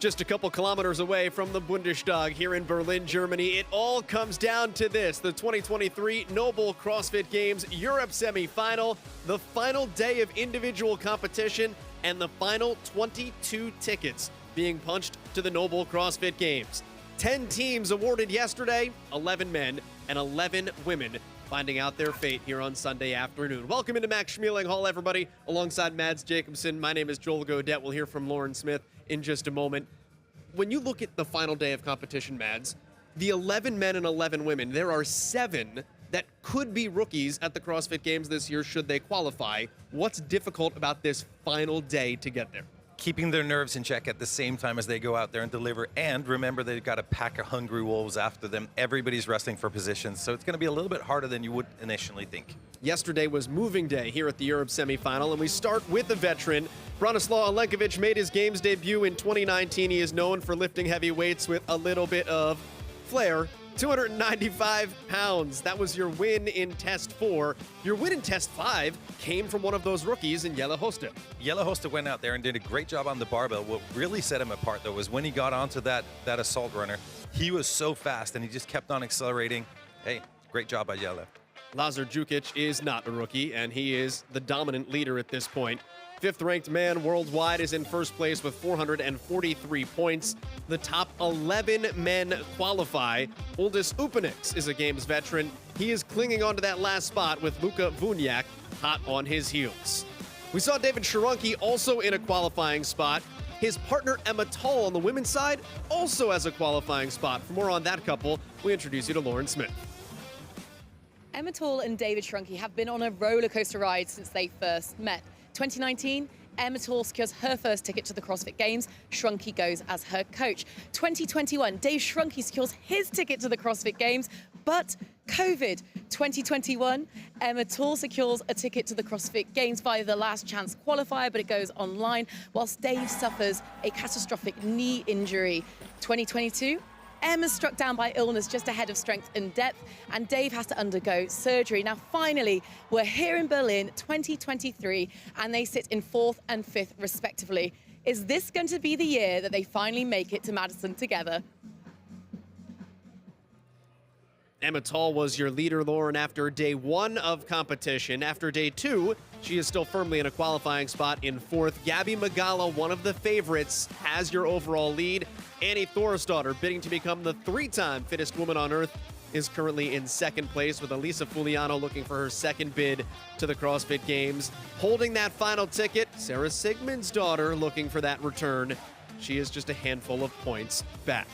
Just a couple kilometers away from the Bundestag here in Berlin, Germany, it all comes down to this: the 2023 NOBULL CrossFit Games Europe Semifinal, the final day of individual competition, and the final 22 tickets being punched to the NOBULL CrossFit Games. 10 teams awarded yesterday, 11 men and 11 women finding out their fate here on Sunday afternoon. Welcome into Max Schmeling Hall, everybody. Alongside Mads Jacobson, my name is Joel Godet. We'll hear from Lauren Smith in just a moment. When you look at the final day of competition, Mads, the 11 men and 11 women, there are 7 that could be rookies at the CrossFit Games this year should they qualify. What's difficult about this final day to get there? Keeping their nerves in check at the same time as they go out there and deliver. And remember, they've got a pack of hungry wolves after them. Everybody's wrestling for positions, so it's going to be a little bit harder than you would initially think. Yesterday was moving day here at the Europe Semifinal, and we start with a veteran. Branislaw Alenkovic made his games debut in 2019. He is known for lifting heavy weights with a little bit of flair. 295 pounds. That was your win in Test 4. Your win in Test 5 came from one of those rookies in Jelle Hoste. Jelle Hoste went out there and did a great job on the barbell. What really set him apart, though, was when he got onto that assault runner. He was so fast, and he just kept on accelerating. Hey, great job by Jelle. Lazar Djukic is not a rookie, and he is the dominant leader at this point. 5th-ranked man worldwide is in first place with 443 points. The top 11 men qualify. Uldis Upenix is a Games veteran. He is clinging onto that last spot with Luka Vunjak hot on his heels. We saw David Sharonki also in a qualifying spot. His partner Emma Tull on the women's side also has a qualifying spot. For more on that couple, we introduce you to Lauren Smith. Emma Tull and David Sharonki have been on a roller coaster ride since they first met. 2019, Emma Tull secures her first ticket to the CrossFit Games. Sharonki goes as her coach. 2021, Dave Sharonki secures his ticket to the CrossFit Games, but COVID. 2021, Emma Tull secures a ticket to the CrossFit Games via the last chance qualifier, but it goes online, whilst Dave suffers a catastrophic knee injury. 2022, Emma's struck down by illness just ahead of Strength and Depth, and Dave has to undergo surgery. Now, finally, we're here in Berlin 2023, and they sit in 4th and 5th, respectively. Is this going to be the year that they finally make it to Madison together? Emma Tull was your leader, Lauren, after day 1 of competition. After day 2, she is still firmly in a qualifying spot in 4th. Gabby Magala, one of the favorites, has your overall lead. Annie Thorisdottir, bidding to become the 3-time fittest woman on earth, is currently in 2nd place, with Elisa Fuliano looking for her 2nd bid to the CrossFit Games. Holding that final ticket, Sarah Sigmundsdottir looking for that return. She is just a handful of points back.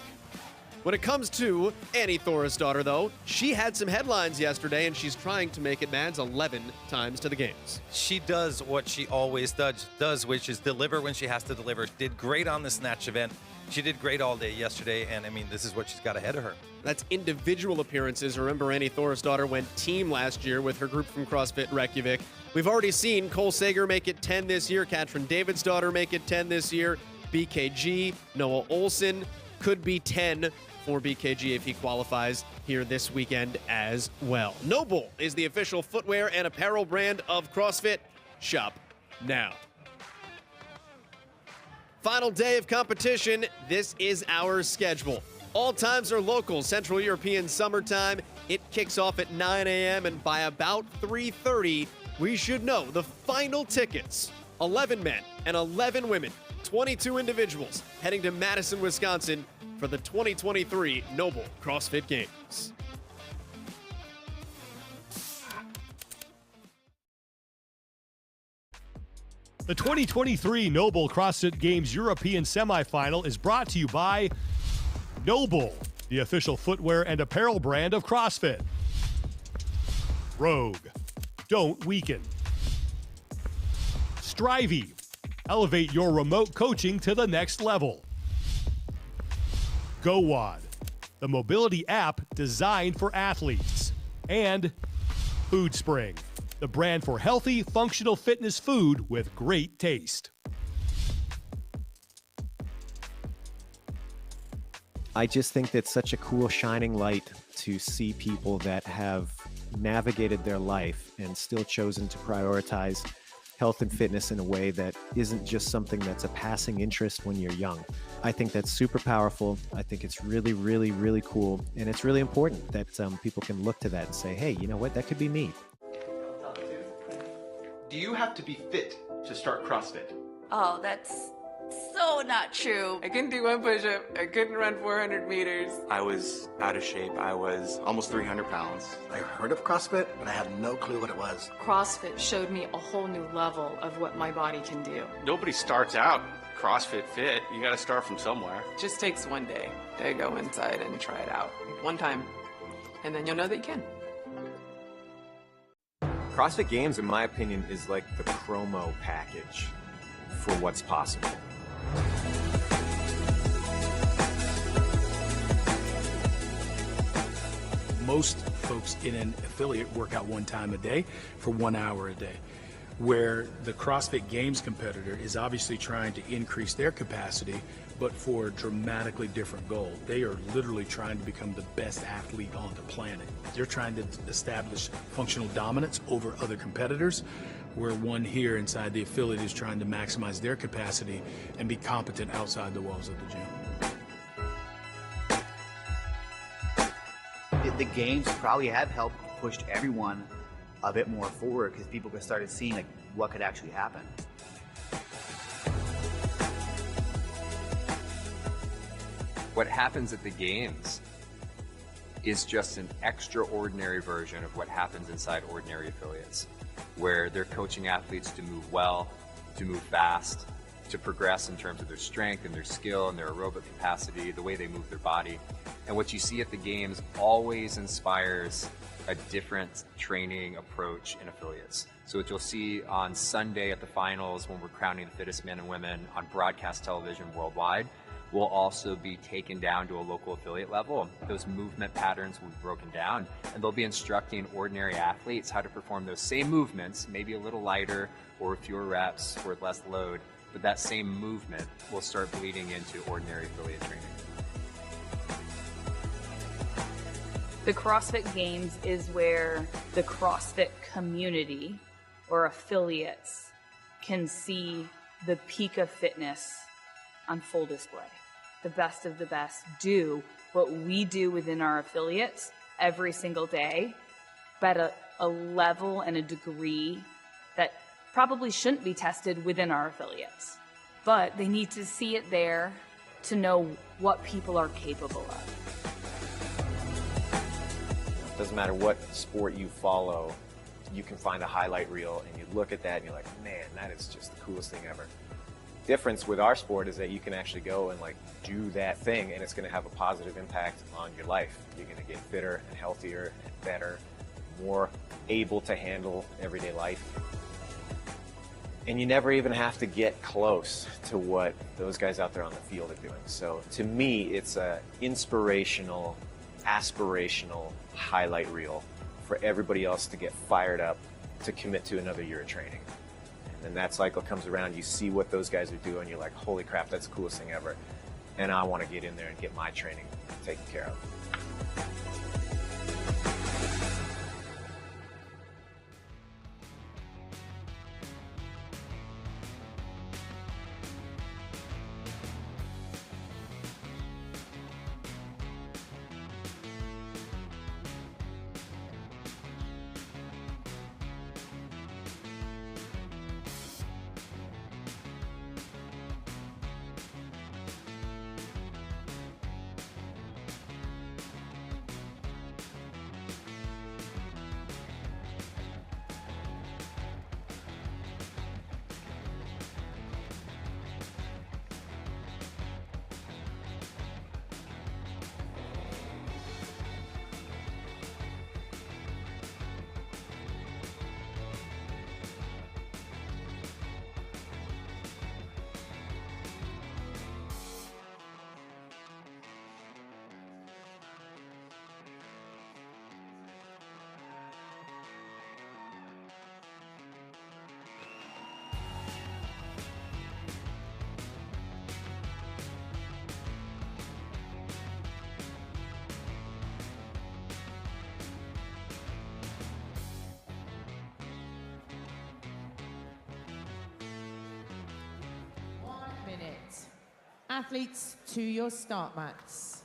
When it comes to Annie Thorisdottir, though, she had some headlines yesterday, and she's trying to make it, Mads, 11 times to the Games. She does what she always does, which is deliver when she has to deliver. Did great on the snatch event. She did great all day yesterday, and, I mean, this is what she's got ahead of her. That's individual appearances. Remember, Annie Thorisdottir went team last year with her group from CrossFit Reykjavik. We've already seen Cole Sager make it 10 this year, Katrin Davidsdottir make it 10 this year, BKG, Noah Olsen could be 10 for BKG if he qualifies here this weekend as well. NOBULL is the official footwear and apparel brand of CrossFit. Shop now. Final day of competition. This is our schedule. All times are local, Central European summertime. It kicks off at 9 a.m. and by about 3:30, we should know the final tickets. 11 men and 11 women, 22 individuals heading to Madison, Wisconsin for the 2023 NOBULL CrossFit Games. The 2023 NOBULL CrossFit Games European Semifinal is brought to you by NOBULL, the official footwear and apparel brand of CrossFit. Rogue, don't weaken. Strivey, elevate your remote coaching to the next level. GoWOD, the mobility app designed for athletes. And FoodSpring, the brand for healthy, functional fitness food with great taste. I just think that's such a cool shining light to see people that have navigated their life and still chosen to prioritize health and fitness in a way that isn't just something that's a passing interest when you're young. I think that's super powerful. I think it's really, really, really cool. And it's really important that people can look to that and say, hey, you know what, that could be me. Do you have to be fit to start CrossFit? Oh, that's so not true. I couldn't do one push-up. I couldn't run 400 meters. I was out of shape. I was almost 300 pounds. I heard of CrossFit, but I had no clue what it was. CrossFit showed me a whole new level of what my body can do. Nobody starts out CrossFit fit. You got to start from somewhere. It just takes one day to go inside and try it out. One time. And then you'll know that you can. CrossFit Games, in my opinion, is like the promo package for what's possible. Most folks in an affiliate work out one time a day for 1 hour a day, where the CrossFit Games competitor is obviously trying to increase their capacity, but for a dramatically different goal. They are literally trying to become the best athlete on the planet. They're trying to establish functional dominance over other competitors, where one here inside the affiliate is trying to maximize their capacity and be competent outside the walls of the gym. The games probably have helped pushed everyone a bit more forward because people started seeing like what could actually happen. What happens at the games is just an extraordinary version of what happens inside ordinary affiliates, where they're coaching athletes to move well, to move fast, to progress in terms of their strength and their skill and their aerobic capacity, the way they move their body. And what you see at the games always inspires a different training approach in affiliates. So what you'll see on Sunday at the finals when we're crowning the fittest men and women on broadcast television worldwide will also be taken down to a local affiliate level. Those movement patterns will be broken down, and they'll be instructing ordinary athletes how to perform those same movements, maybe a little lighter or fewer reps or with less load, but that same movement will start bleeding into ordinary affiliate training. The CrossFit Games is where the CrossFit community or affiliates can see the peak of fitness on full display. The best of the best do what we do within our affiliates every single day, but at a level and a degree that probably shouldn't be tested within our affiliates. But they need to see it there to know what people are capable of. Doesn't matter what sport you follow, you can find a highlight reel and you look at that and you're like, man, that is just the coolest thing ever. Difference with our sport is that you can actually go and like do that thing and it's going to have a positive impact on your life. You're going to get fitter and healthier and better, more able to handle everyday life. And you never even have to get close to what those guys out there on the field are doing. So to me, it's a inspirational, aspirational highlight reel for everybody else to get fired up to commit to another year of training. And then that cycle comes around, you see what those guys are doing, you're like, holy crap, that's the coolest thing ever. And I want to get in there and get my training taken care of. Athletes to your start mats.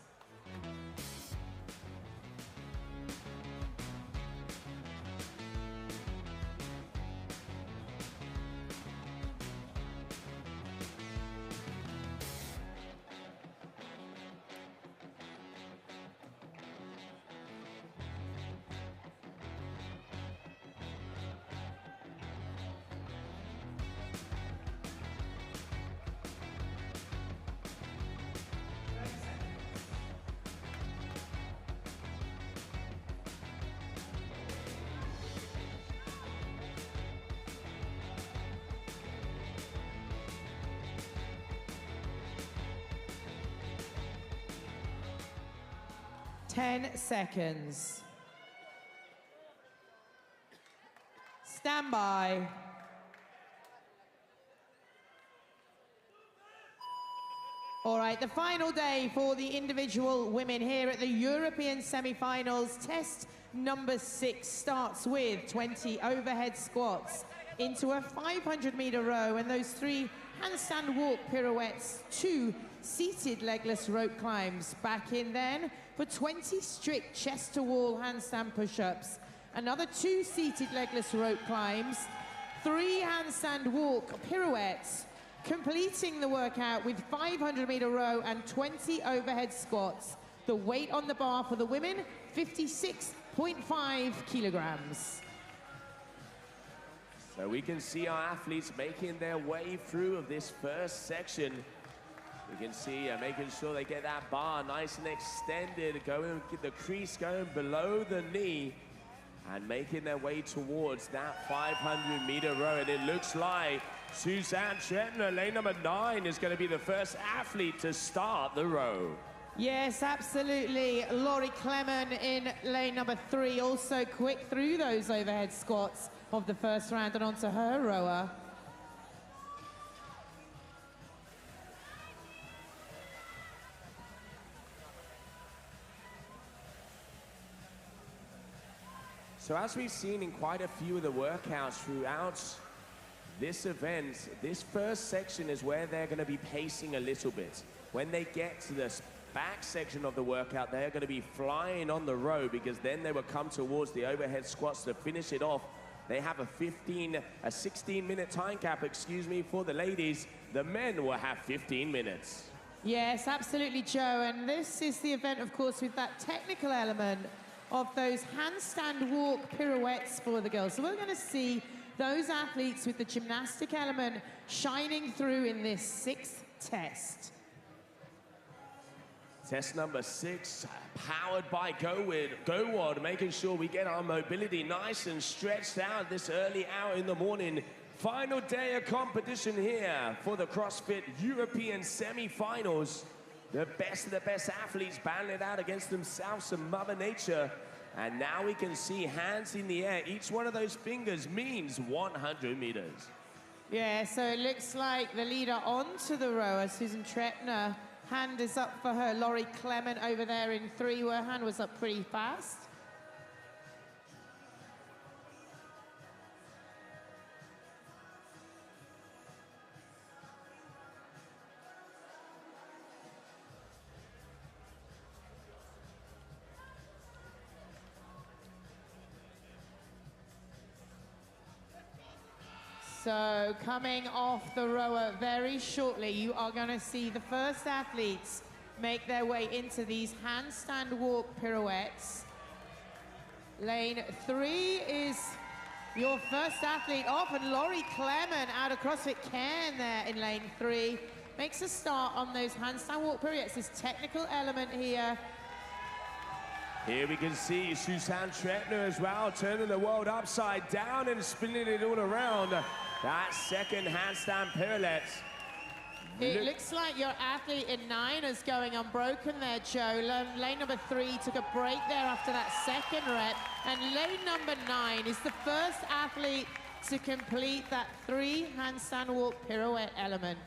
Ten seconds. Stand by. All right, the final day for the individual women here at the European Semifinals. Test number 6 starts with 20 overhead squats into a 500-meter row and those 3 handstand walk pirouettes, 2 seated legless rope climbs. Back in then for 20 strict chest-to-wall handstand push-ups, another 2 seated legless rope climbs, 3 handstand walk pirouettes, completing the workout with 500-meter row and 20 overhead squats. The weight on the bar for the women, 56.5 kilograms. So we can see our athletes making their way through of this first section. We can see making sure they get that bar nice and extended, going get the crease going below the knee, and making their way towards that 500-meter row. And it looks like Suzanne Tretner, lane number 9, is going to be the first athlete to start the row. Yes, absolutely. Laurie Clement in lane number 3, also quick through those overhead squats of the first round and onto her rower. So as we've seen in quite a few of the workouts throughout this event, this first section is where they're going to be pacing a little bit. When they get to this back section of the workout, they're going to be flying on the row, because then they will come towards the overhead squats to finish it off. They have a 16-minute time cap, for the ladies. The men will have 15 minutes. Yes, absolutely, Joe. And this is the event, of course, with that technical element of those handstand walk pirouettes for the girls. So we're going to see those athletes with the gymnastic element shining through in this 6th test. Test number 6, powered by GoWOD, making sure we get our mobility nice and stretched out this early hour in the morning. Final day of competition here for the CrossFit European Semifinals. The best of the best athletes battling it out against themselves and Mother Nature. And now we can see hands in the air. Each one of those fingers means 100 meters. Yeah, so it looks like the leader onto the rower, Susan Tretner. Hand is up for her. Laurie Clement over there in 3, her hand was up pretty fast. So coming off the rower very shortly, you are going to see the first athletes make their way into these handstand walk pirouettes. Lane 3 is your first athlete off, and Laurie Clement out of CrossFit Cairn there in lane 3 makes a start on those handstand walk pirouettes. This technical element here. Here we can see Suzanne Tretner as well, turning the world upside down and spinning it all around. That second handstand pirouette. It looks like your athlete in 9 is going unbroken there, Joe. Lane number 3 took a break there after that second rep. And lane number 9 is the first athlete to complete that 3 handstand walk pirouette element.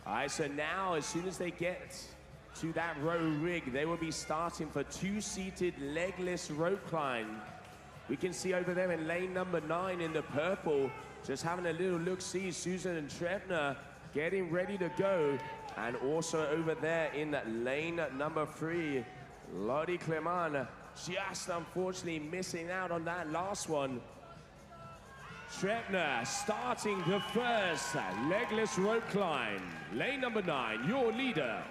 All right, so now as soon as they get to that row rig, they will be starting for 2 seated legless rope climb. We can see over there in lane number 9 in the purple, just having a little look-see. Susan and Trebner getting ready to go. And also over there in lane number 3, Lottie Clement, just unfortunately missing out on that last one. Trebner starting the first legless rope climb. Lane number 9, your leader.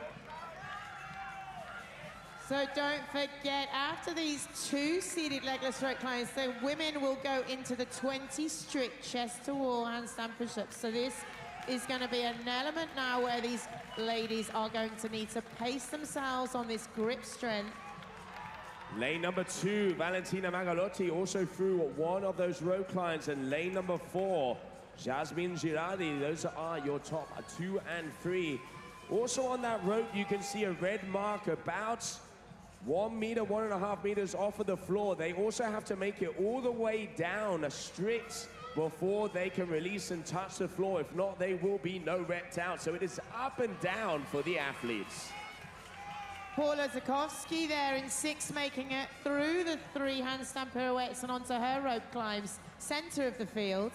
So don't forget, after these 2 seated legless rope climbs, the women will go into the 20 strict chest to wall handstand push-ups. So this is going to be an element now where these ladies are going to need to pace themselves on this grip strength. Lane number 2, Valentina Magalotti also through one of those rope climbs. And lane number 4, Jasmine Girardi. Those are your top 2 and 3. Also on that rope, you can see a red mark about 1 meter, 1.5 meters off of the floor. They also have to make it all the way down strict before they can release and touch the floor. If not, they will be no repped out. So it is up and down for the athletes. Paula Zakowski there in 6, making it through the 3 handstand pirouettes and onto her rope climbs, center of the field.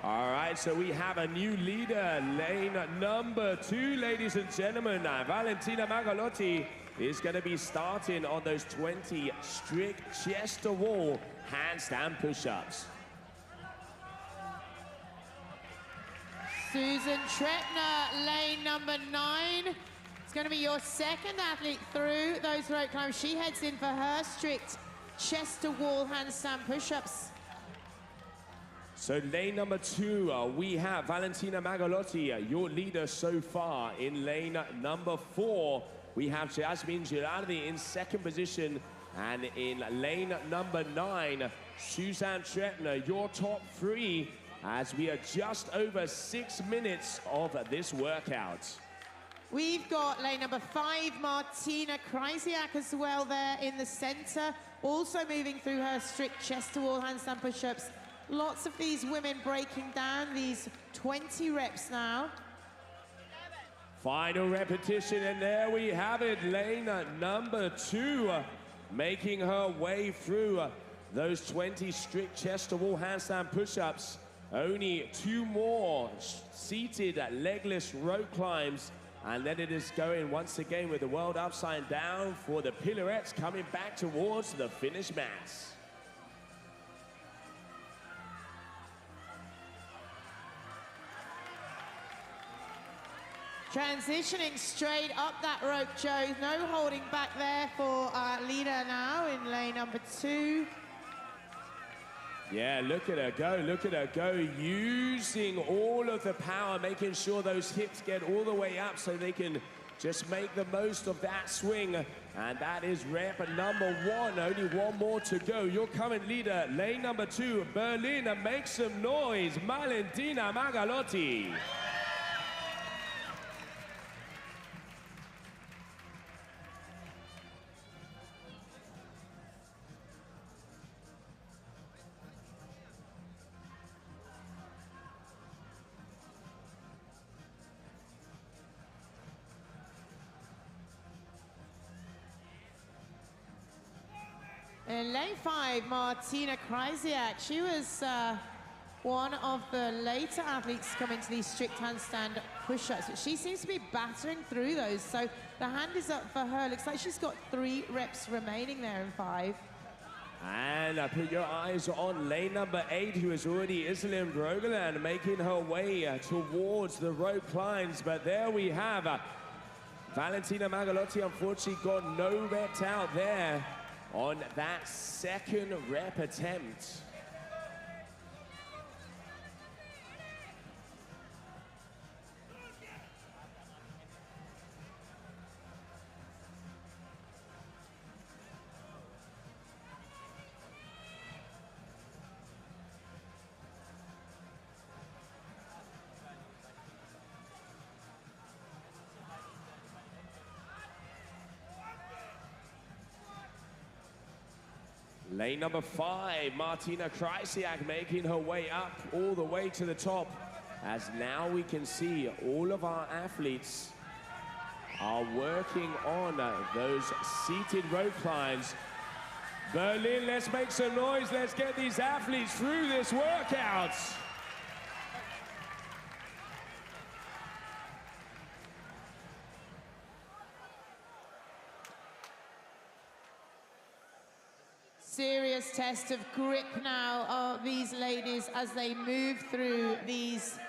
All right, so we have a new leader, lane number 2, ladies and gentlemen. Valentina Magalotti is going to be starting on those 20 strict chest to wall handstand push-ups. Susan Trebner, lane number 9. It's going to be your second athlete through those rope climbs. She heads in for her strict chest to wall handstand push-ups. So lane number 2, we have Valentina Magalotti, your leader so far. In lane number 4, we have Jasmine Girardi in 2nd position. And in lane number 9, Suzanne Trebner, your top 3, as we are just over 6 minutes of this workout. We've got lane number 5, Martina Krysiak as well there in the center, also moving through her strict chest to wall handstand push-ups. Lots of these women breaking down these 20 reps now. Final repetition, and there we have it. Lane number 2 making her way through those 20 strict chest to wall handstand push-ups. Only 2 more seated legless rope climbs. And then it is going once again with the world upside down for the pirouettes, coming back towards the finish mat. Transitioning straight up that rope, Joe. No holding back there for our leader now in lane number 2. Yeah, look at her go, using all of the power, making sure those hips get all the way up so they can just make the most of that swing. And that is rep number 1, only 1 more to go. Your current leader, lane number 2, Berlin, make some noise, Valentina Magalotti. In lane 5, Martina Krysiak. She was one of the later athletes coming to these strict handstand push-ups, but she seems to be battering through those. So the hand is up for her. Looks like she's got 3 reps remaining there in 5. And put your eyes on lane number 8, who is already Iselin Rogaland, making her way towards the rope climbs. But there we have Valentina Magalotti, unfortunately got no reps out there on that 2nd rep attempt. Lane number 5, Martina Krysiak making her way up all the way to the top. As now we can see all of our athletes are working on those seated rope climbs. Berlin, let's make some noise. Let's get these athletes through this workout. Serious test of grip now of these ladies as they move through these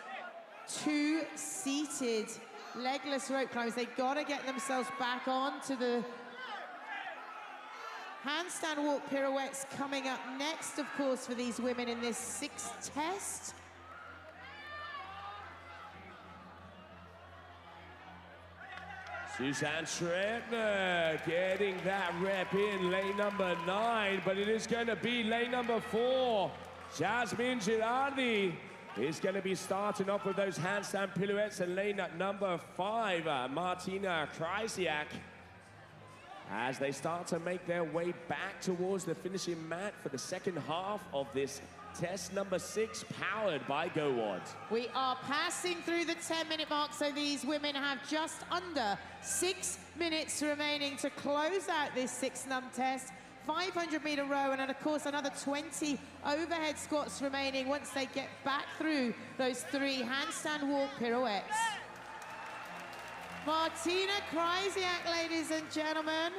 2 seated legless rope climbs. They gotta get themselves back on to the handstand walk pirouettes coming up next, of course, for these women in this 6th test. Suzanne Schroeder getting that rep in lane number 9, but it is going to be lane number 4. Jasmine Girardi is going to be starting off with those handstand pirouettes, and lane at number 5, Martina Krysiak, as they start to make their way back towards the finishing mat for the second half of this test number 6, powered by GoWatt. We are passing through the 10-minute mark, so these women have just under 6 minutes remaining to close out this 6-num test. 500-meter row, and then, of course, another 20 overhead squats remaining once they get back through those 3 handstand walk pirouettes. Martina Krysiak, ladies and gentlemen.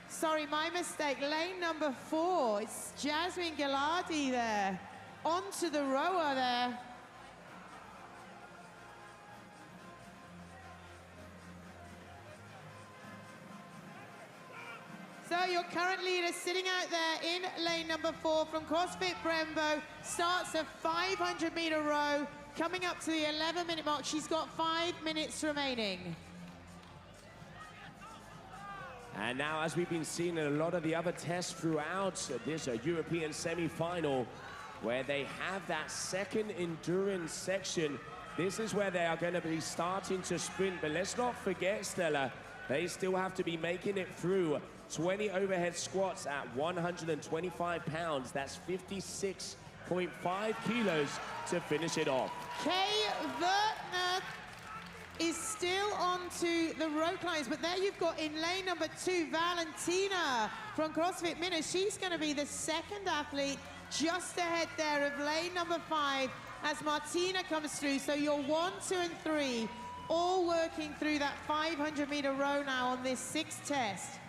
Sorry, my mistake. Lane number 4. It's Jasmine Gilardi there. Onto the rower there. So your current leader sitting out there in lane number 4 from CrossFit Brembo starts a 500-meter row. Coming up to the 11-minute mark, she's got 5 minutes remaining. And now, as we've been seeing in a lot of the other tests throughout this European semi-final, where they have that second endurance section, this is where they are going to be starting to sprint. But let's not forget, Stella, they still have to be making it through 20 overhead squats at 125 pounds. That's 56.5 kilos to finish it off. Kay Vertner is still onto the rope climbs, but there you've got in lane number 2, Valentina from CrossFit Minna. She's going to be the second athlete just ahead there of lane number 5 as Martina comes through. So you're 1, 2, and 3 all working through that 500-meter row now on this 6th test.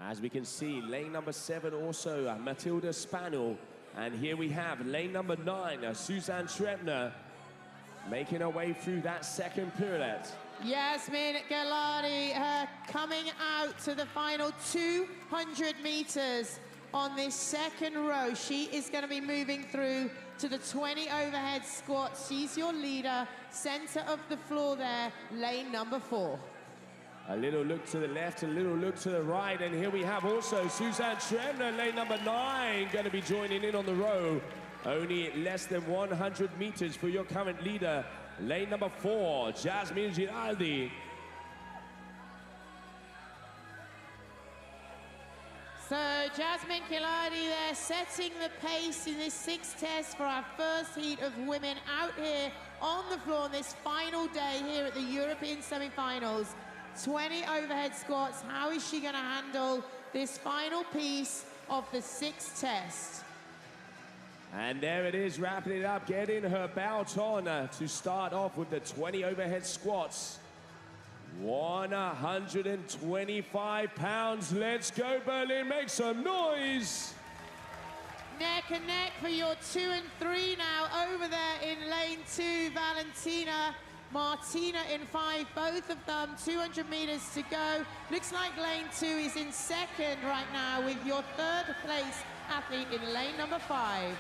As we can see, lane number 7 also, Matilda Spanel. And here we have lane number 9, Suzanne Schroeder, making her way through that second pirouette. Jasmine Gilardi coming out to the final 200 meters on this second row. She is going to be moving through to the 20 overhead squats. She's your leader, center of the floor there, lane number 4. A little look to the left, a little look to the right, and here we have also Suzanne Schroeder, lane number 9, going to be joining in on the row. Only less than 100 meters for your current leader, lane number 4, Jasmine Girardi. So Jasmine Gilardi there setting the pace in this 6th test for our first heat of women out here on the floor on this final day here at the European semifinals. 20 overhead squats. How is she going to handle this final piece of the 6th test? And there it is, wrapping it up, getting her belt on to start off with the 20 overhead squats. 125 pounds. Let's go, Berlin. Make some noise. Neck and neck for your 2 and 3 now. Over there in lane 2, Valentina. Martina in 5, both of them 200 meters to go. Looks like lane 2 is in second right now with your 3rd place athlete in lane number 5.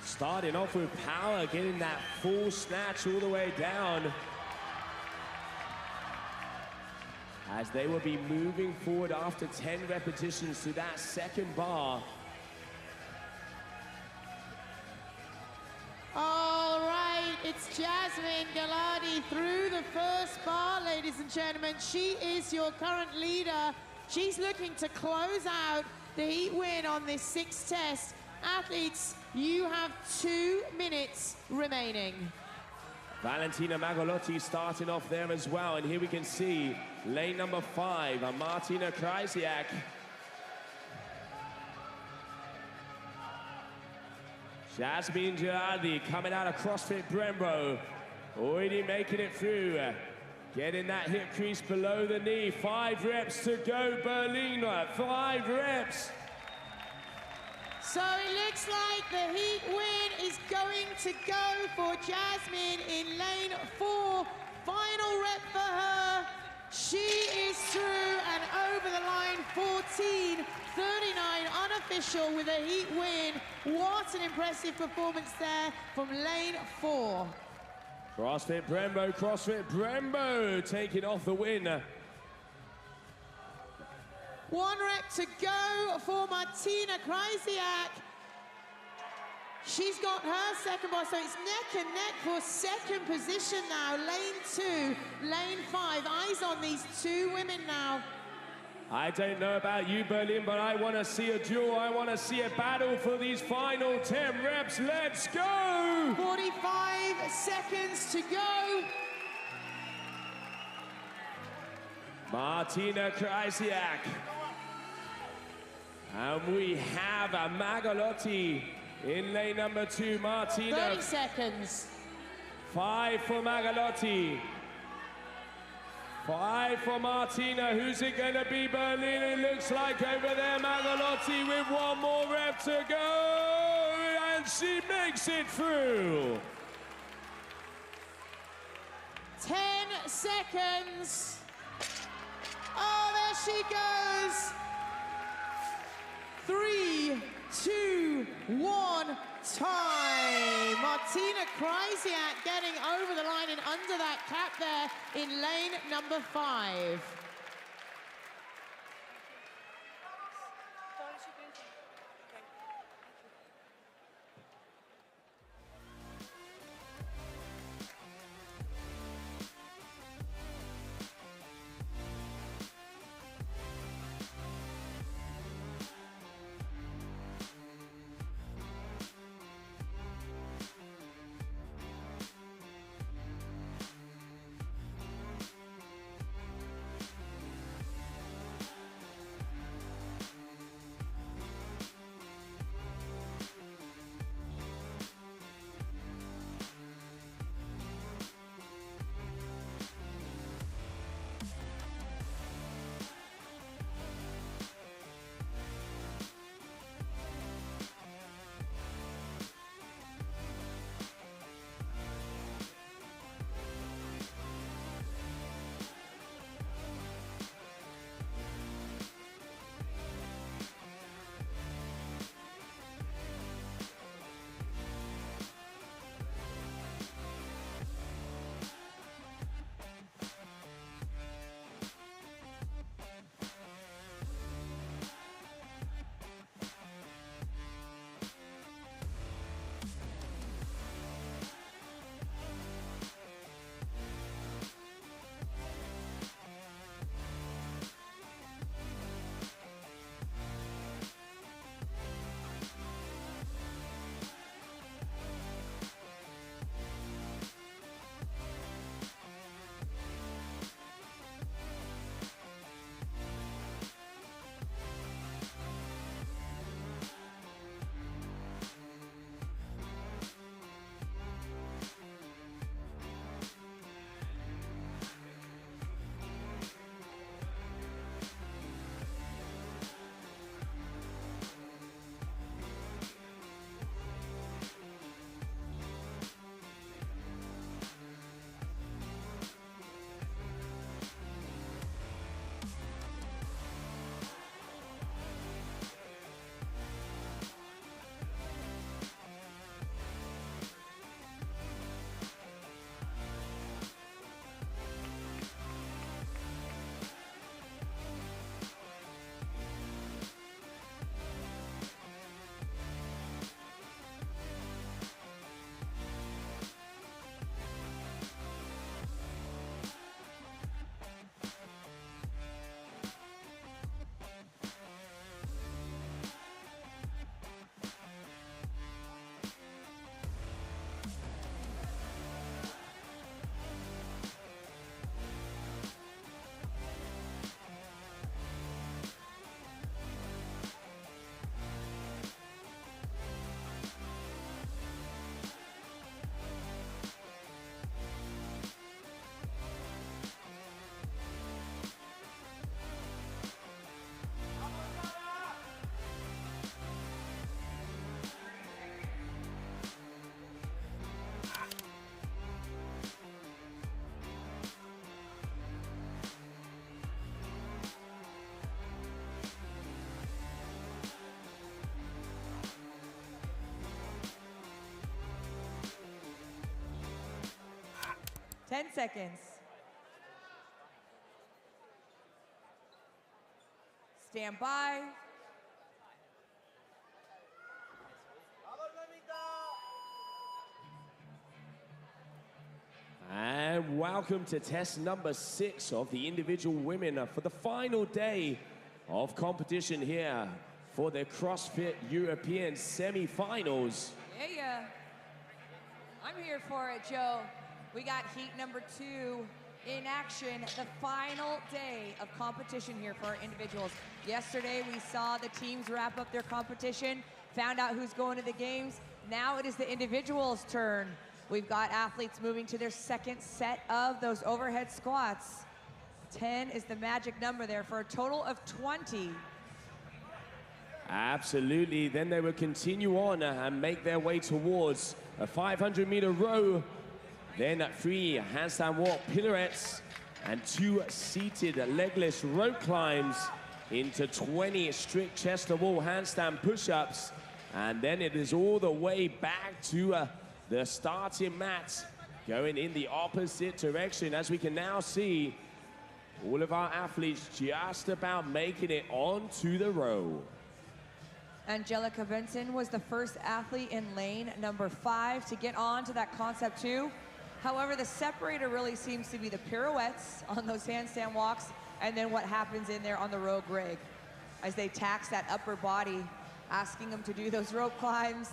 Starting off with power, getting that full snatch all the way down. As they will be moving forward after 10 repetitions to that second bar. All right, it's Jasmine Gilardi through the first bar, ladies and gentlemen. She is your current leader. She's looking to close out the heat win on this 6th test Athletes, you have 2 minutes remaining. Valentina Magalotti starting off there as well. And here we can see lane number 5, Martina Krysiak. Jasmine Girardi coming out of CrossFit Brembo. Already making it through. Getting that hip crease below the knee. 5 reps to go, Berliner. 5 reps. So it looks like the heat win is going to go for Jasmine in lane 4. Final rep for her. She is through and over the line, 14:39 unofficial with a heat win. What an impressive performance there from lane 4. CrossFit Brembo taking off the win. 1 rep to go for Martina Krysiak. She's got her second bar, so it's neck and neck for second position now. Lane 2, lane 5. Eyes on these 2 women now. I don't know about you, Berlin, but I want to see a duel. I want to see a battle for these final 10 reps. Let's go! 45 seconds to go. Martina Krysiak. And we have a Magalotti in lane number 2. Martina. 30 seconds. 5 for Magalotti. 5 for Martina. Who's it going to be, Berlin? It looks like over there, Magalotti with 1 more rep to go. And she makes it through. 10 seconds. Oh, there she goes. 3, 2, 1, time. Martina Krysiak getting over the line and under that cap there in lane number 5. 10 seconds. Stand by. And welcome to test number 6 of the individual women for the final day of competition here for the CrossFit European Semifinals. Yeah. I'm here for it, Joe. We got heat number 2 in action, the final day of competition here for our individuals. Yesterday, we saw the teams wrap up their competition, found out who's going to the games. Now it is the individuals' turn. We've got athletes moving to their second set of those overhead squats. 10 is the magic number there for a total of 20. Absolutely. Then they will continue on and make their way towards a 500-meter row. Then 3 handstand walk pirouettes and 2 seated legless rope climbs into 20 strict chest to wall handstand push-ups. And then it is all the way back to the starting mat, going in the opposite direction. As we can now see, all of our athletes just about making it onto the row. Angelica Benson was the first athlete in lane number 5 to get on to that concept 2. However, the separator really seems to be the pirouettes on those handstand walks, and then what happens in there on the rogue rig as they tax that upper body, asking them to do those rope climbs,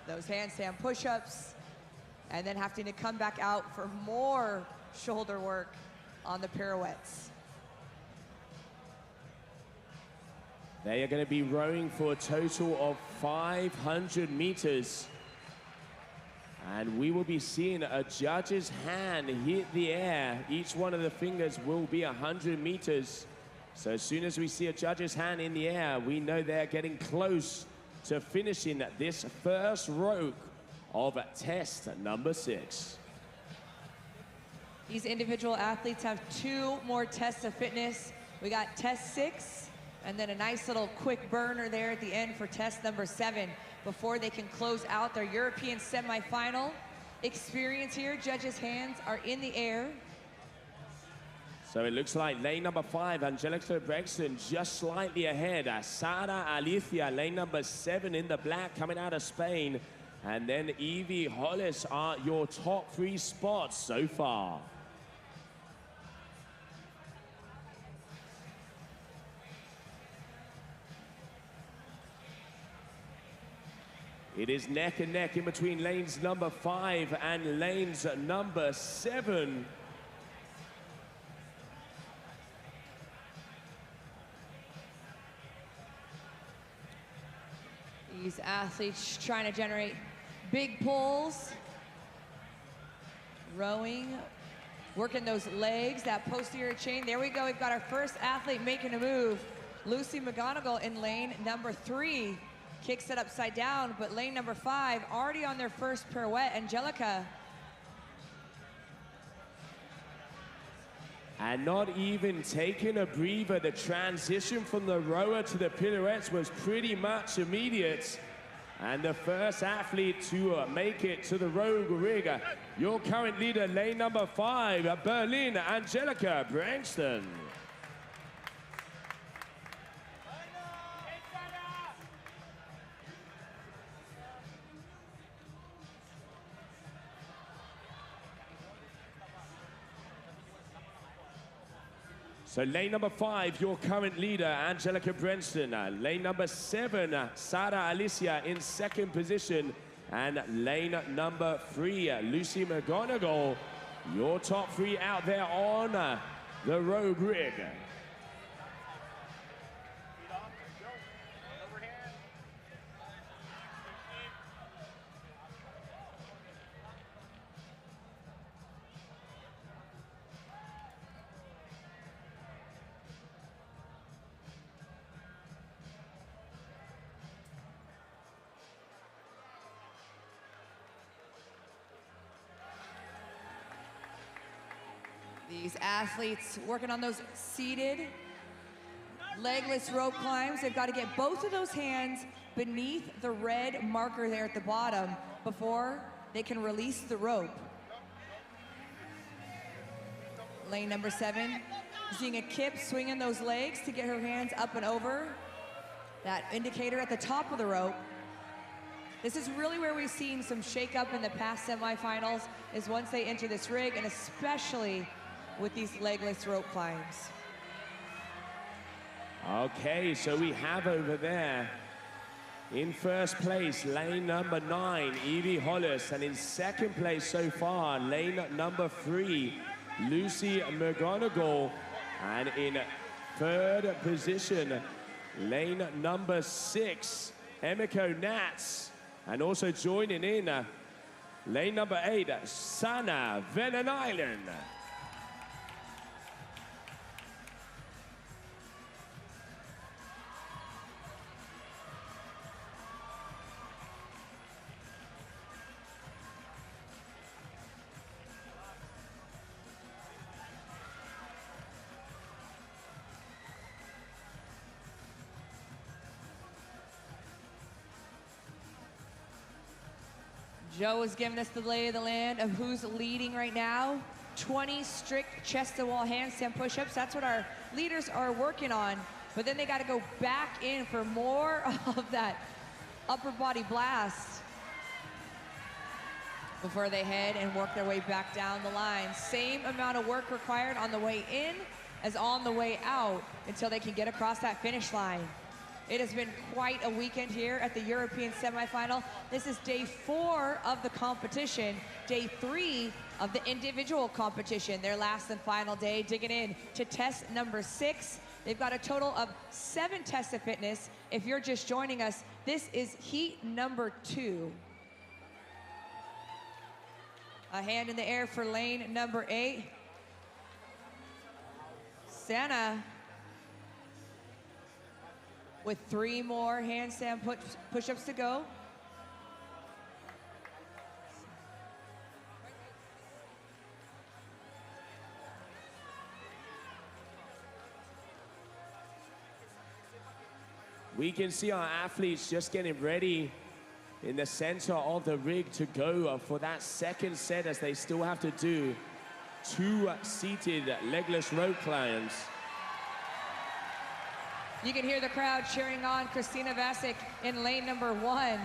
those handstand push-ups, and then having to come back out for more shoulder work on the pirouettes. They are going to be rowing for a total of 500 meters. And we will be seeing a judge's hand hit the air. Each one of the fingers will be 100 meters. So as soon as we see a judge's hand in the air, we know they're getting close to finishing this first row of test number 6. These individual athletes have 2 more tests of fitness. We got test 6, and then a nice little quick burner there at the end for test number 7 before they can close out their European semifinal experience here. Judges' hands are in the air. So it looks like lane number 5, Angelica Braxton, just slightly ahead. Sara Alicia, lane number 7 in the black, coming out of Spain. And then Evie Hollis are your top 3 spots so far. It is neck and neck in between lanes number 5 and lanes number 7. These athletes trying to generate big pulls, rowing, working those legs, that posterior chain. There we go, we've got our first athlete making a move. Lucy McGonigal in lane number 3. Kicks it upside down, but lane number 5 already on their first pirouette. Angelica. And not even taking a breather. The transition from the rower to the pirouettes was pretty much immediate. And the first athlete to make it to the rogue rig, your current leader, lane number 5, Berlin, Angelica Braxton. So lane number 5, your current leader, Angelica Braxton. Lane number 7, Sara Alicia in second position. And lane number 3, Lucy McGonigal. Your top 3 out there on the rogue rig. These athletes working on those seated legless rope climbs. They've got to get both of those hands beneath the red marker there at the bottom before they can release the rope. Lane number 7, using a kip, swinging those legs to get her hands up and over. That indicator at the top of the rope. This is really where we've seen some shake-up in the past semifinals, is once they enter this rig, and especially with these legless rope climbs. Okay, so we have over there in first place, lane number 9, Evie Hollis, and in second place so far, lane number 3, Lucy McGonigal, and in third position, lane number 6, Emiko Nats, and also joining in lane number 8, Sana Venenailen. Joe is giving us the lay of the land of who's leading right now. 20 strict chest-to-wall handstand push-ups. That's what our leaders are working on. But then they got to go back in for more of that upper body blast before they head and work their way back down the line. Same amount of work required on the way in as on the way out until they can get across that finish line. It has been quite a weekend here at the European semifinal. This is day 4 of the competition, day 3 of the individual competition, their last and final day, digging in to test number 6. They've got a total of 7 tests of fitness. If you're just joining us, this is heat number 2. A hand in the air for lane number 8. Sana with 3 more handstand push-ups to go. We can see our athletes just getting ready in the center of the rig to go for that second set, as they still have to do 2 seated legless rope climbs. You can hear the crowd cheering on Christina Vasic in lane number 1,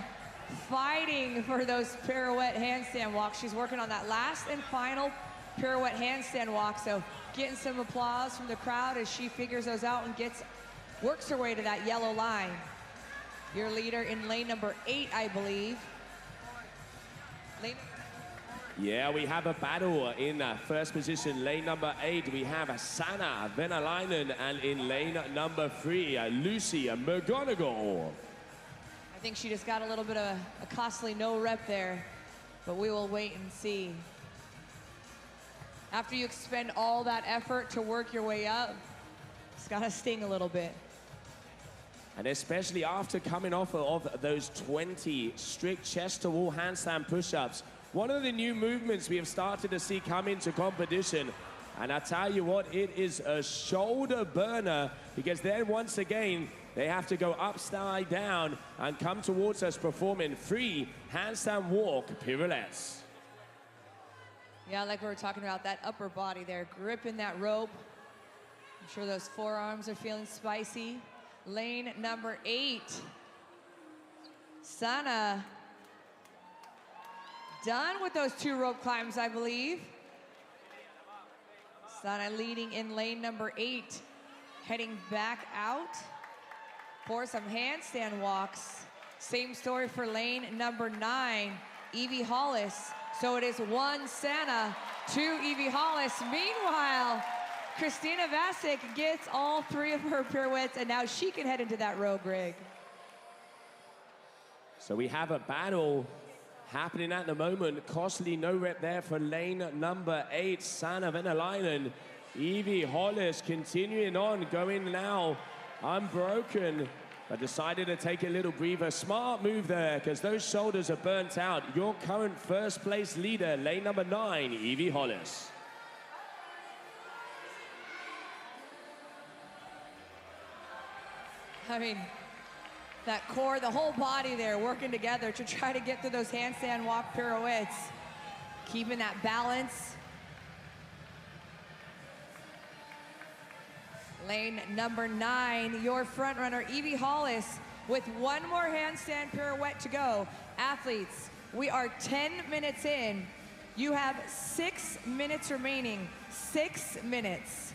fighting for those pirouette handstand walks. She's working on that last and final pirouette handstand walk, so getting some applause from the crowd as she figures those out and works her way to that yellow line. Your leader in lane number 8, I believe. Yeah, we have a battle in first position, lane number 8. We have Sana Venäläinen, and in lane number 3, Lucy McGonigal. I think she just got a little bit of a costly no rep there, but we will wait and see. After you expend all that effort to work your way up, it's got to sting a little bit. And especially after coming off of those 20 strict chest-to-wall handstand push-ups, one of the new movements we have started to see come into competition. And I tell you what, it is a shoulder burner, because then once again, they have to go upside down and come towards us performing 3 handstand walk pirouettes. Yeah, like we were talking about, that upper body there, gripping that rope. I'm sure those forearms are feeling spicy. Lane number 8, Sana. Done with those 2 rope climbs, I believe. Sana leading in lane number 8, heading back out for some handstand walks. Same story for lane number 9, Evie Hollis. So it is 1 Sana, 2 Evie Hollis. Meanwhile, Christina Vasic gets all 3 of her pirouettes, and now she can head into that rogue rig. So we have a battle happening at the moment. Costly no rep there for lane number 8, Sana Venäläinen. Evie Hollis continuing on, going now unbroken, but decided to take a little breather. Smart move there, because those shoulders are burnt out. Your current first place leader, lane number 9, Evie Hollis. I mean, that core, the whole body there working together to try to get through those handstand walk pirouettes. Keeping that balance. Lane number 9, your front runner, Evie Hollis, with one more handstand pirouette to go. Athletes, we are 10 minutes in. You have 6 minutes remaining. 6 minutes.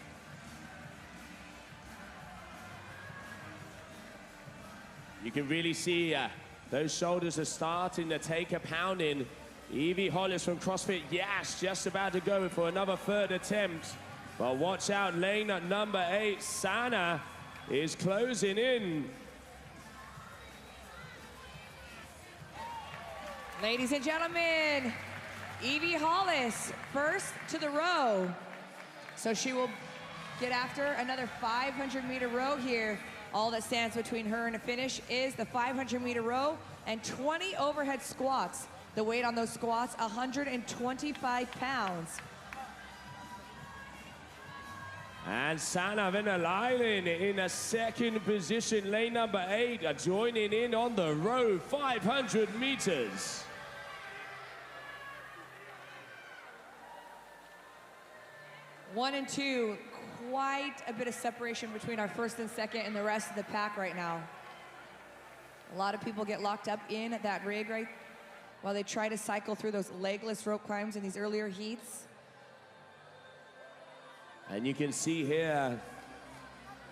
You can really see those shoulders are starting to take a pounding. Evie Hollis from CrossFit Yash just about to go for another third attempt. But watch out, lane at number 8, Sana, is closing in. Ladies and gentlemen, Evie Hollis first to the row. So she will get after another 500-meter row here. All that stands between her and a finish is the 500-meter row and 20 overhead squats. The weight on those squats, 125 pounds. And Sana Venäläinen in a second position. Lane number 8 joining in on the row, 500 meters. One and two, quite a bit of separation between our first and second and the rest of the pack right now. A lot of people get locked up in that rig right while they try to cycle through those legless rope climbs in these earlier heats. And you can see here,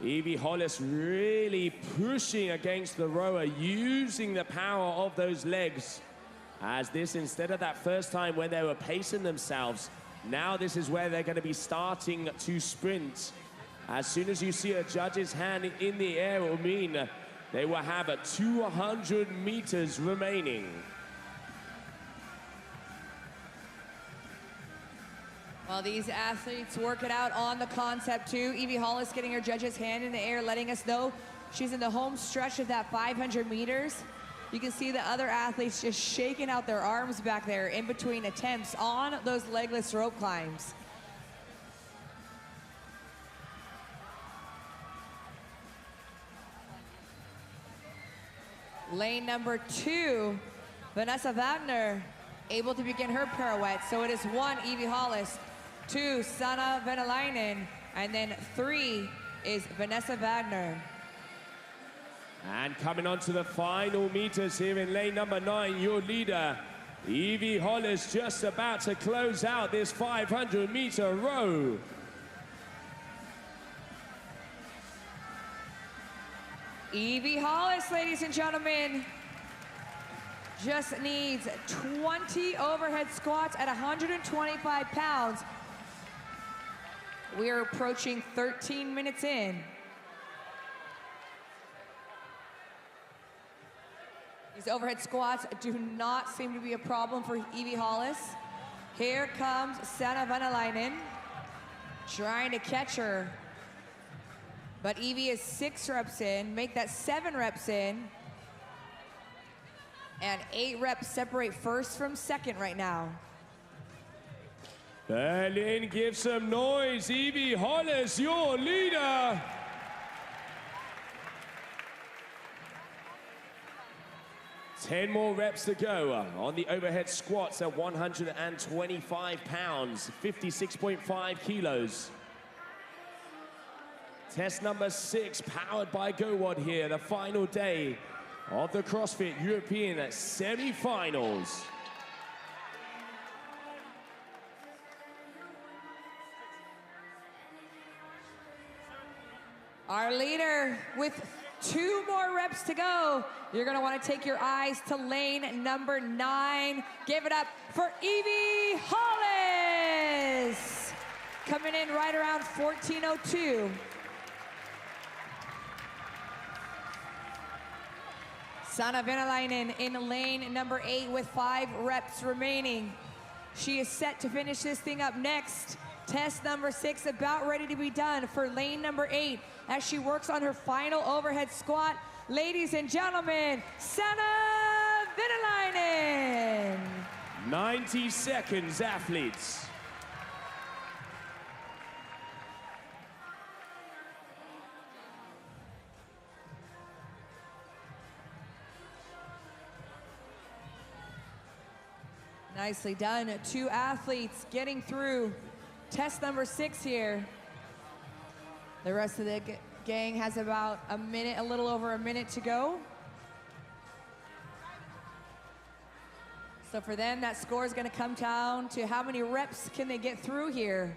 Evie Hollis really pushing against the rower, using the power of those legs. As this, instead of that first time when they were pacing themselves, now this is where they're going to be starting to sprint. As soon as you see a judge's hand in the air, it will mean they will have 200 meters remaining. While these athletes work it out on the concept too, Evie Hollis getting her judge's hand in the air, letting us know she's in the home stretch of that 500 meters. You can see the other athletes just shaking out their arms back there in between attempts on those legless rope climbs. Lane number 2, Vanessa Wagner, able to begin her pirouette. So it is 1, Evie Hollis, 2, Sana Venäläinen, and then 3 is Vanessa Wagner. And coming on to the final meters here in lane number 9, your leader, Evie Hollis, just about to close out this 500-meter row. Evie Hollis, ladies and gentlemen, just needs 20 overhead squats at 125 pounds. We are approaching 13 minutes in. These overhead squats do not seem to be a problem for Evie Hollis. Here comes Sana Venäläinen, trying to catch her. But Evie is 6 reps in, make that 7 reps in. And 8 reps separate first from second right now. Berlin, give some noise. Evie Hollis, your leader. Ten more reps to go on the overhead squats at 125 pounds, 56.5 kilos. Test number 6, powered by GoWad here, the final day of the CrossFit European Semifinals. Our leader with 2 more reps to go. You're gonna wanna take your eyes to lane number 9. Give it up for Evie Hollis. Coming in right around 14:02. Sana Venäläinen in lane number 8 with 5 reps remaining. She is set to finish this thing up next. Test number 6 about ready to be done for lane number 8 as she works on her final overhead squat. Ladies and gentlemen, Sana Venäläinen. 90 seconds, athletes. Nicely done. 2 athletes getting through test number 6 here. The rest of the gang has about a minute, a little over a minute to go. So for them, that score is going to come down to how many reps can they get through here.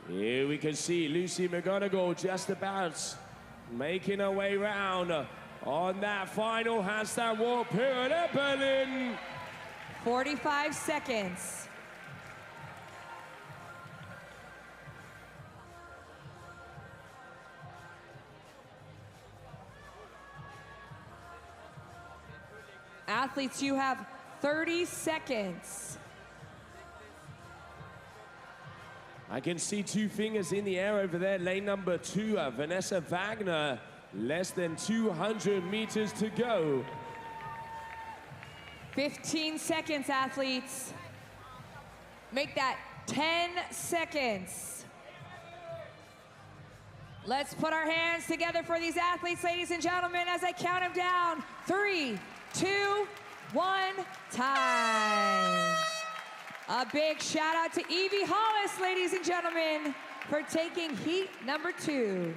Here we can see Lucy McGonigal just about making her way round on that final handstand walk period at Berlin. 45 seconds. Athletes, you have 30 seconds. I can see two fingers in the air over there. Lane number 2, Vanessa Wagner. Less than 200 meters to go. 15 seconds, athletes. Make that 10 seconds. Let's put our hands together for these athletes, ladies and gentlemen, as I count them down. 3, 2, 1, time. A big shout out to Evie Hollis, ladies and gentlemen, for taking heat number 2.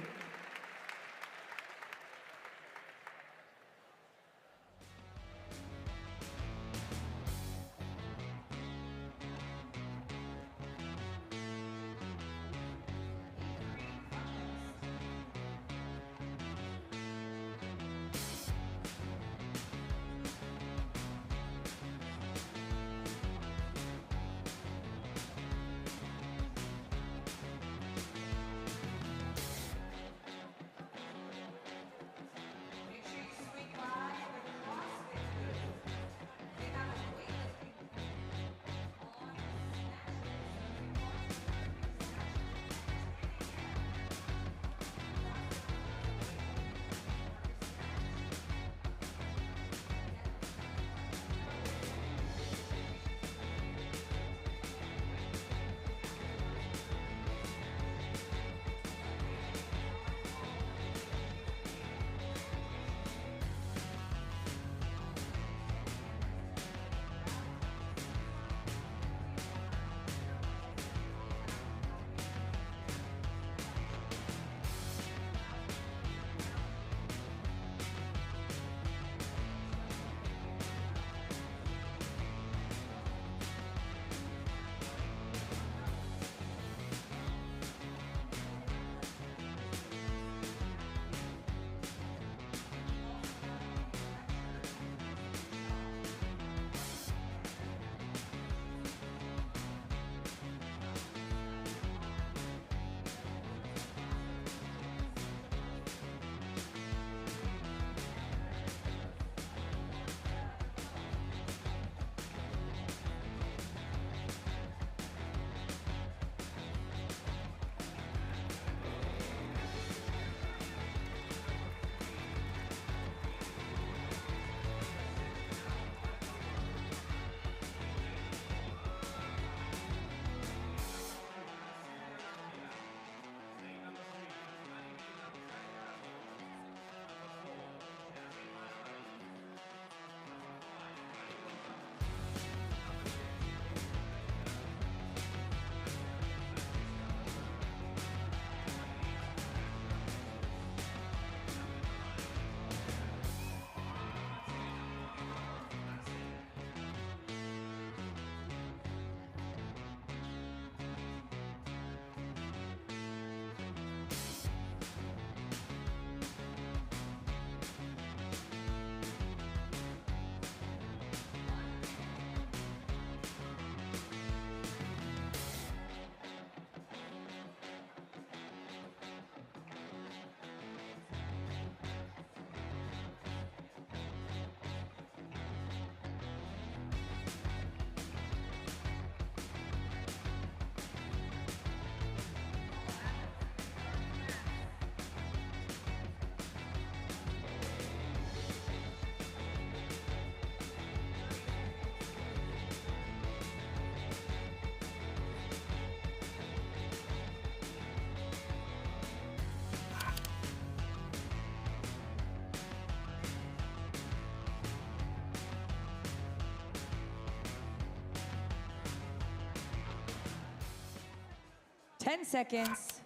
Ten seconds.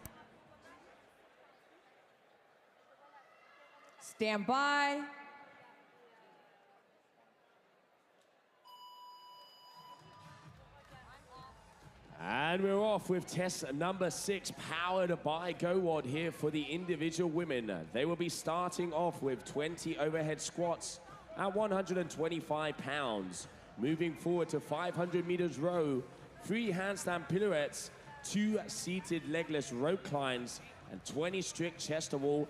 Stand by. And we're off with test number 6, powered by GoWad here for the individual women. They will be starting off with 20 overhead squats at 125 pounds. Moving forward to 500 meters row, 3 handstand pirouettes, 2 seated legless rope climbs, and 20 strict chest to wall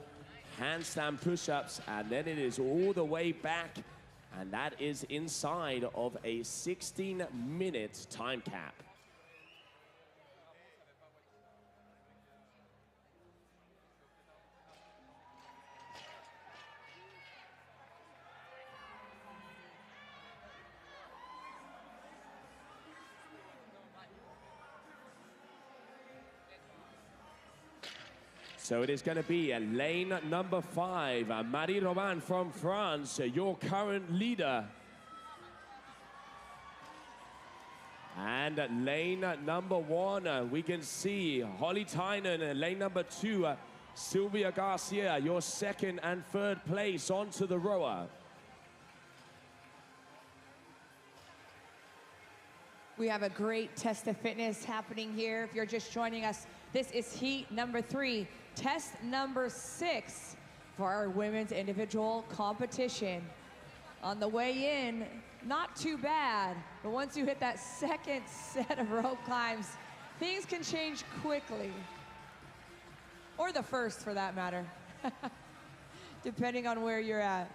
handstand push-ups. And then it is all the way back, and that is inside of a 16-minute time cap. So it is going to be lane number 5, Marie-Robin from France, your current leader. And lane number 1, we can see Holly Tynan. Lane number 2, Sylvia Garcia, your second and third place onto the rower. We have a great test of fitness happening here. If you're just joining us, this is heat number 3, test number 6 for our women's individual competition. On the way in, not too bad, but once you hit that second set of rope climbs, things can change quickly. Or the first, for that matter, depending on where you're at.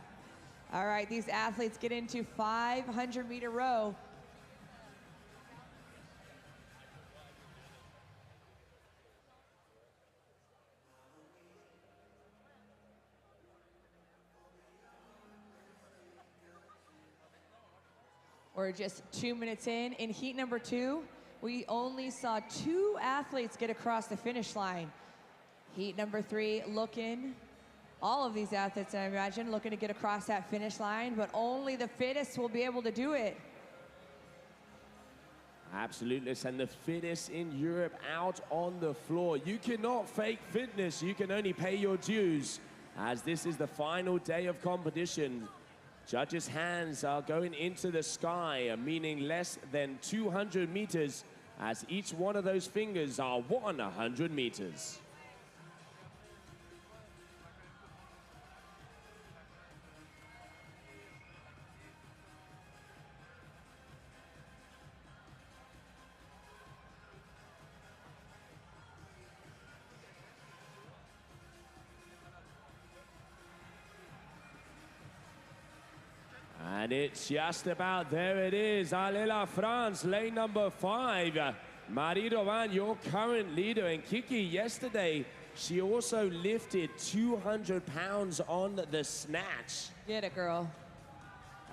All right, these athletes get into 500-meter row. We're just 2 minutes in. In heat number 2, we only saw 2 athletes get across the finish line. Heat number 3, all of these athletes, I imagine, looking to get across that finish line, but only the fittest will be able to do it. Absolutely, and the fittest in Europe out on the floor. You cannot fake fitness, you can only pay your dues, as this is the final day of competition. Judges' hands are going into the sky, meaning less than 200 meters, as each one of those fingers are 100 meters. And it's just about there it is. Allez la France, lane number 5. Marie-Robin, your current leader. And Kiki, yesterday, she also lifted 200 pounds on the snatch. Get it, girl.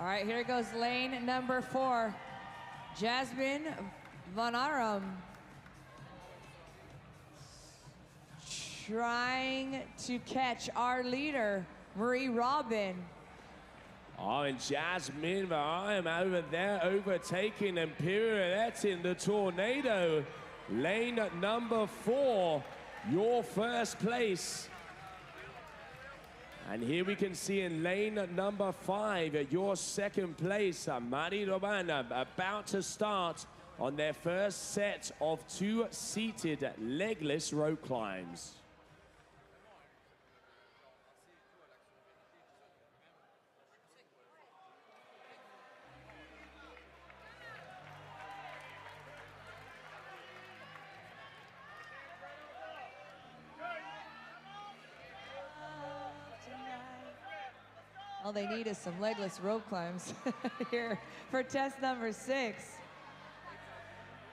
All right, here goes lane number 4. Jasmine Van Arum. Trying to catch our leader, Marie-Robin. Oh, and Jasmine Van Arum over there overtaking and pirouetting the tornado. Lane number 4, your first place. And here we can see in lane number 5, your second place, Marie-Robin, about to start on their first set of 2 seated legless rope climbs. All they need is some legless rope climbs here for test number 6.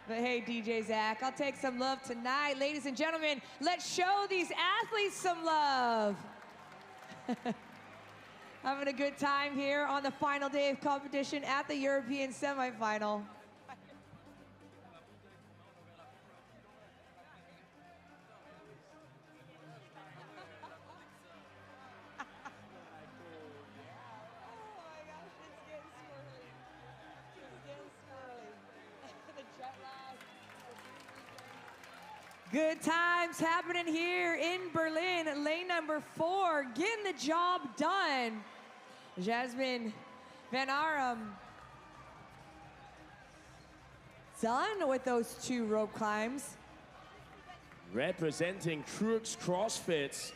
But hey, DJ Zach, I'll take some love tonight. Ladies and gentlemen, let's show these athletes some love. Having a good time here on the final day of competition at the European Semifinal. Good times happening here in Berlin. Lane number 4, getting the job done. Jasmine Van Arum done with those 2 rope climbs. Representing Crooks CrossFit,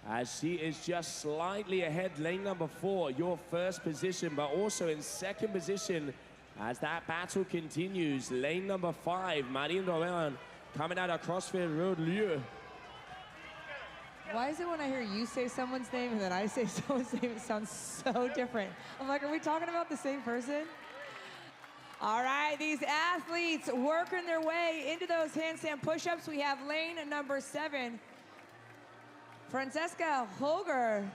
as she is just slightly ahead. Lane number 4, your first position, but also in second position as that battle continues. Lane number 5, Marine Rowan, coming out of CrossFit Road Lieu. Why is it when I hear you say someone's name and then I say someone's name, it sounds so different? I'm like, are we talking about the same person? All right, these athletes working their way into those handstand push-ups. We have lane number 7, Francesca Holger,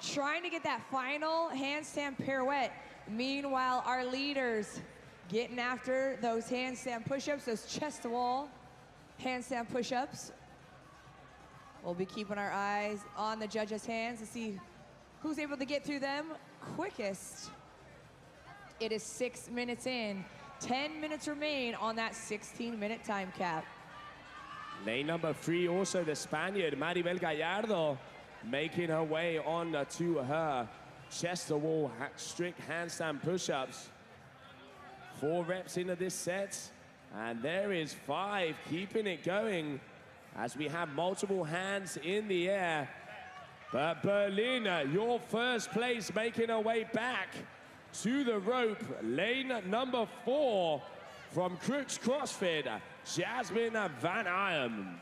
trying to get that final handstand pirouette. Meanwhile, our leaders getting after those handstand push-ups, those chest-to-wall handstand push-ups. We'll be keeping our eyes on the judges' hands to see who's able to get through them quickest. It is 6 minutes in. 10 minutes remain on that 16-minute time cap. Lane number 3, also the Spaniard, Maribel Gallardo, making her way on to her chest-to-wall strict handstand push-ups. 4 reps into this set, and there is 5, keeping it going as we have multiple hands in the air. But Berlin, your first place, making her way back to the rope. Lane number 4 from Crooks CrossFit, Jasmine Van Ayen.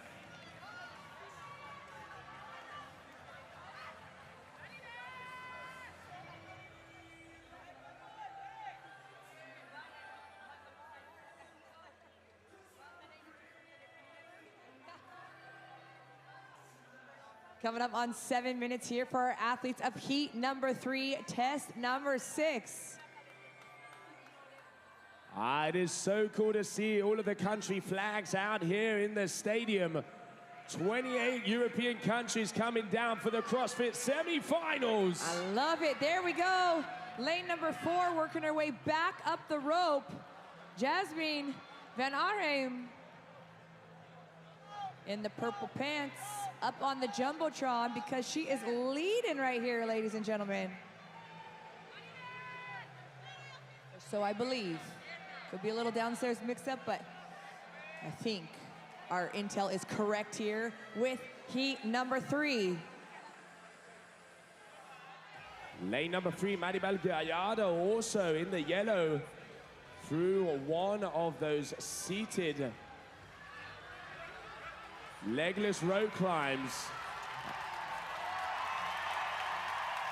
Coming up on 7 minutes here for our athletes of heat number 3, test number 6. It is so cool to see all of the country flags out here in the stadium. 28 European countries coming down for the CrossFit semifinals. I love it. There we go. Lane number 4 working her way back up the rope. Jasmine Van Ayen in the purple pants, up on the Jumbotron, because she is leading right here, ladies and gentlemen. So I believe. Could be a little downstairs mix-up, but I think our intel is correct here with heat number 3. Lane number 3, Maribel Gallardo, also in the yellow, through one of those seated legless rope climbs.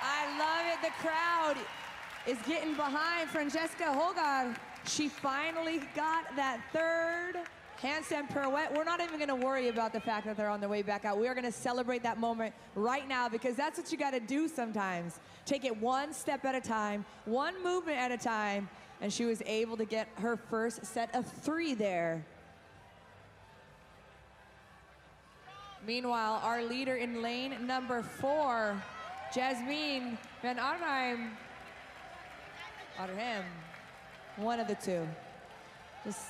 I love it. The crowd is getting behind Francesca Holger. She finally got that 3rd handstand pirouette. We're not even going to worry about the fact that they're on their way back out. We are going to celebrate that moment right now, because that's what you got to do sometimes. Take it one step at a time, one movement at a time, and she was able to get her first set of 3 there. Meanwhile, our leader in lane number 4, Jasmine Van Ayen, one of the 2. Just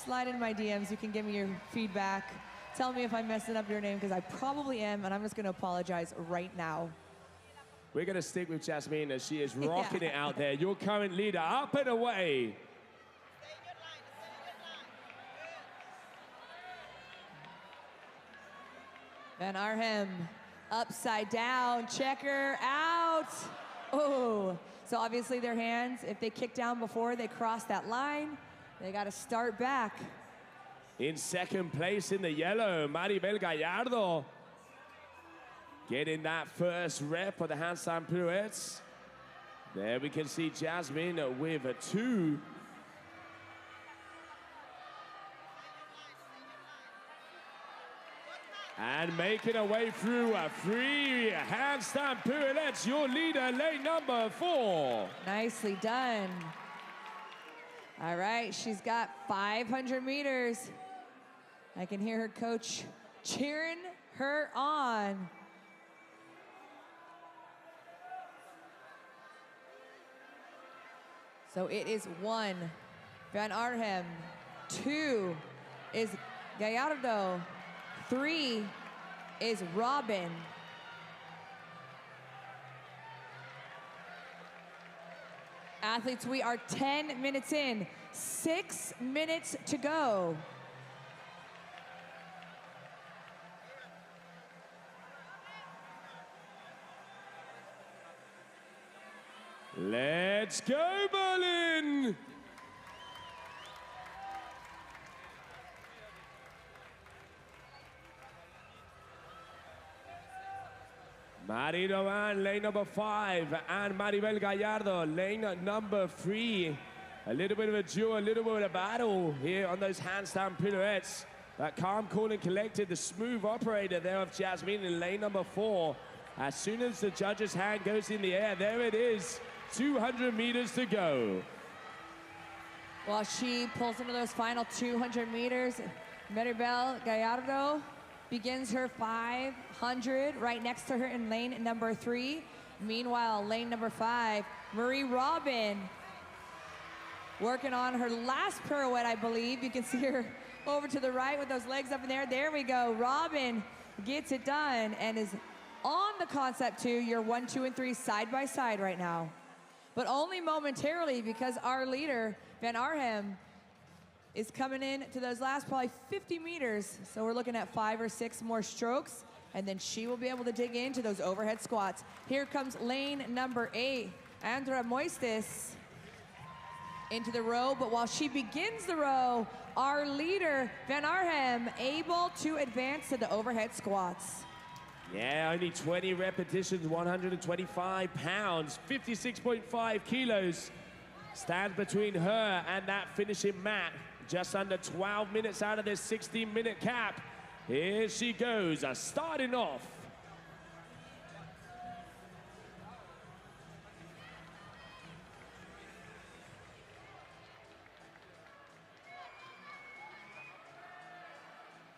slide in my DMs. You can give me your feedback. Tell me if I'm messing up your name, because I probably am, and I'm just going to apologize right now. We're going to stick with Jasmine as she is rocking it out there. Your current leader, up and away. Van Ayen, upside down, checker out. Oh, so obviously their hands, if they kick down before they cross that line, they got to start back. In second place in the yellow, Maribel Gallardo, getting that first rep of the handstand pirouettes. There we can see Jasmine with a 2. And making her way through a 3 handstand pirouettes, your leader, lane number 4. Nicely done. All right, she's got 500 meters. I can hear her coach cheering her on. So it is 1, Van Ayen. 2 is Gallardo. 3 is Robin. Athletes, we are 10 minutes in, 6 minutes to go. Let's go, Berlin! Mari Roman, lane number 5, and Maribel Gallardo, lane number 3. A little bit of a duel, a little bit of a battle here on those handstand pirouettes. That calm, cool, and collected, the smooth operator there of Jasmine in lane number 4. As soon as the judge's hand goes in the air, there it is, 200 meters to go. While she pulls into those final 200 meters, Maribel Gallardo begins her 500 right next to her in lane number 3. Meanwhile, lane number 5, Marie Robin, working on her last pirouette, I believe. You can see her over to the right with those legs up in there. There we go. Robin gets it done and is on the concept 2. You're 1, 2, and 3 side by side right now. But only momentarily, because our leader, Van Arnhem, is coming in to those last probably 50 meters. So we're looking at 5 or 6 more strokes, and then she will be able to dig into those overhead squats. Here comes lane number 8, Andra Moistis, into the row. But while she begins the row, our leader, Van Arnhem, able to advance to the overhead squats. Yeah, only 20 repetitions, 125 pounds, 56.5 kilos. Stands between her and that finishing mat. Just under 12 minutes out of this 16-minute cap. Here she goes, starting off.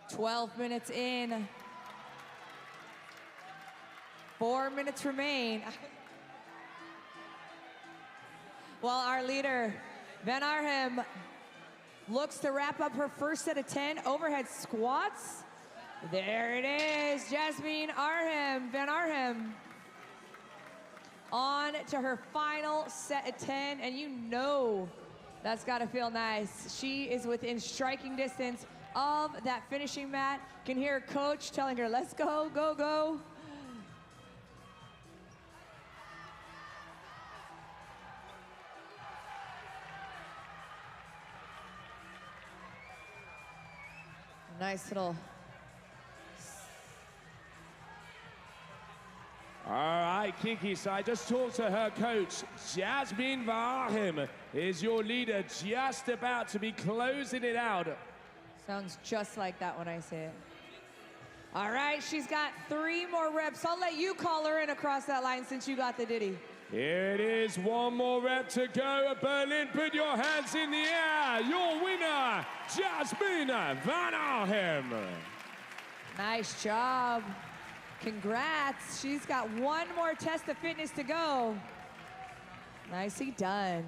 "12 minutes in. 4 minutes remain." While our leader, Van Arnhem, looks to wrap up her first set of 10 overhead squats. There it is, Jasmine Arnhem, Van Arnhem, on to her final set of 10, and you know that's gotta feel nice. She is within striking distance of that finishing mat. Can hear her coach telling her, let's go, go, go. Nice little. All right, Kiki, so I just talked to her coach. Jasmine Van Arnhem is your leader, just about to be closing it out. Sounds just like that when I say it. All right, she's got 3 more reps. I'll let you call her in across that line since you got the ditty. Here it is, 1 more rep to go. Berlin, put your hands in the air. Your winner, Jasmine Van Arnhem. Nice job. Congrats. She's got 1 more test of fitness to go. Nicely done.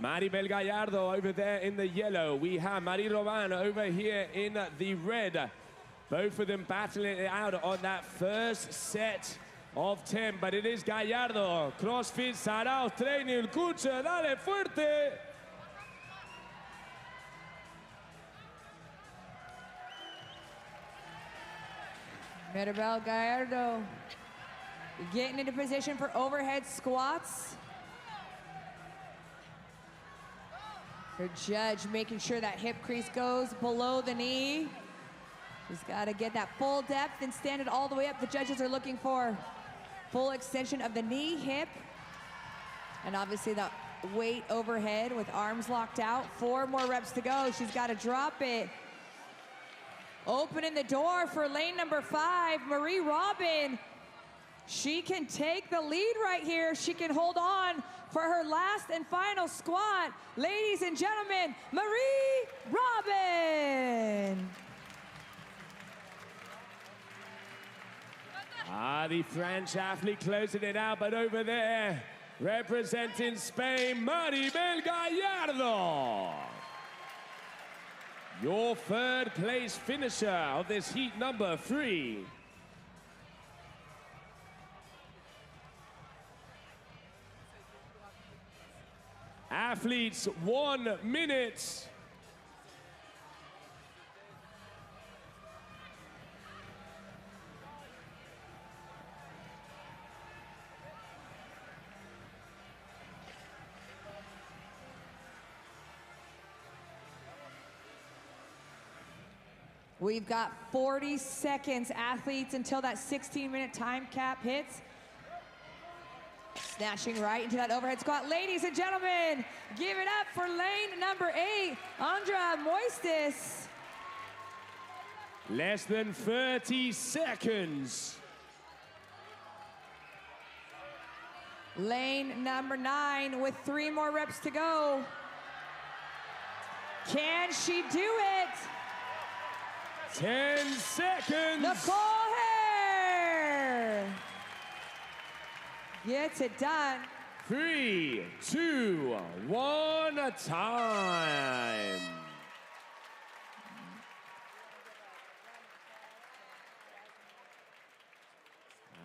Maribel Gallardo over there in the yellow. We have Marie Roman over here in the red. Both of them battling it out on that first set of 10, but it is Gallardo. CrossFit Sarau training. Escucha, dale fuerte. Maribel Gallardo getting into position for overhead squats. Her judge making sure that hip crease goes below the knee. She's got to get that full depth and stand it all the way up. The judges are looking for full extension of the knee, hip, and obviously the weight overhead with arms locked out. 4 more reps to go. She's got to drop it. Opening the door for lane number 5, Marie Robin. She can take the lead right here. She can hold on for her last and final squat. Ladies and gentlemen, Marie Robin. The French athlete closing it out, but over there, representing Spain, Maribel Gallardo. Your third place finisher of this heat number 3. Athletes, 1 minute. We've got 40 seconds, athletes, until that 16-minute time cap hits. Snatching right into that overhead squat. Ladies and gentlemen, give it up for lane number 8, Andra Moistis. Less than 30 seconds. Lane number 9 with 3 more reps to go. Can she do it? 10 seconds. Nicole Hare gets it done. 3, 2, 1, time.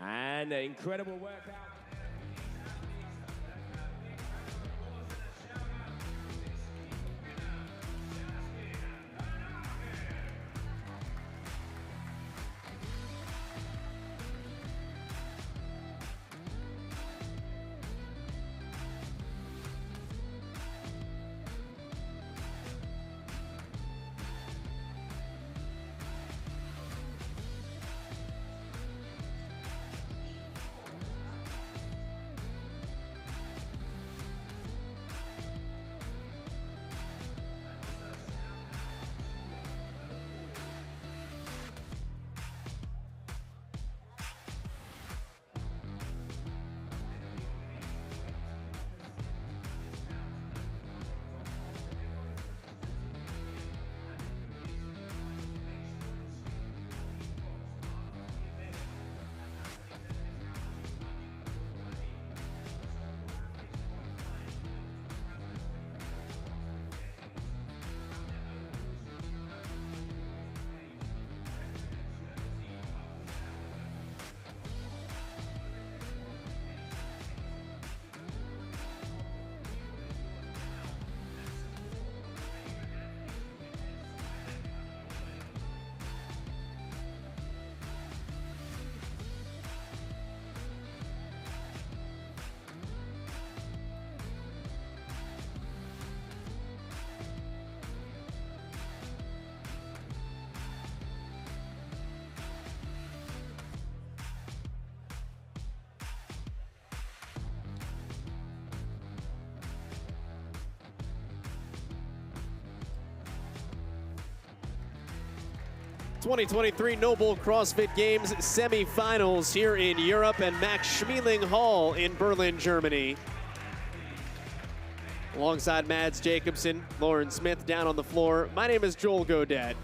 And an incredible workout. '23 NOBULL CrossFit Games Semifinals here in Europe and Max Schmeling Hall in Berlin, Germany. Alongside Mads Jacobson, Lauren Smith down on the floor. My name is Joel Godet.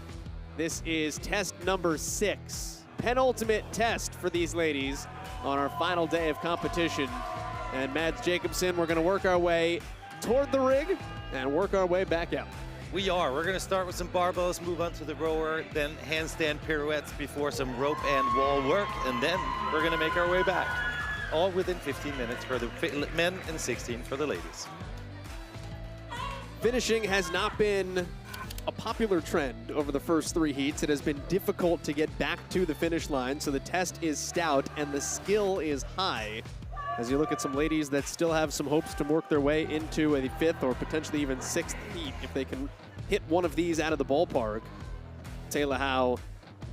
This is test number 6. Penultimate test for these ladies on our final day of competition. And Mads Jacobson, we're gonna work our way toward the rig and work our way back out. We are. We're going to start with some barbells, move on to the rower, then handstand pirouettes before some rope and wall work, and then we're going to make our way back. All within 15 minutes for the men and 16 for the ladies. Finishing has not been a popular trend over the first 3 heats. It has been difficult to get back to the finish line, so the test is stout and the skill is high. As you look at some ladies that still have some hopes to work their way into a 5th or potentially even 6th heat if they can hit one of these out of the ballpark. Taylor Howe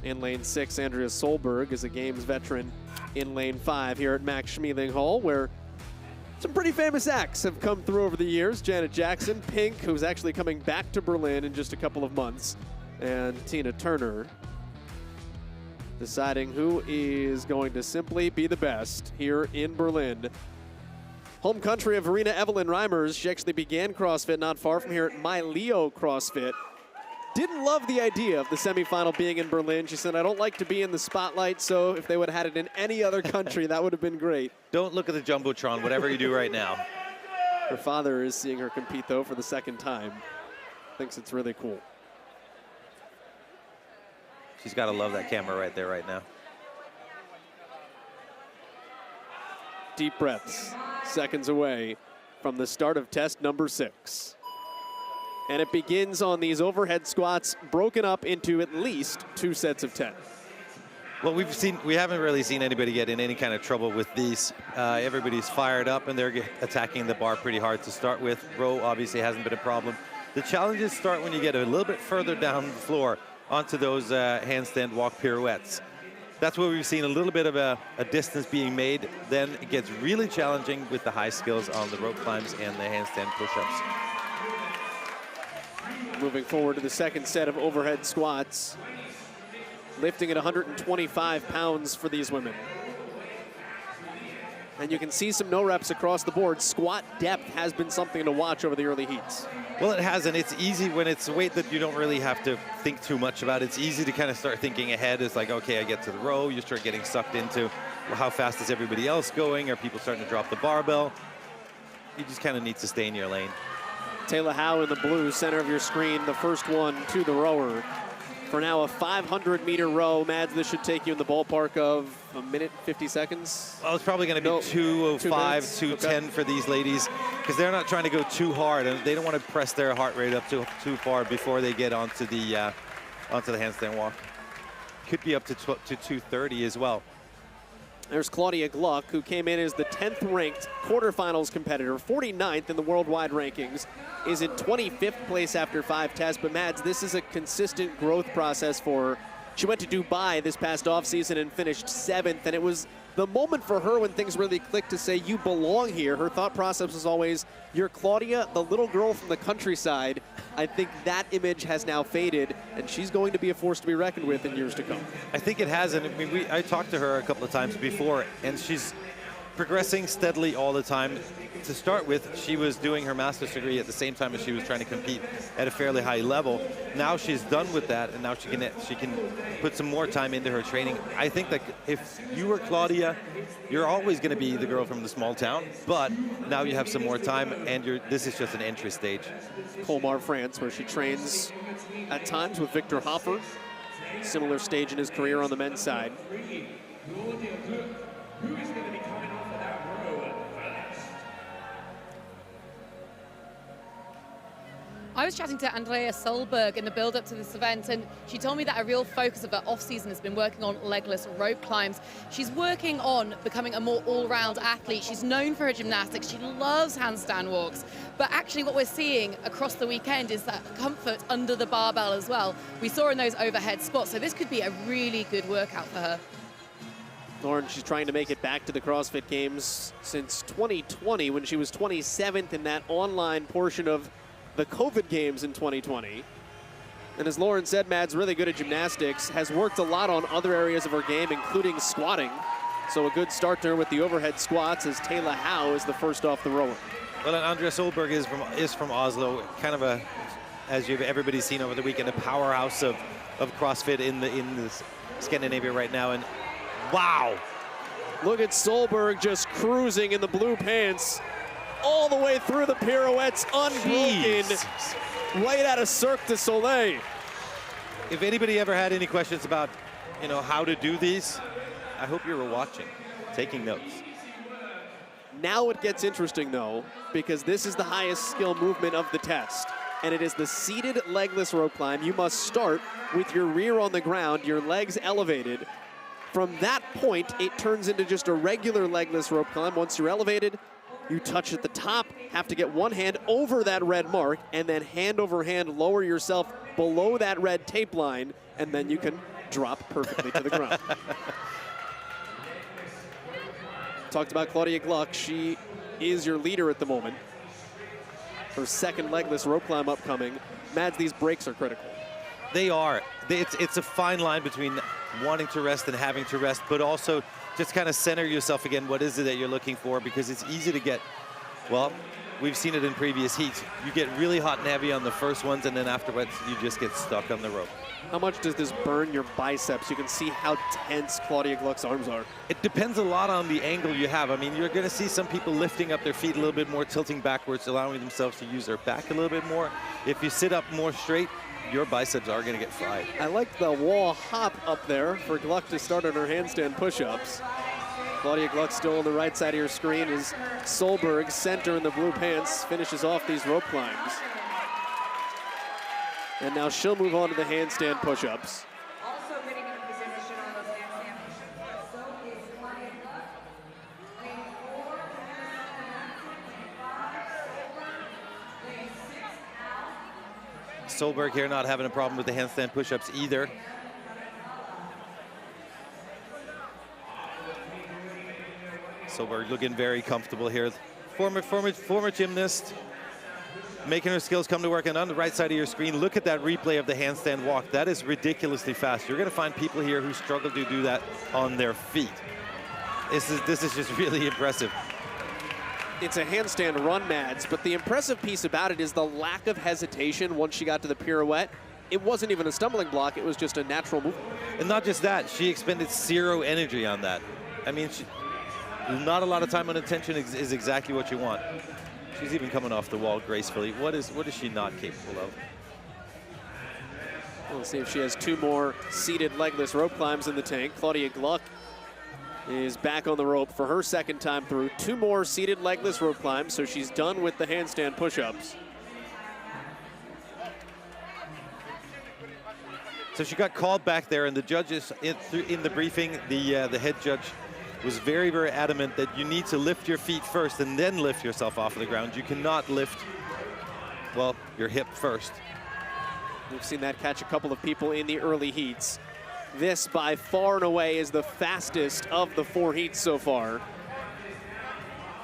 in lane 6. Andrea Solberg is a Games veteran in lane 5 here at Max Schmeling Hall, where some pretty famous acts have come through over the years. Janet Jackson, Pink, who's actually coming back to Berlin in just a couple of months, and Tina Turner, deciding who is going to simply be the best here in Berlin. Home country of Verena Evelyn Reimers. She actually began CrossFit not far from here at My Leo CrossFit. Didn't love the idea of the semifinal being in Berlin. She said, I don't like to be in the spotlight, so if they would have had it in any other country, that would have been great. Don't look at the Jumbotron, whatever you do right now. Her father is seeing her compete, though, for the 2nd time. Thinks it's really cool. She's got to love that camera right there right now. Deep breaths, seconds away from the start of test number 6. And it begins on these overhead squats broken up into at least 2 sets of 10. Well, we haven't really seen anybody get in any kind of trouble with these. Everybody's fired up and they're attacking the bar pretty hard to start with. Row obviously hasn't been a problem. The challenges start when you get a little bit further down the floor onto those handstand walk pirouettes. That's where we've seen a little bit of a distance being made. Then it gets really challenging with the high skills on the rope climbs and the handstand push-ups. Moving forward to the second set of overhead squats. Lifting at 125 pounds for these women. And you can see some no reps across the board. Squat depth has been something to watch over the early heats. Well, it has, and it's easy when it's a weight that you don't really have to think too much about. It's easy to kind of start thinking ahead. It's like, okay, I get to the row. You start getting sucked into, well, how fast is everybody else going? Are people starting to drop the barbell? You just kind of need to stay in your lane. Taylor Howe in the blue, center of your screen, the first one to the rower. For now, a 500-meter row. Mads, this should take you in the ballpark of a minute, 50 seconds? Well, it's probably going to be 2:05, 2:10 for these ladies, because they're not trying to go too hard, and they don't want to press their heart rate up too far before they get onto the handstand walk. Could be up to 2:30 as well. There's Claudia Gluck, who came in as the 10th ranked quarterfinals competitor, 49th in the worldwide rankings, is in 25th place after 5 tests. But Mads, this is a consistent growth process for her. She went to Dubai this past offseason and finished 7th, and it was the moment for her when things really clicked to say, you belong here. Her thought process was always, you're Claudia, the little girl from the countryside. I think that image has now faded, and she's going to be a force to be reckoned with in years to come. I think it has, and I mean, I talked to her a couple of times before, and she's progressing steadily all the time. To start with, she was doing her master's degree at the same time as she was trying to compete at a fairly high level. Now she's done with that, and now she can put some more time into her training. I think that if you were Claudia, you're always going to be the girl from the small town, but now you have some more time, and this is just an entry stage. Colmar, France, where she trains at times with Victor Hoffer. Similar stage in his career on the men's side. I was chatting to Andrea Solberg in the build-up to this event, and she told me that a real focus of her off-season has been working on legless rope climbs. She's working on becoming a more all-round athlete. She's known for her gymnastics. She loves handstand walks. But actually what we're seeing across the weekend is that comfort under the barbell as well. We saw in those overhead squats, so this could be a really good workout for her. Lauren, she's trying to make it back to the CrossFit Games since 2020, when she was 27th in that online portion of the COVID Games in 2020. And as Lauren said, Mads, really good at gymnastics, has worked a lot on other areas of her game, including squatting. So a good start there with the overhead squats as Taylor Howe is the first off the rower. Well, and Andrea Solberg is from Oslo, kind of a, as everybody's seen over the weekend, a powerhouse of CrossFit in the Scandinavia right now. And wow! Look at Solberg just cruising in the blue pants all the way through the pirouettes, unbroken, right out of Cirque du Soleil. If anybody ever had any questions about, how to do these, I hope you were watching, taking notes. Now it gets interesting, though, because this is the highest skill movement of the test, and it is the seated legless rope climb. You must start with your rear on the ground, your legs elevated. From that point, it turns into just a regular legless rope climb. Once you're elevated, you touch at the top, have to get one hand over that red mark, and then hand over hand lower yourself below that red tape line, and then you can drop perfectly to the ground. Talked about Claudia Gluck. She is your leader at the moment. Her second legless rope climb upcoming. Mads, these breaks are critical. They are. It's a fine line between wanting to rest and having to rest, but also just kind of center yourself again. What is it that you're looking for? Because it's easy to get, well, we've seen it in previous heats. You get really hot and heavy on the first ones, and then afterwards, you just get stuck on the rope. How much does this burn your biceps? You can see how tense Claudia Gluck's arms are. It depends a lot on the angle you have. I mean, you're going to see some people lifting up their feet a little bit more, tilting backwards, allowing themselves to use their back a little bit more. If you sit up more straight, your biceps are going to get fried. I like the wall hop up there for Gluck to start on her handstand push-ups. Claudia Gluck still on the right side of your screen as Solberg, center in the blue pants, finishes off these rope climbs. And now she'll move on to the handstand push-ups. Also getting into position on those handstand push-ups. So is Claudia Gluck. Solberg here not having a problem with the handstand push-ups either. Solberg looking very comfortable here. Former gymnast, making her skills come to work. And on the right side of your screen, look at that replay of the handstand walk. That is ridiculously fast. You're going to find people here who struggle to do that on their feet. This is just really impressive. It's a handstand run, Mads, but the impressive piece about it is the lack of hesitation once she got to the pirouette. It wasn't even a stumbling block, it was just a natural move. And not just that, she expended zero energy on that. I mean, not a lot of time on attention is exactly what you want. She's even coming off the wall gracefully. What is she not capable of? We'll see if she has 2 more seated legless rope climbs in the tank. Claudia Gluck is back on the rope for her second time through. 2 more seated legless rope climbs, so she's done with the handstand push-ups. So she got called back there, and the judges in the briefing, the head judge was very, very adamant that you need to lift your feet first and then lift yourself off of the ground. You cannot lift, well, your hip first. We've seen that catch a couple of people in the early heats. This, by far and away, is the fastest of the 4 heats so far.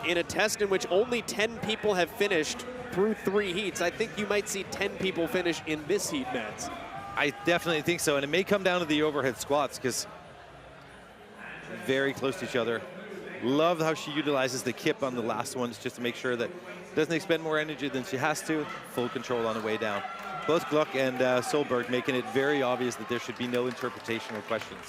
In a test in which only 10 people have finished through 3 heats, I think you might see 10 people finish in this heat, Mads. I definitely think so, and it may come down to the overhead squats because very close to each other. Love how she utilizes the kip on the last ones just to make sure that doesn't expend more energy than she has to. Full control on the way down. Both Gluck and Solberg making it very obvious that there should be no interpretation or questions.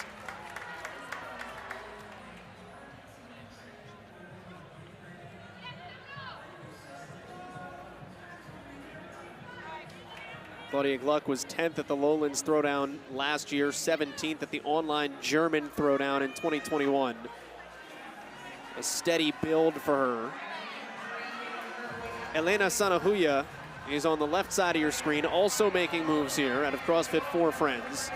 Claudia Gluck was 10th at the Lowlands Throwdown last year, 17th at the online German Throwdown in 2021. A steady build for her. Elena Sanahuya is on the left side of your screen, also making moves here out of CrossFit 4 Friends.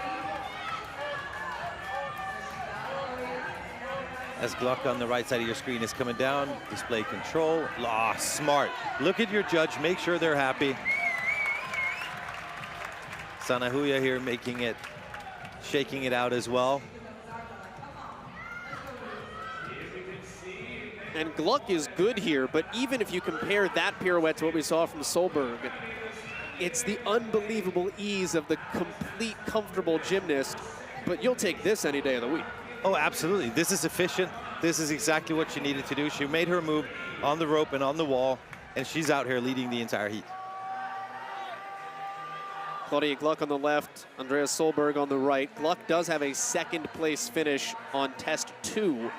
As Gluck on the right side of your screen is coming down, display control. Ah, smart. Look at your judge, make sure they're happy. Sanahuya here making it, shaking it out as well. And Gluck is good here, but even if you compare that pirouette to what we saw from Solberg, it's the unbelievable ease of the complete, comfortable gymnast, but you'll take this any day of the week. Oh, absolutely. This is efficient. This is exactly what she needed to do. She made her move on the rope and on the wall, and she's out here leading the entire heat. Claudia Gluck on the left, Andreas Solberg on the right. Gluck does have a second place finish on test 2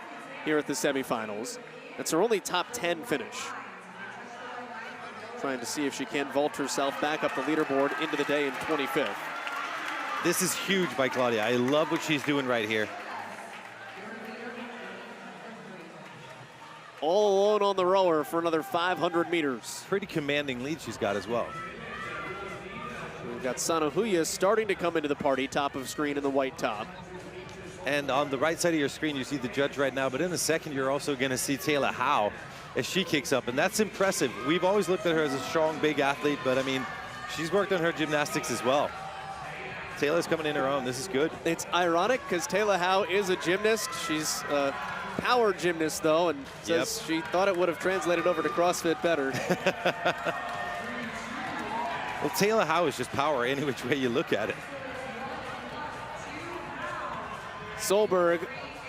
here at the semifinals. That's her only top 10 finish. Trying to see if she can vault herself back up the leaderboard into the day in 25th. This is huge by Claudia. I love what she's doing right here. All alone on the rower for another 500 meters. Pretty commanding lead she's got as well. We've got Sanahuya starting to come into the party, top of screen in the white top. And on the right side of your screen, you see the judge right now, but in a second, you're also gonna see Taylor Howe as she kicks up, and that's impressive. We've always looked at her as a strong, big athlete, but I mean, she's worked on her gymnastics as well. Taylor's coming in her own, this is good. It's ironic because Taylor Howe is a gymnast. She's a power gymnast though, and says she thought it would have translated over to CrossFit better. Well, Taylor Howe is just power any which way you look at it. Solberg,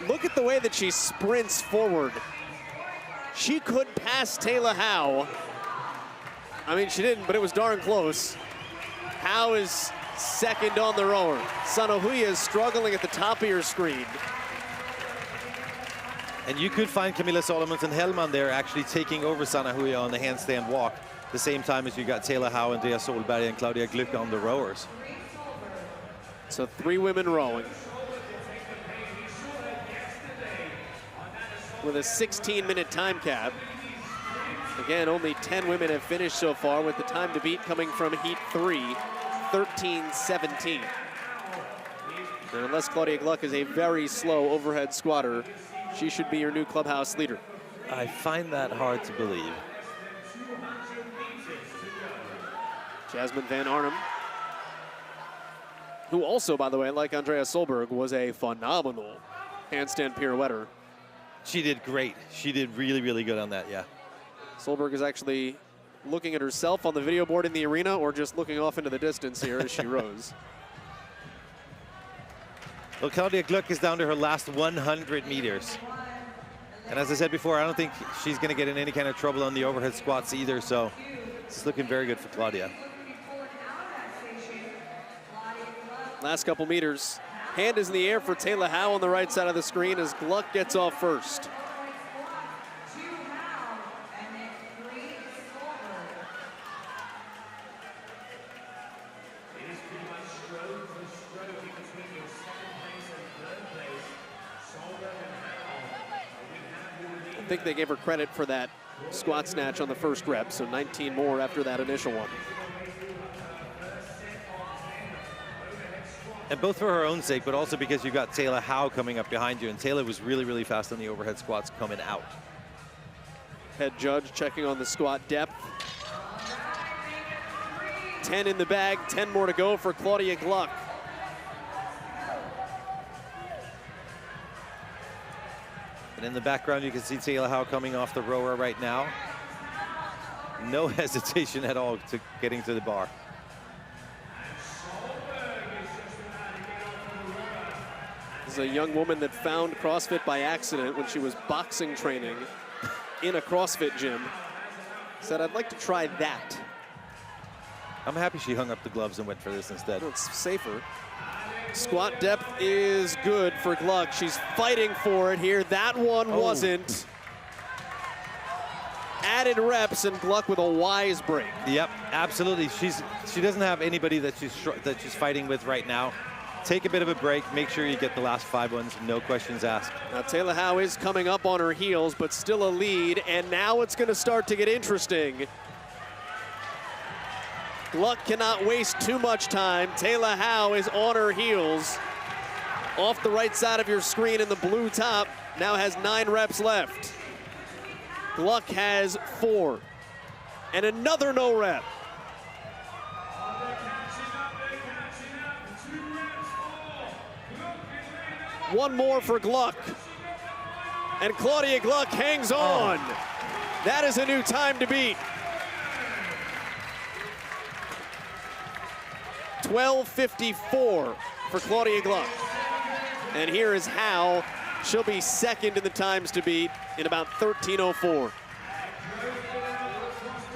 look at the way that she sprints forward. She could pass Taylor Howe. I mean, she didn't, but it was darn close. Howe is second on the rower. Sanahuya is struggling at the top of your screen. And you could find Camilla Solomons and Hellman there actually taking over Sanahuya on the handstand walk, the same time as you got Taylor Howe, Andreas Solberg, and Claudia Gluck on the rowers. So 3 women rowing. With a 16-minute time cap. Again, only 10 women have finished so far, with the time to beat coming from Heat 3, 13:17. And unless Claudia Gluck is a very slow overhead squatter, she should be your new clubhouse leader. I find that hard to believe. Jasmine Van Arnhem, who also, by the way, like Andrea Solberg, was a phenomenal handstand pirouetter. She did great. She did really, really good on that, yeah. Solberg is actually looking at herself on the video board in the arena, or just looking off into the distance here as she rows. Well, Claudia Gluck is down to her last 100 meters. And as I said before, I don't think she's going to get in any kind of trouble on the overhead squats either, so it's looking very good for Claudia. Last couple meters. Hand is in the air for Taylor Howe on the right side of the screen as Gluck gets off first. I think they gave her credit for that squat snatch on the first rep, so 19 more after that initial one. And both for her own sake, but also because you've got Taylor Howe coming up behind you, and Taylor was really, really fast on the overhead squats coming out. Head judge checking on the squat depth. 10 in the bag, 10 more to go for Claudia Gluck. And in the background, you can see Taylor Howe coming off the rower right now. No hesitation at all to getting to the bar. This is a young woman that found CrossFit by accident when she was boxing training in a CrossFit gym. Said, I'd like to try that. I'm happy she hung up the gloves and went for this instead. It's safer. Squat depth is good for Gluck. She's fighting for it here. That one wasn't. Added reps, and Gluck with a wise break. Yep, absolutely. She doesn't have anybody that she's fighting with right now. Take a bit of a break. Make sure you get the last 5 ones. No questions asked. Now Taylor Howe is coming up on her heels, but still a lead, and now it's going to start to get interesting. Gluck cannot waste too much time. Taylor Howe is on her heels. Off the right side of your screen in the blue top, now has 9 reps left. Gluck has 4. And another no rep. One more for Gluck. And Claudia Gluck hangs on. That is a new time to beat. 12:54 for Claudia Gluck. And here is Howe. She'll be second in the times to beat in about 13:04.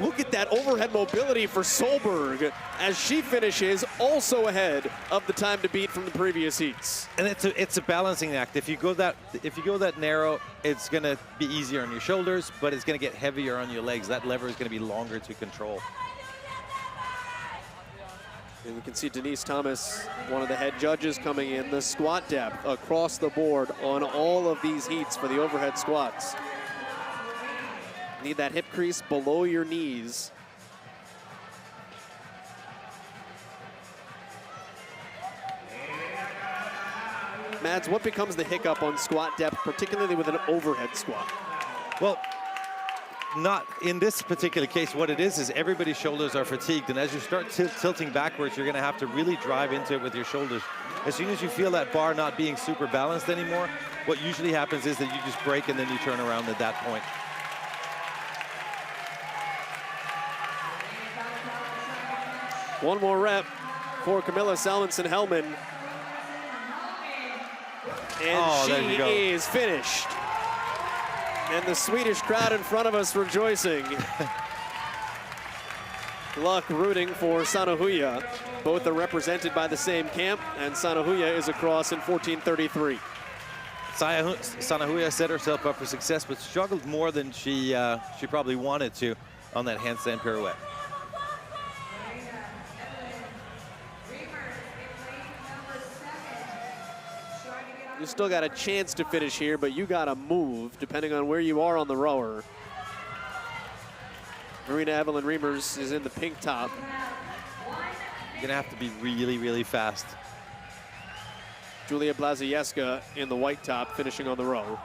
Look at that overhead mobility for Solberg as she finishes also ahead of the time to beat from the previous heats. And it's a balancing act. If you go that narrow, it's going to be easier on your shoulders, but it's going to get heavier on your legs. That lever is going to be longer to control. And we can see Denise Thomas, one of the head judges, coming in. The squat depth across the board on all of these heats for the overhead squats. Need that hip crease below your knees. Mads, what becomes the hiccup on squat depth, particularly with an overhead squat? Well, not in this particular case. What it is everybody's shoulders are fatigued, and as you start tilting backwards, you're going to have to really drive into it with your shoulders. As soon as you feel that bar not being super balanced anymore, what usually happens is that you just break and then you turn around at that point. One more rep for Camilla Salmonson-Hellman. And she is finished. And the Swedish crowd in front of us rejoicing. Gluck rooting for Sanahuja. Both are represented by the same camp, and Sanahuja is across in 14:33. Sanahuja set herself up for success, but struggled more than she probably wanted to on that handstand pirouette. You still got a chance to finish here, but you got to move depending on where you are on the rower. Marina Evelyn Reimers is in the pink top. You're gonna have to be really, really fast. Julia Blazieska in the white top, finishing on the row.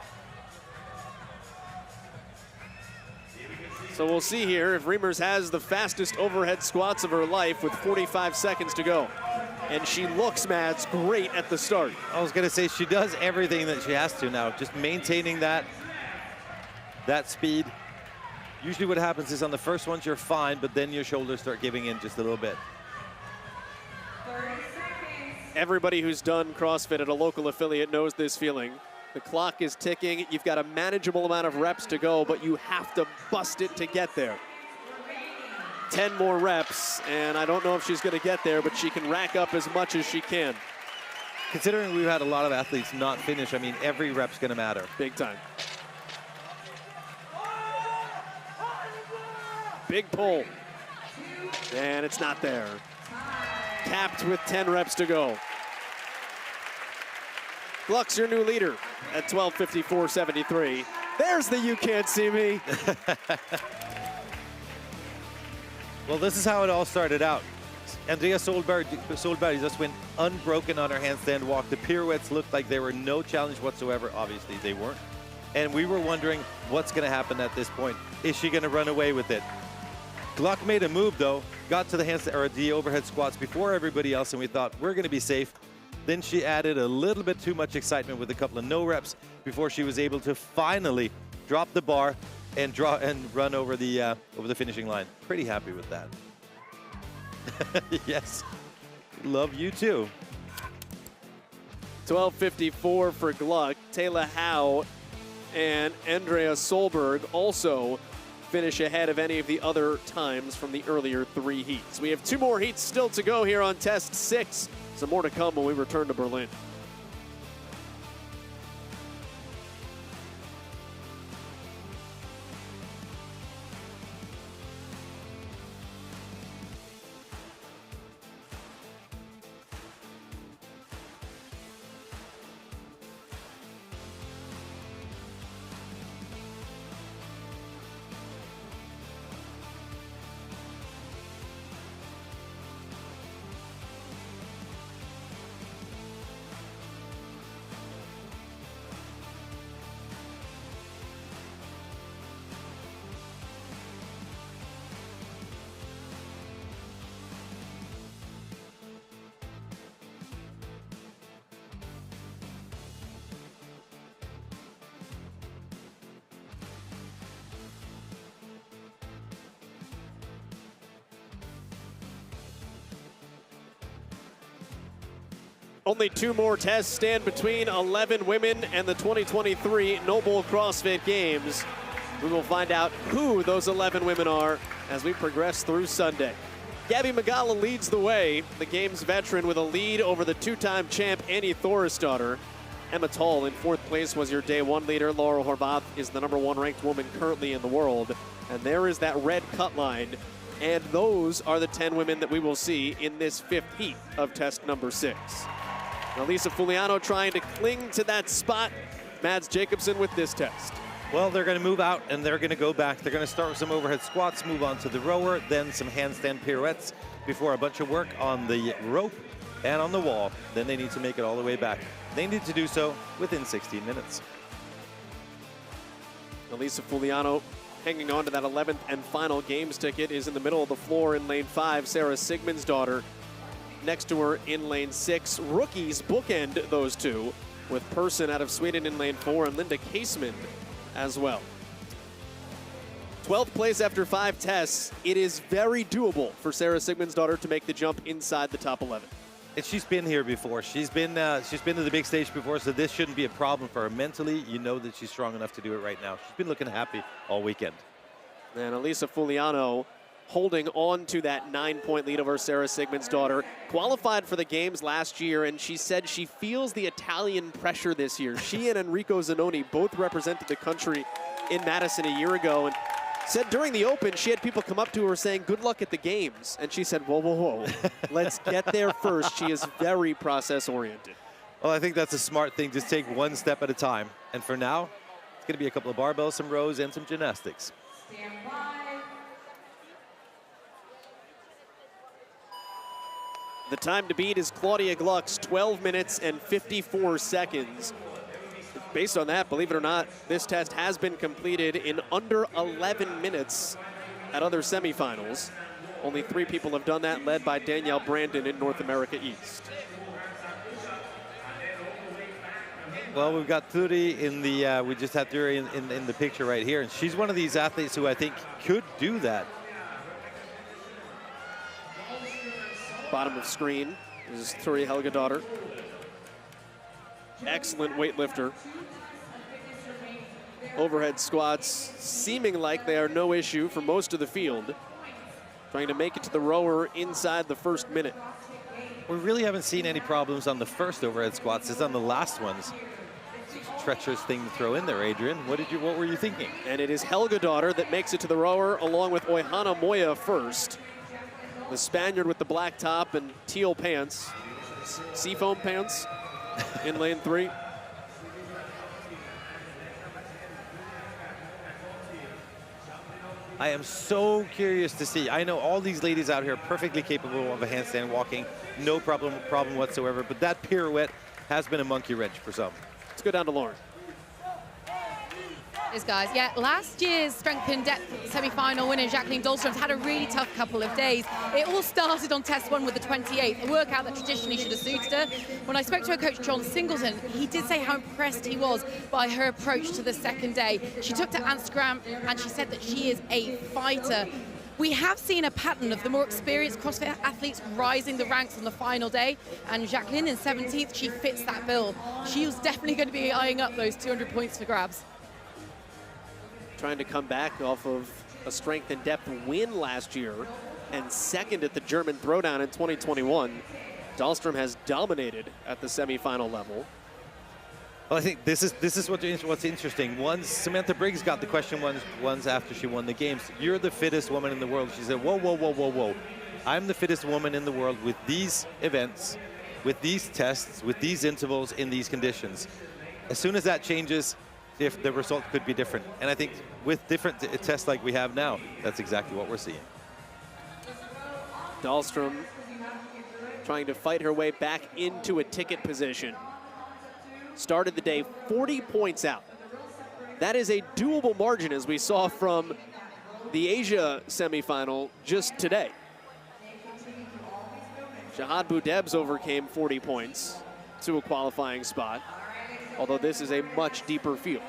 So we'll see here if Reimers has the fastest overhead squats of her life with 45 seconds to go. And she looks, Mads, great at the start. I was gonna say she does everything that she has to now, just maintaining that speed. Usually what happens is on the first ones you're fine, but then your shoulders start giving in just a little bit. Everybody who's done CrossFit at a local affiliate knows this feeling. The clock is ticking. You've got a manageable amount of reps to go, but you have to bust it to get there. 10 more reps, and I don't know if she's going to get there, but she can rack up as much as she can. Considering we've had a lot of athletes not finish, I mean, every rep's going to matter. Big time. Big pull. And it's not there. Capped with 10 reps to go. Gluck's your new leader at 12:54.73. There's the "you can't see me." Well, this is how it all started out. Andrea Solberg just went unbroken on her handstand walk. The pirouettes looked like there were no challenge whatsoever. Obviously, they weren't. And we were wondering what's going to happen at this point. Is she going to run away with it? Gluck made a move, though, got to the handstand or the overhead squats before everybody else, and we thought we're going to be safe. Then she added a little bit too much excitement with a couple of no reps before she was able to finally drop the bar and run over the finishing line. Pretty happy with that. Yes, love you too. 12:54 for Gluck. Taylor Howe and Andrea Solberg also finish ahead of any of the other times from the earlier 3 heats. We have 2 more heats still to go here on test 6. Some more to come when we return to Berlin. Only 2 more tests stand between 11 women and the 2023 NOBULL CrossFit Games. We will find out who those 11 women are as we progress through Sunday. Gabby Magala leads the way, the Games veteran with a lead over the 2-time champ Annie Thorisdottir. Emma Toll in 4th place was your day 1 leader. Laura Horvath is the #1 ranked woman currently in the world. And there is that red cut line. And those are the 10 women that we will see in this 5th heat of test number 6. Elisa Fuliano trying to cling to that spot. Mads Jacobsen with this test. Well, they're going to move out and they're going to go back. They're going to start with some overhead squats, move on to the rower, then some handstand pirouettes before a bunch of work on the rope and on the wall. Then they need to make it all the way back. They need to do so within 16 minutes. Elisa Fuliano hanging on to that 11th and final Games ticket is in the middle of the floor in lane 5. Sarah Sigmundsdottir next to her in lane 6. Rookies bookend those two with Persson out of Sweden in lane 4 and Linda Caseman as well. 12th place after 5 tests. It is very doable for Sarah Sigmundsdottir to make the jump inside the top 11. And she's been here before. She's been to the big stage before, so this shouldn't be a problem for her. Mentally, you know that she's strong enough to do it right now. She's been looking happy all weekend. And Elisa Fuliano holding on to that 9-point lead over Sarah Sigmundsdottir. Qualified for the Games last year, and she said she feels the Italian pressure this year. She and Enrico Zanoni both represented the country in Madison a year ago, and said during the Open, she had people come up to her saying, good luck at the Games. And she said, whoa, whoa, whoa. Let's get there first. She is very process-oriented. Well, I think that's a smart thing. Just take one step at a time. And for now, it's going to be a couple of barbells, some rows, and some gymnastics. The time to beat is Claudia Gluck's 12 minutes and 54 seconds. Based on that, believe it or not, this test has been completed in under 11 minutes at other semifinals. Only 3 people have done that, led by Danielle Brandon in North America East. Well, we've got Thuri in the, we just had Thuri in the picture right here, and she's one of these athletes who I think could do that. Bottom of screen is Thuri Helgadottir. Excellent weightlifter. Overhead squats seeming like they are no issue for most of the field. Trying to make it to the rower inside the first minute. We really haven't seen any problems on the first overhead squats. It's on the last ones. Treacherous thing to throw in there, Adrian. What were you thinking? And it is Helgadottir that makes it to the rower along with Oihana Moya first. The Spaniard with the black top and teal pants, seafoam pants in lane 3. I am so curious to see. I know all these ladies out here are perfectly capable of a handstand walking, no problem whatsoever, but that pirouette has been a monkey wrench for some. Let's go down to Lauren. These guys, yeah, last year's strength in depth semi-final winner Jacqueline Dahlström's had a really tough couple of days. It all started on test 1 with the 28th, a workout that traditionally should have suited her. When I spoke to her coach John Singleton, he did say how impressed he was by her approach to the second day. She took to Instagram and she said that she is a fighter. We have seen a pattern of the more experienced CrossFit athletes rising the ranks on the final day, and Jacqueline in 17th, she fits that bill. She was definitely going to be eyeing up those 200 points for grabs. Trying to come back off of a strength and depth win last year and second at the German Throwdown in 2021. Dahlström has dominated at the semifinal level. Well, I think this is what's interesting. Once Samantha Briggs got the question once after she won the games, you're the fittest woman in the world. She said, whoa, whoa, whoa, whoa, whoa. I'm the fittest woman in the world with these events, with these tests, with these intervals, in these conditions. As soon as that changes, if the result could be different. And I think with different tests like we have now, that's exactly what we're seeing. Dahlström trying to fight her way back into a ticket position. Started the day 40 points out. That is a doable margin, as we saw from the Asia semifinal just today. Shahad Boudebs overcame 40 points to a qualifying spot, although this is a much deeper field.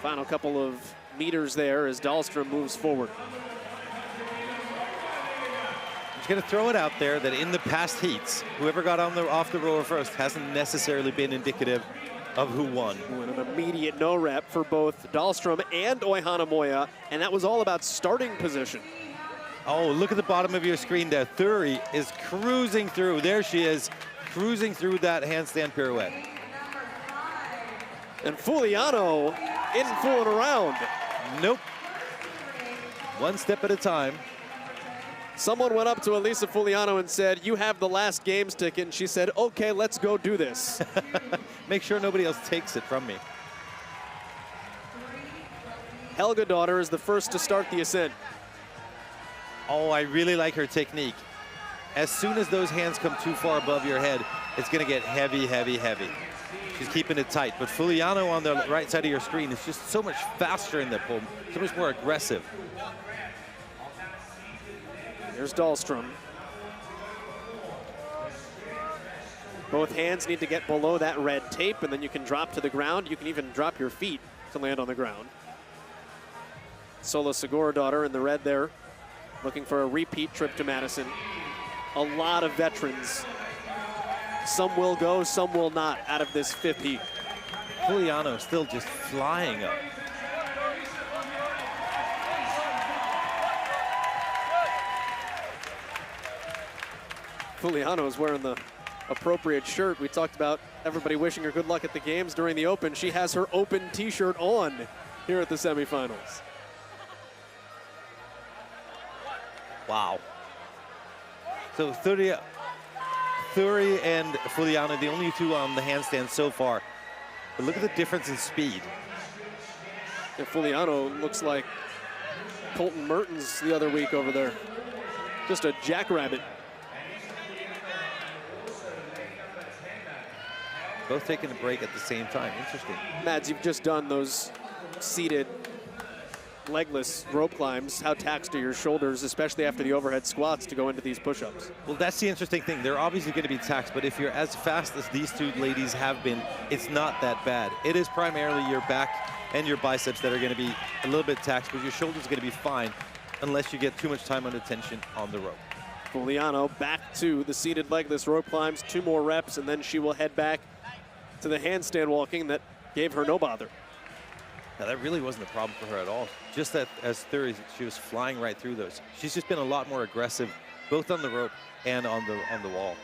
Final couple of meters there as Dahlström moves forward. I'm just going to throw it out there that in the past heats, whoever got off the rower first hasn't necessarily been indicative of who won. An immediate no rep for both Dahlström and Oihana Moya, and that was all about starting position. Oh, look at the bottom of your screen there. Thuri is cruising through. There she is, cruising through that handstand pirouette. And Fuliano isn't fooling around. Nope. One step at a time. Someone went up to Elisa Fuliano and said, "You have the last games ticket." And she said, "Okay, let's go do this." Make sure nobody else takes it from me. Helgadottir is the first to start the ascent. Oh, I really like her technique. As soon as those hands come too far above your head, it's going to get heavy, heavy, heavy. She's keeping it tight. But Fuliano on the right side of your screen is just so much faster in the pull, so much more aggressive. Here's Dahlström. Both hands need to get below that red tape, and then you can drop to the ground. You can even drop your feet to land on the ground. Sola Seguridottir in the red there, looking for a repeat trip to Madison. A lot of veterans. Some will go, some will not out of this fifth heat. Fuliano still just flying up. Fuliano is wearing the appropriate shirt. We talked about everybody wishing her good luck at the games during the Open. She has her Open t-shirt on here at the semifinals. Wow. So Thury and Fuliano, the only two on the handstand so far. But look at the difference in speed. And Fuliano looks like Colton Mertens the other week over there. Just a jackrabbit. Both taking a break at the same time. Interesting. Mads, you've just done those seated legless rope climbs. How taxed are your shoulders, especially after the overhead squats, to go into these push-ups? Well, that's the interesting thing. They're obviously going to be taxed, but if you're as fast as these two ladies have been, it's not that bad. It is primarily your back and your biceps that are going to be a little bit taxed, but your shoulders are going to be fine unless you get too much time under tension on the rope. Fuliano back to the seated legless rope climbs, 2 more reps, and then she will head back to the handstand walking that gave her no bother. Now, that really wasn't a problem for her at all. Just that as Thury, she was flying right through those. She's just been a lot more aggressive, both on the rope and on the wall.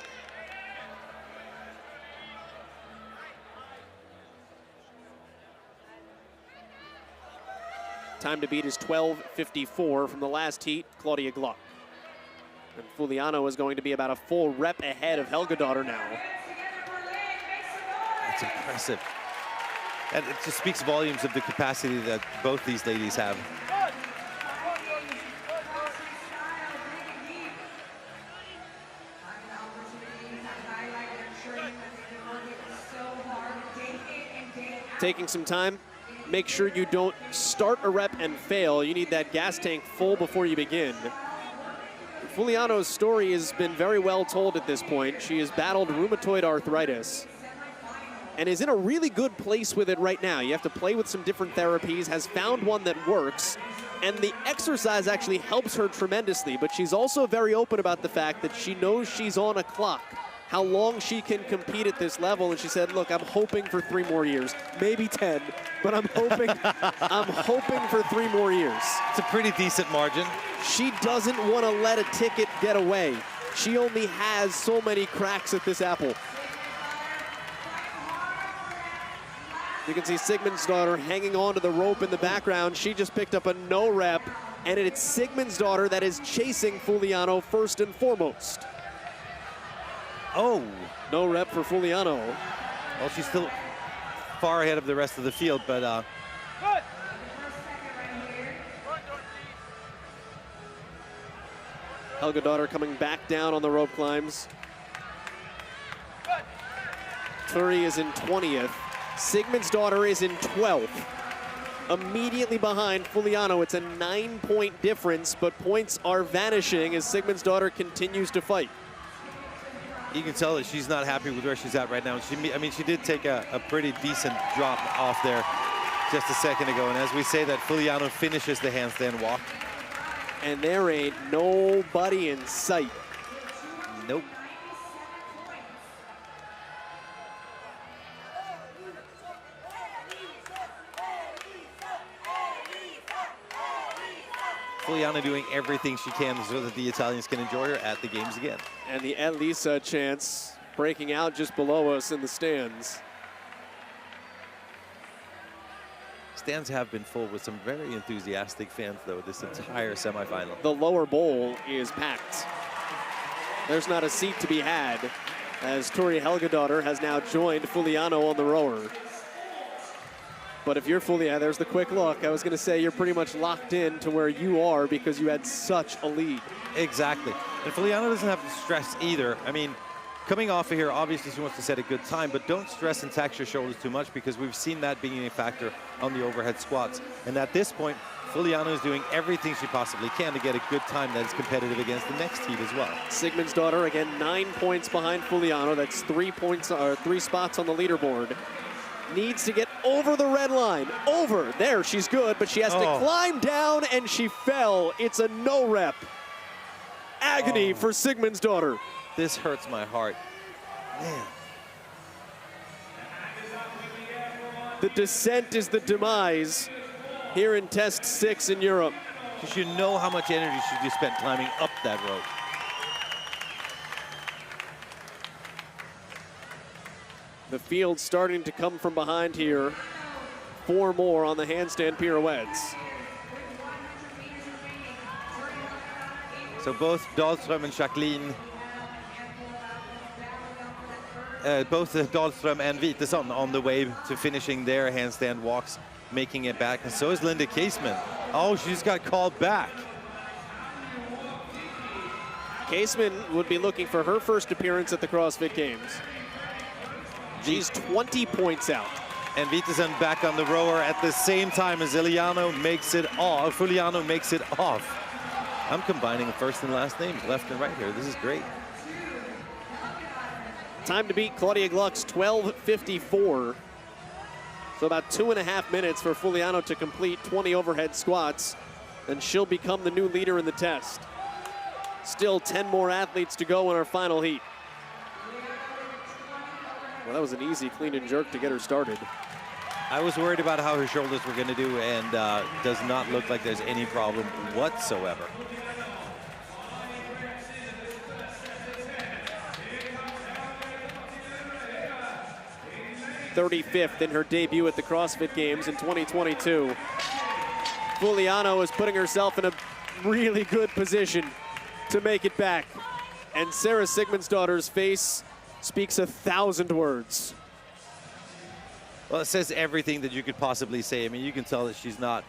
Time to beat is 12:54 from the last heat, Claudia Glock. And Fuliano is going to be about a full rep ahead of Helgadottir now. That's impressive. And it just speaks volumes of the capacity that both these ladies have. Taking some time. Make sure you don't start a rep and fail. You need that gas tank full before you begin. Fuliano's story has been very well told at this point. She has battled rheumatoid arthritis and is in a really good place with it right now. You have to play with some different therapies, has found one that works, and the exercise actually helps her tremendously, but she's also very open about the fact that she knows she's on a clock, how long she can compete at this level, and she said, look, I'm hoping for 3 more years, maybe 10, but I'm hoping for 3 more years. It's a pretty decent margin. She doesn't want to let a ticket get away. She only has so many cracks at this apple. You can see Sigmundsdottir hanging on to the rope in the background. She just picked up a no rep, and it's Sigmundsdottir that is chasing Fuliano first and foremost. Oh. No rep for Fuliano. Well, she's still far ahead of the rest of the field, but Helgadottir coming back down on the rope climbs. Thury is in 20th. Sigmundsdottir is in 12th. Immediately behind Fuliano, it's a 9-point difference, but points are vanishing as Sigmundsdottir continues to fight. you can tell that she's not happy with where she's at right now. She did take a pretty decent drop off there just a second ago. And as we say that, Fuliano finishes the handstand walk. And there ain't nobody in sight. Nope. Fuliano doing everything she can so that the Italians can enjoy her at the games again. And the Elisa chants breaking out just below us in the stands. Stands have been full with some very enthusiastic fans, though, this entire semifinal. The lower bowl is packed. There's not a seat to be had, as Tori Helgadottir has now joined Fuliano on the rower. But if you're Fuliano, there's the quick look. I was going to say you're pretty much locked in to where you are because you had such a lead. Exactly. And Fuliano doesn't have to stress either. I mean, coming off of here, obviously she wants to set a good time, but don't stress and tax your shoulders too much because we've seen that being a factor on the overhead squats. And at this point, Fuliano is doing everything she possibly can to get a good time that is competitive against the next heat as well. Sigmundsdottir, again, 9 points behind Fuliano. That's 3 points, or 3 spots on the leaderboard. Needs to get over the red line. Over. There, she's good, but she has to climb down, and she fell. It's a no rep. Agony for Sigmundsdottir. This hurts my heart. Man. The descent is the demise here in Test 6 in Europe. Because you know how much energy she just spent climbing up that rope. The field starting to come from behind here. 4 more on the handstand pirouettes. So both Dahlström and Jacqueline both Dahlström and Wittesson on the way to finishing their handstand walks, making it back. And so is Linda Caseman. Oh, she's got called back. Caseman would be looking for her first appearance at the CrossFit Games. She's 20 points out. And Wittesson back on the rower at the same time as Fuliano makes it off. I'm combining first and last names left and right here. This is great. Time to beat Claudia Gluck's 12:54. So about 2.5 minutes for Fuliano to complete 20 overhead squats, and she'll become the new leader in the test. Still 10 more athletes to go in our final heat. Well, that was an easy clean and jerk to get her started. I was worried about how her shoulders were going to do, and does not look like there's any problem whatsoever. '35th in her debut at the CrossFit Games in 2022. Fuliano is putting herself in a really good position to make it back. And Sarah Sigmundsdottir's face speaks 1,000 words. Well, it says everything that you could possibly say. I mean, you can tell that she's not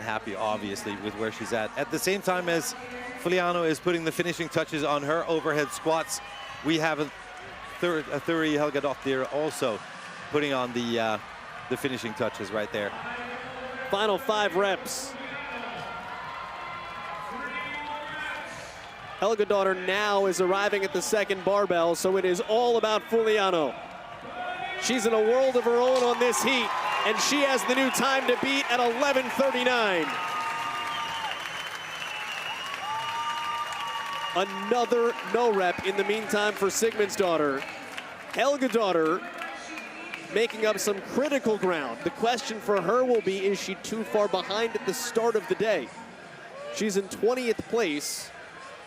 happy, obviously, with where she's at. At the same time as Fuliano is putting the finishing touches on her overhead squats, we have a Thuri Helgadottir also putting on the finishing touches right there. Final 5 reps. Helgadottir now is arriving at the second barbell, so it is all about Fuliano. She's in a world of her own on this heat, and she has the new time to beat at 11:39. Another no rep in the meantime for Sigmundsdottir. Helgadottir making up some critical ground. The question for her will be, is she too far behind at the start of the day? She's in 20th place,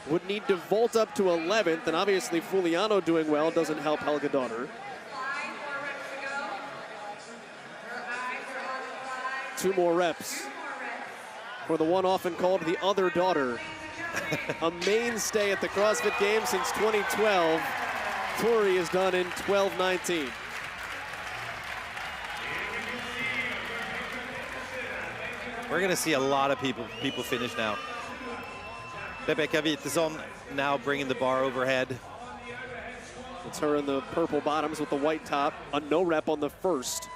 would need to vault up to 11th, and obviously Fuliano doing well doesn't help Helgadottir. 2 more reps for the one often called the other daughter. A mainstay at the CrossFit Games since 2012. Thuri is done in 12:19. We're going to see a lot of people finish now. Rebecca Wittesson now bringing the bar overhead. It's her in the purple bottoms with the white top. A no rep on the first.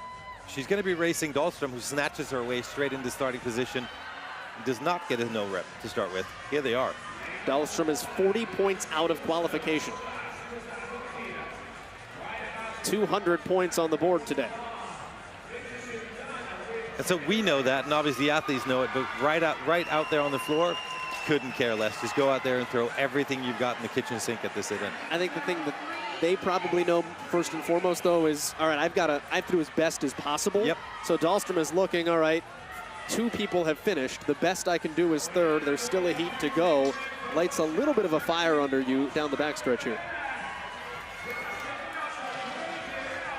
She's going to be racing Dahlström, who snatches her way straight into starting position. Does not get a no rep to start with. Here they are. Dahlström is 40 points out of qualification. 200 points on the board today. And so we know that, and obviously the athletes know it, but right out there on the floor, couldn't care less. Just go out there and throw everything you've got in the kitchen sink at this event. I think the thing that they probably know first and foremost, though, is, all right, I threw as best as possible. Yep. So Dahlström is looking, all right, 2 people have finished. The best I can do is third. There's still a heat to go. Lights a little bit of a fire under you down the backstretch here.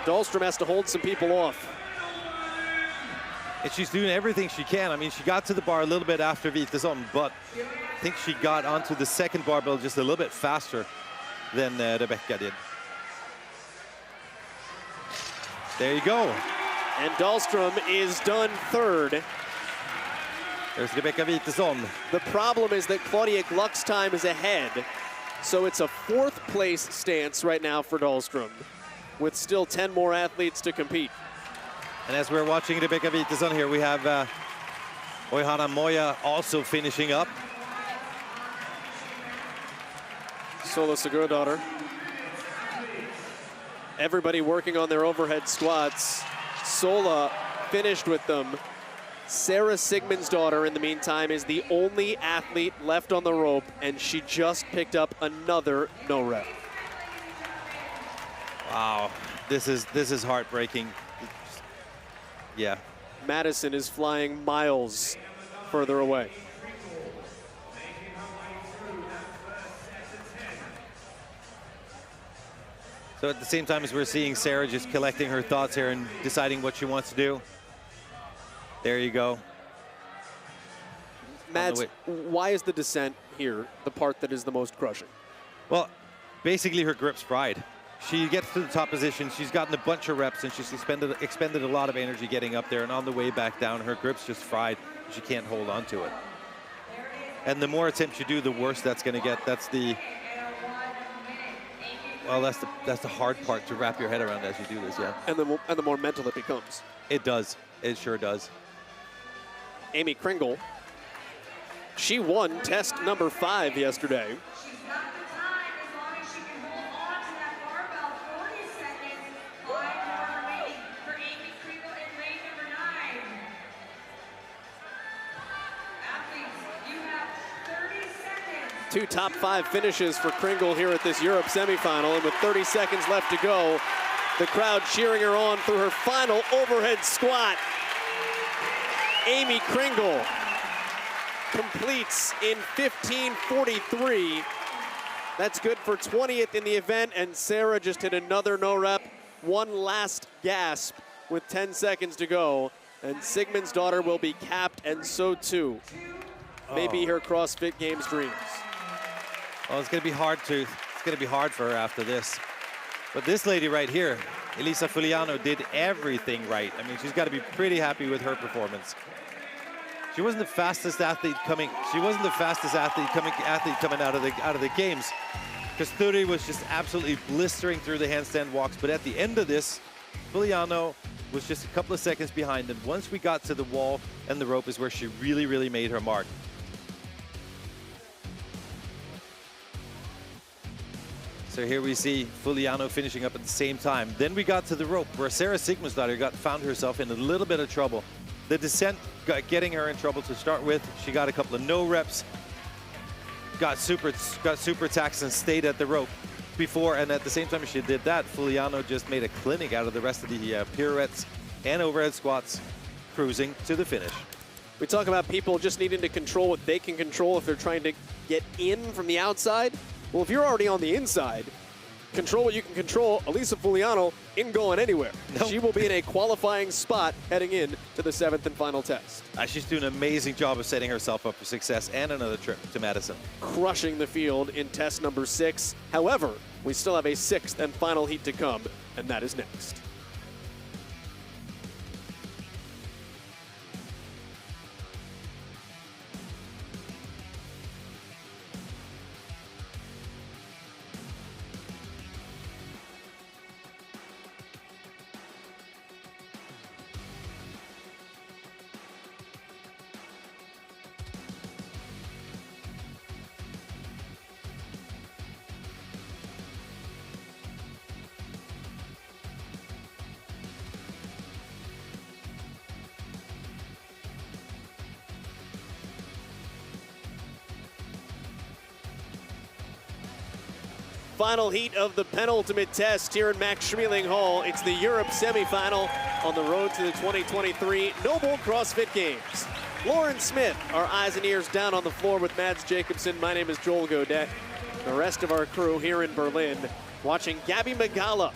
Dahlström has to hold some people off. And she's doing everything she can. I mean, she got to the bar a little bit after Wittesson, but I think she got onto the second barbell just a little bit faster than Rebecca did. There you go. And Dahlström is done third. There's Rebecca Wittesson. The problem is that Claudia Gluck's time is ahead, so it's a 4th place stance right now for Dahlström, with still 10 more athletes to compete. And as we're watching Rebecca Wittesson here, we have Oihana Moya also finishing up. Sola Seguradottir. Everybody working on their overhead squats. Sola finished with them. Sarah Sigmundsdottir, in the meantime, is the only athlete left on the rope, and she just picked up another no rep. Wow, this is heartbreaking. Yeah. Madison is flying miles further away. So at the same time as we're seeing Sarah just collecting her thoughts here and deciding what she wants to do. There you go. Mads, why is the descent here the part that is the most crushing? Well, basically her grip's pride. She gets to the top position. She's gotten a bunch of reps, and she's expended a lot of energy getting up there. And on the way back down, her grip's just fried. She can't hold on to it. And the more attempts you do, the worse that's going to get. That's the hard part to wrap your head around as you do this, yeah. And the more mental it becomes. It does. It sure does. Amy Kringle, she won test number 5 yesterday. Two top 5 finishes for Kringle here at this Europe semifinal, and with 30 seconds left to go, the crowd cheering her on through her final overhead squat. Amy Kringle completes in 15:43. That's good for 20th in the event, and Sarah just hit another no rep. One last gasp with 10 seconds to go, and Sigmund's daughter will be capped, and so too maybe her CrossFit Games dreams. Well, it's going to be hard for her after this. But this lady right here, Elisa Fuliano, did everything right. I mean, she's got to be pretty happy with her performance. She wasn't the fastest athlete coming. She wasn't the fastest athlete coming out of the games. Kasturi was just absolutely blistering through the handstand walks. But at the end of this, Fuliano was just a couple of seconds behind them. Once we got to the wall and the rope is where she really, really made her mark. So here we see Fuliano finishing up at the same time. Then we got to the rope where Sarah Sigmundsdottir found herself in a little bit of trouble. The descent got getting her in trouble to start with. She got a couple of no reps, got super taxed and stayed at the rope before. And at the same time she did that, Fuliano just made a clinic out of the rest of the pirouettes and overhead squats, cruising to the finish. We talk about people just needing to control what they can control if they're trying to get in from the outside. Well, if you're already on the inside, control what you can control. Elisa Fuliano isn't going anywhere. Nope. She will be in a qualifying spot heading in to the 7th and final test. She's doing an amazing job of setting herself up for success and another trip to Madison. Crushing the field in test number 6. However, we still have a 6th and final heat to come, and that is next. Final heat of the penultimate test here in Max Schmeling Hall. It's the Europe semifinal on the road to the 2023 NOBULL CrossFit Games. Lauren Smith, our eyes and ears down on the floor with Mads Jacobson. My name is Joel Godet. The rest of our crew here in Berlin watching Gabby Magala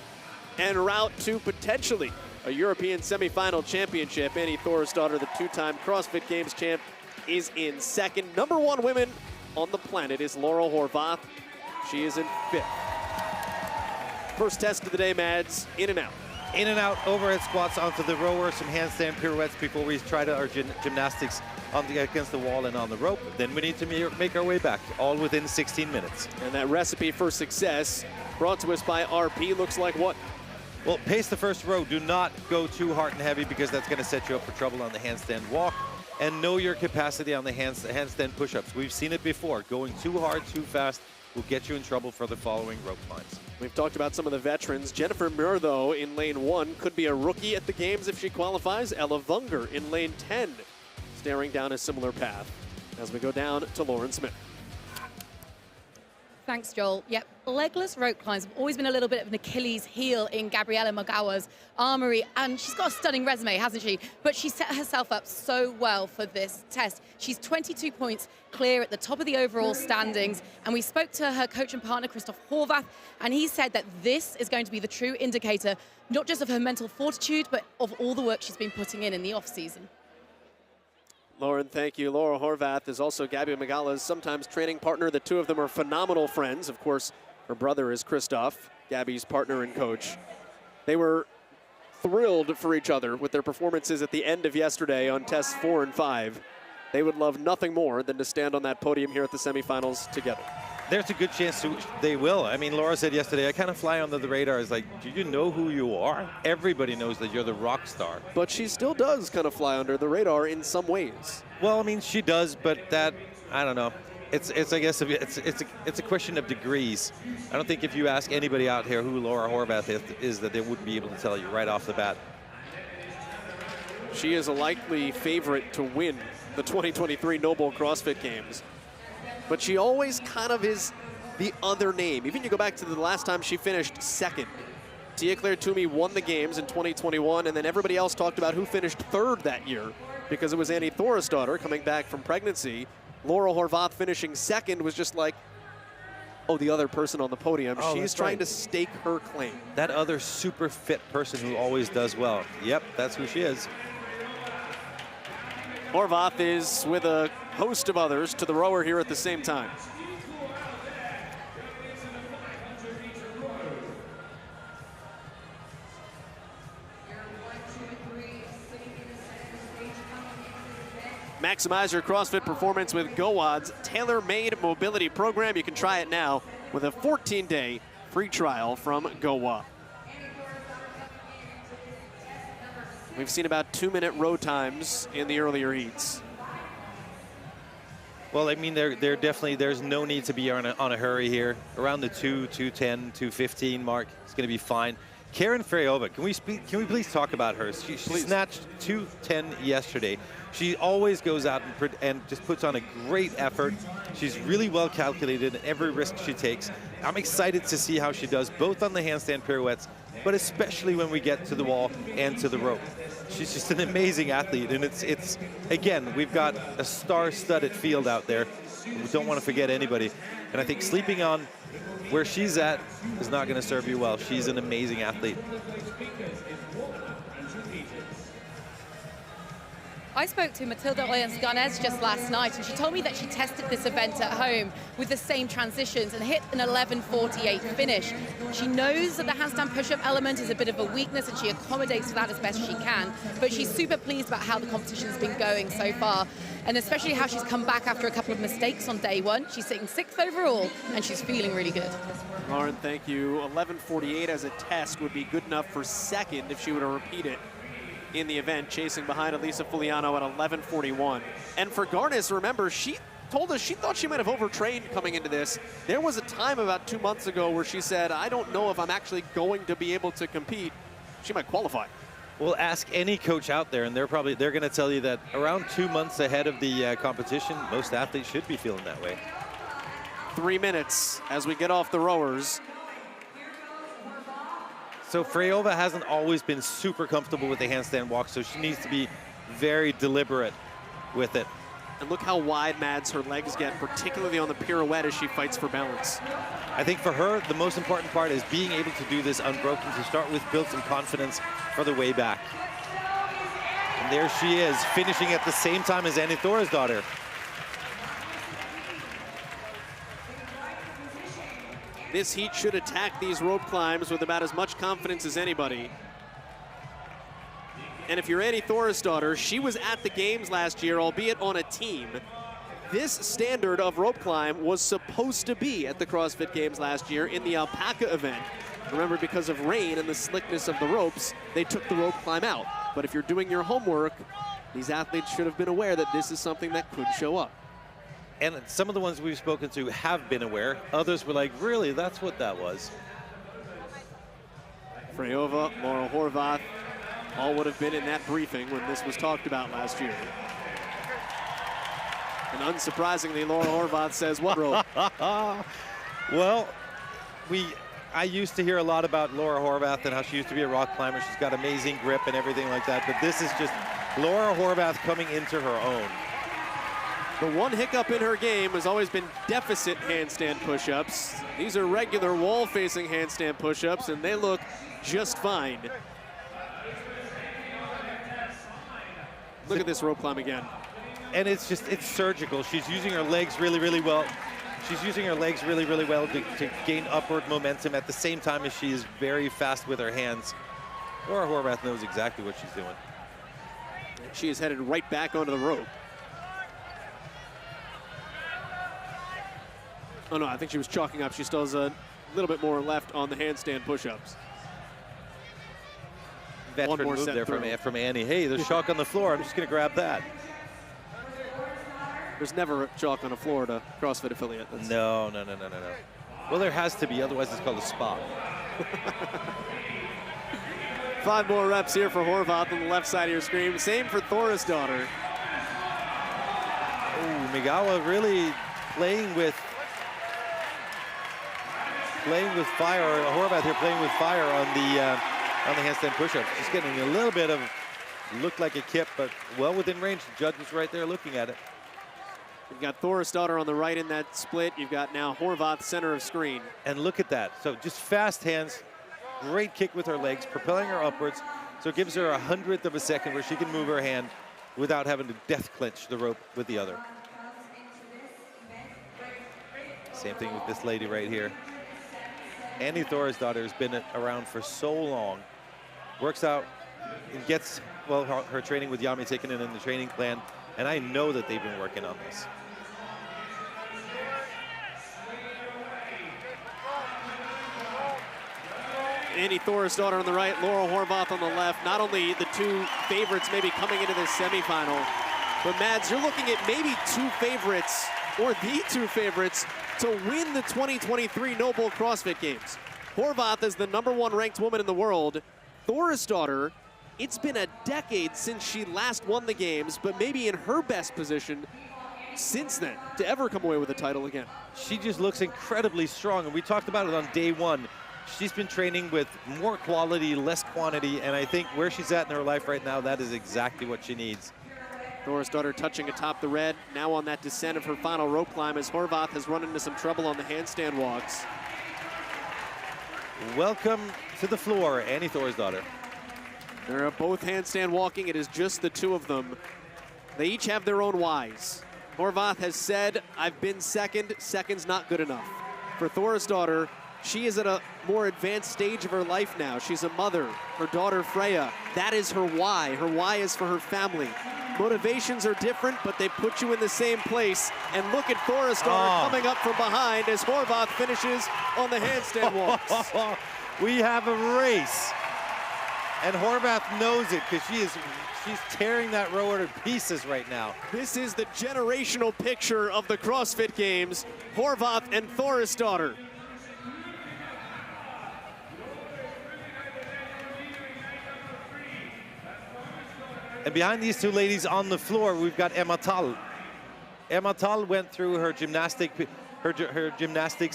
en route to potentially a European semifinal championship. Annie Thorisdottir, the 2-time CrossFit Games champ, is in 2nd. Number 1 woman on the planet is Laurel Horvath. She is in 5th. First test of the day, Mads, in and out. In and out, overhead squats onto the rower, some handstand pirouettes before we try our gymnastics against the wall and on the rope. Then we need to make our way back, all within 16 minutes. And that recipe for success brought to us by RP looks like what? Well, pace the first row. Do not go too hard and heavy because that's going to set you up for trouble on the handstand walk. And know your capacity on the handstand push-ups. We've seen it before. Going too hard, too fast will get you in trouble for the following rope climbs. We've talked about some of the veterans. Jennifer Muir, though, in lane 1, could be a rookie at the games if she qualifies. Ella Wunger in lane 10, staring down a similar path as we go down to Lauren Smith. Thanks, Joel. Yep, legless rope climbs have always been a little bit of an Achilles heel in Gabriella Magawa's armory, and she's got a stunning resume, hasn't she? But she set herself up so well for this test. She's 22 points clear at the top of the overall standings, and we spoke to her coach and partner, Christoph Horvath, and he said that this is going to be the true indicator, not just of her mental fortitude, but of all the work she's been putting in the off-season. Lauren, thank you. Laura Horvath is also Gabby Magala's sometimes training partner. The two of them are phenomenal friends. Of course, her brother is Christoph. Gabby's partner and coach. They were thrilled for each other with their performances at the end of yesterday on tests 4 and 5. They would love nothing more than to stand on that podium here at the semifinals together. There's a good chance they will. I mean, Laura said yesterday, I kind of fly under the radar. It's like, do you know who you are? Everybody knows that you're the rock star. But she still does kind of fly under the radar in some ways. Well, I mean, she does, but that, I don't know. It's I guess it's a question of degrees. I don't think if you ask anybody out here who Laura Horvath is that they wouldn't be able to tell you right off the bat. She is a likely favorite to win the 2023 NOBULL CrossFit Games. But she always kind of is the other name. Even you go back to the last time she finished second. Tia-Clair Toomey won the games in 2021, and then everybody else talked about who finished third that year because it was Annie Thorisdottir coming back from pregnancy. Laura Horvath finishing second was just like, oh, the other person on the podium. She's trying to stake her claim. That other super fit person who always does well. Yep, that's who she is. Horvath is with a host of others to the rower here at the same time. Maximize your CrossFit performance with GoWOD's tailor-made mobility program. You can try it now with a 14-day free trial from GoWOD. We've seen about 2-minute row times in the earlier heats. Well, I mean, they're definitely, there's no need to be on a hurry here. Around the 2:10, 2:15 mark, it's going to be fine. Karen Freyova, can we please talk about her? She snatched 2:10 yesterday. She always goes out and just puts on a great effort. She's really well calculated in every risk she takes. I'm excited to see how she does, both on the handstand pirouettes, but especially when we get to the wall and to the rope. She's just an amazing athlete, and it's again, we've got a star-studded field out there. We don't want to forget anybody, and I think sleeping on where she's at is not going to serve you well. She's an amazing athlete. I spoke to Matilda Oyens-Garnez just last night, and she told me that she tested this event at home with the same transitions and hit an 11:48 finish. She knows that the handstand push-up element is a bit of a weakness, and she accommodates for that as best she can, but she's super pleased about how the competition's been going so far, and especially how she's come back after a couple of mistakes on day one. She's sitting 6th overall, and she's feeling really good. Lauren, thank you. 11:48 as a test would be good enough for second if she were to repeat it in the event, chasing behind Elisa Fuliano at 11:41. And for Garnez, remember, she told us she thought she might have overtrained coming into this. There was a time about 2 months ago where she said, I don't know if I'm actually going to be able to compete. She might qualify. Well, ask any coach out there, and they're going to tell you that around 2 months ahead of the competition, most athletes should be feeling that way. 3 minutes as we get off the rowers. So Freyova hasn't always been super comfortable with the handstand walk, so she needs to be very deliberate with it. And look how wide, Mads, her legs get, particularly on the pirouette as she fights for balance. I think for her, the most important part is being able to do this unbroken to start with, build some confidence for the way back. And there she is, finishing at the same time as Annie Thorisdottir. This heat should attack these rope climbs with about as much confidence as anybody. And if you're Annie Thorisdottir, she was at the games last year, albeit on a team. This standard of rope climb was supposed to be at the CrossFit Games last year in the alpaca event. Remember, because of rain and the slickness of the ropes, they took the rope climb out. But if you're doing your homework, these athletes should have been aware that this is something that could show up. And some of the ones we've spoken to have been aware. Others were like, really, that's what that was. Freyova, Laura Horvath, all would have been in that briefing when this was talked about last year. And unsurprisingly, Laura Horvath says, what rope? Well, I used to hear a lot about Laura Horvath and how she used to be a rock climber. She's got amazing grip and everything like that. But this is just Laura Horvath coming into her own. The one hiccup in her game has always been deficit handstand push-ups. These are regular wall-facing handstand push-ups, and they look just fine. Look at this rope climb again. And it's surgical. She's using her legs really, really well. She's using her legs really, really well to gain upward momentum at the same time as she is very fast with her hands. Laura Horvath knows exactly what she's doing. And she is headed right back onto the rope. Oh no, I think she was chalking up. She still has a little bit more left on the handstand push-ups. Veteran move there from Annie. Hey, there's chalk on the floor. I'm just going to grab that. There's never chalk on a Florida CrossFit affiliate. No. Well, there has to be, otherwise it's called a spa. 5 more reps here for Horvath on the left side of your screen. Same for Thorisdottir. Oh, Migawa really playing with fire. Horvath here playing with fire on the handstand push-ups. Just getting a little bit of, looked like a kip, but well within range. The judge was right there looking at it. You've got Thorisdottir on the right in that split. You've got now Horvath center of screen. And look at that. So just fast hands, great kick with her legs, propelling her upwards. So it gives her 100th of a second where she can move her hand without having to death clench the rope with the other. Same thing with this lady right here. Annie Thorisdottir has been around for so long. Works out and gets, well, her training with Yami Tikkanen in the training plan. And I know that they've been working on this. Annie Thorisdottir on the right, Laura Horvath on the left. Not only the two favorites maybe coming into this semifinal, but Mads, you're looking at maybe two favorites, or the two favorites, to win the 2023 NOBULL CrossFit Games. Horvath is the #1 ranked woman in the world. Thorisdottir, it's been a decade since she last won the games, but maybe in her best position since then to ever come away with a title again. She just looks incredibly strong, and we talked about it on day one. She's been training with more quality, less quantity, and I think where she's at in her life right now, that is exactly what she needs. Thorisdottir touching atop the red, now on that descent of her final rope climb as Horvath has run into some trouble on the handstand walks. Welcome to the floor, Annie Thorisdottir. They're both handstand walking. It is just the two of them. They each have their own whys. Horvath has said, I've been second. Second's not good enough. For Thorisdottir, she is at a more advanced stage of her life now. She's a mother. Her daughter, Freya, that is her why. Her why is for her family. Motivations are different, but they put you in the same place. And look at Thorisdottir coming up from behind as Horvath finishes on the handstand walks. We have a race. And Horvath knows it because she's tearing that rower to pieces right now. This is the generational picture of the CrossFit Games, Horvath and Thorisdottir. And behind these two ladies on the floor, we've got Emma Tall. Emma Tall went through her gymnastics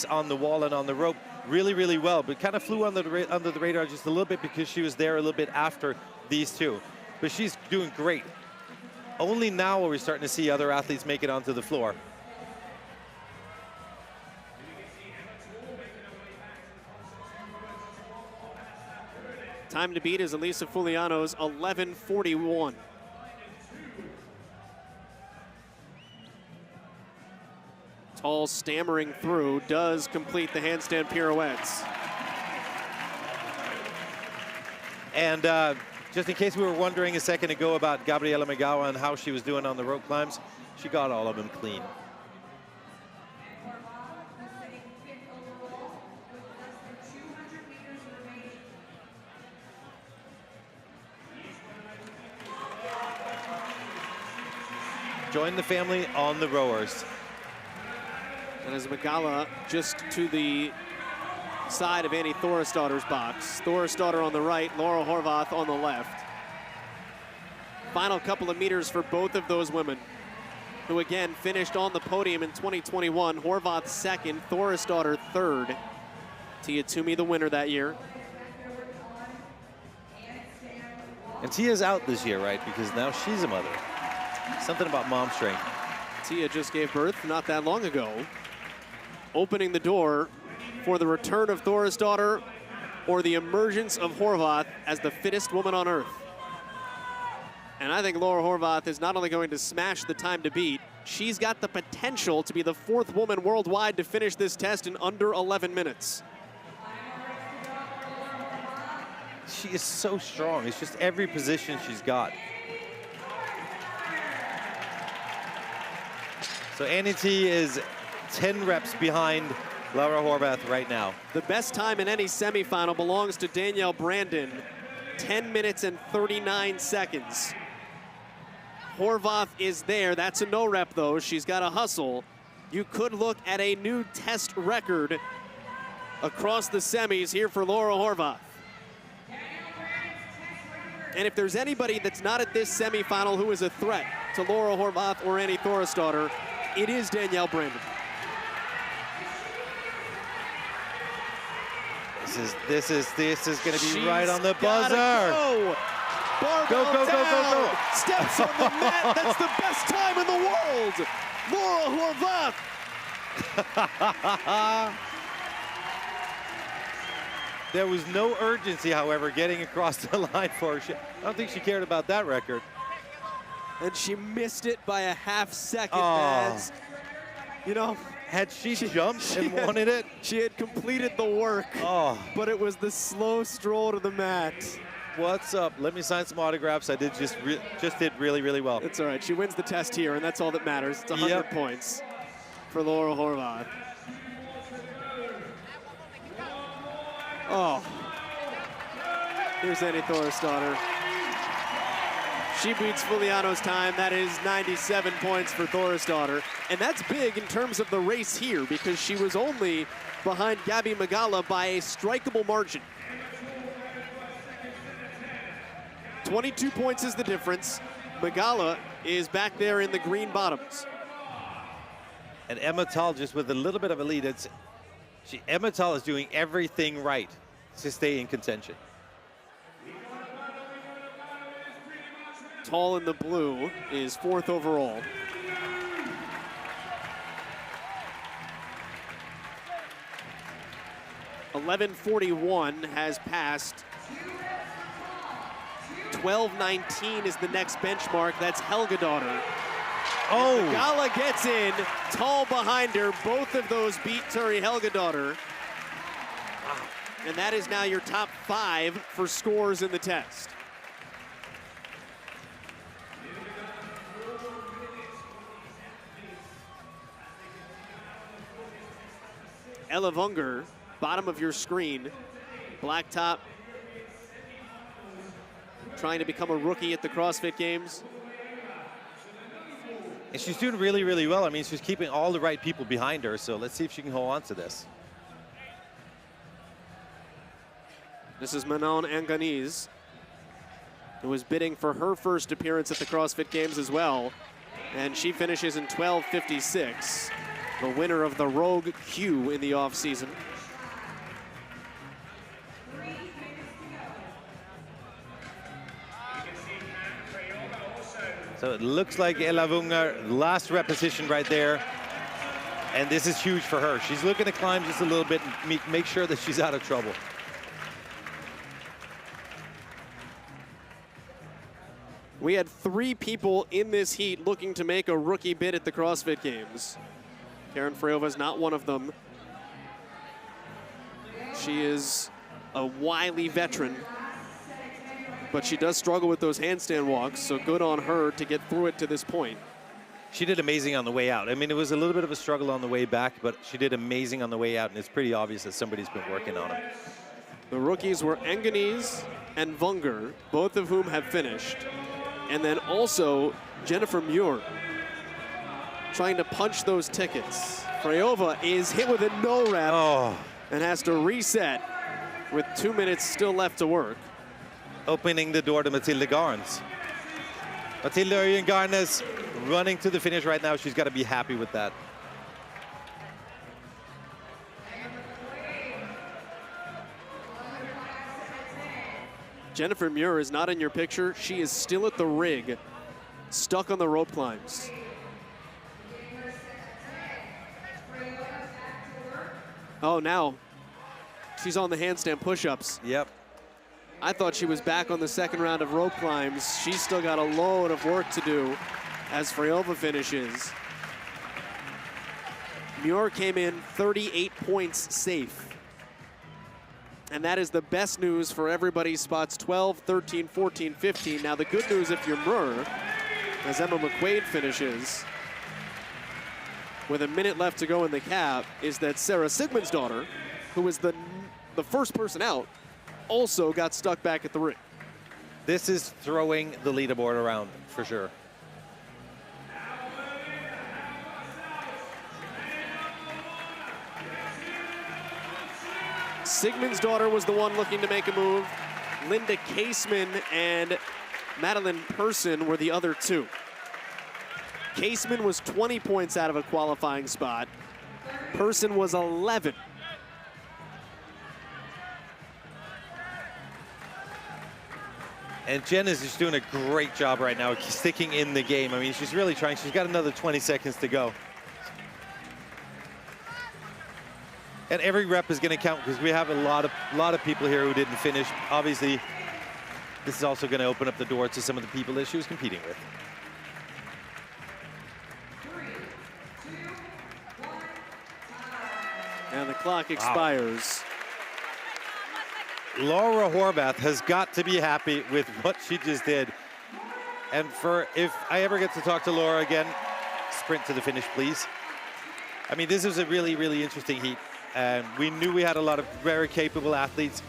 on the wall and on the rope really, really well, but kind of flew under the radar just a little bit because she was there a little bit after these two. But she's doing great. Only now are we starting to see other athletes make it onto the floor. Time to beat is Elisa Fuliano's 11:41. Tall stammering through, does complete the handstand pirouettes. And just in case we were wondering a second ago about Gabriela Migawa and how she was doing on the rope climbs, she got all of them clean. Join the family on the rowers. And as Migawa just to the side of Annie Thorisdottir's box. Thorisdottir on the right, Laura Horvath on the left. Final couple of meters for both of those women, who again finished on the podium in 2021. Horvath second, Thorisdottir third. Tia Toomey the winner that year. And Tia's out this year, right? Because now she's a mother. Something about mom strength. Tia just gave birth not that long ago, opening the door for the return of Thorisdottir or the emergence of Horvath as the fittest woman on earth. And I think Laura Horvath is not only going to smash the time to beat, she's got the potential to be the 4th woman worldwide to finish this test in under 11 minutes. She is so strong. It's just every position she's got. So NET is 10 reps behind Laura Horvath right now. The best time in any semifinal belongs to Danielle Brandon, 10 minutes and 39 seconds. Horvath is there. That's a no rep, though. She's got to hustle. You could look at a new test record across the semis here for Laura Horvath. And if there's anybody that's not at this semifinal who is a threat to Laura Horvath or Annie Thorisdottir, it is Danielle Brandon. This is going to be right on the buzzer. Go. Barbell down. Steps on the mat. That's the best time in the world. Laura Horvath. There was no urgency, however, getting across the line for her. I don't think she cared about that record. And she missed it by a half second, Mads. You know, had she jumped and wanted it? She had completed the work, but it was the slow stroll to the mat. What's up? Let me sign some autographs. I did just did really, really well. It's all right. She wins the test here, and that's all that matters. It's 100 points for Laura Horvath. Oh, here's Annie Thorisdottir. She beats Fuliano's time. That is 97 points for Thorisdottir. And that's big in terms of the race here because she was only behind Gabby Magala by a strikeable margin. 22 points is the difference. Magala is back there in the green bottoms. And Emma Tull just with a little bit of a lead. Emma Tull is doing everything right to stay in contention. Tull in the blue is 4th overall. .11:41 has passed. 12:19 is the next benchmark. That's Helgadottir. Oh! Magala gets in. Tull behind her. Both of those beat Turi Helgadottir. And that is now your top 5 for scores in the test. Ella Wunger, bottom of your screen, black top, trying to become a rookie at the CrossFit Games. And she's doing really, really well. I mean, she's keeping all the right people behind her, so let's see if she can hold on to this. This is Manon Anganiz, who is bidding for her first appearance at the CrossFit Games as well. And she finishes in 12:56, the winner of the Rogue Q in the offseason. So it looks like Ella Wunger, last repetition right there. And this is huge for her. She's looking to climb just a little bit and make sure that she's out of trouble. We had 3 people in this heat looking to make a rookie bid at the CrossFit Games. Karen Freyova is not one of them. She is a wily veteran, but she does struggle with those handstand walks, so good on her to get through it to this point. She did amazing on the way out. I mean, it was a little bit of a struggle on the way back, but she did amazing on the way out, and it's pretty obvious that somebody's been working on them. The rookies were Anganiz and Wunger, both of whom have finished. And then also Jennifer Muir trying to punch those tickets. Freyova is hit with a no rep and has to reset with 2 minutes still left to work. Opening the door to Matilda Garns. Matilda Örjen Garnes running to the finish right now. She's got to be happy with that. Jennifer Muir is not in your picture. She is still at the rig, stuck on the rope climbs. Oh, now she's on the handstand push-ups. Yep. I thought she was back on the second round of rope climbs. She's still got a load of work to do as Freyova finishes. Muir came in 38 points safe. And that is the best news for everybody's spots 12, 13, 14, 15. Now the good news if you're Muir, as Emma McQuaid finishes, with a minute left to go in the cap, is that Sarah Sigmundsdottir, who was the first person out, also got stuck back at the ring. This is throwing the leaderboard around for sure. Sigmundsdottir was the one looking to make a move. Linda Caseman and Madeline Person were the other two. Caseman was 20 points out of a qualifying spot. Person was 11. And Jen is just doing a great job right now, sticking in the game. I mean, she's really trying. She's got another 20 seconds to go. And every rep is going to count because we have a lot of people here who didn't finish. Obviously, this is also going to open up the door to some of the people that she was competing with. And the clock expires. Laura Horvath has got to be happy with what she just did. And if I ever get to talk to Laura again, sprint to the finish, please. I mean, this was a really, really interesting heat. And we knew we had a lot of very capable athletes.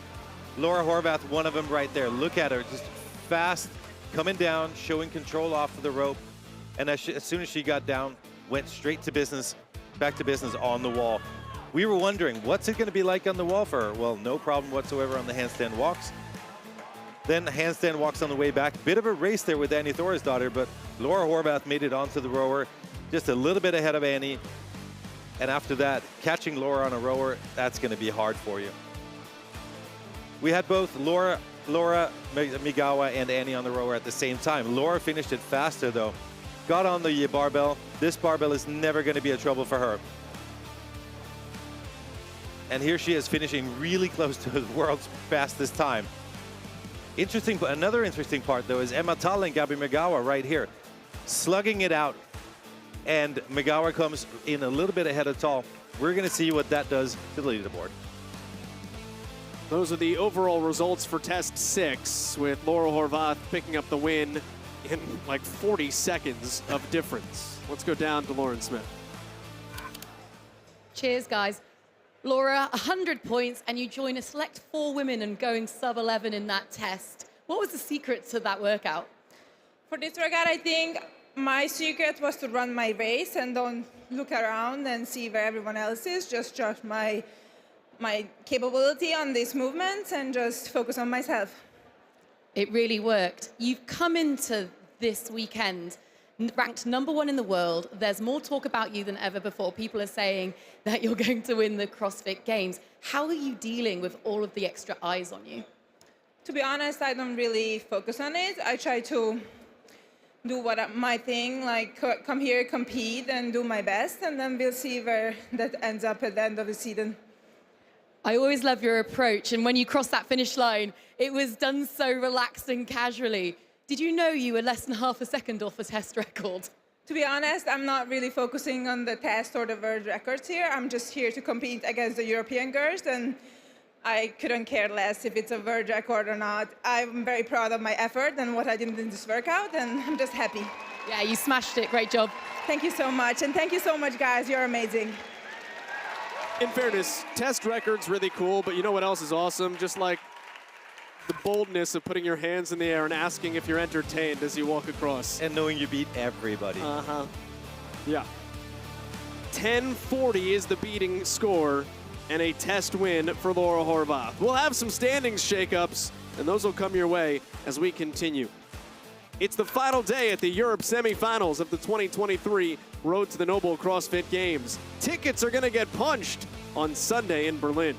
Laura Horvath, one of them right there. Look at her, just fast, coming down, showing control off of the rope. And as soon as she got down, went straight to business, back to business on the wall. We were wondering, what's it going to be like on the wall for her? Well, no problem whatsoever on the handstand walks. Then handstand walks on the way back. Bit of a race there with Annie Thorisdottir, but Laura Horvath made it onto the rower, just a little bit ahead of Annie. And after that, catching Laura on a rower, that's going to be hard for you. We had both Laura Migawa and Annie on the rower at the same time. Laura finished it faster, though. Got on the barbell. This barbell is never going to be a trouble for her. And here she is finishing really close to the world's fastest time. Another interesting part, though, is Emma Tull and Gabi Migawa right here, slugging it out. And Migawa comes in a little bit ahead of Tull. We're going to see what that does to the leaderboard. Those are the overall results for Test 6, with Laura Horvath picking up the win in like 40 seconds of difference. Let's go down to Lauren Smith. Cheers, guys. Laura, 100 points, and you join a select 4 women and going sub-11 in that test. What was the secret to that workout? For this workout, I think my secret was to run my race and don't look around and see where everyone else is. Just trust my capability on these movements and just focus on myself. It really worked. You've come into this weekend ranked #1 in the world. There's more talk about you than ever before. People are saying that you're going to win the CrossFit Games. How are you dealing with all of the extra eyes on you? To be honest, I don't really focus on it. I try to do my thing, like come here, compete, and do my best, and then we'll see where that ends up at the end of the season. I always love your approach, and when you crossed that finish line, it was done so relaxed and casually. Did you know you were less than half a second off a test record? To be honest, I'm not really focusing on the test or the world records here. I'm just here to compete against the European girls, and I couldn't care less if it's a world record or not. I'm very proud of my effort and what I did in this workout, and I'm just happy. Yeah, you smashed it. Great job. Thank you so much, and thank you so much, guys. You're amazing. In fairness, test records really cool, but you know what else is awesome? Just like the boldness of putting your hands in the air and asking if you're entertained as you walk across. And knowing you beat everybody. Uh-huh. Yeah. 1040 is the beating score and a test win for Laura Horvath. We'll have some standings shakeups, and those will come your way as we continue. It's the final day at the Europe Semifinals of the 2023 Road to the NOBULL CrossFit Games. Tickets are going to get punched on Sunday in Berlin.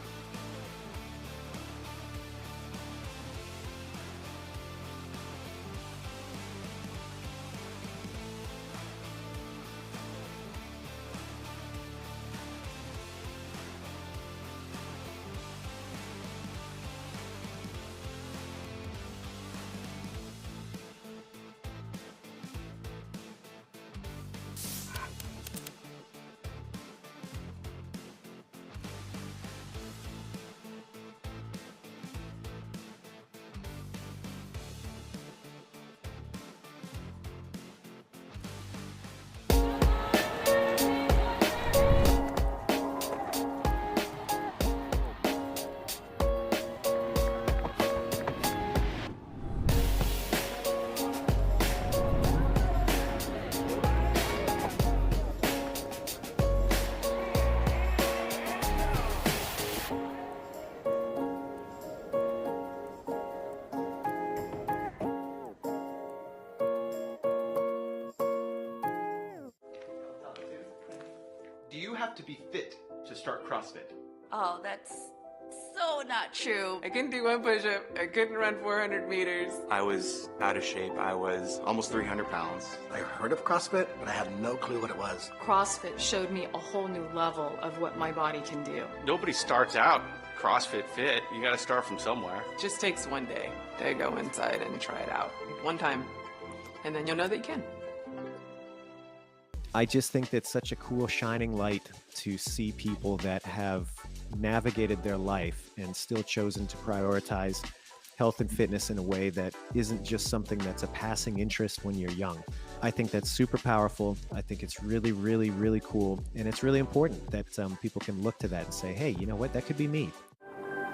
have to be fit to start CrossFit. Oh, that's so not true. I couldn't do one push-up. I couldn't run 400 meters. I was out of shape. I was almost 300 pounds. I heard of CrossFit, but I had no clue what it was. CrossFit showed me a whole new level of what my body can do. Nobody starts out CrossFit fit. You got to start from somewhere. Just takes one day to go inside and try it out. One time. And then you'll know that you can. I just think that's such a cool shining light to see people that have navigated their life and still chosen to prioritize health and fitness in a way that isn't just something that's a passing interest when you're young. I think that's super powerful. I think it's really, really, really cool. And it's really important that people can look to that and say, hey, you know what, that could be me.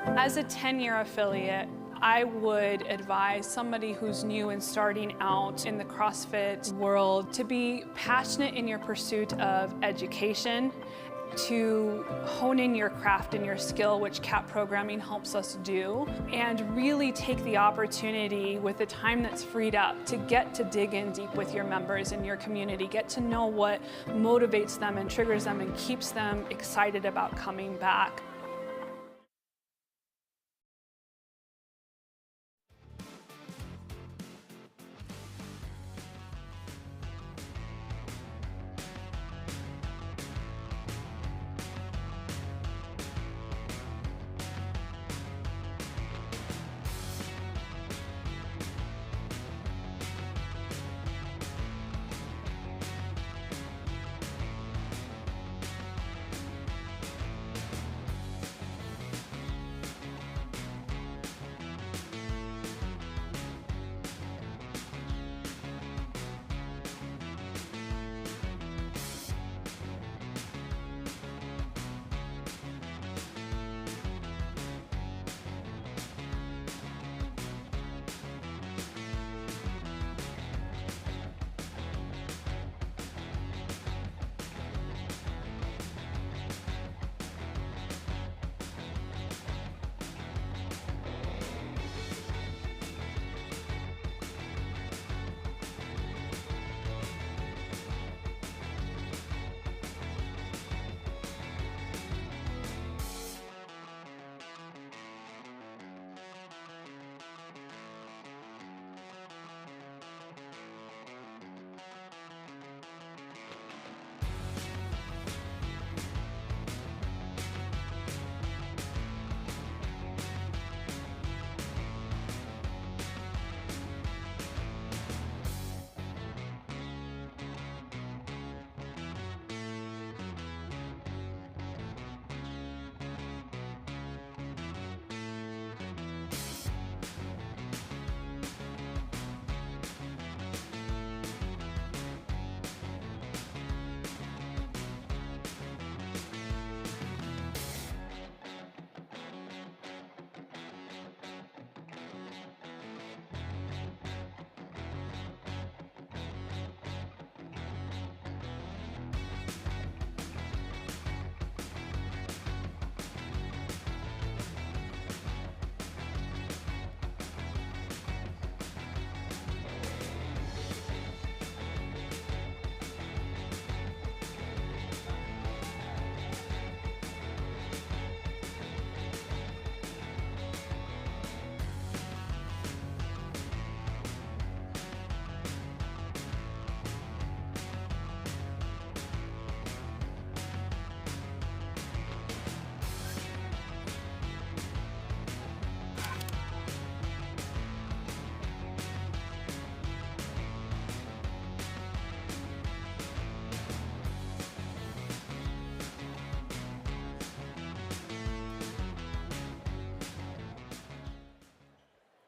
As a 10-year affiliate, I would advise somebody who's new and starting out in the CrossFit world to be passionate in your pursuit of education, to hone in your craft and your skill, which CAP programming helps us do, and really take the opportunity with the time that's freed up to get to dig in deep with your members in your community, get to know what motivates them and triggers them and keeps them excited about coming back.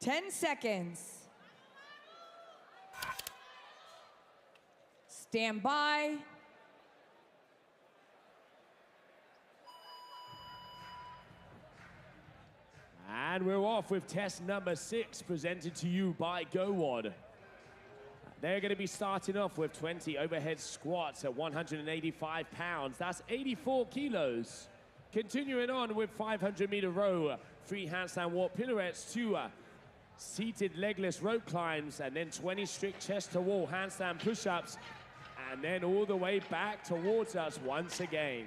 Ten seconds. Stand by. And we're off with test number 6, presented to you by GoWad. They're going to be starting off with 20 overhead squats at 185 pounds. That's 84 kilos. Continuing on with 500-meter row, 3 handstand walk pirouettes, 2 seated legless rope climbs, and then 20 strict chest to wall handstand push-ups and then all the way back towards us once again.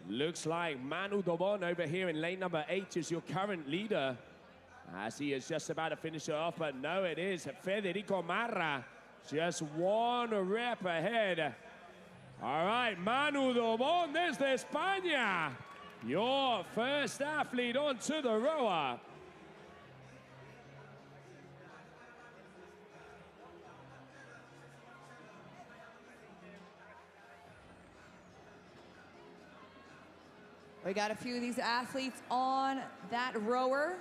Looks like Manu Dobon over here in lane number 8 is your current leader, as he is just about to finish it off, but no, it is Federico Marra, just one rep ahead. All right, Manu Dobon desde España, your first athlete onto the rower. We got a few of these athletes on that rower.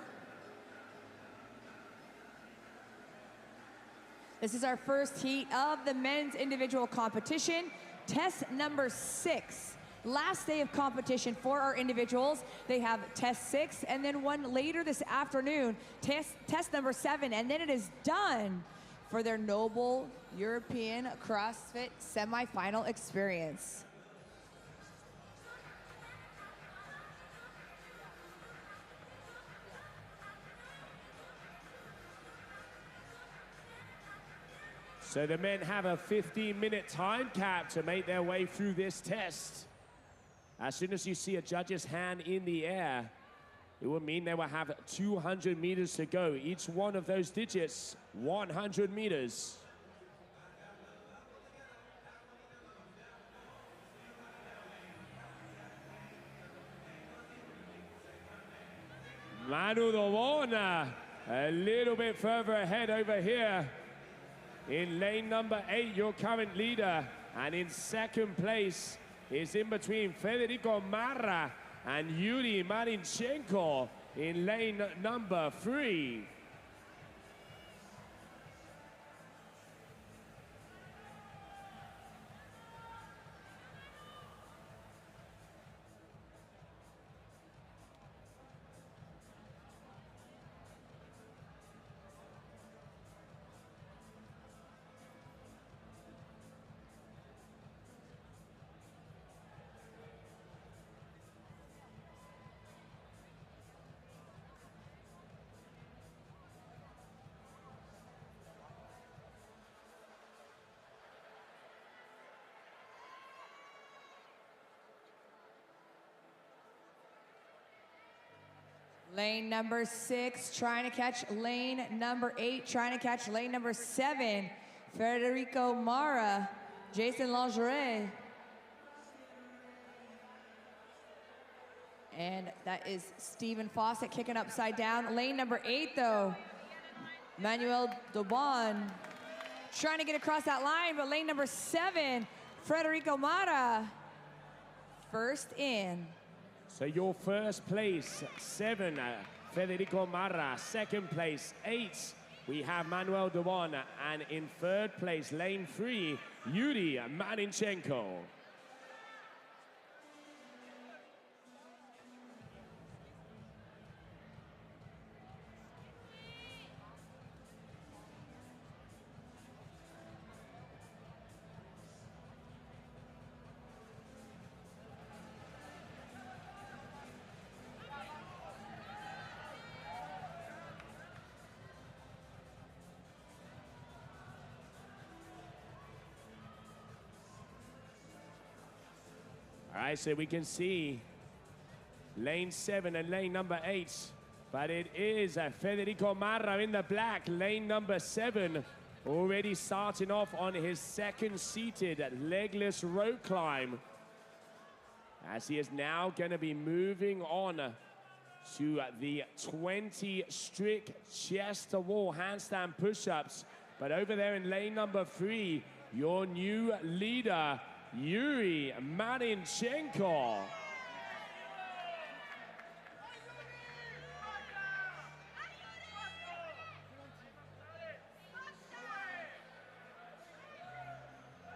This is our first heat of the men's individual competition, test number 6. Last day of competition for our individuals. They have test 6 and then one later this afternoon, test number 7, and then it is done for their NOBULL European CrossFit Semifinal experience. So the men have a 15-minute time cap to make their way through this test. As soon as you see a judge's hand in the air, it will mean they will have 200 meters to go. Each one of those digits, 100 meters. Manu Dobon, a little bit further ahead over here. In lane number 8, your current leader, and in second place is in between Federico Marra and Yuri Marinchenko in lane number 3. Lane number 6 trying to catch lane number 8, trying to catch lane number 7. Federico Marra, Jason Lingerie. And that is Stephen Fawcett kicking upside down. Lane number 8 though, Manuel Dobon trying to get across that line, but lane number 7, Federico Marra, first in. So your first place, 7, Federico Marra. Second place, 8, we have Manuel Dobon. And in third place, lane 3, Yuri Marinchenko. All right, so we can see lane 7 and lane number 8, but it is Federico Marra in the black, lane number 7, already starting off on his second seated legless rope climb, as he is now going to be moving on to the 20 strict chest to wall handstand push-ups. But over there in lane number 3, your new leader, Yuri Marinchenko.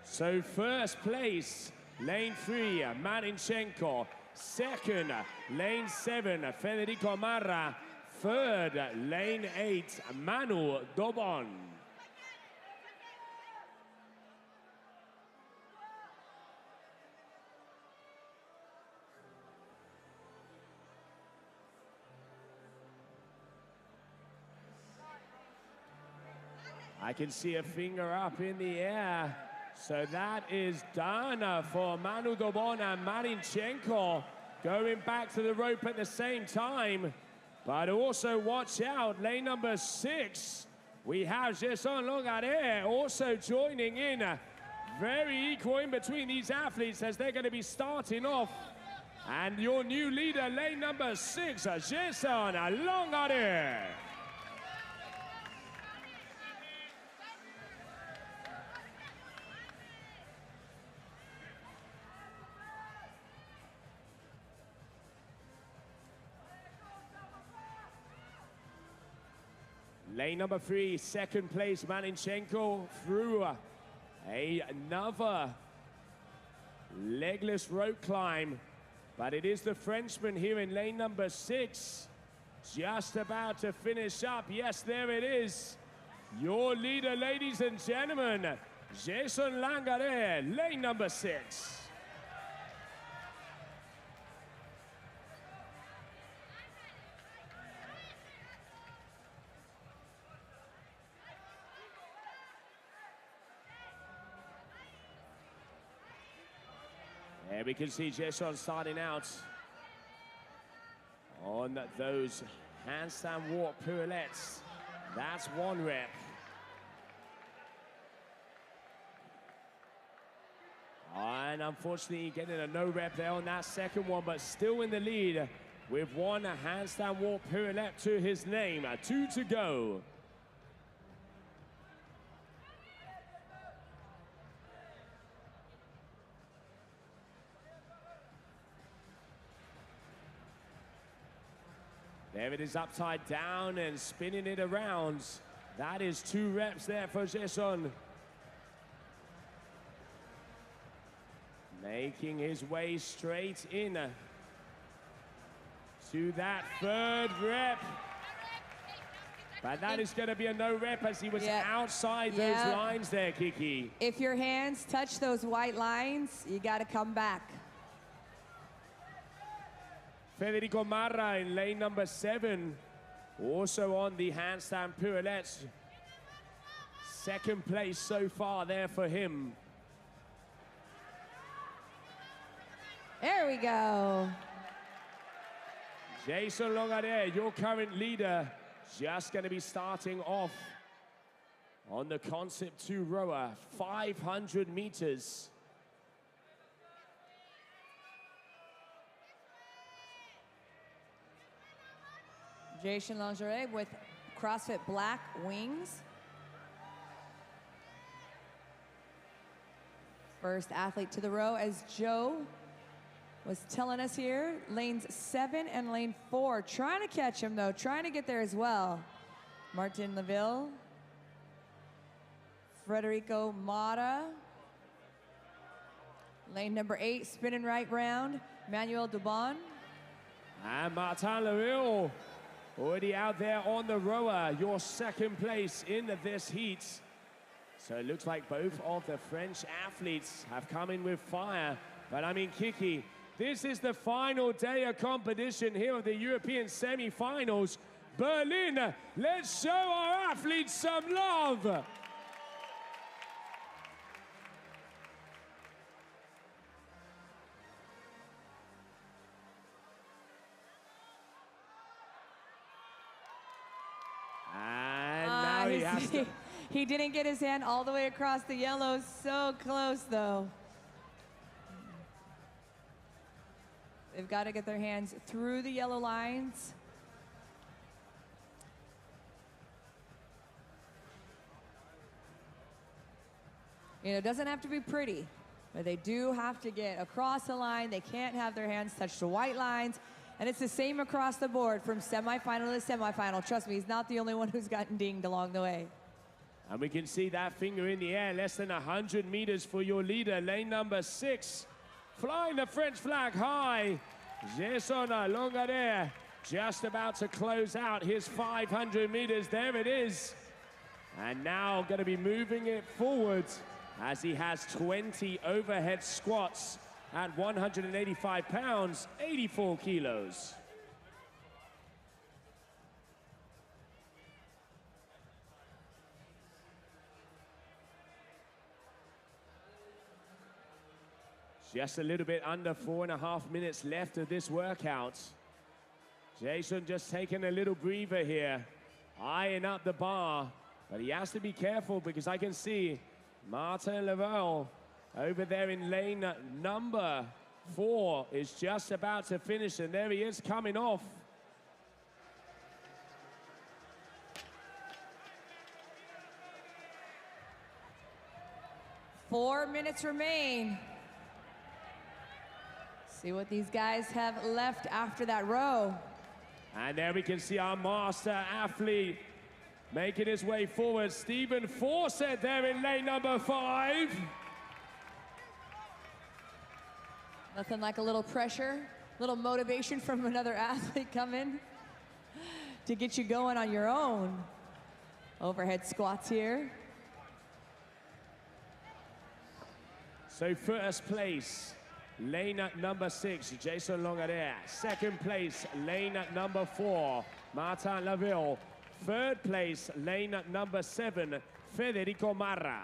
So first place, lane 3, Marinchenko. Second, lane 7, Federico Marra. Third, lane 8, Manu Dobon. I can see a finger up in the air. So that is done for Manu Dobon and Marinchenko going back to the rope at the same time. But also watch out, lane number 6. We have Jason Longaret also joining in. Very equal in between these athletes as they're going to be starting off. And your new leader, lane number 6, Jason Longaret. Lane number 3, second place, Marinchenko through another legless rope climb. But it is the Frenchman here in lane number 6, just about to finish up. Yes, there it is. Your leader, ladies and gentlemen, Jason Longaret, lane number 6. There we can see Jason starting out on those handstand walk pirouettes. That's 1 rep. And unfortunately getting a no rep there on that second one, but still in the lead with 1 handstand walk pirouette to his name. 2 to go. There it is, upside down and spinning it around. That is 2 reps there for Jason. Making his way straight in to that 3rd rep. But that is going to be a no rep as he was outside those lines there, Kiki. If your hands touch those white lines, you got to come back. Federico Marra in lane number 7, also on the handstand pirouettes. 2nd place so far there for him. There we go. Jason Longaret, your current leader, just going to be starting off on the Concept 2 rower, 500 meters. Jason Longaret with CrossFit Black Wings. First athlete to the row, as Joe was telling us here, lanes 7 and lane 4. Trying to catch him though, trying to get there as well. Martin Leville, Federico Mata. Lane number 8, spinning right round, Manuel Dubon. And Martin Leville already out there on the rower, your 2nd place in this heat. So it looks like both of the French athletes have come in with fire. But I mean, Kiki, this is the final day of competition here of the European semi-finals. Berlin, let's show our athletes some love. And now he has to... He didn't get his hand all the way across the yellow. So close, though. They've got to get their hands through the yellow lines. You know, it doesn't have to be pretty, but they do have to get across the line. They can't have their hands touch the white lines. And it's the same across the board from semifinal to semifinal. Trust me, he's not the only one who's gotten dinged along the way. And we can see that finger in the air, less than 100 meters for your leader, lane number 6. Flying the French flag high. Jason Longaret just about to close out his 500 meters. There it is. And now going to be moving it forward as he has 20 overhead squats at 185 pounds, 84 kilos. Just a little bit under 4.5 minutes left of this workout. Jason just taking a little breather here, eyeing up the bar, but he has to be careful because I can see Martin Lavelle over there in lane number 4 is just about to finish, and there he is coming off. Four minutes remain. See what these guys have left after that row. And there we can see our master athlete making his way forward. Stephen Fawcett there in lane number 5. Nothing like a little pressure, little motivation from another athlete coming to get you going on your own. Overhead squats here. So first place, lane at number 6, Jason Longader. Second place, lane at number 4, Martin Laville. Third place, lane at number 7, Federico Marra.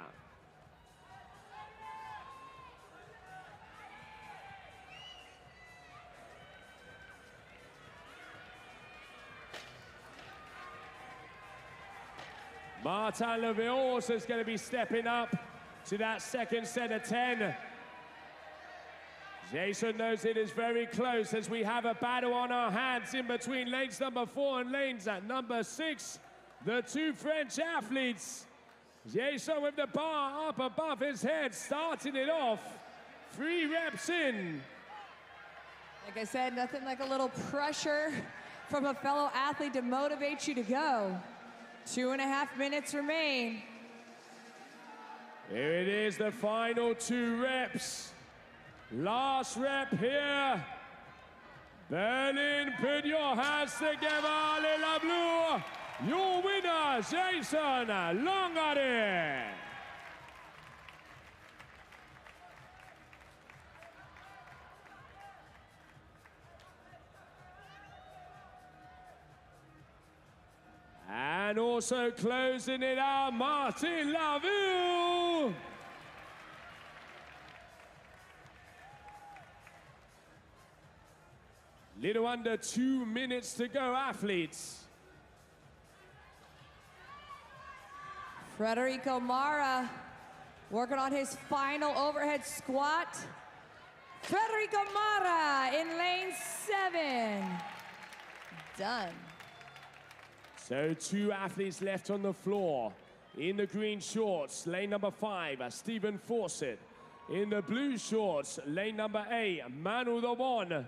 Martin Laville also is going to be stepping up to that second set of 10. Jason knows it is very close as we have a battle on our hands in between lanes number 4 and lanes at number 6. The two French athletes. Jason with the bar up above his head, starting it off. 3 reps in. Like I said, nothing like a little pressure from a fellow athlete to motivate you to go. 2.5 minutes remain. Here it is, the final 2 reps. Last rep here. Berlin, put your hands together, allez la blue. Your winner, Jason Longader. And also closing it out, Martin Laville. Little under 2 minutes to go, athletes. Federico Marra working on his final overhead squat. Federico Marra in lane 7. Done. So 2 athletes left on the floor. In the green shorts, lane number 5, Stephen Fawcett. In the blue shorts, lane number 8, Manu Dobon.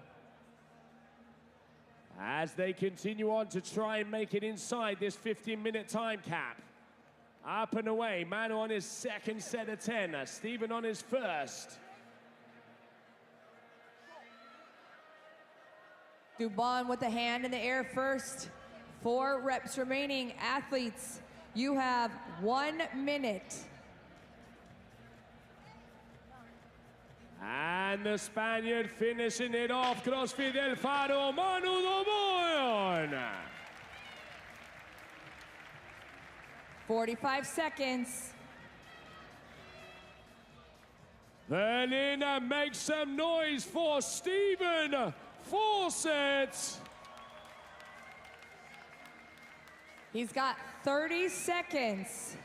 As they continue on to try and make it inside this 15-minute time cap. Up and away, Manu on his second set of 10, Stephen on his first. Dubon with the hand in the air first. 4 reps remaining. Athletes, you have 1 minute. And the Spaniard finishing it off, CrossFit El Faro, Manu Dobon. 45 seconds. Berlin, make some noise for Stephen Fawcett. He's got 30 seconds.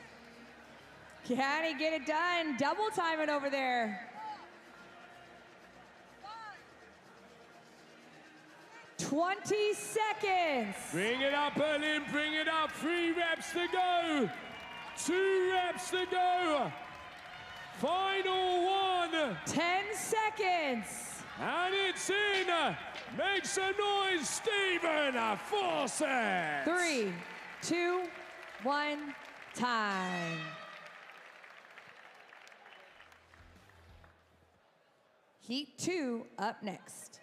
Can he get it done? Double timing over there. 20 seconds. Bring it up, Berlin, bring it up. 3 reps to go. 2 reps to go. Final 1. 10 seconds. And it's in. Make some noise, Stephen Fawcett. 3, 2, 1, time. Heat 2 up next.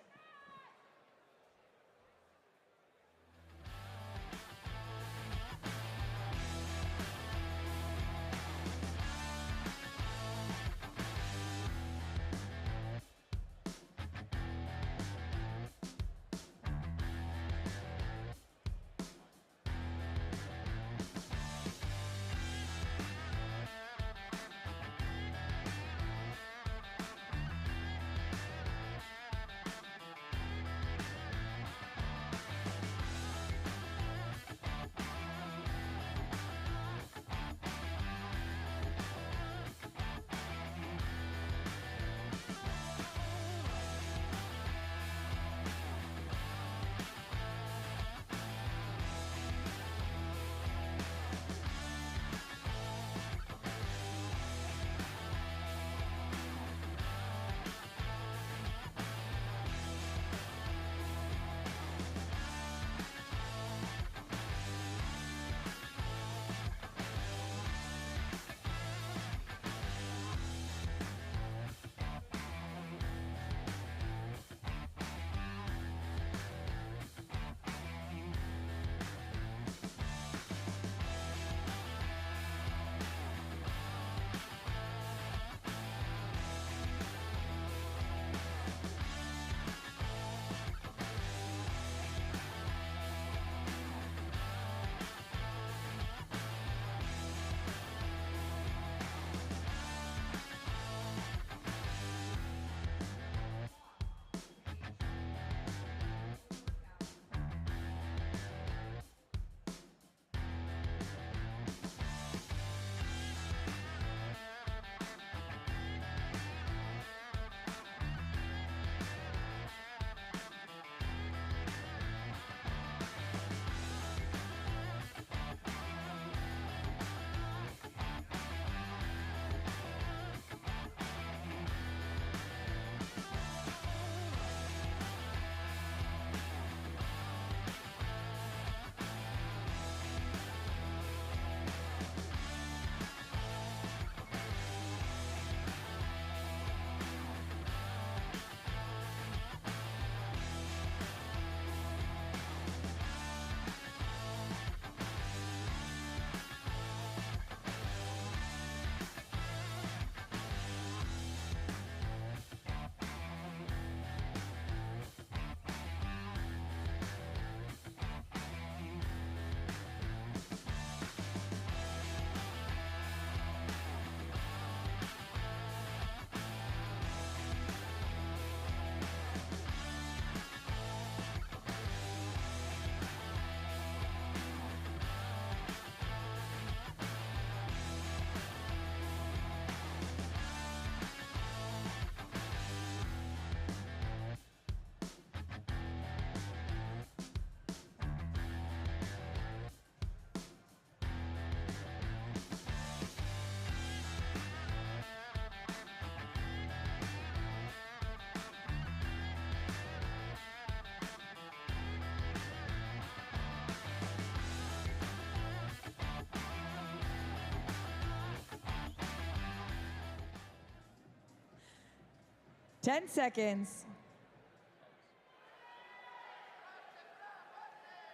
10 seconds.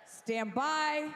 Stand by.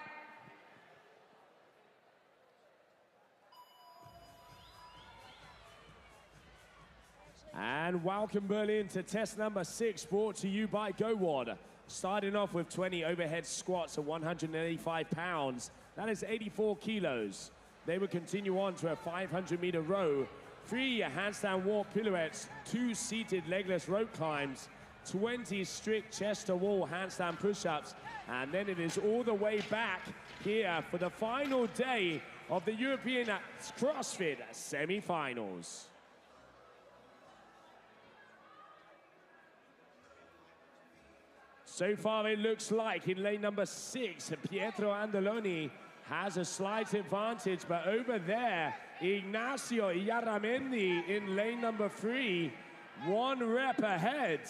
And welcome Berlin to test number 6, brought to you by GoWad. Starting off with 20 overhead squats at 185 pounds. That is 84 kilos. They will continue on to a 500-meter row, 3 handstand wall pirouettes, 2 seated legless rope climbs, 20 strict chest to wall handstand push-ups, and then it is all the way back here for the final day of the European CrossFit Semifinals. So far, it looks like in lane number 6, Pietro Andoloni has a slight advantage, but over there, Ignacio Iarramendi in lane number 3, 1 rep ahead.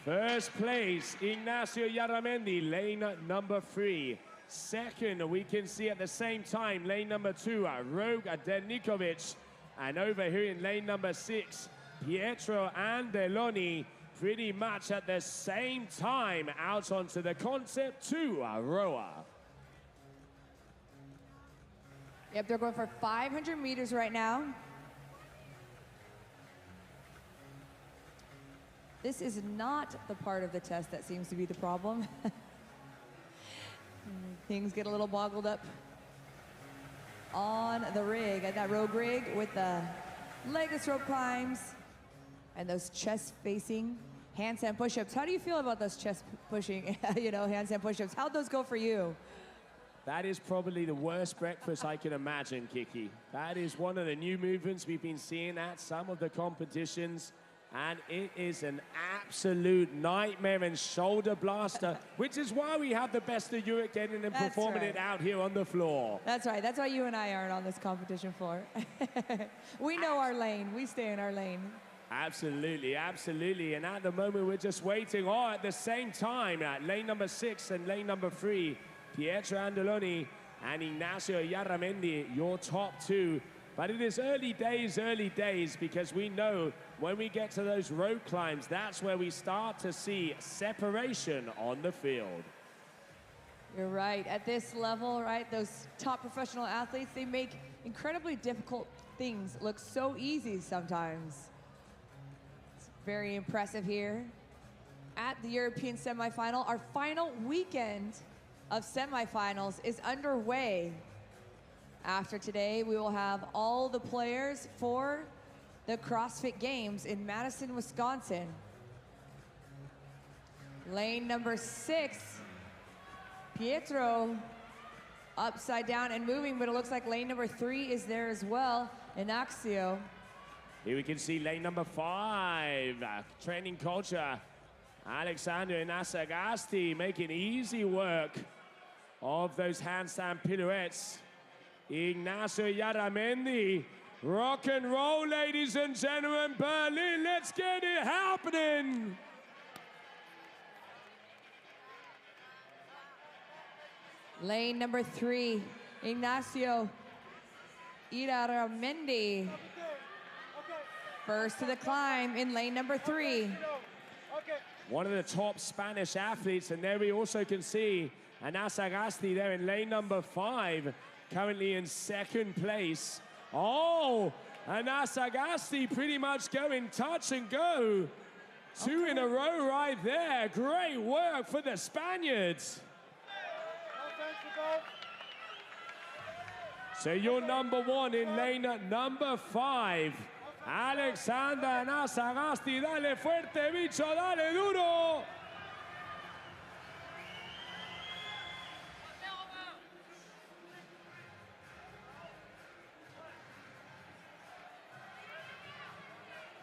First place, Ignacio Iarramendi, lane number 3. Second, we can see at the same time, lane number 2, Rogue Denikovic. And over here in lane number 6, Pietro Andoloni, pretty much at the same time out onto the Concept 2 rower. Yep, they're going for 500 meters right now. This is not the part of the test that seems to be the problem. Things get a little boggled up on the rig, at that rogue rig with the legless rope climbs and those chest-facing handstand push-ups. How do you feel about those chest-pushing, handstand push-ups? How'd those go for you? That is probably the worst breakfast I can imagine, Kiki. That is one of the new movements we've been seeing at some of the competitions, and it is an absolute nightmare and shoulder blaster, which is why we have the best of Europe getting and performing it out here on the floor. That's right. That's why you and I aren't on this competition floor. We know our lane. We stay in our lane. Absolutely, absolutely. And at the moment, we're just waiting. Oh, at the same time, at lane number 6 and lane number 3, Pietro Andoloni and Ignacio Iarramendi, your top 2. But it is early days, because we know when we get to those rope climbs, that's where we start to see separation on the field. You're right. At this level, right, those top professional athletes, they make incredibly difficult things look so easy sometimes. It's very impressive here at the European semifinal. Our final weekend of semifinals is underway. After today, we will have all the players for the CrossFit Games in Madison, Wisconsin. Lane number 6, Pietro, upside down and moving, but it looks like lane number 3 is there as well, Ignacio. Here we can see lane number 5, training culture, Alexander Nasagasti making easy work of those handstand pirouettes. Ignacio Iarramendi, rock and roll, ladies and gentlemen, Berlin, let's get it happening. Lane number 3, Ignacio Iarramendi. First to the climb in lane number 3. One of the top Spanish athletes, and there we also can see Anasagasti there in lane number 5, currently in 2nd place. Oh, Anasagasti pretty much going touch and go. 2 in a row right there. Great work for the Spaniards. So you're number 1 in lane number 5. Alexander Nasagasti, dale fuerte, bicho, dale duro.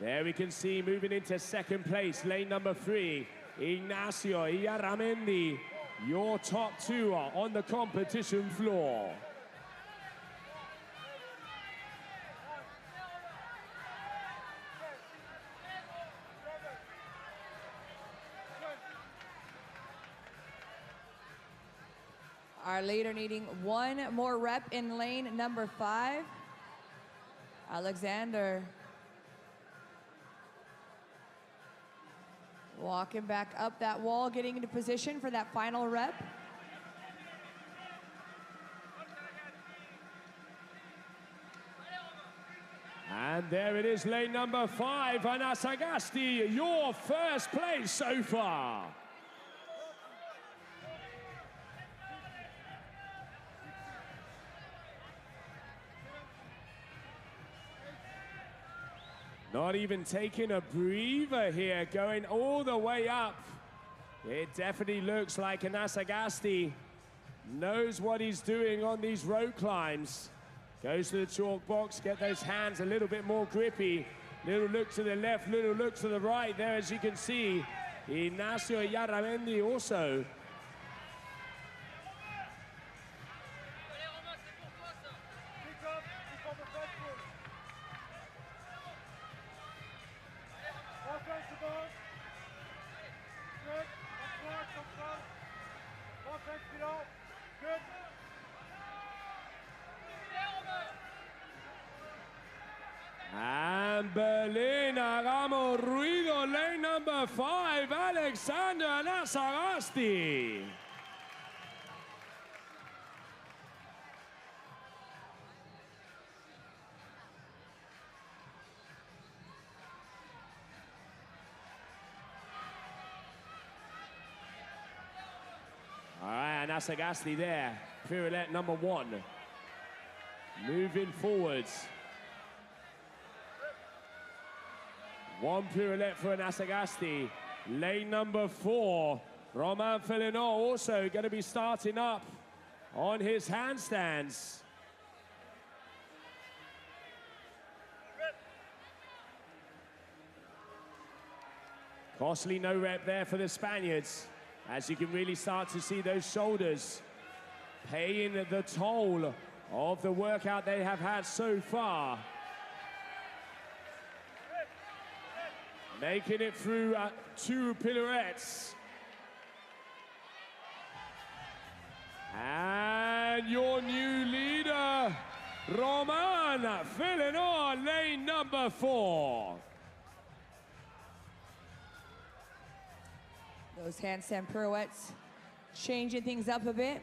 There we can see moving into 2nd place, lane number 3, Ignacio Iarramendi, your top 2 are on the competition floor. Our leader needing 1 more rep in lane number 5. Alexander. Walking back up that wall, getting into position for that final rep. And there it is, lane number 5, Anna Sagasti, your first place so far. Not even taking a breather here, going all the way up. It definitely looks like Anna Sagasti knows what he's doing on these rope climbs. Goes to the chalk box, get those hands a little bit more grippy. Little look to the left, little look to the right there, as you can see. Ignacio Yarramendi also. And Berlin, hagamos ruido, lane number 5, Alexander Nasagasti. All right, Nasagasti there, pirouette number 1. Moving forwards. 1 pirouette for Nasagasti. Lane number 4, Romain Fellinot also going to be starting up on his handstands. Costly no rep there for the Spaniards, as you can really start to see those shoulders paying the toll of the workout they have had so far. Making it through 2 pirouettes. And your new leader, Romain Fellinot, lane number 4. Those handstand pirouettes, changing things up a bit.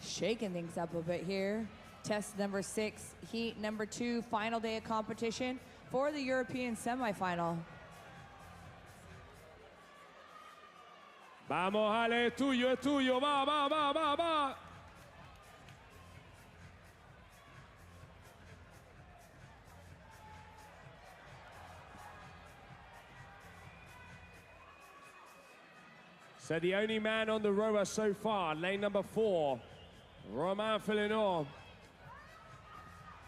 Shaking things up a bit here. Test number 6, heat number 2, final day of competition for the European semifinal. Vamos, Ale, es tuyo, va, va, va, va, va. So the only man on the rower so far, lane number 4, Romain Fellinot.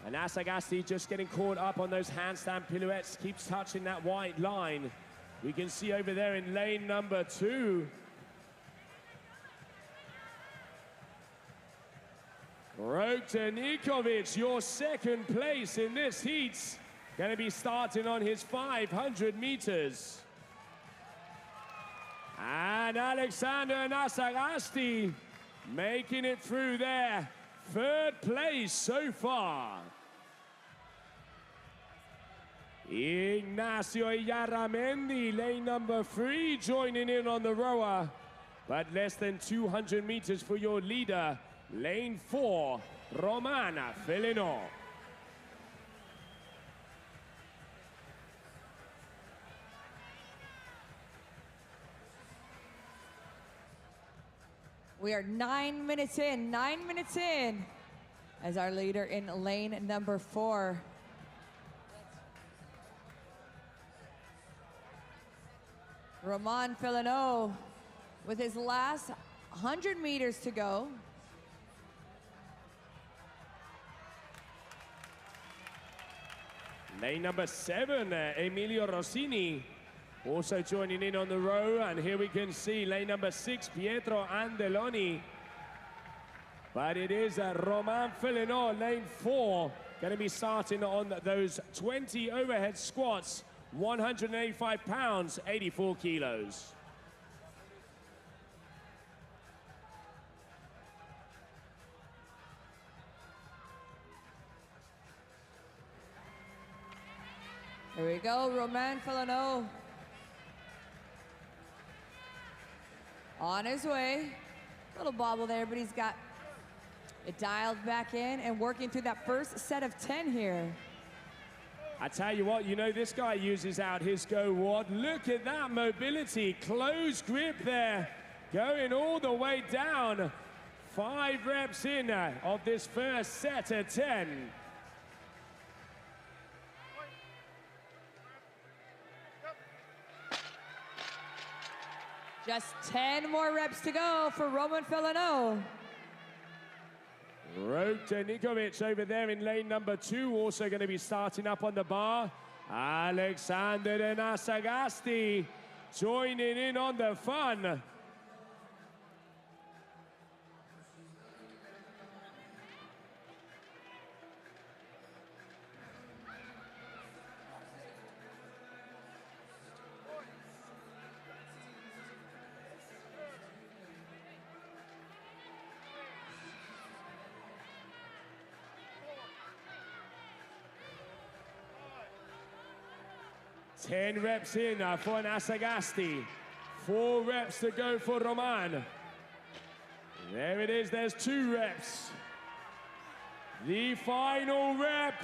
And Nasagasti just getting caught up on those handstand pirouettes, keeps touching that white line. We can see over there in lane number 2. Rokta Nikovic, your second place in this heat. Going to be starting on his 500 meters. And Alexander Nasagasti making it through there. 3rd place so far. Ignacio Yarramendi, lane number 3, joining in on the rower. But less than 200 meters for your leader, lane 4, Romain Fellinot. We are 9 minutes in, as our leader in lane number 4. Romain Fellinot with his last 100 meters to go. Lane number 7, Emilio Rossini, also joining in on the row. And here we can see lane number 6, Pietro Andeloni. But it is Romain Fellinot, lane 4, going to be starting on those 20 overhead squats, 185 pounds, 84 kilos. Here we go, Romain Filano. On his way. Little bobble there, but he's got it dialed back in and working through that first set of 10 here. I tell you what, you know, this guy uses out his go wad. Look at that mobility, close grip there, going all the way down. 5 reps in of this first set of 10. Just 10 more reps to go for Roman Filano. Rokta Nikovic over there in lane number 2, also going to be starting up on the bar. Alexander and Asagasti joining in on the fun. Ten reps in for Asagasti. 4 reps to go for Roman. There it is, there's 2 reps. The final rep.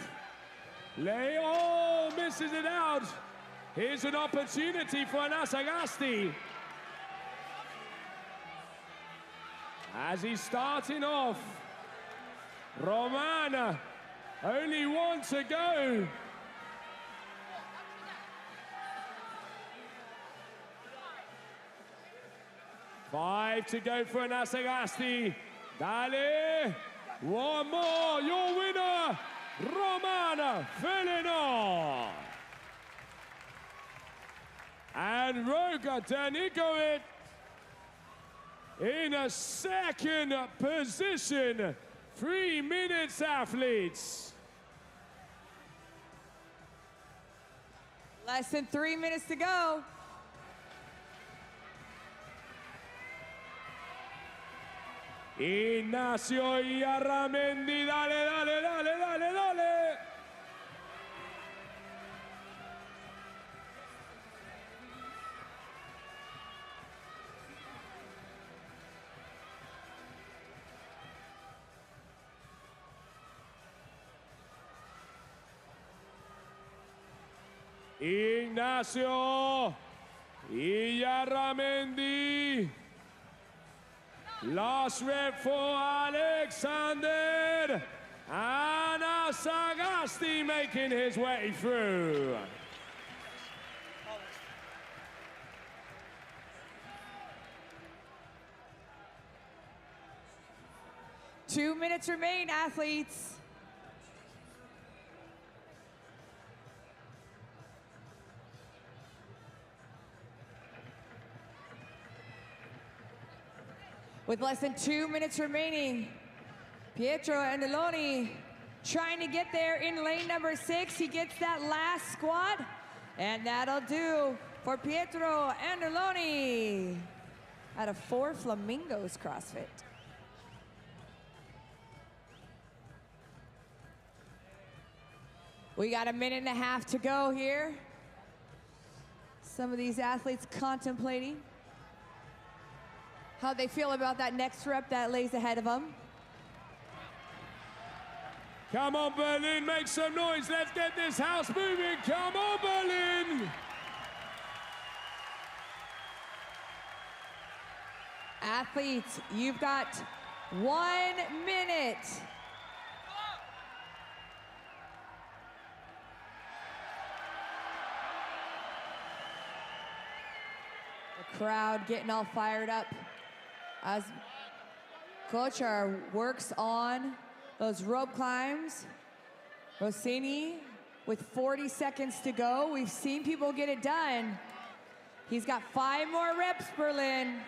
Leo misses it out. Here's an opportunity for Asagasti. As he's starting off, Roman, only 1 to go. Five to go for Asagasti. Dale. 1 more. Your winner, Roman Filano. And Rokta Nikovic in a second position. 3 minutes, athletes. Less than 3 minutes to go. Ignacio Yarramendi, dale, dale, dale, dale, dale. Ignacio Yarramendi. Last rep for Alexander. And Asagasti making his way through. Two minutes remain, athletes. With less than 2 minutes remaining, Pietro Andoloni trying to get there in lane number 6. He gets that last squat, and that'll do for Pietro Andoloni out of 4 Flamingos CrossFit. We got a minute and a half to go here. Some of these athletes contemplating how they feel about that next rep that lays ahead of them. Come on, Berlin, make some noise. Let's get this house moving. Come on, Berlin. Athletes, you've got 1 minute. The crowd getting all fired up as Kochar works on those rope climbs. Rossini with 40 seconds to go. We've seen people get it done. He's got 5 more reps, Berlin.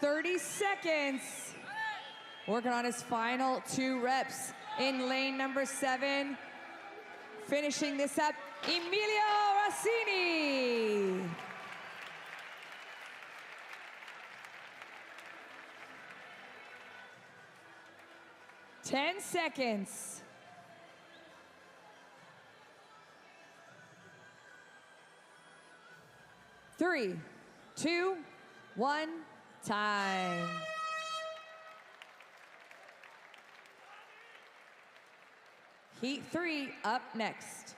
30 seconds. Working on his final 2 reps in lane number 7. Finishing this up, Emilio Rossini. "10 seconds. 3, 2, 1, time. Heat 3 up next.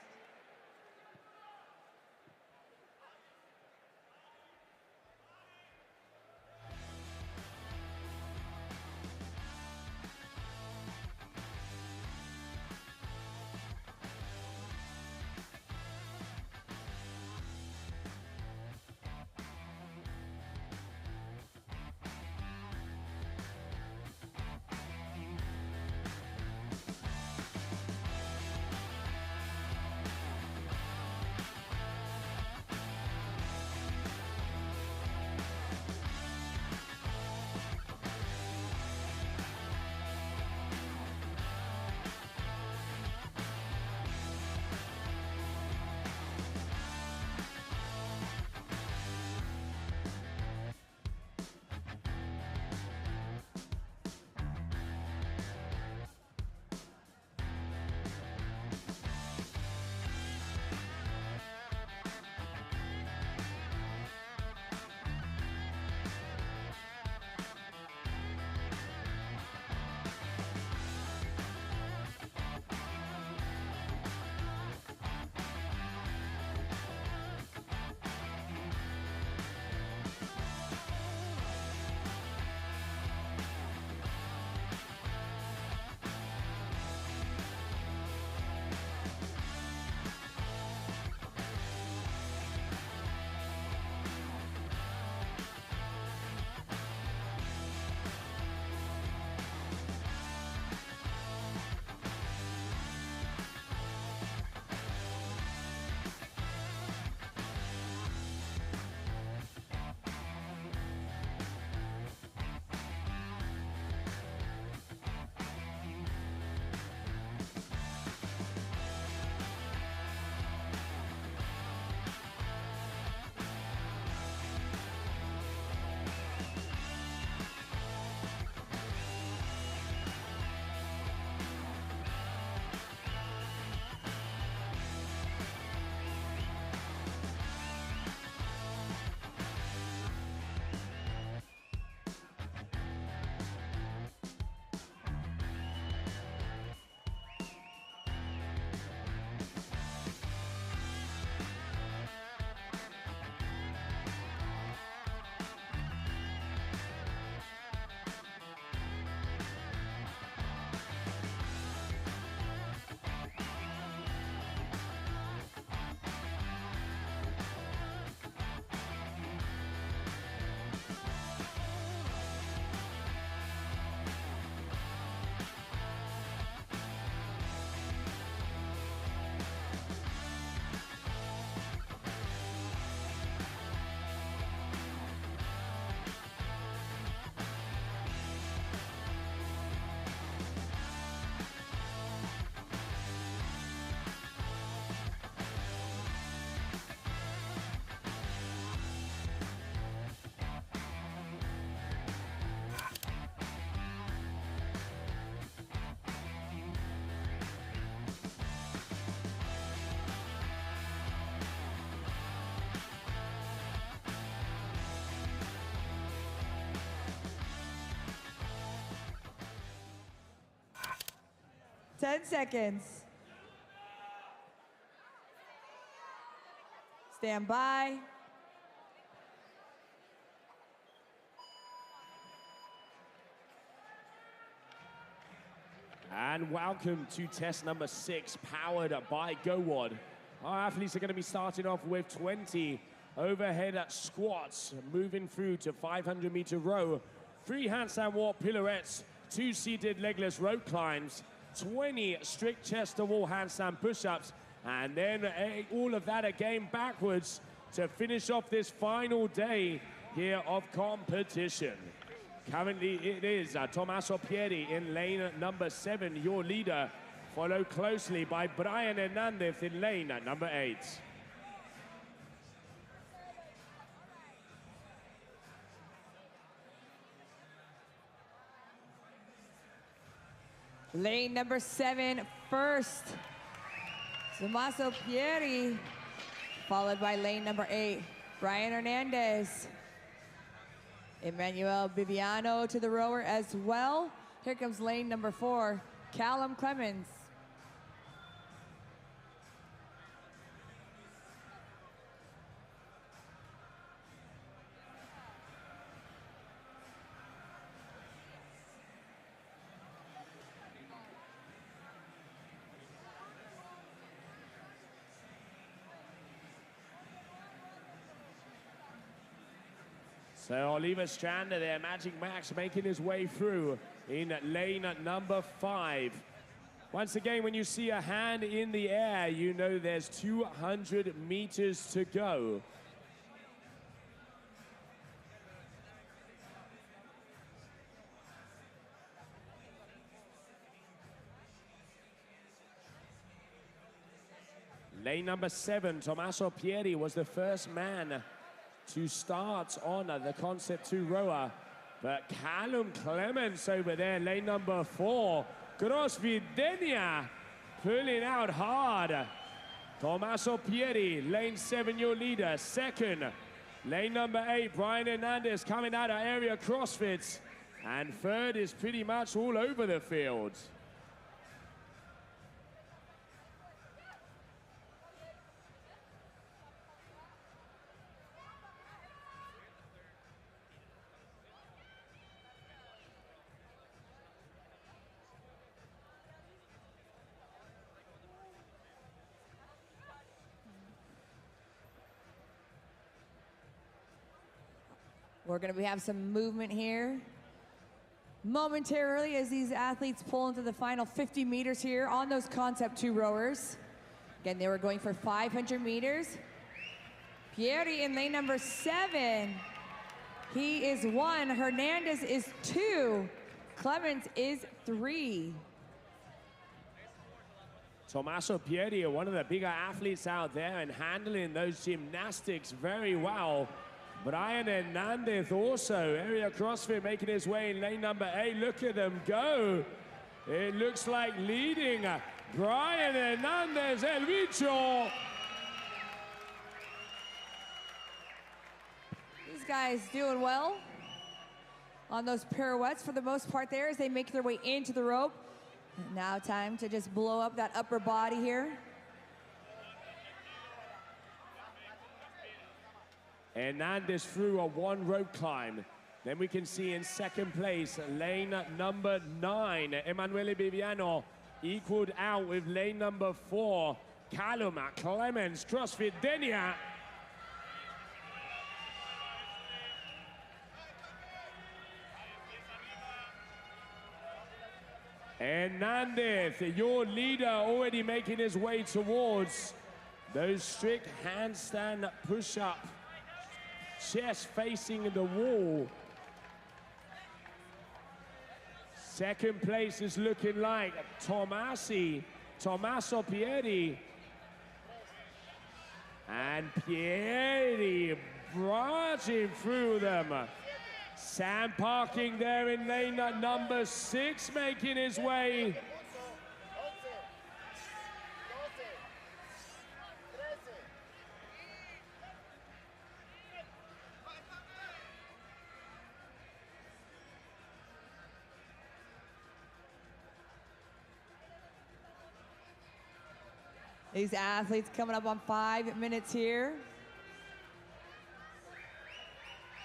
Ten seconds. Stand by. And welcome to test number 6, powered by GoWad. Our athletes are going to be starting off with 20 overhead squats, moving through to 500-meter row, 3 handstand walk pirouettes, 2 seated legless rope climbs, 20 strict chest to wall handstand push-ups, and then all of that again backwards to finish off this final day here of competition. Currently it is Tommaso Pieri in lane number 7, your leader, followed closely by Brian Hernandez in lane number 8. Lane number 7 first, Tommaso Pieri, followed by lane number 8, Brian Hernandez. Emmanuel Bibiano to the rower as well. Here comes lane number 4, Callum Clemens. So Oliver Strander there, Magic Max making his way through in lane number 5. Once again, when you see a hand in the air, you know there's 200 meters to go. Lane number 7, Tommaso Pieri was the first man to start on the Concept 2 rower. But Callum Clemens over there, lane number 4, CrossFit Denia, pulling out hard. Tommaso Pieri, lane 7, your leader. Second, lane number 8, Brian Hernandez coming out of Area CrossFit. And third is pretty much all over the field. We're going to have some movement here momentarily as these athletes pull into the final 50 meters here on those Concept 2 rowers. Again, they were going for 500 meters. Pieri in lane number 7. He is 1. Hernandez is 2. Clemens is 3. Tommaso Pieri, one of the bigger athletes out there and handling those gymnastics very well. Brian Hernandez also, Area CrossFit making his way in lane number 8. Look at them go. It looks like leading Brian Hernandez, El Bicho. These guys doing well on those pirouettes for the most part there as they make their way into the rope. Now time to just blow up that upper body here. Hernandez through a 1 rope climb. Then we can see in second place, lane number 9, Emanuele Bibiano, equaled out with lane number 4, Callum Clemens, CrossFit Denia. Hernandez, your leader, already making his way towards those strict handstand push-up, chest facing the wall. Second place is looking like Tommaso Pieri. And Pieri barging through them. Sam parking there in lane number 6, making his way. These athletes coming up on 5 minutes here.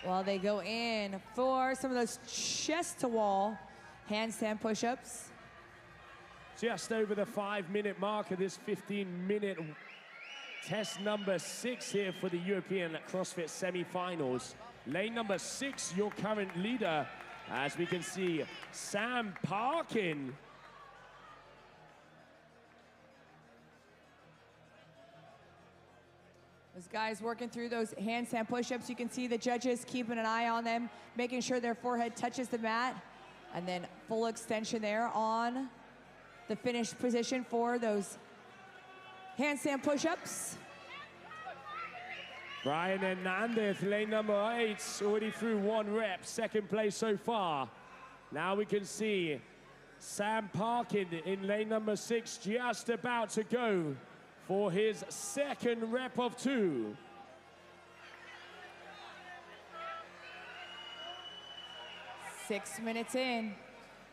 While they go in for some of those chest-to-wall handstand push-ups. Just over the 5-minute mark of this 15-minute test number 6 here for the European CrossFit Semifinals. Lane number 6, your current leader, as we can see, Sam Parkin. Those guys working through those handstand push-ups. You can see the judges keeping an eye on them, making sure their forehead touches the mat. And then full extension there on the finished position for those handstand push-ups. Brian Hernandez, lane number 8, already through 1 rep, second place so far. Now we can see Sam Parkin in lane number 6, just about to go for his second rep of 2. 6 minutes in.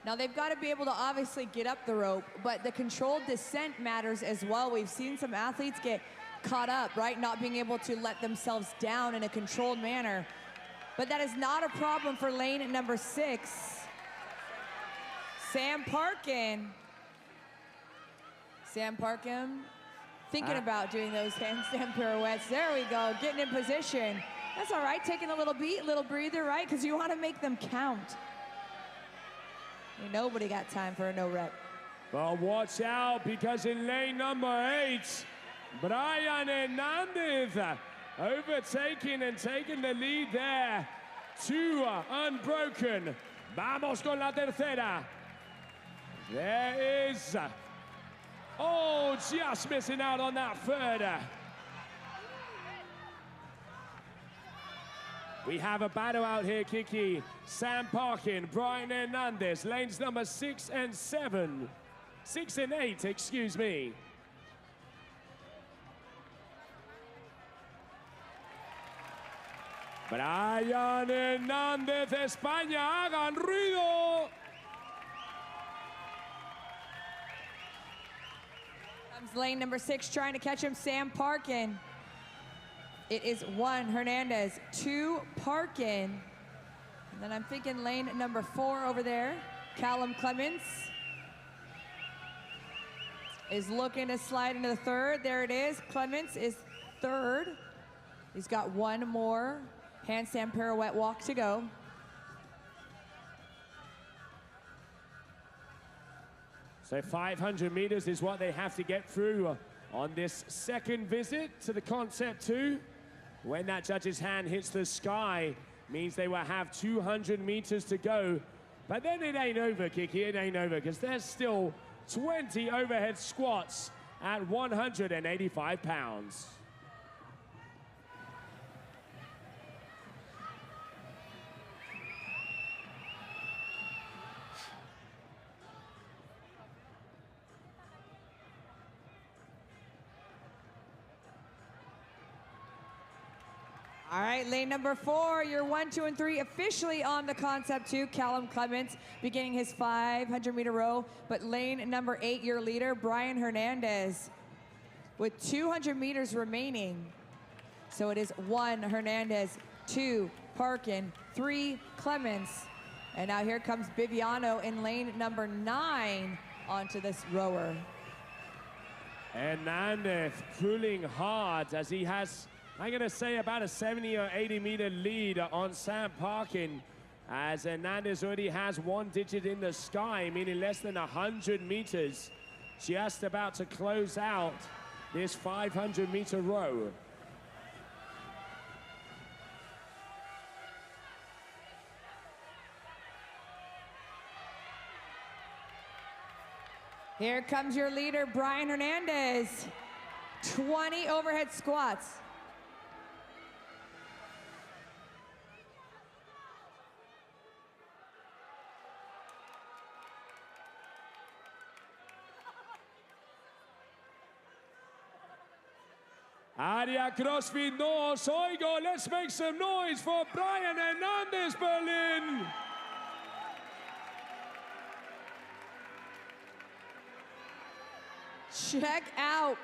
Now they've got to be able to obviously get up the rope, but the controlled descent matters as well. We've seen some athletes get caught up, right? Not being able to let themselves down in a controlled manner. But that is not a problem for lane number 6. Sam Parkin. Sam Parkin thinking about doing those handstand pirouettes. There we go, getting in position. That's all right, taking a little beat, a little breather, right? Because you want to make them count. Ain't nobody got time for a no rep. Well, watch out, because in lane number 8, Brian Hernandez overtaking and taking the lead there. 2 unbroken. Vamos con la tercera. There is, oh, just missing out on that third. We have a battle out here, Kiki. Sam Parkin, Brian Hernandez, lanes number 6 and 7. 6 and 8, excuse me. Brian Hernandez, España, hagan ruido. Comes lane number 6 trying to catch him, Sam Parkin. It is 1 Hernandez, 2 Parkin. And then I'm thinking lane number 4 over there, Callum Clements is looking to slide into the third. There it is, Clements is third. He's got 1 more handstand pirouette walk to go. So 500 meters is what they have to get through on this second visit to the Concept 2. When that judge's hand hits the sky, means they will have 200 meters to go. But then it ain't over, Kiki, it ain't over, because there's still 20 overhead squats at 185 pounds. All right, lane number 4, your 1, 2, and 3 officially on the Concept 2. Callum Clements beginning his 500-meter row, but lane number 8, your leader, Brian Hernandez, with 200 meters remaining. So it is 1 Hernandez, 2 Parkin, 3 Clements, and now here comes Bibiano in lane number 9 onto this rower. Hernandez pulling hard as he has, I'm going to say, about a 70 or 80 meter lead on Sam Parkin, as Hernandez already has 1 digit in the sky, meaning less than 100 meters, just about to close out this 500 meter row. Here comes your leader, Brian Hernandez. 20 overhead squats. Área CrossFit, no os oigo. Let's make some noise for Brian Hernandez, Berlin. Check out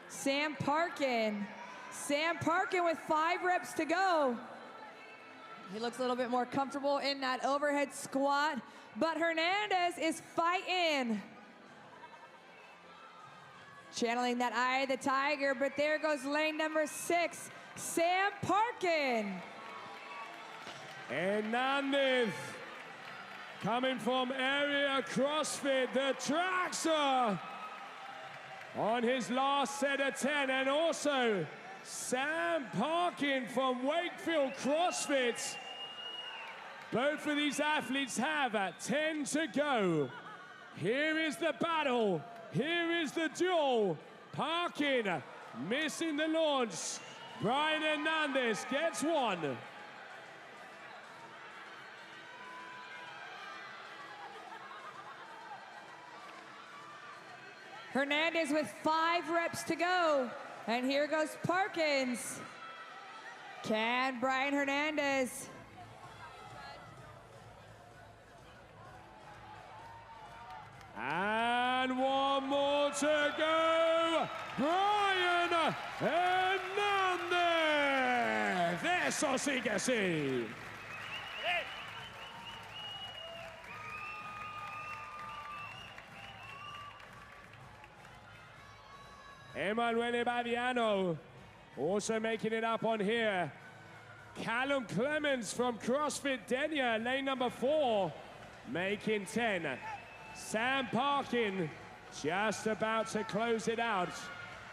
Sam Parkin. Sam Parkin with 5 reps to go. He looks a little bit more comfortable in that overhead squat, but Hernandez is fighting. Channeling that eye of the tiger, but there goes lane number 6, Sam Parkin. Hernandez coming from Area CrossFit, the Traxxer, on his last set of 10, and also Sam Parkin from Wakefield CrossFit. Both of these athletes have 10 to go. Here is the battle. Here is the duel. Parkin missing the launch. Brian Hernandez gets 1. Hernandez with 5 reps to go. And here goes Parkins. Can Brian Hernandez And one more to go. Brian Hernandez. Eso sí que sí. Emanuele Baviano also making it up on here. Callum Clemens from CrossFit Denia, lane number 4, making 10. Sam Parkin just about to close it out.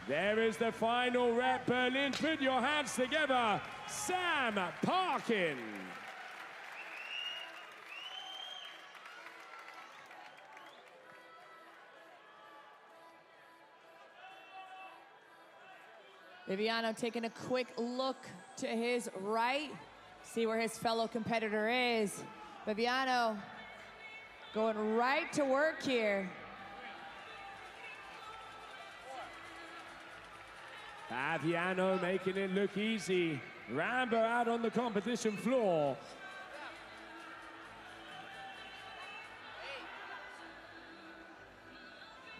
There is the final rep, Berlin. Put your hands together. Sam Parkin. Viviano taking a quick look to his right, see where his fellow competitor is. Viviano going right to work here. Baviano making it look easy. Rambo out on the competition floor.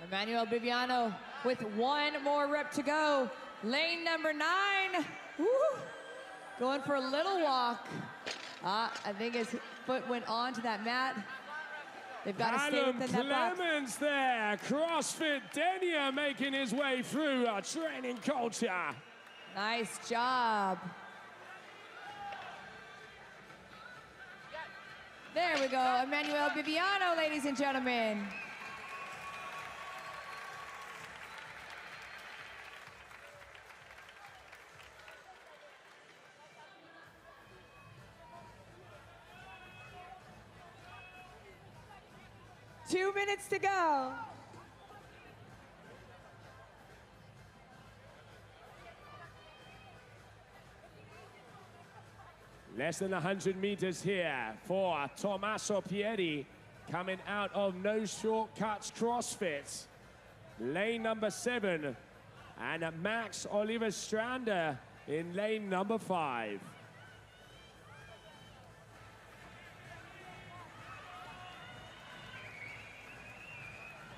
Emmanuel Viviano with one more rep to go. Lane number 9. Woo. Going for a little walk. I think his foot went onto that mat. They've got to stay within that box. Clemens there, CrossFit Denia making his way through our training culture. Nice job. There we go, Emmanuel Viviano, ladies and gentlemen. Two minutes to go. Less than 100 meters here for Tommaso Pieri, coming out of No Shortcuts CrossFit. Lane number 7, and Max Oliver Strander in lane number 5.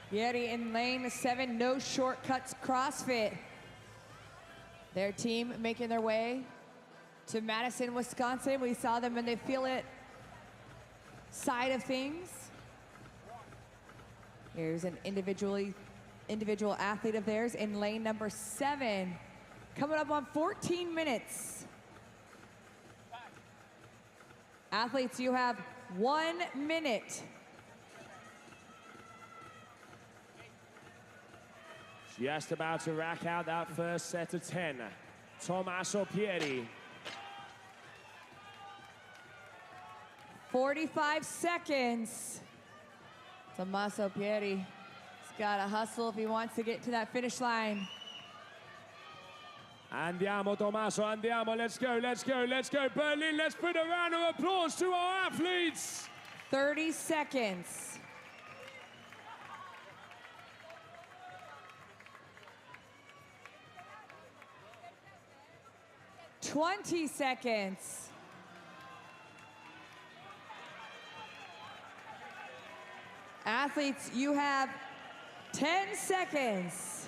Pieri in lane 7, No Shortcuts CrossFit. Their team making their way to Madison, Wisconsin. We saw them in the affiliate side of things. Here's an individual athlete of theirs in lane number 7. Coming up on 14 minutes. Athletes, you have 1 minute. Just about to rack out that first set of 10. Tommaso Pieri. 45 seconds. Tommaso Pieri has got to hustle if he wants to get to that finish line. Andiamo, Tommaso, andiamo. Let's go, let's go, let's go. Berlin, let's put a round of applause to our athletes. 30 seconds. 20 seconds. Athletes, you have 10 seconds.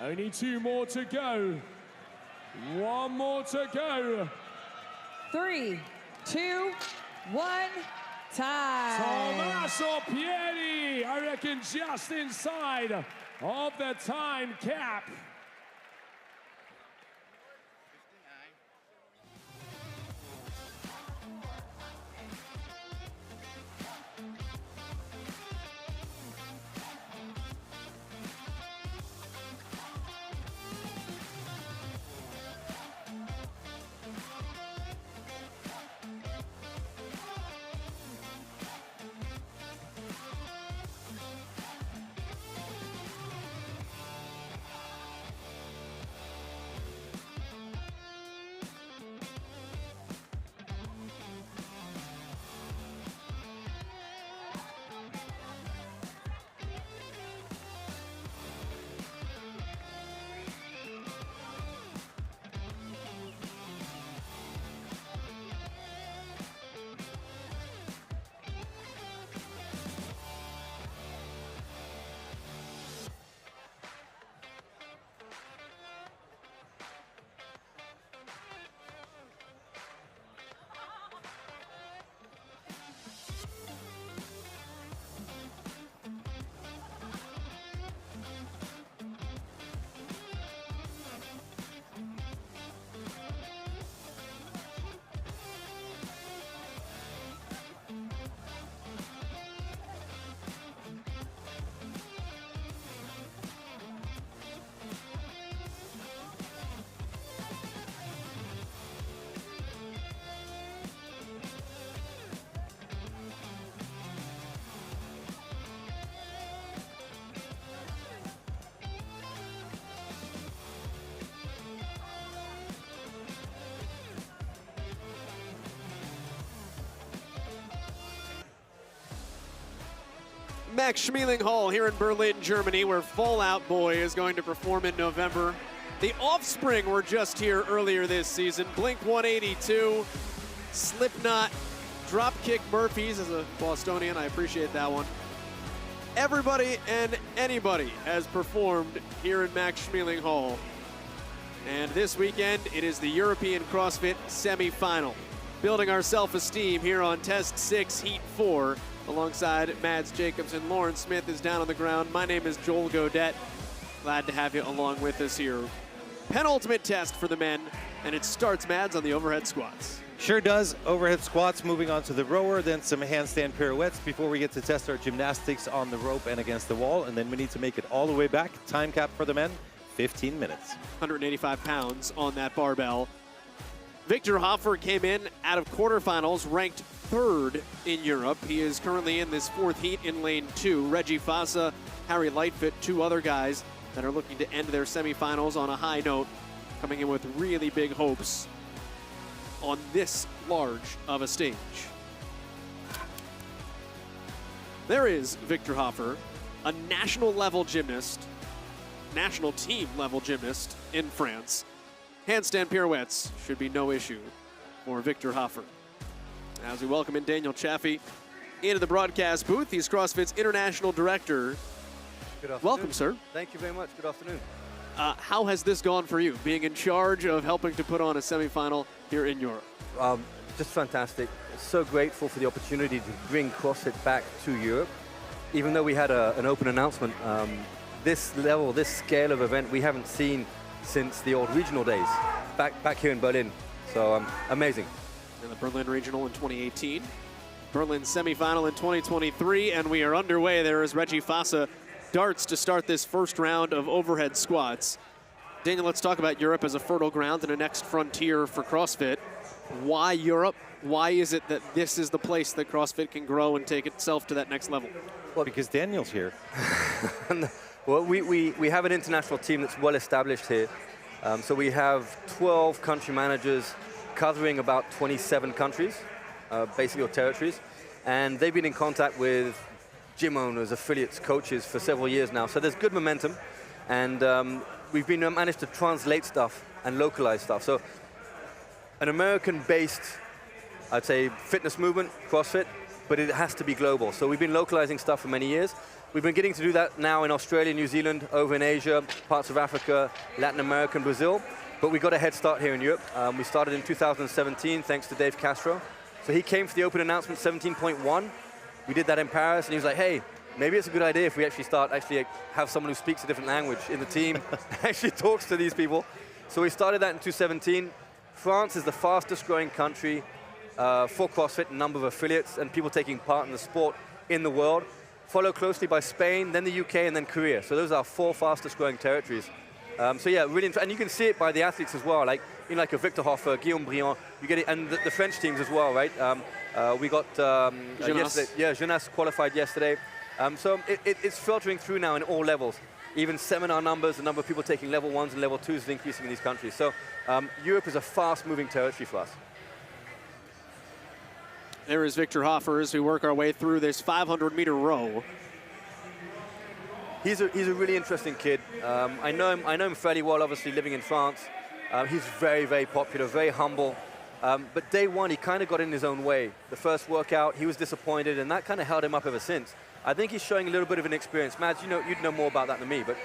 Only 2 more to go. 1 more to go. 3, 2, 1, time. Tommaso Pieri, I reckon just inside of the time cap. Max Schmeling Hall here in Berlin, Germany, where Fall Out Boy is going to perform in November. The Offspring were just here earlier this season. Blink 182, Slipknot, Dropkick Murphys. As a Bostonian, I appreciate that one. Everybody and anybody has performed here in Max Schmeling Hall. And this weekend, it is the European CrossFit Semifinal. Building our self-esteem here on Test 6, Heat 4. Alongside Mads Jacobson, Lauren Smith is down on the ground. My name is Joel Godet. Glad to have you along with us here. Penultimate test for the men, and it starts, Mads, on the overhead squats. Sure does. Overhead squats, moving on to the rower, then some handstand pirouettes before we get to test our gymnastics on the rope and against the wall, and then we need to make it all the way back. Time cap for the men, 15 minutes. 185 pounds on that barbell. Victor Hofer came in out of quarterfinals, ranked 3rd in Europe. He is currently in this 4th heat in lane 2. Reggie Fossa, Harry Lightfoot, 2 other guys that are looking to end their semifinals on a high note, coming in with really big hopes on this large of a stage. There is Victor Hofer, a national level gymnast, national team level gymnast in France. Handstand pirouettes should be no issue for Victor Hofer. As we welcome in Daniel Chaffee into the broadcast booth, he's CrossFit's international director. Good afternoon. Welcome, sir. Thank you very much. Good afternoon. How has this gone for you, being in charge of helping to put on a semifinal here in Europe? Just fantastic. So grateful for the opportunity to bring CrossFit back to Europe. Even though we had an open announcement, this level, this scale of event, we haven't seen since the old regional days, back here in Berlin. So amazing. And the Berlin Regional in 2018, Berlin Semifinal in 2023, and we are underway. There is Reggie Fossa darts to start this first round of overhead squats. Daniel, let's talk about Europe as a fertile ground and a next frontier for CrossFit. Why Europe? Why is it that this is the place that CrossFit can grow and take itself to that next level? Well, because Daniel's here. Well, we have an international team that's well established here. So we have 12 country managers covering about 27 countries, basically, or territories. And they've been in contact with gym owners, affiliates, coaches for several years now. So there's good momentum. And we've been managed to translate stuff and localize stuff. So an American-based, I'd say, fitness movement, CrossFit, but it has to be global. So we've been localizing stuff for many years. We've been getting to do that now in Australia, New Zealand, over in Asia, parts of Africa, Latin America, and Brazil. But we got a head start here in Europe. We started in 2017, thanks to Dave Castro. So he came for the open announcement, 17.1. We did that in Paris, and he was like, hey, maybe it's a good idea if we actually have someone who speaks a different language in the team, actually talks to these people. So we started that in 2017. France is the fastest growing country for CrossFit, number of affiliates and people taking part in the sport in the world. Followed closely by Spain, then the UK, and then Korea. So those are 4 fastest growing territories. So yeah, really, and you can see it by the athletes as well, like a Victor Hofer, Guillaume Briand, you get it, and the French teams as well, right? We got Jonas qualified yesterday. So it's filtering through now in all levels. Even seminar numbers, the number of people taking level 1s and level 2s is increasing in these countries. So Europe is a fast-moving territory for us. There is Victor Hofer as we work our way through this 500-meter row. He's a really interesting kid. I know him fairly well, obviously living in France. He's very, very popular, very humble. But day one, he kind of got in his own way. The first workout, he was disappointed, and that kind of held him up ever since. I think he's showing a little bit of an experience. Mads, you'd know more about that than me, but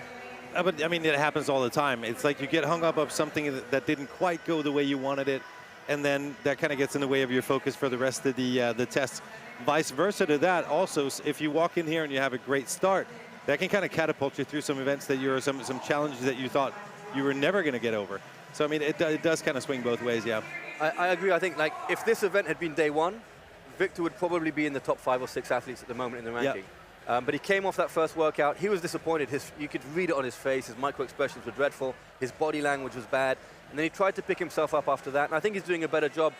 I mean, it happens all the time. It's like you get hung up on something that didn't quite go the way you wanted it, and then that kind of gets in the way of your focus for the rest of the test. Vice versa to that, also, if you walk in here and you have a great start, that can kind of catapult you through some events that you're some challenges that you thought you were never going to get over. So I mean, it does kind of swing both ways, yeah. I agree. I think like if this event had been day one, Victor would probably be in the top 5 or 6 athletes at the moment in the ranking. Yep. But he came off that first workout. He was disappointed. You could read it on his face. His micro-expressions were dreadful. His body language was bad. And then he tried to pick himself up after that. And I think he's doing a better job.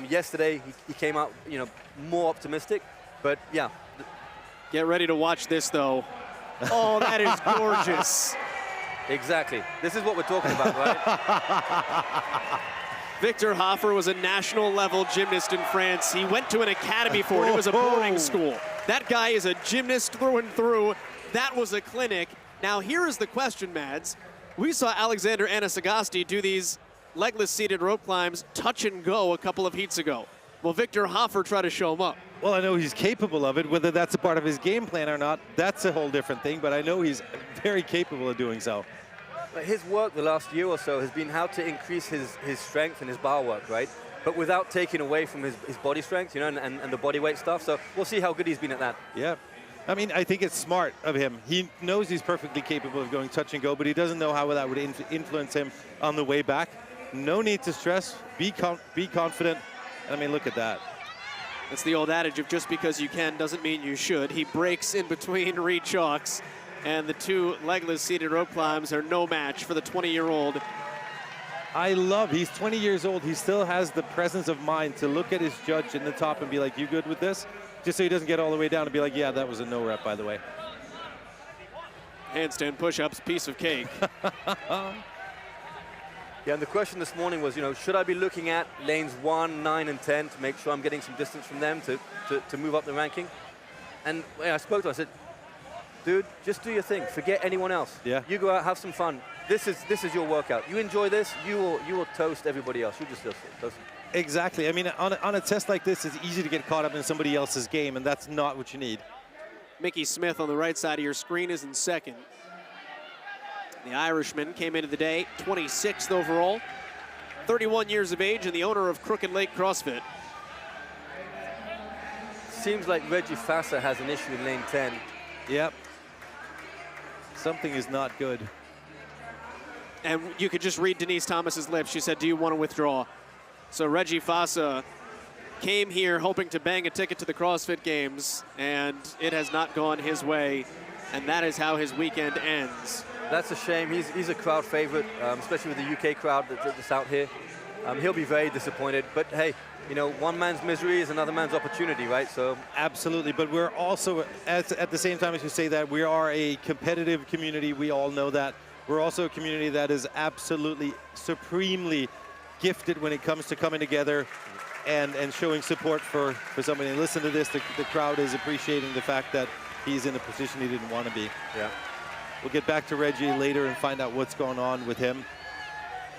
Yesterday, he came out, more optimistic. But yeah. Get ready to watch this, though. Oh, that is gorgeous. Exactly. This is what we're talking about, right? Victor Hofer was a national level gymnast in France. He went to an academy for it. It was a boarding school. That guy is a gymnast through and through. That was a clinic. Now here is the question, Mads. We saw Alexander Anasagasti do these legless seated rope climbs touch and go a couple of heats ago. Will Victor Hofer try to show him up? Well, I know he's capable of it. Whether that's a part of his game plan or not, that's a whole different thing, but I know he's very capable of doing so. But his work the last year or so has been how to increase his strength and his bar work, right? But without taking away from his body strength, you know, and the body weight stuff. So we'll see how good he's been at that. Yeah. I mean, I think it's smart of him. He knows he's perfectly capable of going touch and go, but he doesn't know how that would influence him on the way back. No need to stress. Be confident. I mean, look at that. It's the old adage of just because you can doesn't mean you should. He breaks in between re-chalks, and the two legless seated rope climbs are no match for the 20-year-old. He's 20 years old. He still has the presence of mind to look at his judge in the top and be like, you good with this? Just so he doesn't get all the way down and be like, yeah, that was a no rep, by the way. Handstand push-ups, piece of cake. Yeah, and the question this morning was, you know, should I be looking at lanes 1, 9, and 10 to make sure I'm getting some distance from them to move up the ranking? And when I spoke to him, I said, dude, just do your thing. Forget anyone else. Yeah. You go out, have some fun. This is your workout. You enjoy this, you will toast everybody else. You just toast them. Exactly. I mean, on a test like this, it's easy to get caught up in somebody else's game, and that's not what you need. Mickey Smith on the right side of your screen is in second. The Irishman came into the day 26th overall, 31 years of age, and the owner of Crooked Lake CrossFit. Seems like Reggie Fasser has an issue in lane 10. Yep. Something is not good. And you could just read Denise Thomas's lips. She said, do you want to withdraw? So Reggie Fasser came here hoping to bang a ticket to the CrossFit Games, and it has not gone his way, and that is how his weekend ends. That's a shame. He's a crowd favorite, especially with the UK crowd that's out here. He'll be very disappointed. But hey, you know, one man's misery is another man's opportunity, right? So absolutely. But we're also, at the same time as you say that, we are a competitive community. We all know that. We're also a community that is absolutely supremely gifted when it comes to coming together and showing support for somebody. And listen to this, the crowd is appreciating the fact that he's in a position he didn't want to be. Yeah. We'll get back to Reggie later and find out what's going on with him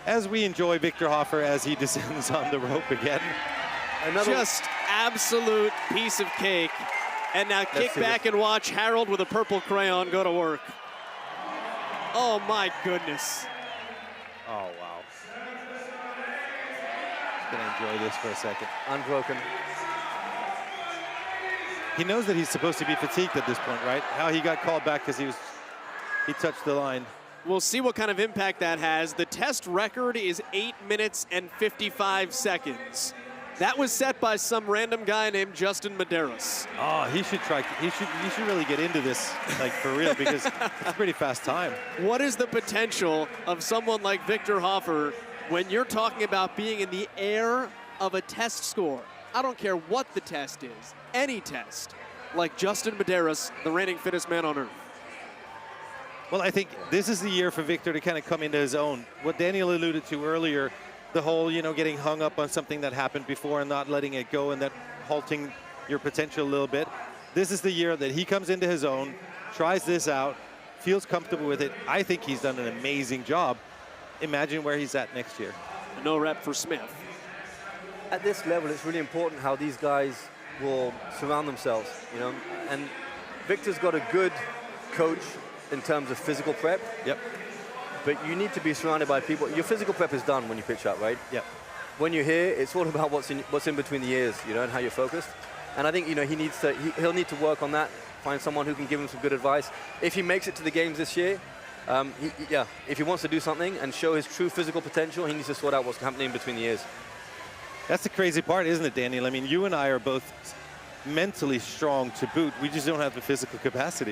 as we enjoy Victor Hofer as he descends on the rope again. Just absolute piece of cake. And now kick back and watch Harold with a purple crayon go to work. Oh my goodness. Oh wow. Just gonna enjoy this for a second. Unbroken. He knows that he's supposed to be fatigued at this point, right? How he got called back because he touched the line. We'll see what kind of impact that has. The test record is 8 minutes and 55 seconds. That was set by some random guy named Justin Medeiros. Oh, he should try. He should really get into this, like, for real, because it's a pretty fast time. What is the potential of someone like Victor Hofer when you're talking about being in the air of a test score? I don't care what the test is, any test, like Justin Medeiros, the reigning fittest man on earth. Well, I think this is the year for Victor to kind of come into his own. What Daniel alluded to earlier, the whole, you know, getting hung up on something that happened before and not letting it go and that halting your potential a little bit. This is the year that he comes into his own, tries this out, feels comfortable with it. I think he's done an amazing job. Imagine where he's at next year. No rep for Smith. At this level, it's really important how these guys will surround themselves, you know. And Victor's got a good coach in terms of physical prep. Yep. But you need to be surrounded by people. Your physical prep is done when you pitch up, right? Yep. When you're here, it's all about what's in between the ears, you know, and how you're focused. And I think, you know, he'll need to work on that, find someone who can give him some good advice. If he makes it to the games this year, if he wants to do something and show his true physical potential, he needs to sort out what's happening between the ears. That's the crazy part, isn't it, Daniel? I mean, you and I are both mentally strong to boot. We just don't have the physical capacity.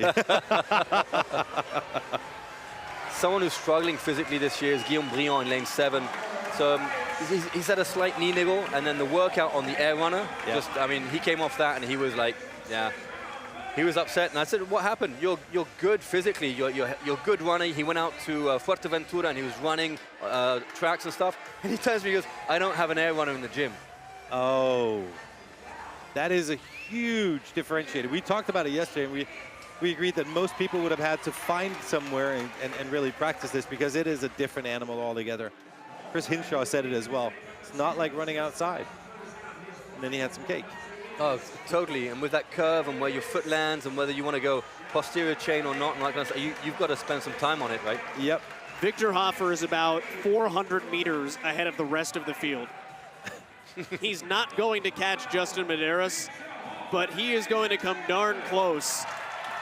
Someone who's struggling physically this year is Guillaume Briand in lane 7. So he's had a slight knee niggle, and then the workout on the air runner, I mean, he came off that and he was like, yeah. He was upset, and I said, what happened? You're good physically, you're good running. He went out to Fuerteventura and he was running tracks and stuff. And he tells me, he goes, I don't have an air runner in the gym. Oh. That is a huge differentiator. We talked about it yesterday, and we agreed that most people would have had to find somewhere and really practice this because it is a different animal altogether. Chris Hinshaw said it as well. It's not like running outside. And then he had some cake. Oh, totally. And with that curve and where your foot lands and whether you want to go posterior chain or not, and like you've got to spend some time on it, right? Yep. Victor Hoffer is about 400 meters ahead of the rest of the field. He's not going to catch Justin Medeiros, but he is going to come darn close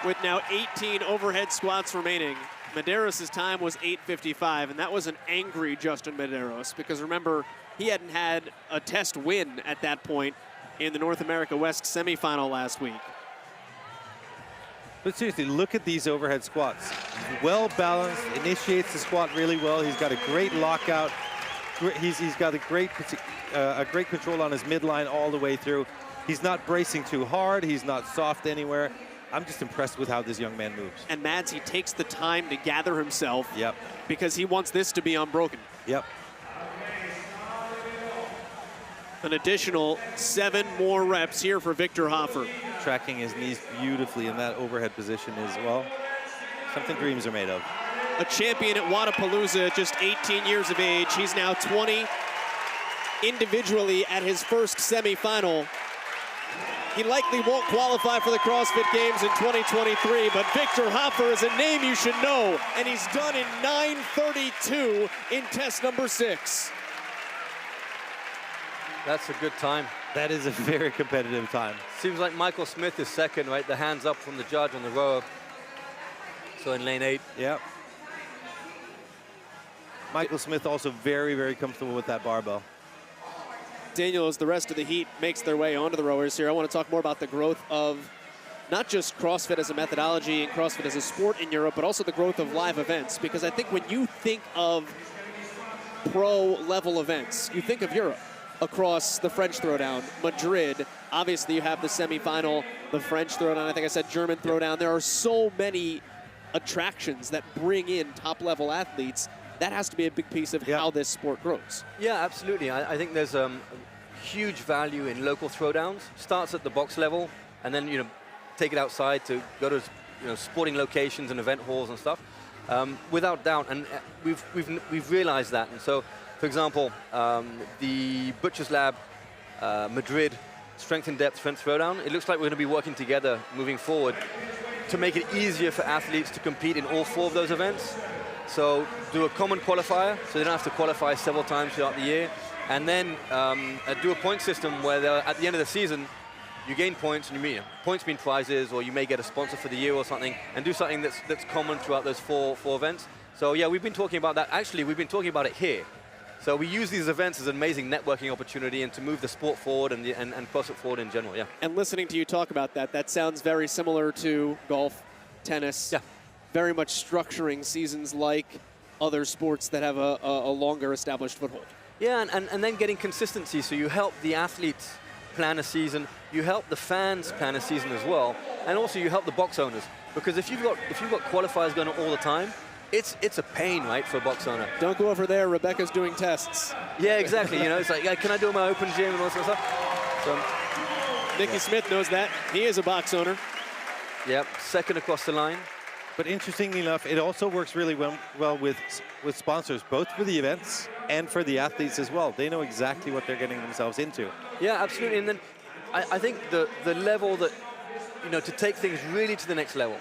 with now 18 overhead squats remaining. Medeiros' time was 8:55, and that was an angry Justin Medeiros because remember, he hadn't had a test win at that point in the North America West semifinal last week. But seriously, look at these overhead squats. Well balanced, initiates the squat really well. He's got a great lockout. He's got a great control on his midline all the way through. He's not bracing too hard. He's not soft anywhere. I'm just impressed with how this young man moves. And Mads, he takes the time to gather himself. Yep. Because he wants this to be unbroken. Yep. An additional 7 more reps here for Victor Hoffer. Tracking his knees beautifully in that overhead position as well. Something dreams are made of. A champion at Wodapalooza at just 18 years of age. He's now 20 individually at his first semifinal. He likely won't qualify for the CrossFit Games in 2023, but Victor Hoffer is a name you should know, and he's done in 9:32 in test number 6. That's a good time. That is a very competitive time. Seems like Michael Smith is second, right? The hands up from the judge on the rower. So in lane 8. Yep. Michael Smith also very, very comfortable with that barbell. Daniel, as the rest of the heat makes their way onto the rowers here, I want to talk more about the growth of not just CrossFit as a methodology and CrossFit as a sport in Europe, but also the growth of live events. Because I think when you think of pro-level events, you think of Europe across the French throwdown, Madrid. Obviously, you have the semifinal, the French throwdown, I think I said German throwdown. There are so many attractions that bring in top-level athletes. That has to be a big piece of how this sport grows. Yeah, absolutely. I think there's huge value in local throwdowns. Starts at the box level, and then take it outside to go to sporting locations and event halls and stuff. Without doubt, and we've realized that. And so, for example, the Butcher's Lab Madrid Strength in Depth French Throwdown. It looks like we're going to be working together moving forward to make it easier for athletes to compete in all 4 of those events. So do a common qualifier, so they don't have to qualify several times throughout the year. And then do a point system where at the end of the season, you gain points, and points mean prizes, or you may get a sponsor for the year or something, and do something that's common throughout those four events. So yeah, we've been talking about that. Actually, we've been talking about it here. So we use these events as an amazing networking opportunity and to move the sport forward and CrossFit forward in general, yeah. And listening to you talk about that sounds very similar to golf, tennis. Yeah. Very much structuring seasons like other sports that have a longer established foothold. Yeah, and then getting consistency. So you help the athletes plan a season, you help the fans plan a season as well, and also you help the box owners. Because if you've got qualifiers going on all the time, it's a pain, right, for a box owner. Don't go over there, Rebecca's doing tests. Yeah, exactly. It's like, yeah, can I do my open gym and all that sort of stuff? So, Nicky Smith knows that. He is a box owner. Yep, second across the line. But interestingly enough, it also works really well with sponsors, both for the events and for the athletes as well. They know exactly what they're getting themselves into. Yeah, absolutely. And then I think the level that, to take things really to the next level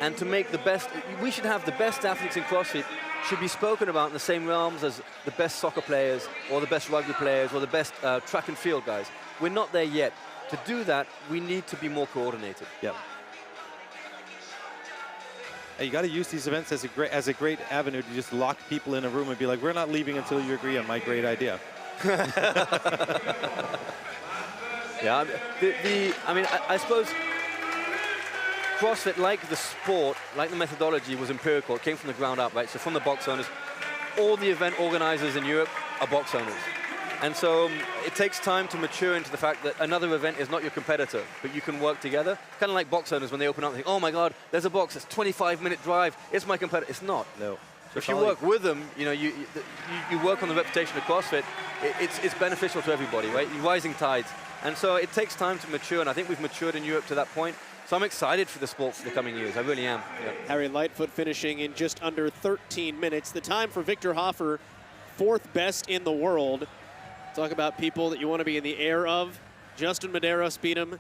and to make the best, we should have the best athletes in CrossFit should be spoken about in the same realms as the best soccer players or the best rugby players or the best track and field guys. We're not there yet. To do that, we need to be more coordinated. Yep. You got to use these events as a great avenue to just lock people in a room and be like, we're not leaving until you agree on my great idea. Yeah, I suppose CrossFit, like the sport, like the methodology, was empirical. It came from the ground up, right? So from the box owners, all the event organizers in Europe are box owners. And so it takes time to mature into the fact that another event is not your competitor, but you can work together. Kind of like box owners when they open up and think, oh my God, there's a box, it's a 25-minute drive, it's my competitor. It's not. No. If you work with them, you work on the reputation of CrossFit, it's beneficial to everybody, right? Rising tides. And so it takes time to mature, and I think we've matured in Europe to that point. So I'm excited for the sport for the coming years. I really am. Yeah. Harry Lightfoot finishing in just under 13 minutes. The time for Victor Hofer, 4th best in the world. Talk about people that you want to be in the air of. Justin Medeiros beat him.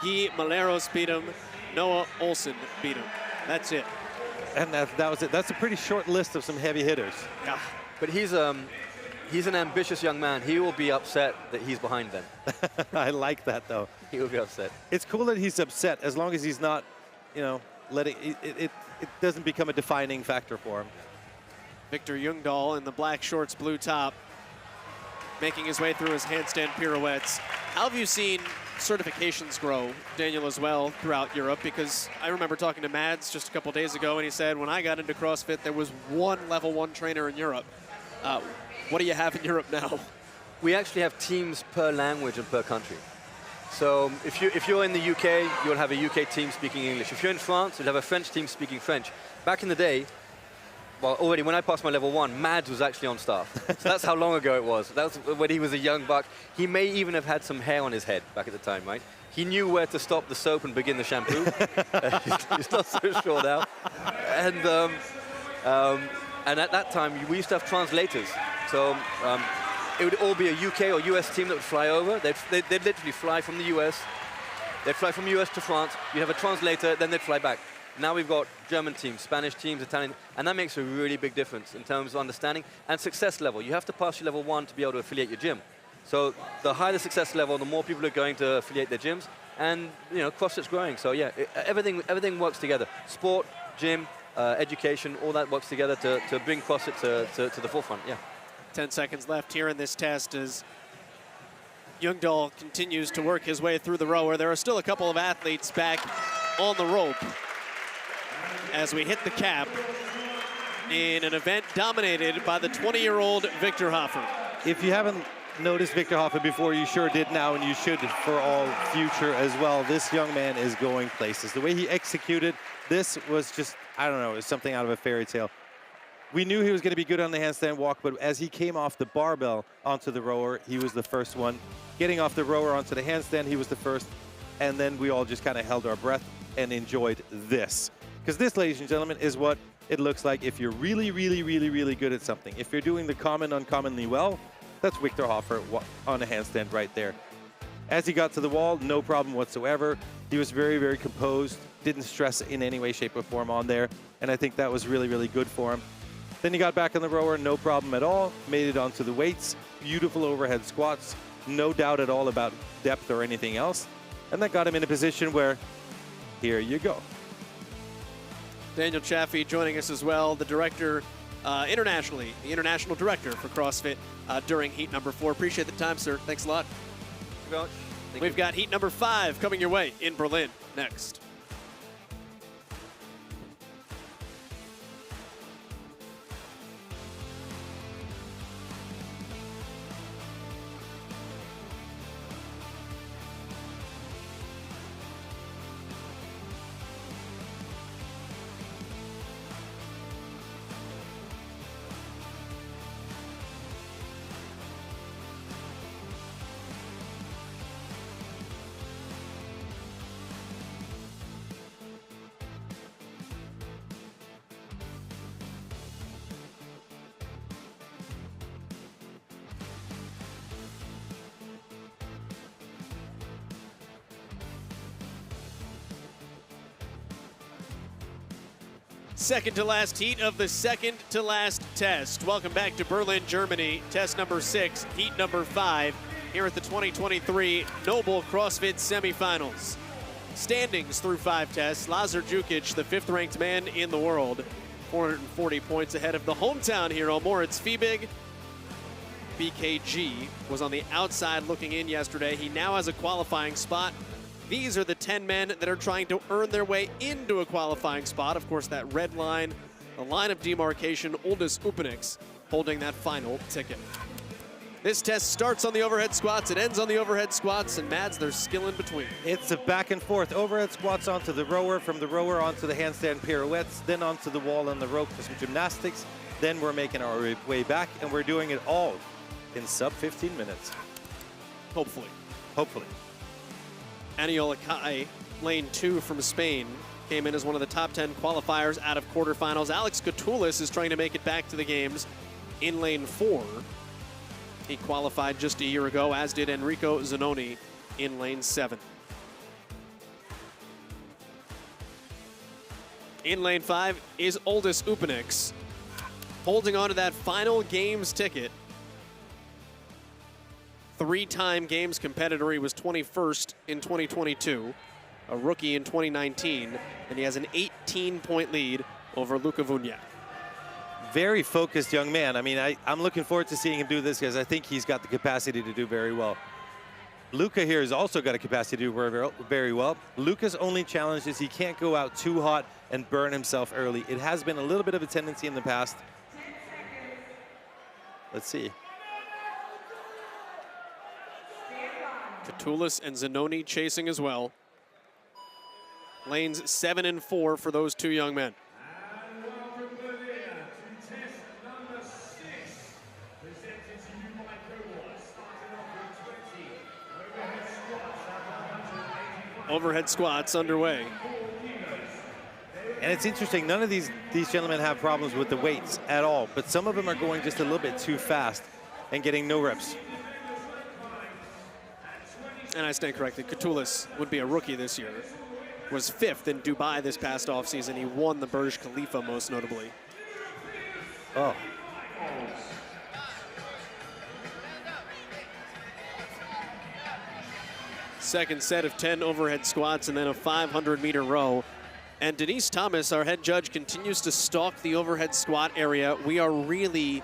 Guy Maleros beat him. Noah Olsen beat him. That's it. And that was it. That's a pretty short list of some heavy hitters. Yeah. But he's an ambitious young man. He will be upset that he's behind them. I like that, though. He will be upset. It's cool that he's upset as long as he's not, you know, letting it doesn't become a defining factor for him. Victor Ljungdahl in the black shorts, blue top, making his way through his handstand pirouettes. How have you seen certifications grow, Daniel, as well throughout Europe? Because I remember talking to Mads just a couple days ago, and he said when I got into CrossFit, there was one level 1 trainer in Europe. What do you have in Europe now? We actually have teams per language and per country. So if you're in the UK, you'll have a UK team speaking English. If you're in France, you'll have a French team speaking French. Back in the day, well, already when I passed my level 1, Mads was actually on staff. So that's how long ago it was. That was when he was a young buck. He may even have had some hair on his head back at the time, right? He knew where to stop the soap and begin the shampoo. He's not so sure now. And at that time, we used to have translators. So it would all be a UK or US team that would fly over. They'd literally fly from the US. They'd fly from US to France. You'd have a translator, then they'd fly back. Now we've got German teams, Spanish teams, Italian, and that makes a really big difference in terms of understanding and success level. You have to pass your level 1 to be able to affiliate your gym. So the higher the success level, the more people are going to affiliate their gyms, and you know, CrossFit's growing. So yeah, everything works together. Sport, gym, education, all that works together to bring CrossFit to the forefront. Yeah. 10 seconds left here in this test as Ljungdahl continues to work his way through the rower. There are still a couple of athletes back on the rope as we hit the cap in an event dominated by the 20-year-old Victor Hofer. If you haven't noticed Victor Hofer before, you sure did now, and you should for all future as well. This young man is going places. The way he executed this was just, I don't know, it was something out of a fairy tale. We knew he was going to be good on the handstand walk, but as he came off the barbell onto the rower, he was the first one. Getting off the rower onto the handstand, he was the first. And then we all just kind of held our breath and enjoyed this. Because this, ladies and gentlemen, is what it looks like if you're really, really, really, really good at something. If you're doing the common uncommonly well, that's Victor Hofer on a handstand right there. As he got to the wall, no problem whatsoever. He was very, very composed, didn't stress in any way, shape, or form on there. And I think that was really, really good for him. Then he got back on the rower, no problem at all. Made it onto the weights, beautiful overhead squats, no doubt at all about depth or anything else. And that got him in a position where, here you go. Daniel Chaffee joining us as well, the director internationally, the international director for CrossFit during heat number 4. Appreciate the time, sir. Thanks a lot. We've got heat number 5 coming your way in Berlin next. Second to last heat of the second to last test. Welcome back to Berlin, Germany. Test number 6, heat number 5, here at the 2023 NOBULL CrossFit Semifinals. Standings through 5 tests. Lazar Jukic, the 5th ranked man in the world, 440 points ahead of the hometown hero, Moritz Fiebig. BKG was on the outside looking in yesterday. He now has a qualifying spot. These are the 10 men that are trying to earn their way into a qualifying spot. Of course, that red line, the line of demarcation, Aldous Upenix holding that final ticket. This test starts on the overhead squats, it ends on the overhead squats, and Mads, there's skill in between. It's a back and forth. Overhead squats onto the rower, from the rower onto the handstand pirouettes, then onto the wall and the rope for some gymnastics. Then we're making our way back, and we're doing it all in sub 15 minutes. Hopefully. hopefully. Aniola Kai, lane 2 from Spain, came in as one of the top 10 qualifiers out of quarterfinals. Alex Catullus is trying to make it back to the games in lane 4. He qualified just a year ago, as did Enrico Zanoni in lane 7. In lane 5 is Aldis Upenix, holding on to that final games ticket. 3-time games competitor. He was 21st in 2022, a rookie in 2019, and he has an 18-point lead over Luka Vunjak. Very focused young man. I mean, I'm looking forward to seeing him do this because I think he's got the capacity to do very well. Luka here has also got a capacity to do very, very well. Luka's only challenge is he can't go out too hot and burn himself early. It has been a little bit of a tendency in the past. Let's see. Catullus and Zanoni chasing as well. Lanes 7 and 4 for those two young men. Overhead squats underway. And it's interesting, none of these gentlemen have problems with the weights at all, but some of them are going just a little bit too fast and getting no reps. And I stand corrected, Catullus would be a rookie this year. Was 5th in Dubai this past offseason. He won the Burj Khalifa most notably. Oh. Second set of 10 overhead squats and then a 500-meter row. And Denise Thomas, our head judge, continues to stalk the overhead squat area. We are really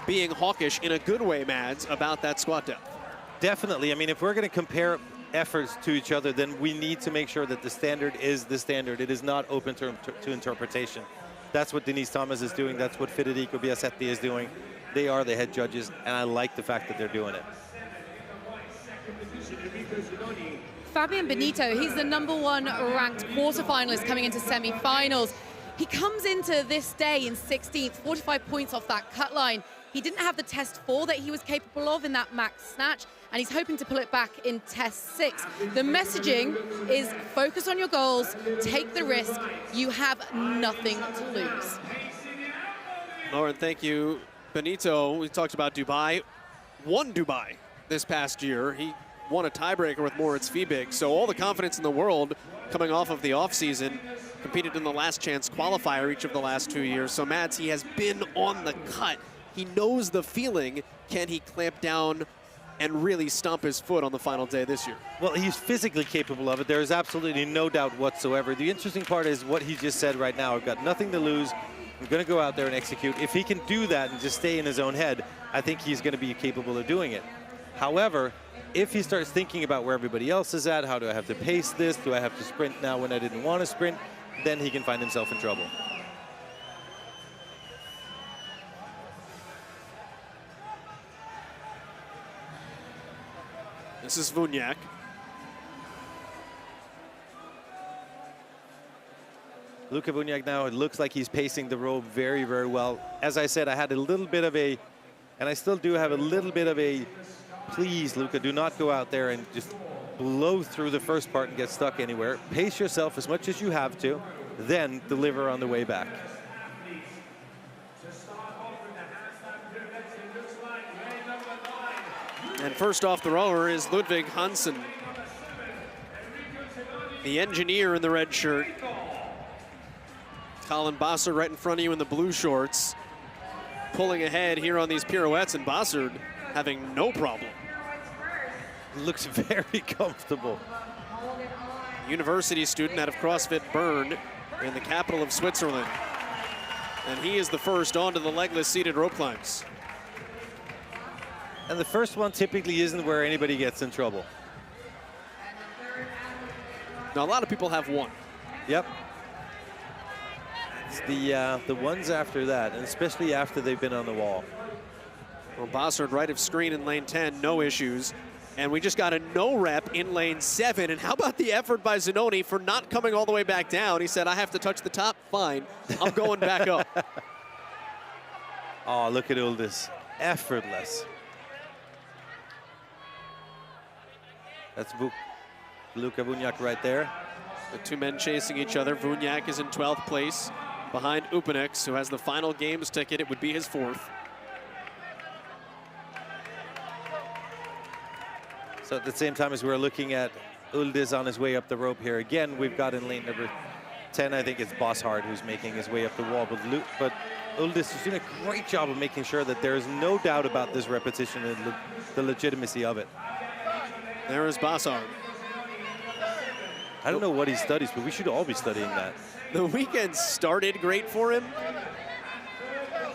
being hawkish in a good way, Mads, about that squat depth. Definitely. I mean, if we're going to compare efforts to each other, then we need to make sure that the standard is the standard. It is not open to interpretation. That's what Denise Thomas is doing. That's what Federico Biasetti is doing. They are the head judges, and I like the fact that they're doing it. Fabian Benito, he's the #1 ranked quarterfinalist coming into semifinals. He comes into this day in 16th, 45 points off that cut line. He didn't have the test 4 that he was capable of in that max snatch, and he's hoping to pull it back in test 6. The messaging is focus on your goals, take the risk, you have nothing to lose. Lauren, thank you. Benito, we talked about Dubai, won Dubai this past year. He won a tiebreaker with Moritz Fiebig, so all the confidence in the world coming off of the offseason, competed in the last chance qualifier each of the last 2 years. So Mads, he has been on the cut. He knows the feeling. Can he clamp down and really stomp his foot on the final day this year? Well, he's physically capable of it. There is absolutely no doubt whatsoever. The interesting part is what he just said right now. I've got nothing to lose. I'm going to go out there and execute. If he can do that and just stay in his own head, I think he's going to be capable of doing it. However, if he starts thinking about where everybody else is at, how do I have to pace this? Do I have to sprint now when I didn't want to sprint? Then he can find himself in trouble. This is Vunjak. Luka Vunjak now, it looks like he's pacing the rope very, very well. As I said, I had a little bit of a, and I still do have a little bit of a, please, Luka, do not go out there and just blow through the first part and get stuck anywhere. Pace yourself as much as you have to, then deliver on the way back. And first off the rower is Ludvig Hansen, the engineer in the red shirt. Colin Bossard right in front of you in the blue shorts, pulling ahead here on these pirouettes, and Bossard having no problem. Looks very comfortable. University student out of CrossFit Bern in the capital of Switzerland. And he is the first onto the legless seated rope climbs. And the first one typically isn't where anybody gets in trouble. Now, a lot of people have one. Yep. It's the ones after that, and especially after they've been on the wall. Well, Bossard right of screen in lane 10, no issues. And we just got a no rep in lane 7. And how about the effort by Zanoni for not coming all the way back down? He said, I have to touch the top, fine. I'm going back up. Oh, look at all this. Effortless. That's Luka Vunjak right there. The two men chasing each other. Vunjak is in 12th place behind Upenix, who has the final games ticket. It would be his 4th. So at the same time as we're looking at Uldis on his way up the rope here, again, we've got in lane number 10, I think it's Bosshard who's making his way up the wall. But Uldis is doing a great job of making sure that there is no doubt about this repetition and the legitimacy of it. There is Bosshard. I don't know what he studies, but we should all be studying that. The weekend started great for him.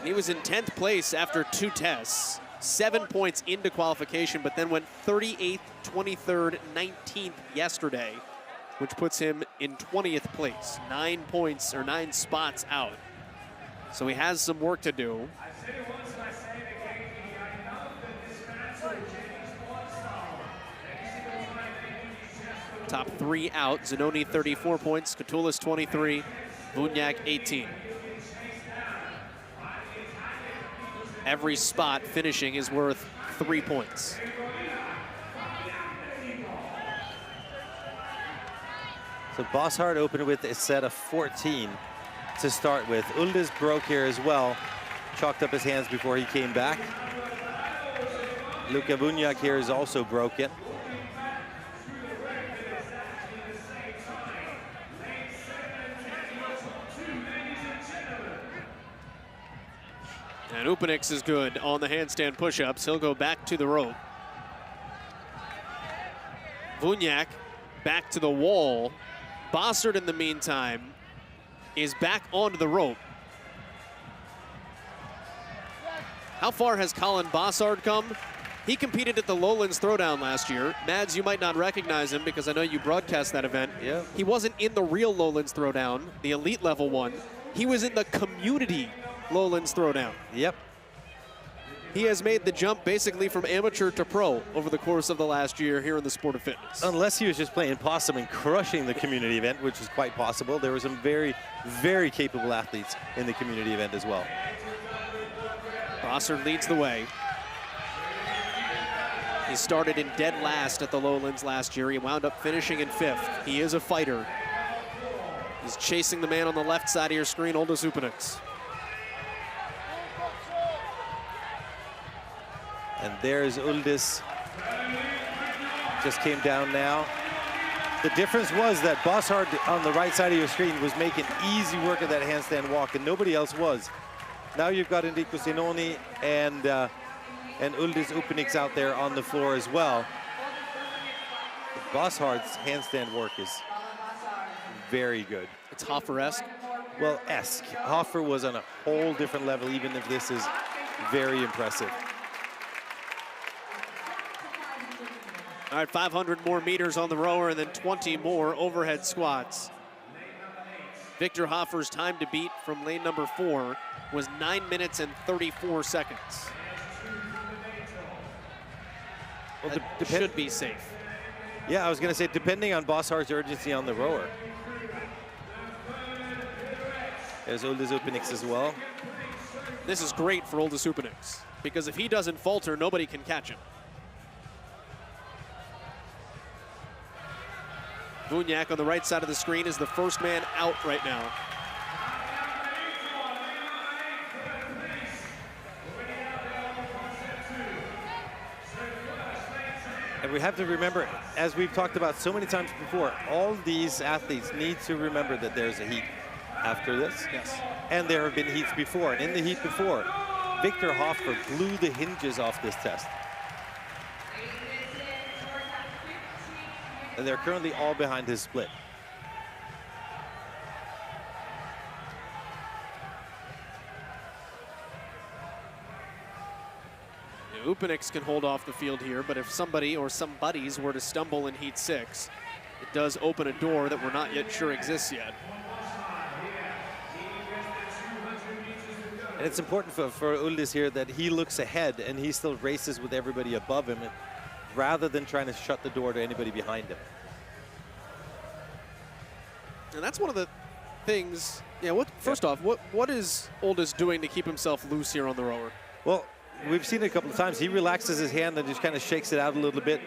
He was in 10th place after 2 tests, 7 points into qualification, but then went 38th, 23rd, 19th yesterday, which puts him in 20th place, 9 points or 9 spots out. So he has some work to do. Top 3 out, Zanoni 34 points, Katulis 23, Vunjak 18. Every spot finishing is worth 3 points. So Bosshard opened with a set of 14 to start with. Uldis broke here as well, chalked up his hands before he came back. Luka Vunjak here is also broken. And Upenix is good on the handstand push-ups. He'll go back to the rope. Vunjak back to the wall. Bosshard, in the meantime, is back onto the rope. How far has Colin Bosshard come? He competed at the Lowlands Throwdown last year. Mads, you might not recognize him because I know you broadcast that event. Yeah. He wasn't in the real Lowlands Throwdown, the elite level one. He was in the community Lowlands Throwdown. Yep. He has made the jump basically from amateur to pro over the course of the last year here in the sport of fitness. Unless he was just playing possum and crushing the community event, which is quite possible. There were some very, very capable athletes in the community event as well. Bosshard leads the way. He started in dead last at the Lowlands last year. He wound up finishing in 5th. He is a fighter. He's chasing the man on the left side of your screen, Aldous Upenix. And there's Uldis. Just came down now. The difference was that Bosshard on the right side of your screen was making easy work of that handstand walk, and nobody else was. Now you've got Enrico Zenoni and Uldis Upenix out there on the floor as well. Bosshard's handstand work is very good. It's Hoffer-esque. Well, esque. Hoffer was on a whole different level, even if this is very impressive. All right, 500 more meters on the rower and then 20 more overhead squats. Victor Hoffer's time to beat from lane number 4 was 9 minutes and 34 seconds. Well, that should be safe. Yeah, I was going to say, depending on Bosshard's urgency on the rower. There's Uldis Upenix as well. This is great for Aldous Upenix because if he doesn't falter, nobody can catch him. Vunjak on the right side of the screen is the first man out right now. And we have to remember, as we've talked about so many times before, all these athletes need to remember that there's a heat after this. Yes. And there have been heats before. And in the heat before, Victor Hoffer blew the hinges off this test. And they're currently all behind his split. Upenix can hold off the field here, but if somebody or some buddies were to stumble in Heat 6, it does open a door that we're not yet sure exists yet. And it's important for Uldis here that he looks ahead and he still races with everybody above him, rather than trying to shut the door to anybody behind him. And that's one of the things, first off, what is Uldis doing to keep himself loose here on the rower? Well, we've seen it a couple of times. He relaxes his hand and just kind of shakes it out a little bit.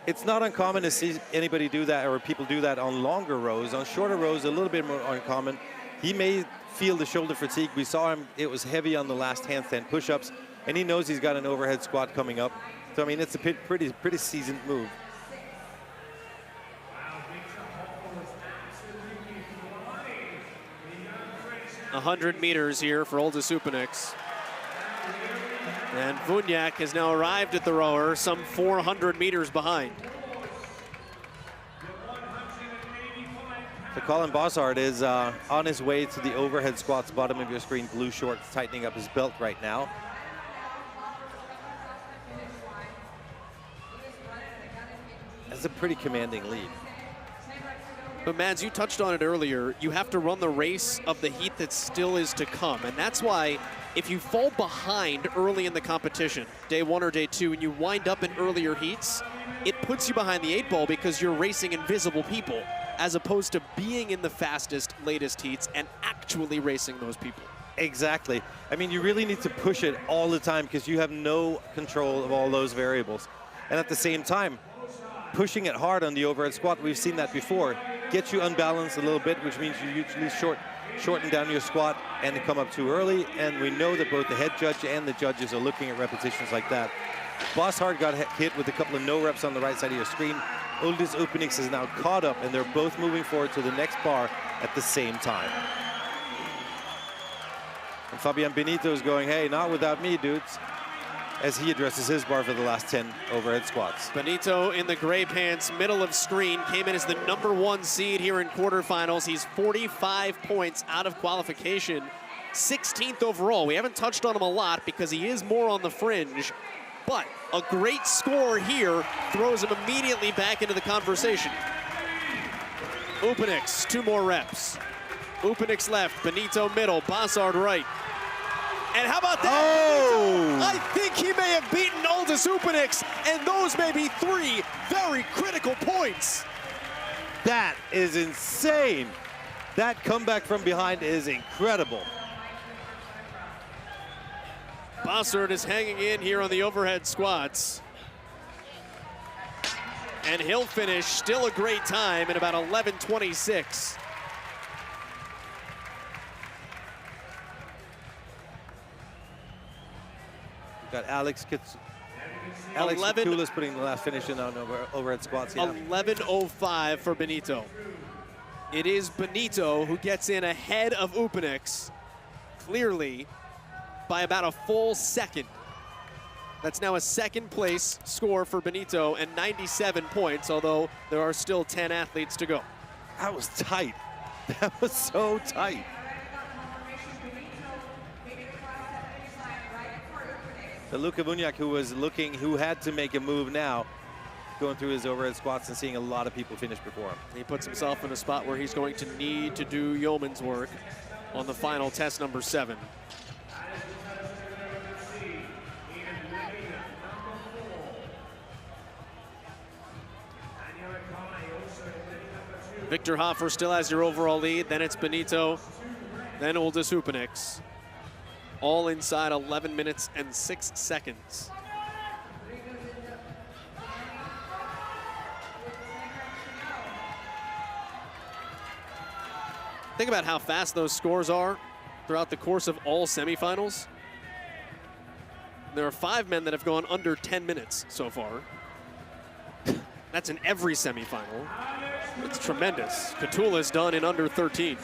It's not uncommon to see anybody do that, or people do that on longer rows. On shorter rows, a little bit more uncommon. He may feel the shoulder fatigue. We saw him, it was heavy on the last handstand push-ups, and he knows he's got an overhead squat coming up. So, I mean, it's a pretty seasoned move. A 100 meters here for Uldis Upeniks. And Vunjak has now arrived at the rower, some 400 meters behind. So Colin Bossard is on his way to the overhead squats, bottom of your screen, blue shorts, tightening up his belt right now. That's a pretty commanding lead. But Mads, you touched on it earlier. You have to run the race of the heat that still is to come. And that's why if you fall behind early in the competition, day 1 or day 2, and you wind up in earlier heats, it puts you behind the 8 ball because you're racing invisible people, as opposed to being in the fastest, latest heats and actually racing those people. Exactly. I mean, you really need to push it all the time because you have no control of all those variables. And at the same time, pushing it hard on the overhead squat, we've seen that before, gets you unbalanced a little bit, which means you usually shorten down your squat and come up too early. And we know that both the head judge and the judges are looking at repetitions like that. Bossard got hit with a couple of no reps on the right side of your screen. Uldis Upeniks is now caught up, and they're both moving forward to the next bar at the same time. And Fabian Benito is going, hey, not without me, dudes, as he addresses his bar for the last 10 overhead squats. Benito in the gray pants, middle of screen, came in as the #1 seed here in quarterfinals. He's 45 points out of qualification, 16th overall. We haven't touched on him a lot because he is more on the fringe, but a great score here throws him immediately back into the conversation. Upeniks, 2 more reps. Upeniks left, Benito middle, Bossard right. And how about that? Oh! I think he may have beaten Uldis Upeniks, and those may be 3 very critical points. That is insane. That comeback from behind is incredible. Bossard is hanging in here on the overhead squats. And he'll finish still a great time in about 11:26. Got Alex Katulis putting the last finish in on overhead squats. Yeah. 11:05 for Benito. It is Benito who gets in ahead of Upeniks, clearly by about a full second. That's now a second place score for Benito and 97 points, although there are still 10 athletes to go. That was tight. That was so tight. The Luka Vunjak, who had to make a move now, going through his overhead squats and seeing a lot of people finish before him. He puts himself in a spot where he's going to need to do yeoman's work on the final test #7. Victor Hoffer still has your overall lead, then it's Benito, then Uldis Upeniks. All inside 11 minutes and 6 seconds. Think about how fast those scores are throughout the course of all semifinals. There are 5 men that have gone under 10 minutes so far. That's in every semifinal. It's tremendous. Katulis done in under 13.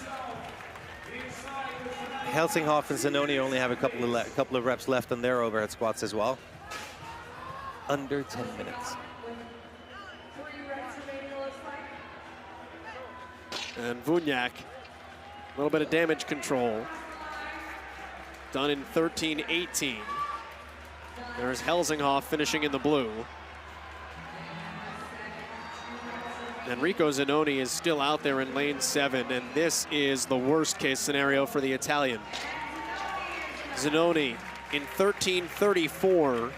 Helsinghoff and Zanoni only have a couple of reps left on their overhead squats as well. Under 10 minutes. And Vunjak, a little bit of damage control. Done in 13:18. There's Helsinghoff finishing in the blue. Enrico Zanoni is still out there in lane 7, and this is the worst case scenario for the Italian. Zanoni in 13:34.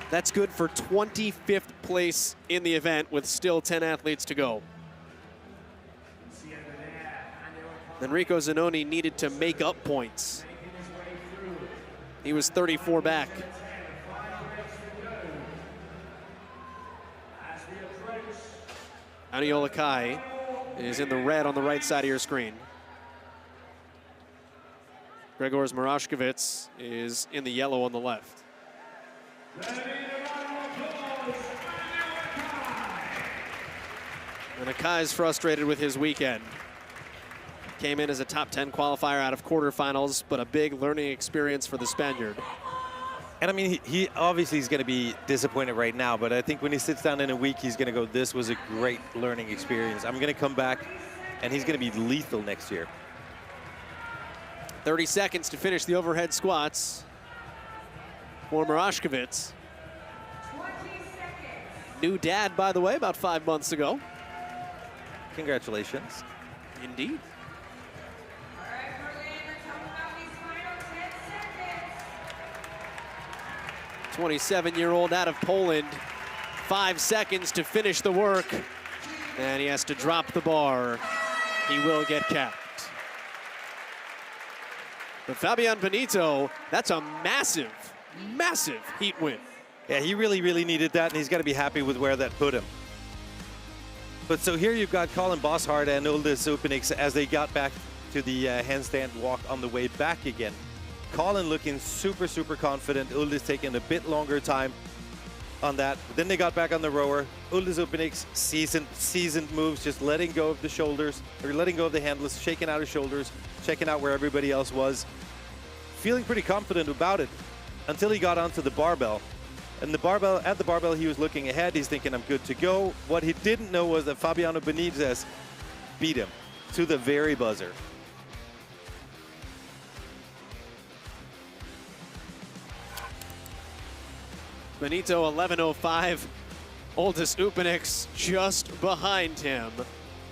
That's good for 25th place in the event with still 10 athletes to go. Enrico Zanoni needed to make up points. He was 34 back. Aniola Kai is in the red on the right side of your screen. Gregors Marashkovits is in the yellow on the left. And Akai is frustrated with his weekend. Came in as a top 10 qualifier out of quarterfinals, but a big learning experience for the Spaniard. And I mean, he obviously is going to be disappointed right now, but I think when he sits down in a week, he's going to go, this was a great learning experience. I'm going to come back, and he's going to be lethal next year. 30 seconds to finish the overhead squats for Marashkovits. New dad, by the way, about 5 months ago. Congratulations. Indeed. 27-year-old out of Poland. 5 seconds to finish the work. And he has to drop the bar. He will get capped. But Fabian Benito, that's a massive, massive heat win. Yeah, he really, really needed that, and he's got to be happy with where that put him. But so here you've got Colin Boshart and Uldis Upenix as they got back to the handstand walk on the way back again. Colin looking super, super confident. Uldis taking a bit longer time on that. But then they got back on the rower. Uldis Upenix, seasoned moves, just letting go of the shoulders, or letting go of the handles, shaking out his shoulders, checking out where everybody else was. Feeling pretty confident about it until he got onto the barbell. And at the barbell, he was looking ahead. He's thinking, I'm good to go. What he didn't know was that Fabiano Benitez beat him to the very buzzer. Benito 11:05. Uldis Upenix just behind him.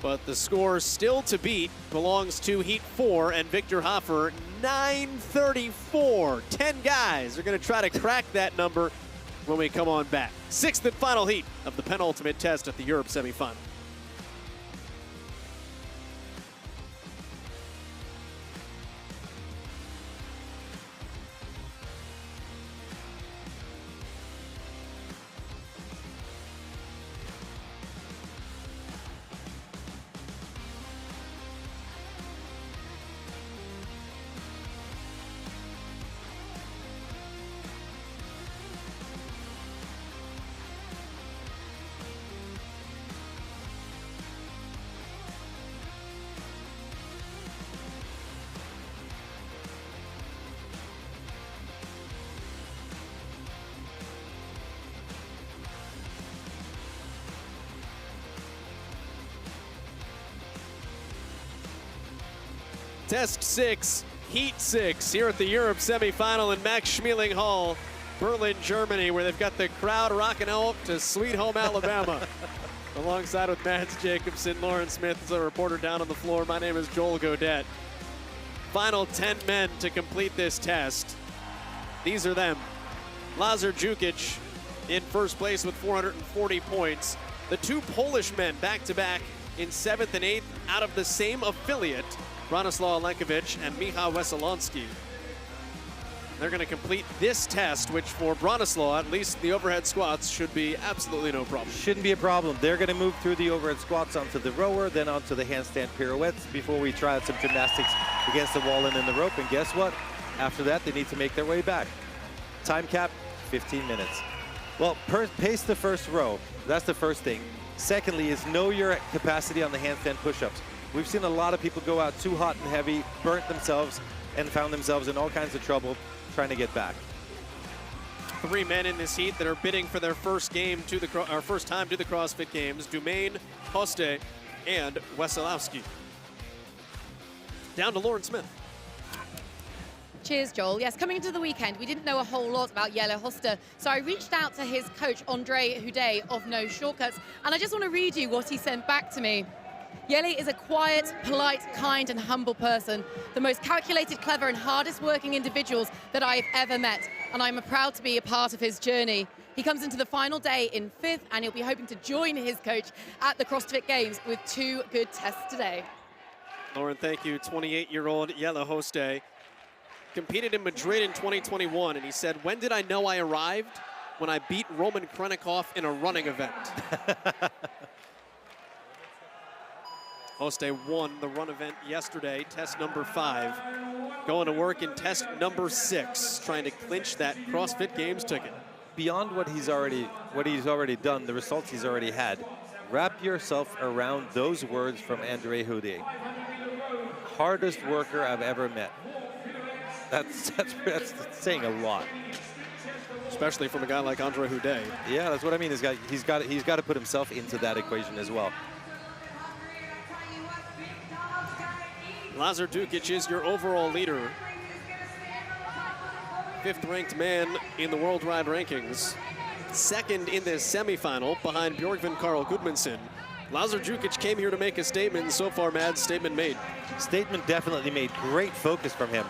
But the score still to beat belongs to Heat 4 and Victor Hofer, 9:34. 10 guys are going to try to crack that number when we come on back. 6th and final heat of the penultimate test at the Europe Semifinal. Test 6, Heat 6, here at the Europe Semifinal in Max Schmeling Hall, Berlin, Germany, where they've got the crowd rocking out to Sweet Home Alabama. Alongside with Mads Jacobson, Lauren Smith is a reporter down on the floor. My name is Joel Godet. Final 10 men to complete this test. These are them. Lazar Jukic in first place with 440 points. The two Polish men back-to-back in 7th and 8th out of the same affiliate, Bronislaw Alenkovic and Michał Wesolowski. They're going to complete this test, which for Bronislaw, at least the overhead squats, should be absolutely no problem. Shouldn't be a problem. They're going to move through the overhead squats onto the rower, then onto the handstand pirouettes before we try out some gymnastics against the wall and in the rope. And guess what? After that, they need to make their way back. Time cap, 15 minutes. Well, pace the first row. That's the first thing. Secondly is know your capacity on the handstand push-ups. We've seen a lot of people go out too hot and heavy, burnt themselves, and found themselves in all kinds of trouble trying to get back. 3 men in this heat that are bidding for their first time to the CrossFit Games: Dumaine, Hoste, and Wesolowski. Down to Lauren Smith. Cheers, Joel. Yes, coming into the weekend, we didn't know a whole lot about Jelle Hoste, so I reached out to his coach, Andre Houdet of No Shortcuts, and I just want to read you what he sent back to me. Jelle is a quiet, polite, kind, and humble person, the most calculated, clever, and hardest working individuals that I've ever met, and I'm proud to be a part of his journey. He comes into the final day in 5th, and he'll be hoping to join his coach at the CrossFit Games with 2 good tests today. Lauren, thank you. 28-year-old Jelle Hoste competed in Madrid in 2021, and he said, "When did I know I arrived? When I beat Roman Krenikov in a running event." Hoste won the run event yesterday, test number 5. Going to work in test number 6, trying to clinch that CrossFit Games ticket. Beyond what he's already done, the results he's already had, wrap yourself around those words from Andre Houdet. Hardest worker I've ever met. That's saying a lot. Especially from a guy like Andre Houdet. Yeah, that's what I mean. He's got to put himself into that equation as well. Lazar Dukic is your overall leader. 5th ranked man in the worldwide rankings. 2nd in this semifinal behind Björgvin Karl Gudmundsson. Lazar Dukic came here to make a statement, and so far, Mads, statement made. Statement definitely made. Great focus from him.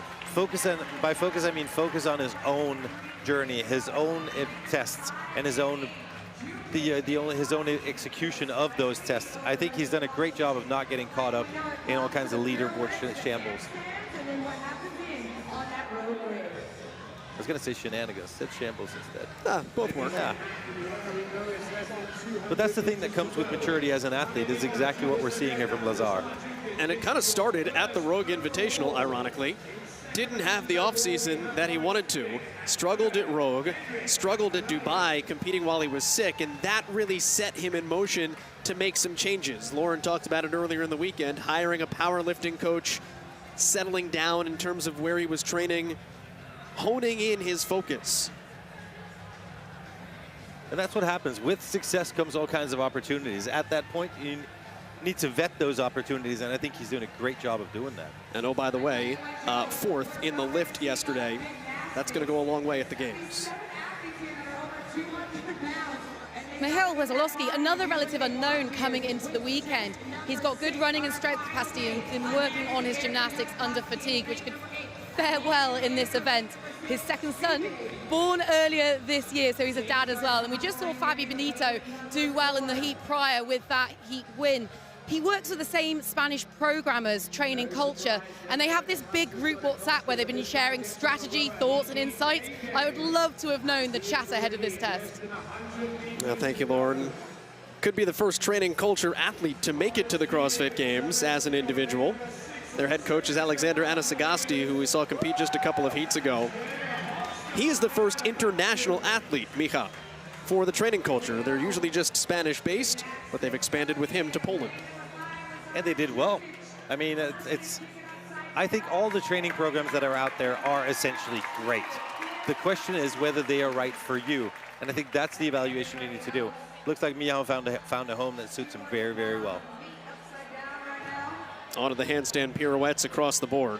By focus, I mean focus on his own journey, his own tests, and his own execution of those tests. I think he's done a great job of not getting caught up in all kinds of leaderboard shambles. I was going to say shenanigans, said shambles instead. Both work. Yeah. But that's the thing that comes with maturity as an athlete, is exactly what we're seeing here from Lazar. And it kind of started at the Rogue Invitational, ironically. Didn't have the offseason that he wanted to. Struggled at Rogue, struggled at Dubai, competing while he was sick, and that really set him in motion to make some changes. Lauren talked about it earlier in the weekend, hiring a powerlifting coach, settling down in terms of where he was training, honing in his focus. And that's what happens. With success comes all kinds of opportunities. At that point, you need to vet those opportunities, and I think he's doing a great job of doing that. And oh, by the way, 4th in the lift yesterday. That's going to go a long way at the Games. Mihail Wesolowski, another relative unknown coming into the weekend. He's got good running and strength capacity and been working on his gymnastics under fatigue, which could fare well in this event. His 2nd son, born earlier this year, so he's a dad as well. And we just saw Fabi Benito do well in the heat prior with that heat win. He works with the same Spanish programmers, training culture, and they have this big group WhatsApp where they've been sharing strategy, thoughts, and insights. I would love to have known the chat ahead of this test. Well, thank you, Lauren. Could be the first training culture athlete to make it to the CrossFit Games as an individual. Their head coach is Alexander Anasagasti, who we saw compete just a couple of heats ago. He is the first international athlete, Micha, for the training culture. They're usually just Spanish-based, but they've expanded with him to Poland. And they did well. I mean, I think all the training programs that are out there are essentially great. The question is whether they are right for you. And I think that's the evaluation you need to do. Looks like Miao found a home that suits him very, very well. On to the handstand pirouettes across the board.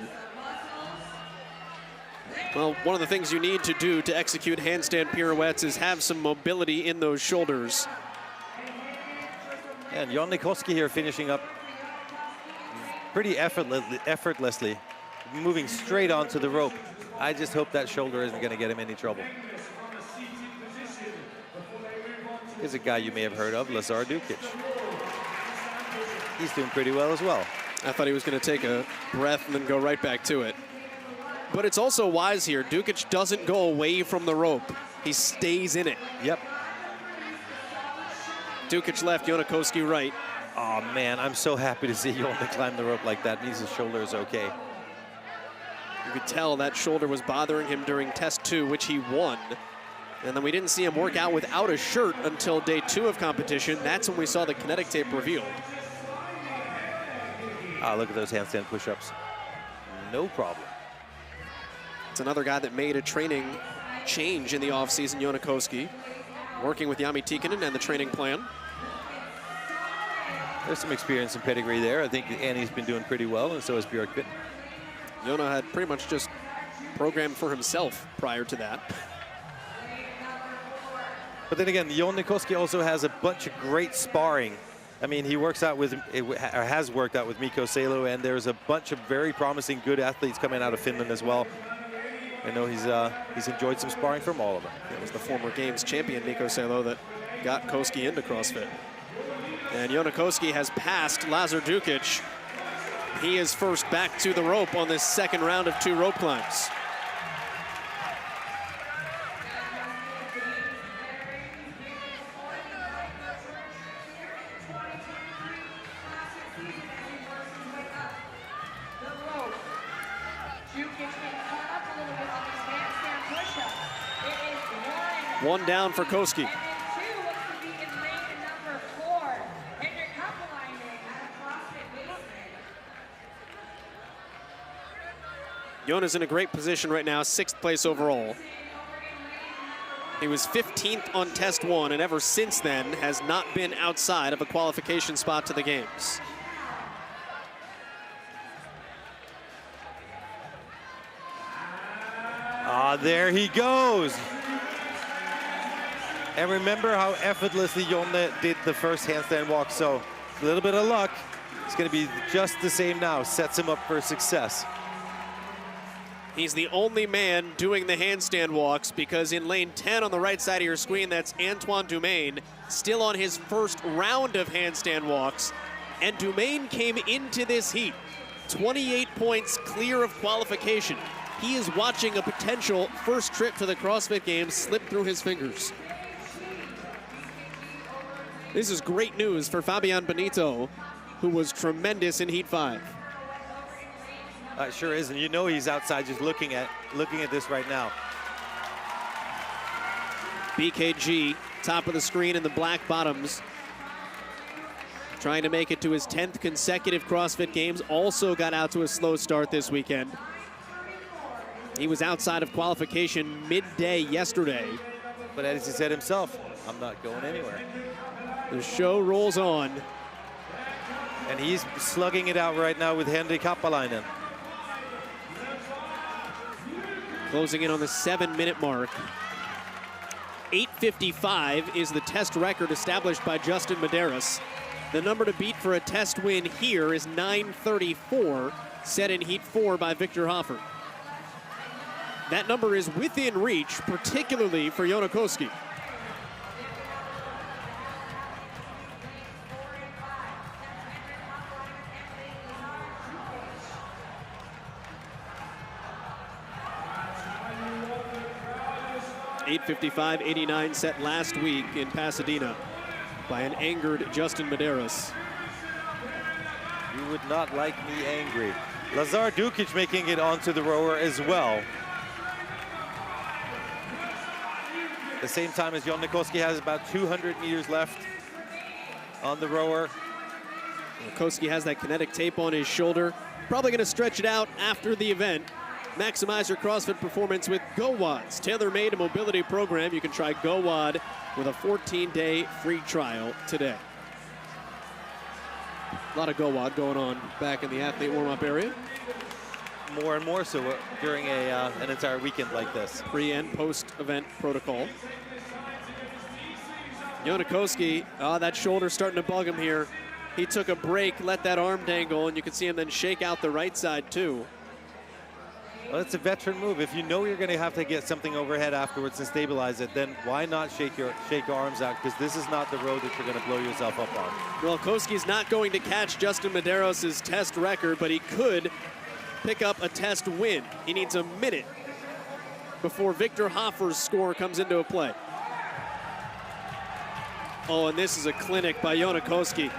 Well, one of the things you need to do to execute handstand pirouettes is have some mobility in those shoulders. And Jon Nikoski here finishing up pretty effortlessly, moving straight onto the rope. I just hope that shoulder isn't going to get him any trouble. Here's a guy you may have heard of, Lazar Dukic. He's doing pretty well as well. I thought he was going to take a breath and then go right back to it. But it's also wise here. Dukic doesn't go away from the rope. He stays in it. Yep. Dukic left, Jonakowski right. Oh, man, I'm so happy to see Jon climb the rope like that. Means his shoulder is okay. You could tell that shoulder was bothering him during test 2, which he won. And then we didn't see him work out without a shirt until day 2 of competition. That's when we saw the kinetic tape revealed. Ah, look at those handstand push-ups. No problem. It's another guy that made a training change in the offseason, Jonakowski, working with Jami Tikkanen and the training plan. There's some experience and pedigree there. I think Annie's been doing pretty well, and so has Björkvin. Jona had pretty much just programmed for himself prior to that. But then again, Jon Nikoski also has a bunch of great sparring. I mean, he works out with, or has worked out with Mikko Salo, and there's a bunch of very promising, good athletes coming out of Finland as well. I know he's enjoyed some sparring from all of them. It was the former Games champion, Mikko Salo, that got Koski into CrossFit. And Jonakowski has passed Lazar Dukic. He is first back to the rope on this second round of 2 rope climbs. One down for Koski. Jonas in a great position right now, 6th place overall. He was 15th on test 1, and ever since then has not been outside of a qualification spot to the games. There he goes. And remember how effortlessly Jonne did the first handstand walk, so a little bit of luck. It's going to be just the same now, sets him up for success. He's the only man doing the handstand walks, because in lane 10 on the right side of your screen, that's Antoine Dumaine, still on his first round of handstand walks. And Dumaine came into this heat 28 points clear of qualification. He is watching a potential first trip to the CrossFit Games slip through his fingers. This is great news for Fabian Benito, who was tremendous in Heat 5. It sure is, and you know he's outside just looking at this right now. BKG, top of the screen in the black bottoms. Trying to make it to his 10th consecutive CrossFit Games. Also got out to a slow start this weekend. He was outside of qualification midday yesterday. But as he said himself, I'm not going anywhere. The show rolls on. And he's slugging it out right now with Henri Kappalainen. Closing in on the 7-minute mark. 8:55 is the test record established by Justin Medeiros. The number to beat for a test win here is 9:34, set in Heat 4 by Victor Hoffer. That number is within reach, particularly for Jonne Koski. .855.89 set last week in Pasadena by an angered Justin Medeiros. You would not like me angry. Lazar Dukic making it onto the rower as well. At the same time as Jonne Koski has about 200 meters left on the rower. Koski has that kinetic tape on his shoulder. Probably going to stretch it out after the event. Maximize your CrossFit performance with GoWOD's tailor-made mobility program. You can try GoWOD with a 14-day free trial today. A lot of GoWOD going on back in the athlete warm-up area. More and more so during an entire weekend like this. Pre- and post-event protocol. Jonne Koski, that shoulder starting to bug him here. He took a break, let that arm dangle, and you can see him then shake out the right side too. Well, it's a veteran move. If you know you're going to have to get something overhead afterwards and stabilize it, then why not shake your arms out? Because this is not the road that you're going to blow yourself up on. Well, Koski's not going to catch Justin Medeiros' test record, but he could pick up a test win. He needs a minute before Victor Hoffer's score comes into play. Oh, and this is a clinic by Jonne Koski.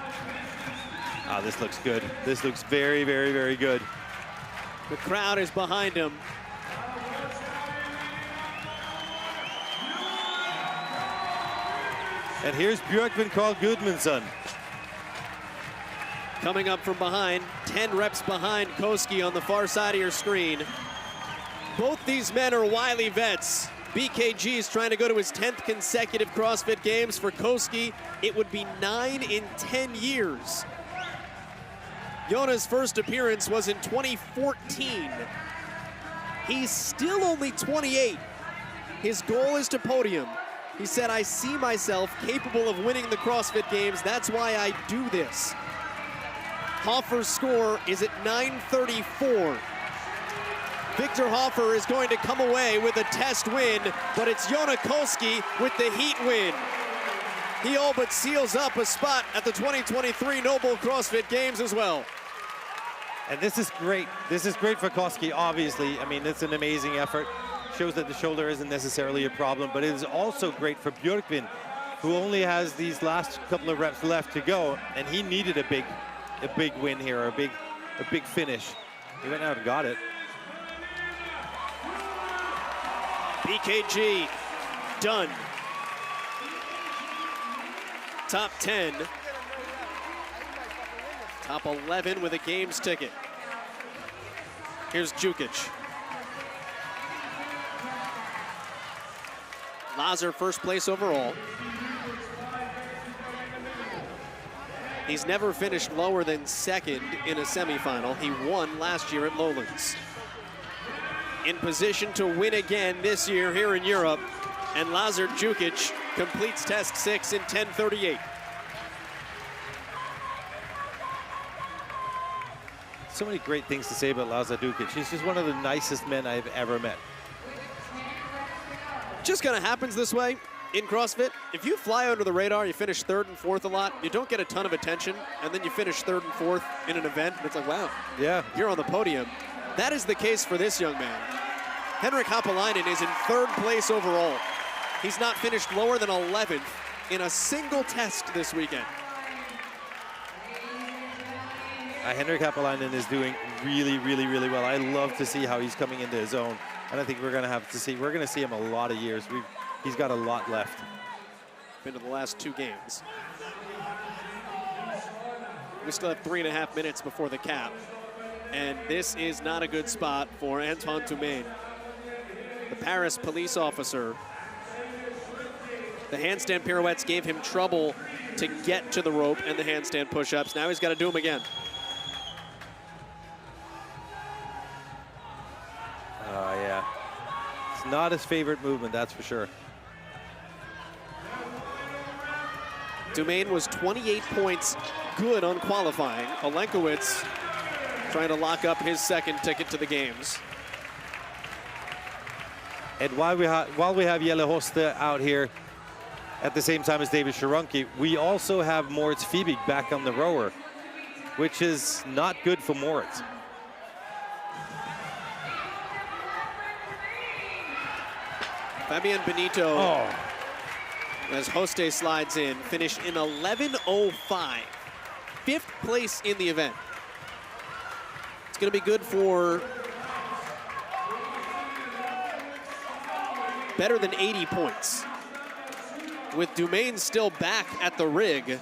This looks good. This looks very, very, very good. The crowd is behind him. And here's Björkvin Carl Gudmundsson. Coming up from behind, 10 reps behind Koski on the far side of your screen. Both these men are wily vets. BKG is trying to go to his 10th consecutive CrossFit Games. For Koski, it would be 9 in 10 years. Jonne's first appearance was in 2014. He's still only 28. His goal is to podium. He said, I see myself capable of winning the CrossFit Games. That's why I do this. Hoffer's score is at 9:34. Victor Hoffer is going to come away with a test win, but it's Jonne Koski with the heat win. He all but seals up a spot at the 2023 NOBULL CrossFit Games as well. And this is great. This is great for Koski, obviously. I mean, it's an amazing effort. Shows that the shoulder isn't necessarily a problem, but it is also great for Björkvin, who only has these last couple of reps left to go, and he needed a big win here, a big finish. He went out and got it. BKG done. Top 10. Top 11 with a games ticket. Here's Jukic. Lazar first place overall. He's never finished lower than second in a semifinal. He won last year at Lowlands. In position to win again this year here in Europe, and Lazar Jukic completes test 6 in 10:38. So many great things to say about Lazar Jukic. He's just one of the nicest men I've ever met. Just kind of happens this way in CrossFit. If you fly under the radar, you finish 3rd and 4th a lot, you don't get a ton of attention, and then you finish 3rd and 4th in an event, and it's like, wow, yeah, you're on the podium. That is the case for this young man. Henrik Haapalainen is in 3rd place overall. He's not finished lower than 11th in a single test this weekend. Henrik Haapalainen is doing really, really, really well. I love to see how he's coming into his own, and I think we're going to see him a lot of years. He's got a lot left. Been to the last 2 games. We still have 3.5 minutes before the cap, and this is not a good spot for Antoine Dumaine, the Paris police officer. The handstand pirouettes gave him trouble to get to the rope and the handstand push-ups. Now he's got to do them again. Yeah. It's not his favorite movement, that's for sure. Dumaine was 28 points good on qualifying. Olenkowicz trying to lock up his second ticket to the games. And while we have Jelle Hoste out here at the same time as David Sharonki, we also have Moritz Fiebig back on the rower, which is not good for Moritz. Fabian Benito, as Hoste slides in, finished in 11:05, 5th place in the event. It's going to be good for better than 80 points. With Dumaine still back at the rig,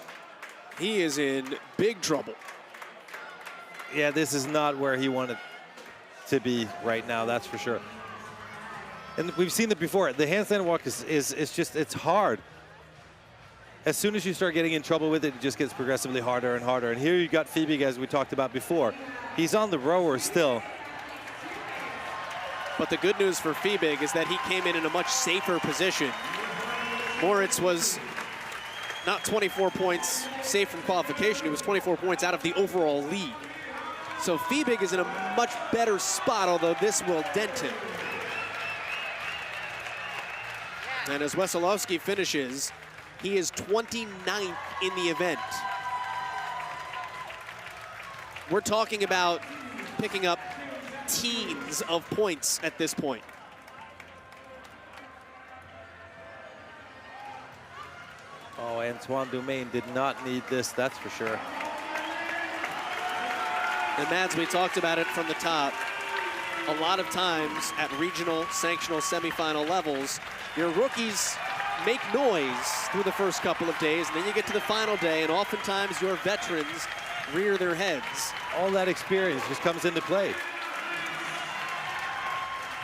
he is in big trouble. Yeah, this is not where he wanted to be right now, that's for sure. And we've seen it before. The handstand walk is just, it's hard. As soon as you start getting in trouble with it, it just gets progressively harder and harder. And here you got Fiebig, as we talked about before. He's on the rower still. But the good news for Fiebig is that he came in a much safer position. Moritz was not 24 points safe from qualification. He was 24 points out of the overall lead. So Fiebig is in a much better spot, although this will dent him. And as Wesolowski finishes, he is 29th in the event. We're talking about picking up teens of points at this point. Oh, Antoine Dumaine did not need this, that's for sure. And Mads, we talked about it from the top. A lot of times at regional, sanctional, semifinal levels, your rookies make noise through the first couple of days, and then you get to the final day, and oftentimes your veterans rear their heads. All that experience just comes into play.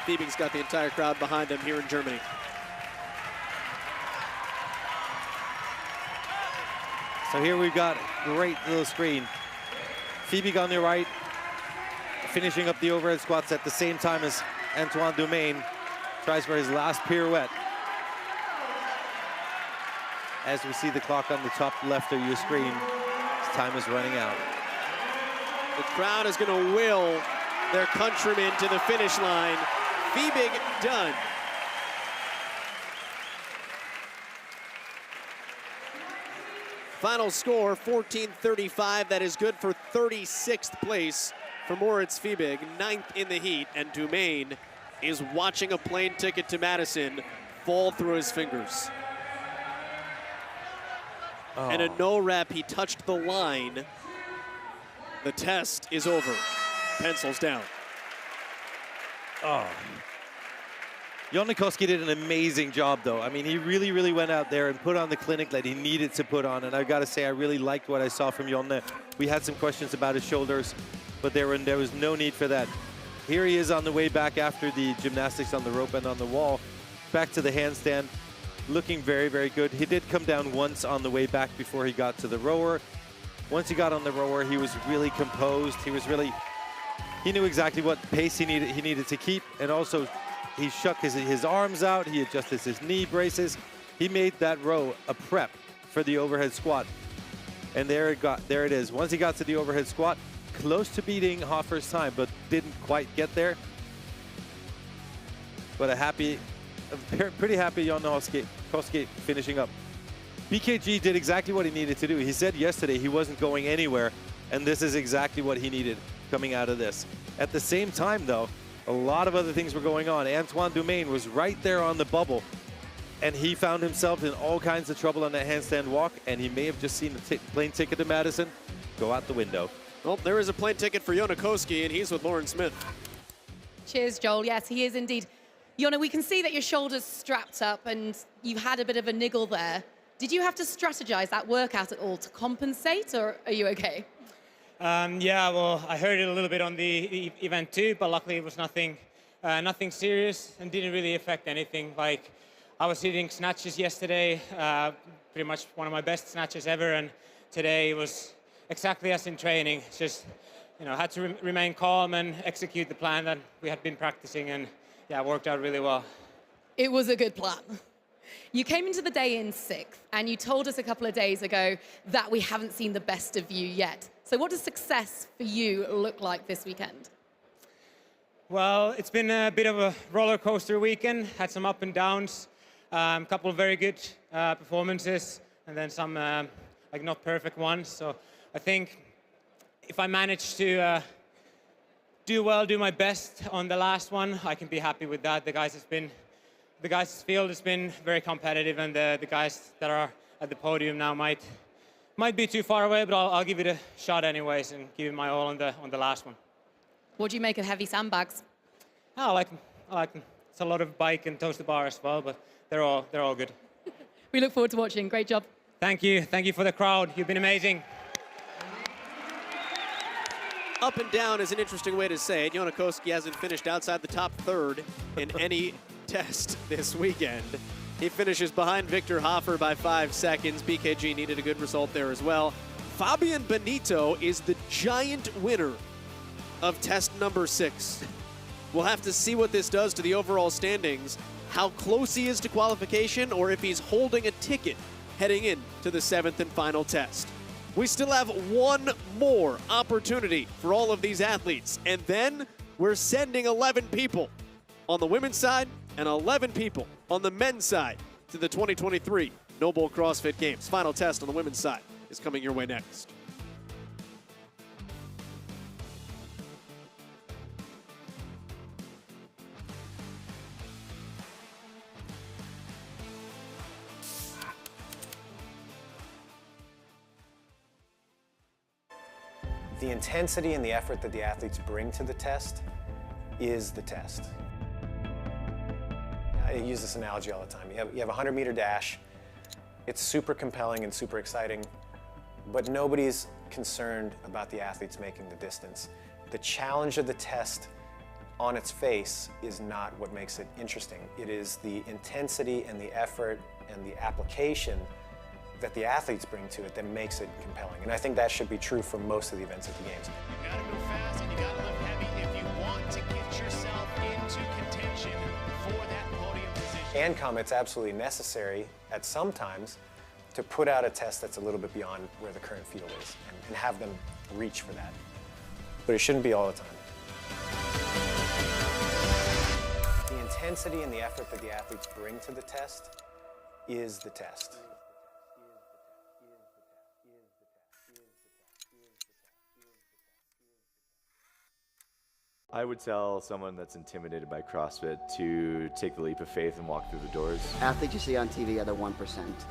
Fiebig's got the entire crowd behind him here in Germany. So here we've got a great little screen. Fiebig on the right, finishing up the overhead squats at the same time as Antoine Dumaine tries for his last pirouette. As we see the clock on the top left of your screen, his time is running out. The crowd is going to will their countrymen to the finish line. Fiebig done. Final score, 14:35. That is good for 36th place for Moritz Fiebig, 9th in the heat, and Dumaine is watching a plane ticket to Madison fall through his fingers. Oh. And a no rep, he touched the line. The test is over. Pencils down. Oh. Jonikoski did an amazing job, though. I mean, he really, really went out there and put on the clinic that he needed to put on. And I've got to say, I really liked what I saw from Jonne. We had some questions about his shoulders, but there was no need for that. Here he is on the way back after the gymnastics on the rope and on the wall. Back to the handstand, looking very, very good. He did come down once on the way back before he got to the rower. Once he got on the rower, he was really composed. He knew exactly what pace he needed to keep, and also he shook his arms out, he adjusted his knee braces. He made that row a prep for the overhead squat. And there it is. Once he got to the overhead squat, close to beating Hoffer's time, but didn't quite get there. But pretty happy Jonikoski finishing up. BKG did exactly what he needed to do. He said yesterday he wasn't going anywhere, and this is exactly what he needed coming out of this. At the same time, though, a lot of other things were going on. Antoine Dumaine was right there on the bubble, and he found himself in all kinds of trouble on that handstand walk, and he may have just seen the plane ticket to Madison go out the window. Well, there is a plane ticket for Jonikoski, and he's with Lauren Smith. Cheers, Joel. Yes, he is indeed. Jonna, we can see that your shoulder's strapped up, and you've had a bit of a niggle there. Did you have to strategize that workout at all to compensate, or are you okay? Yeah, well, I heard it a little bit on the event too, but luckily it was nothing serious and didn't really affect anything. Like, I was hitting snatches yesterday, pretty much one of my best snatches ever, and today was exactly as in training. It's just, had to remain calm and execute the plan that we had been practicing, and yeah, it worked out really well. It was a good plan. You came into the day in 6th, and you told us a couple of days ago that we haven't seen the best of you yet. So what does success for you look like this weekend? Well, it's been a bit of a roller coaster weekend, had some up and downs, a couple of very good performances, and then some not perfect ones. So I think if I manage to do my best on the last one, I can be happy with that. The guys' field has been very competitive, and the guys that are at the podium now might be too far away, but I'll give it a shot anyways and give it my all on the last one. What do you make of heavy sandbags? I like them. It's a lot of bike and toast the bar as well, but they're all good. We look forward to watching. Great job. Thank you for the crowd. You've been amazing. Up and down is an interesting way to say it. Jonikoski hasn't finished outside the top third in any test this weekend. He finishes behind Victor Hoffer by 5 seconds. BKG needed a good result there as well. Fabian Benito is the giant winner of test number 6. We'll have to see what this does to the overall standings, how close he is to qualification, or if he's holding a ticket heading in to the 7th and final test. We still have one more opportunity for all of these athletes, and then we're sending 11 people on the women's side and 11 people on the men's side to the 2023 NOBULL CrossFit Games. Final test on the women's side is coming your way next. The intensity and the effort that the athletes bring to the test is the test. I use this analogy all the time. You have a 100-meter dash. It's super compelling and super exciting, but nobody's concerned about the athletes making the distance. The challenge of the test on its face is not what makes it interesting. It is the intensity and the effort and the application that the athletes bring to it that makes it compelling. And I think that should be true for most of the events at the Games. You gotta go fast and you gotta lift heavy if you want to get yourself into contention for that podium position. ANCOM, it's absolutely necessary at some times to put out a test that's a little bit beyond where the current field is and have them reach for that. But it shouldn't be all the time. The intensity and the effort that the athletes bring to the test is the test. I would tell someone that's intimidated by CrossFit to take the leap of faith and walk through the doors. Athletes you see on TV are the 1%.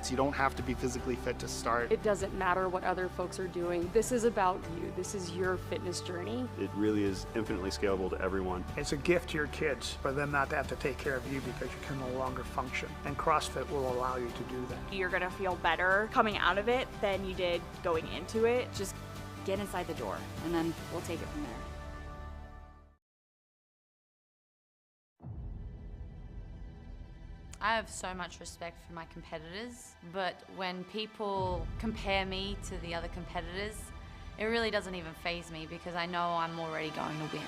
So you don't have to be physically fit to start. It doesn't matter what other folks are doing. This is about you. This is your fitness journey. It really is infinitely scalable to everyone. It's a gift to your kids for them not to have to take care of you because you can no longer function. And CrossFit will allow you to do that. You're gonna feel better coming out of it than you did going into it. Just get inside the door and then we'll take it from there. I have so much respect for my competitors, but when people compare me to the other competitors, it really doesn't even faze me because I know I'm already going to win.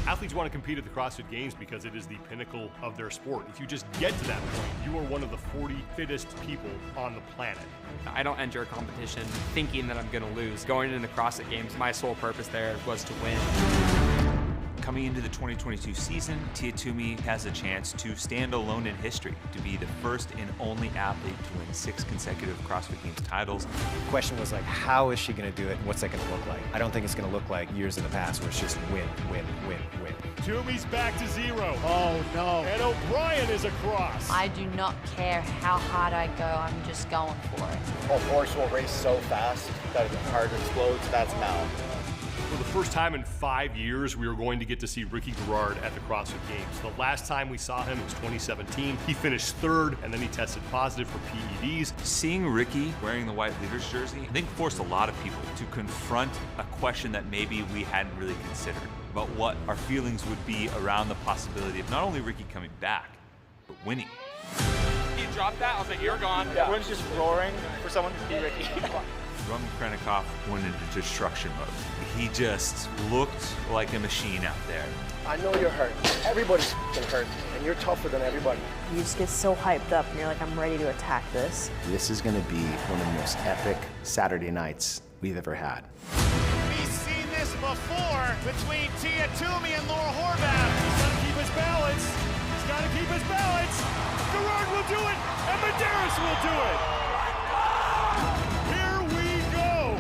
Athletes want to compete at the CrossFit Games because it is the pinnacle of their sport. If you just get to that point, you are one of the 40 fittest people on the planet. I don't enter a competition thinking that I'm going to lose. Going into the CrossFit Games, my sole purpose there was to win. Coming into the 2022 season, Tia Toomey has a chance to stand alone in history, to be the first and only athlete to win 6 consecutive CrossFit Games titles. The question was like, how is she going to do it and what's that going to look like? I don't think it's going to look like years in the past where it's just win, win, win, win. Toomey's back to 0. Oh no. And O'Brien is across. I do not care how hard I go, I'm just going for it. A horse will race so fast that the heart explodes, that's Mal. For the first time in 5 years, we are going to get to see Ricky Garrard at the CrossFit Games. The last time we saw him was 2017. He finished 3rd, and then he tested positive for PEDs. Seeing Ricky wearing the white leaders jersey, I think forced a lot of people to confront a question that maybe we hadn't really considered about what our feelings would be around the possibility of not only Ricky coming back, but winning. He dropped that, I was like, you're gone. Yeah. Everyone's just roaring for someone to be Ricky. Roman Krennikov went into destruction mode. He just looked like a machine out there. I know you're hurt. Everybody's hurt, and you're tougher than everybody. You just get so hyped up, and you're like, I'm ready to attack this. This is going to be one of the most epic Saturday nights we've ever had. We've seen this before between Tia Toomey and Laura Horvath. He's got to keep his balance. He's got to keep his balance. Garrard will do it, and Medeiros will do it. Here we go.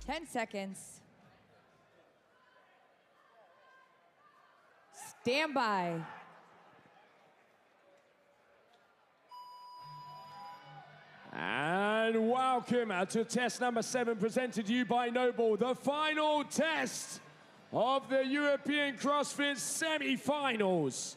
10 seconds. Stand by. And welcome to test number 7, presented to you by NOBULL, the final test of the European CrossFit Semifinals.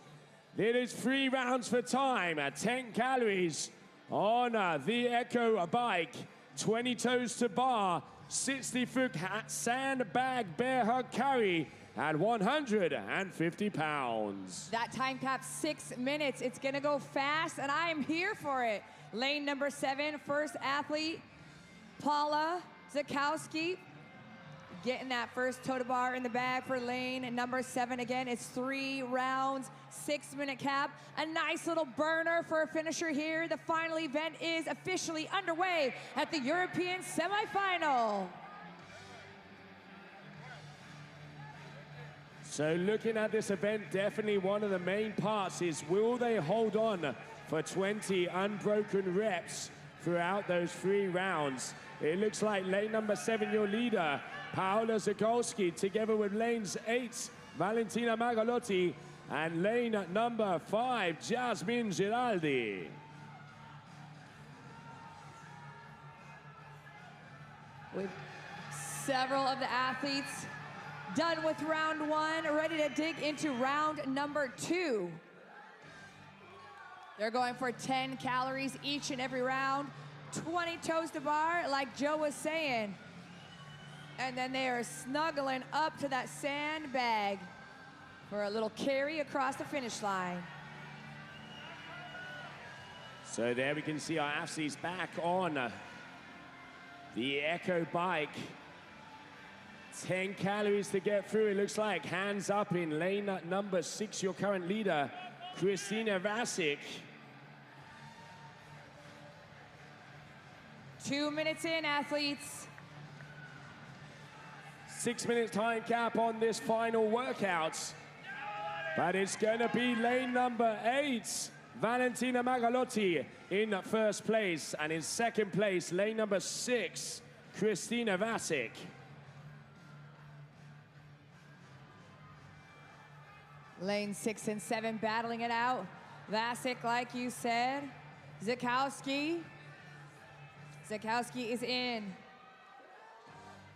It is 3 rounds for time, 10 calories on the Echo bike, 20 toes to bar, 60-foot sandbag bear hug carry at 150 pounds. That time cap 6 minutes. It's gonna go fast, and I am here for it. Lane number 7, first athlete, Paula Zakowski, getting that first toe to bar in the bag for lane number 7. Again, it's 3 rounds, 6-minute cap. A nice little burner for a finisher here. The final event is officially underway at the European Semifinal. So looking at this event, definitely one of the main parts is, will they hold on for 20 unbroken reps throughout those 3 rounds? It looks like lane number 7, your leader, Paola Zakowski, together with lanes 8, Valentina Magalotti, and lane number 5, Jasmine Giraldi. With several of the athletes done with round 1, ready to dig into round number 2. They're going for 10 calories each and every round, 20 toes to bar, like Joe was saying. And then they are snuggling up to that sandbag for a little carry across the finish line. So there we can see our athletes back on the Echo bike. 10 calories to get through, it looks like. Hands up in lane number 6, your current leader, Christina Vasic. 2 minutes in, athletes. 6 minutes time cap on this final workout. But it's gonna be lane number 8, Valentina Magalotti in first place. And in second place, lane number 6, Christina Vasic. Lane 6 and 7 battling it out. Vasic, like you said. Zakowski. Zakowski is in.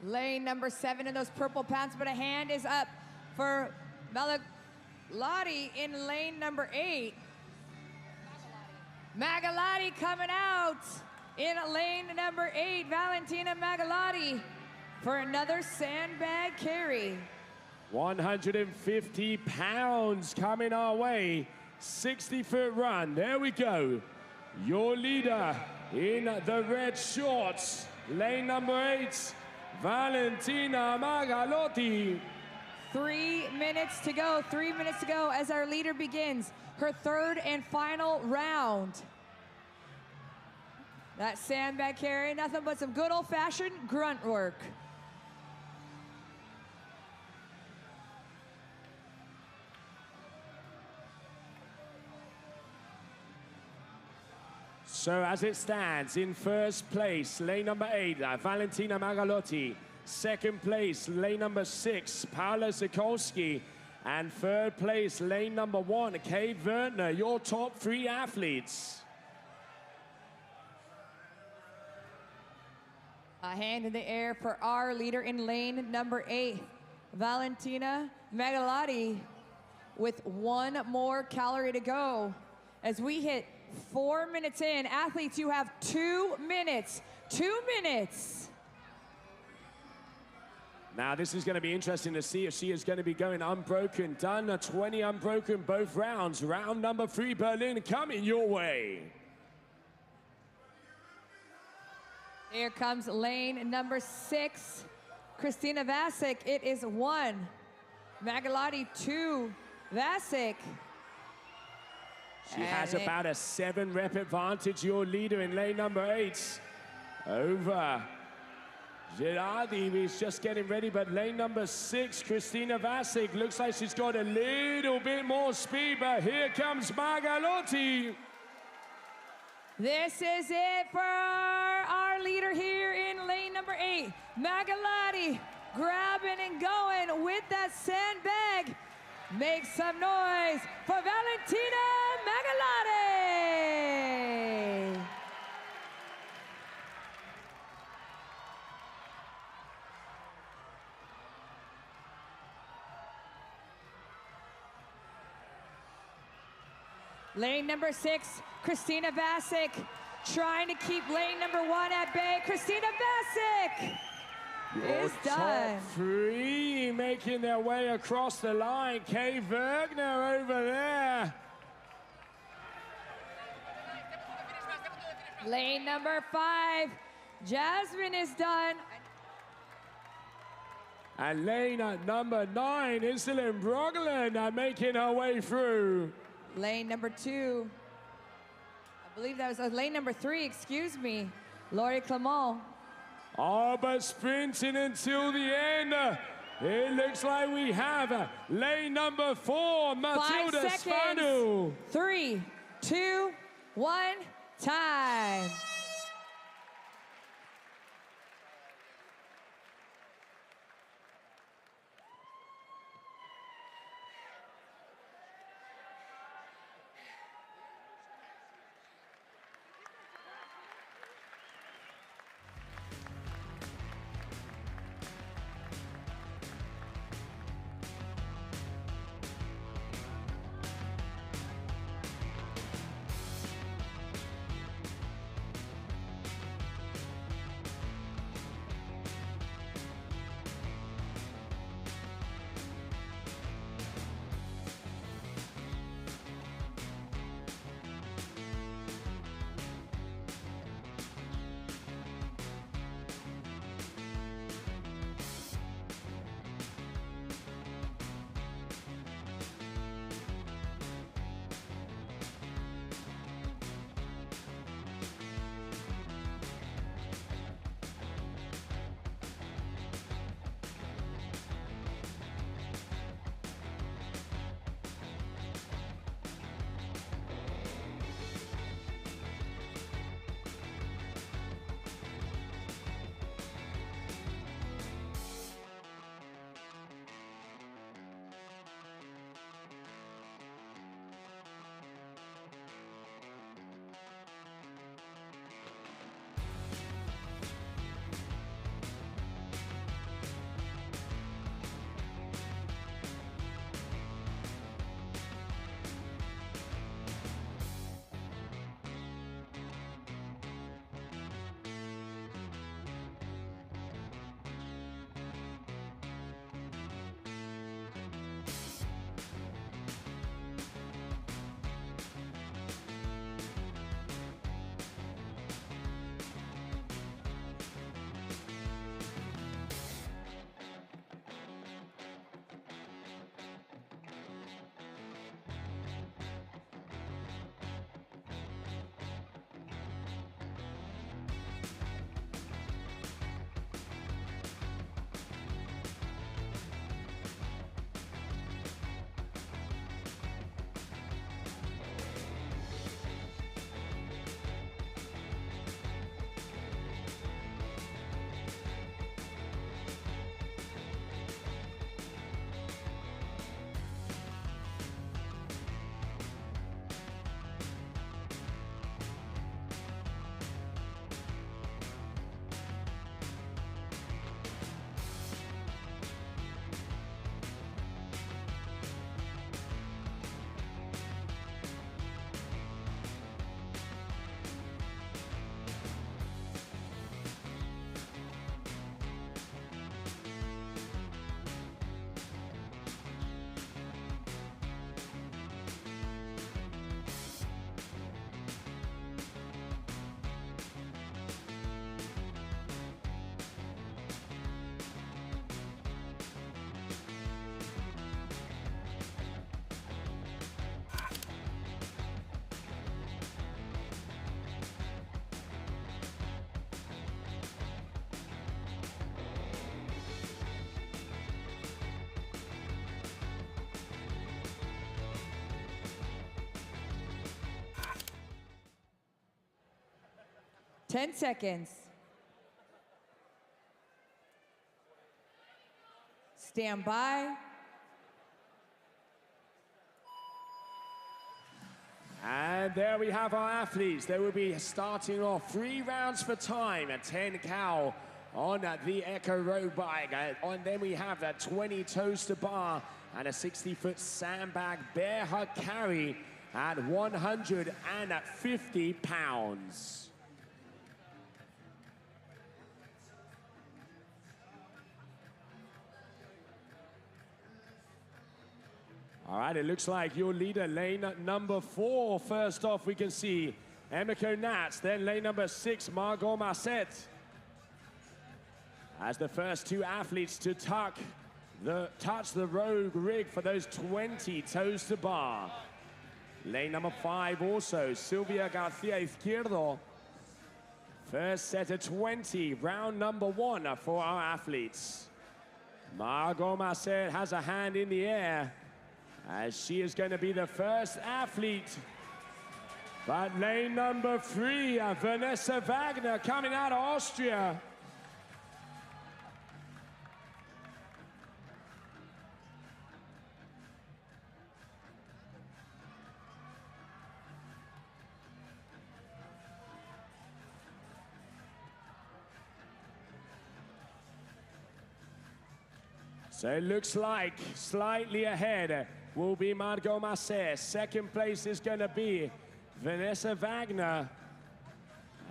Lane number 7 in those purple pants, but a hand is up for Magalotti in lane number 8. Magalotti coming out in lane number 8. Valentina Magalotti for another sandbag carry. 150 pounds coming our way. 60-foot run. There we go. Your leader in the red shorts, lane number 8, Valentina Magalotti. 3 minutes to go. 3 minutes to go as our leader begins her 3rd and final round. That sandbag carry, nothing but some good old-fashioned grunt work. So as it stands, in first place, lane number 8, Valentina Magalotti. Second place, lane number 6, Paola Zakowski. And third place, lane number 1, Kate Wertner, your top 3 athletes. A hand in the air for our leader in lane number 8, Valentina Magalotti, with 1 more calorie to go. As we hit 4 minutes in, athletes, you have 2 minutes. 2 minutes. Now this is going to be interesting to see if she is going to be going unbroken. Done 20 unbroken both rounds. Round number 3, Berlin, coming your way. Here comes lane number 6, Christina Vasic. It is 1. Magalotti 2. Vasic. She has about a 7-rep advantage, your leader in lane number 8. Over Girardi is just getting ready, but lane number 6, Christina Vasic, looks like she's got a little bit more speed, but here comes Magalotti. This is it for our leader here in lane number 8. Lori Magalati grabbing and going with that sandbag. Make some noise for Valentina Magalati. Lane number 6, Christina Basic, trying to keep lane number 1 at bay. Christina Basic is done. Top 3 making their way across the line. Kay Wagner over there. Lane number 5, Jasmine is done. And lane at number 9, Iselin Brogland making her way through. Lane number 2, I believe that was lane number 3, excuse me, Laurie Clement. Oh, but sprinting until the end. It looks like we have lane number 4, Matilda 5 seconds. Spanu. 3, 2, 1, time. Ten seconds. Stand by. And there we have our athletes. They will be starting off 3 rounds for time at 10 cal on the Echo road bike. And then we have that 20 toes to bar and a 60-foot sandbag bear hug carry at 150 pounds. All right, it looks like your leader, lane number 4. First off, we can see Emiko Nats, then lane number 6, Margot Marcet. As the first 2 athletes to touch the rogue rig for those 20 toes to bar. Lane number 5 also, Silvia Garcia Izquierdo. First set of 20, round number 1 for our athletes. Margot Marcet has a hand in the air, as she is going to be the first athlete. But lane number 3, Vanessa Wagner coming out of Austria. So it looks like slightly ahead will be Margot Marcet. Second place is going to be Vanessa Wagner.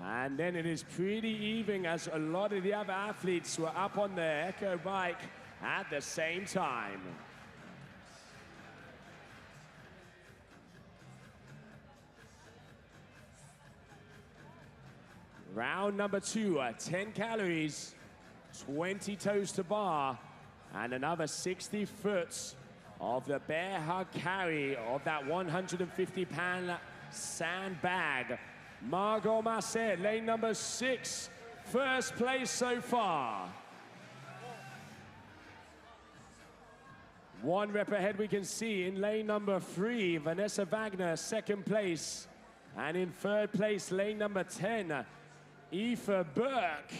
And then it is pretty even, as a lot of the other athletes were up on their Echo bike at the same time. Round number 2, 10 calories, 20 toes to bar, and another 60 foot of the bear hug carry of that 150-pound sandbag. Margot Marcet, lane number 6, first place so far. 1 rep ahead we can see in lane number 3, Vanessa Wagner, second place. And in third place, lane number 10, Aoife Burke.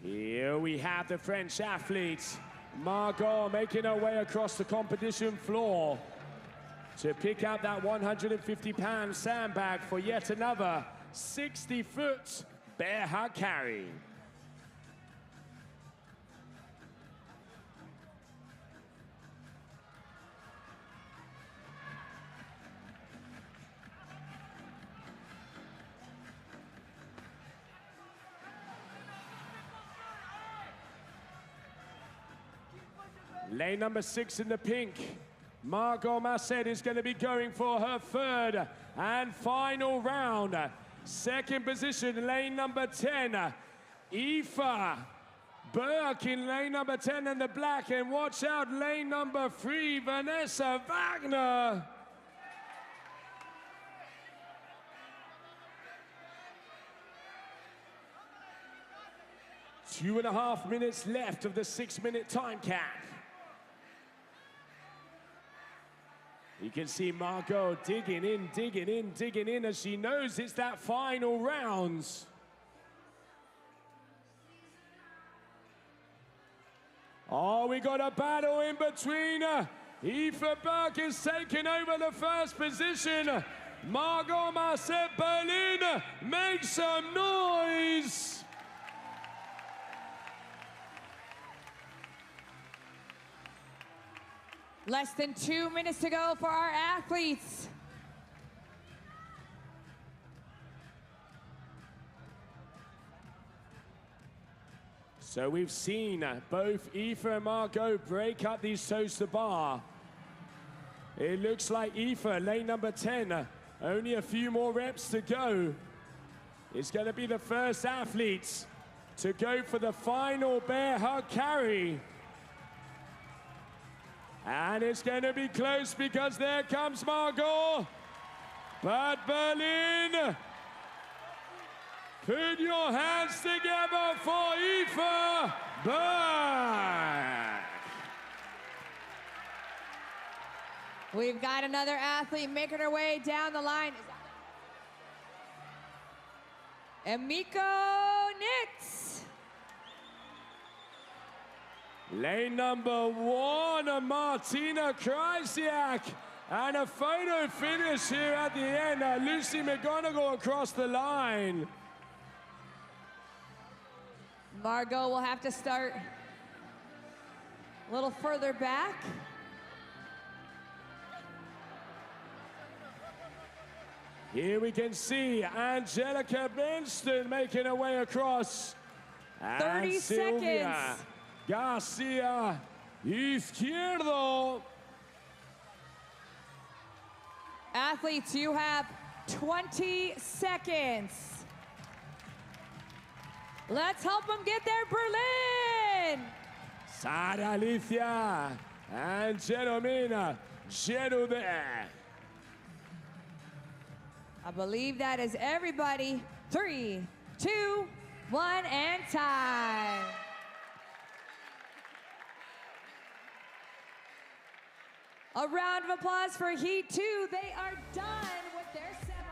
Here we have the French athletes. Margot making her way across the competition floor to pick up that 150-pound sandbag for yet another 60-foot bear hug carry. Lane number 6 in the pink, Margot Marcet is going to be going for her third and final round. Second position, lane number 10, Aoife Burke in lane number 10 in the black. And watch out, lane number 3, Vanessa Wagner. Two and a half minutes left of the 6-minute time cap. You can see Margot digging in as she knows it's that final rounds. Oh, we got a battle in between. Aoife Burke is taking over the first position. Margot Marcet, Berlin, make some noise. Less than 2 minutes to go for our athletes. So we've seen both Aoife and Margot break up these toes to bar. It looks like Aoife, lane number 10, only a few more reps to go. It's going to be the first athlete to go for the final bear hug carry. And it's going to be close because there comes Margot. But Berlin, put your hands together for Aoife Burke. We've got another athlete making her way down the line. and Miko Nix. Lane number 1, Martina Krysiak. And a photo finish here at the end. Lucy McGonigal across the line. Margot will have to start a little further back. Here we can see Angelica Benston making her way across. 30 and Sylvia seconds. Garcia Izquierdo. Athletes, you have 20 seconds. Let's help them get there, Berlin. Sara Alicia and Jeromina Gerube. I believe that is everybody. 3, 2, 1, and time. A round of applause for Heat 2. They are done with their semifinal.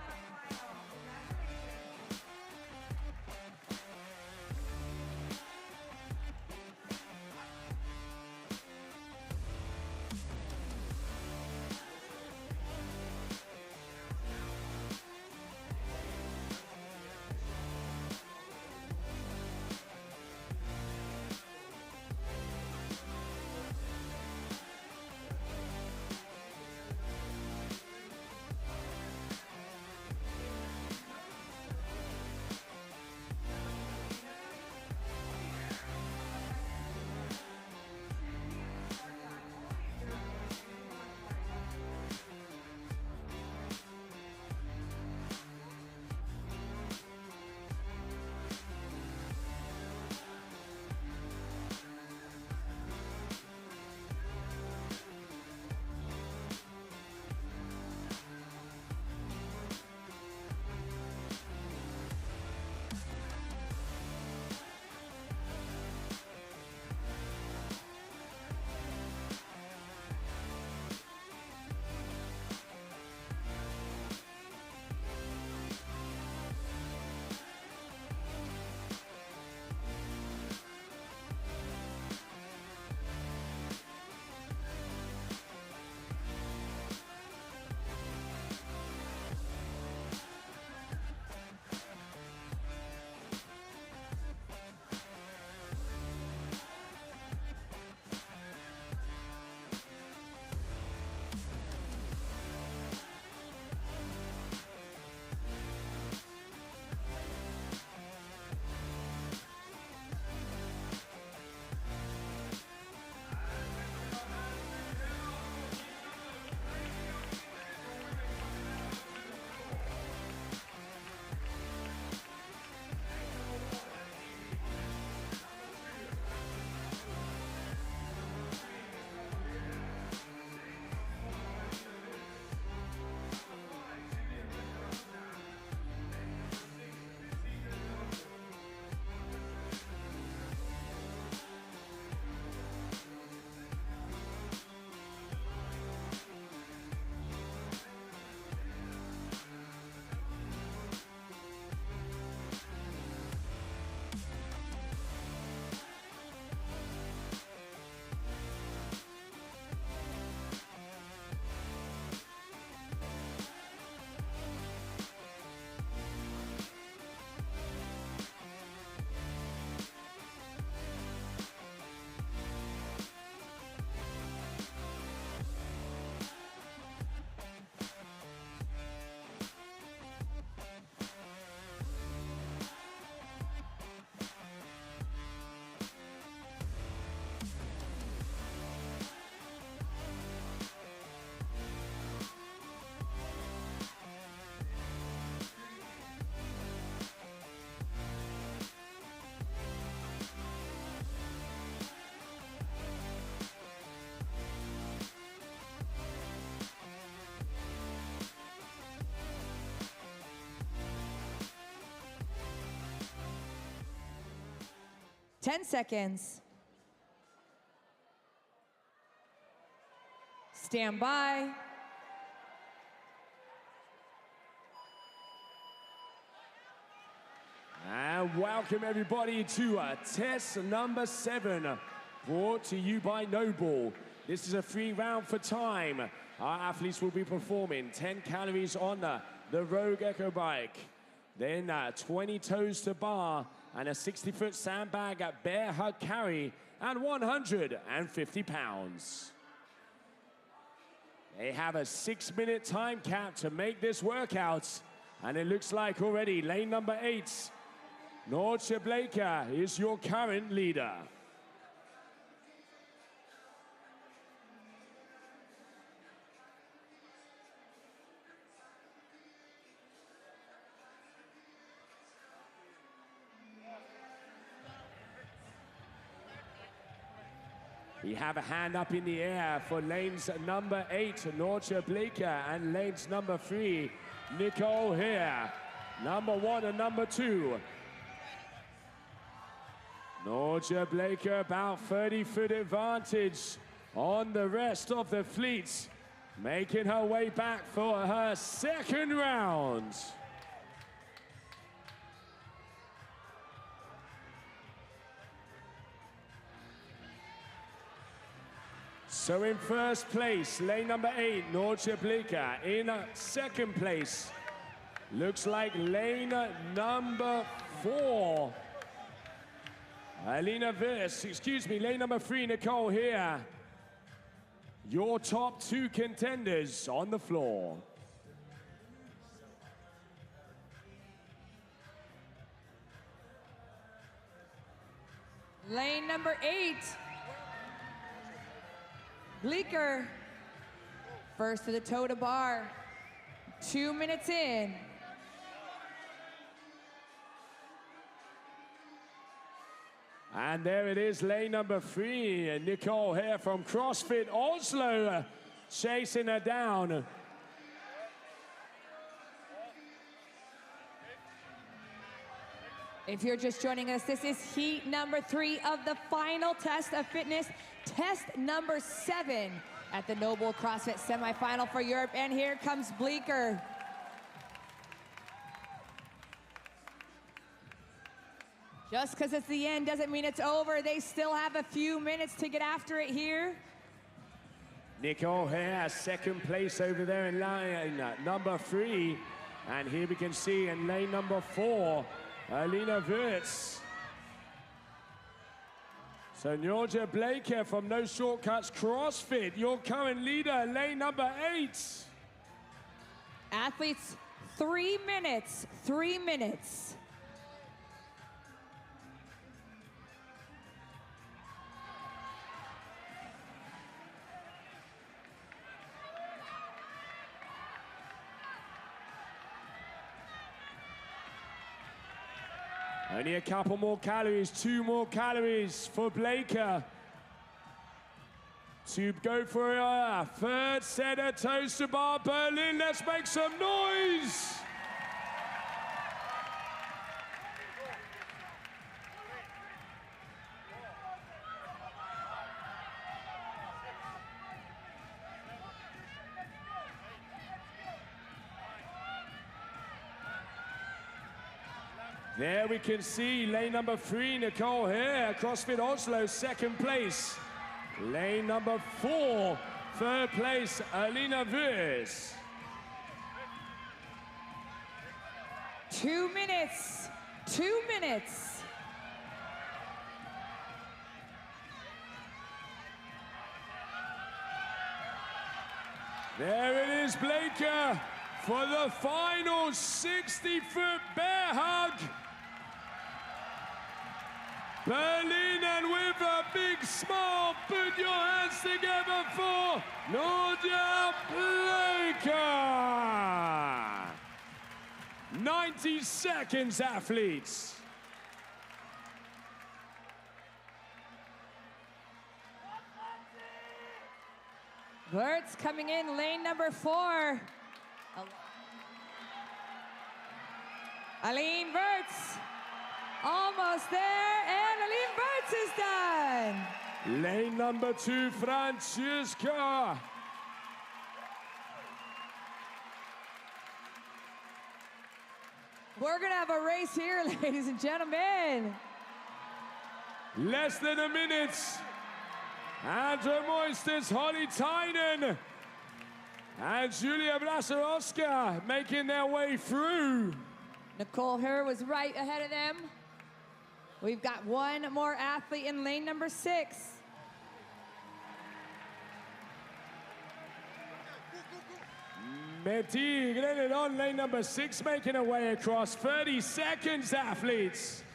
Ten seconds. Stand by. And welcome everybody to test number 7, brought to you by NOBULL. This is a free round for time. Our athletes will be performing 10 calories on the Rogue Echo bike, then 20 toes to bar, and a 60-foot sandbag at bear hug carry, and 150 pounds. They have a 6-minute time cap to make this workout, and it looks like already lane number 8, Norcia Blaker, is your current leader. We have a hand up in the air for lanes number 8, Norcia Blaker, and lanes number 3, Nicole here. Number 1 and number 2. Norcia Blaker about 30-foot advantage on the rest of the fleet, making her way back for her second round. So in first place, lane number 8, Norcia Blaker. In second place, looks like lane number 4, Alina Viss, lane number 3, Nicole here. Your top 2 contenders on the floor. Lane number 8, Bleeker, first to the toe to bar, 2 minutes in. And there it is, lane number 3, Nicole here from CrossFit Oslo, chasing her down. If you're just joining us, this is heat number 3 of the final test of fitness, test number 7 at the NOBULL CrossFit Semifinal for Europe. And here comes Bleeker. Just because it's the end doesn't mean it's over. They still have a few minutes to get after it here. Nicole here, second place over there in lane number 3. And here we can see in lane number 4, Alina Wirtz. So Norcia Blaker from No Shortcuts CrossFit, your current leader, lane number 8. Athletes, 3 minutes, 3 minutes. Only a couple more calories, 2 more calories for Blaker to go for a third set of toes to bar. Berlin, let's make some noise! There we can see lane number 3, Nicole here, CrossFit Oslo, second place. Lane number 4, third place, Alina Wirtz. 2 minutes, 2 minutes. There it is, Blaker, for the final 60-foot bear hug. Berlin, and with a big smile, put your hands together for Norcia Blaker. 90 seconds, athletes. Wirtz coming in, lane number 4. Aline Wirtz, almost there, and Aline Wirtz is done. Lane number 2, Francesca. We're gonna have a race here, ladies and gentlemen. Less than a minute. Andrew Moistis, Holly Tynan, and Julia Blasarowska making their way through. Nicole Herr was right ahead of them. We've got one more athlete in lane number 6. Meti Grenadon, lane number 6, making her way across. 30 seconds, athletes.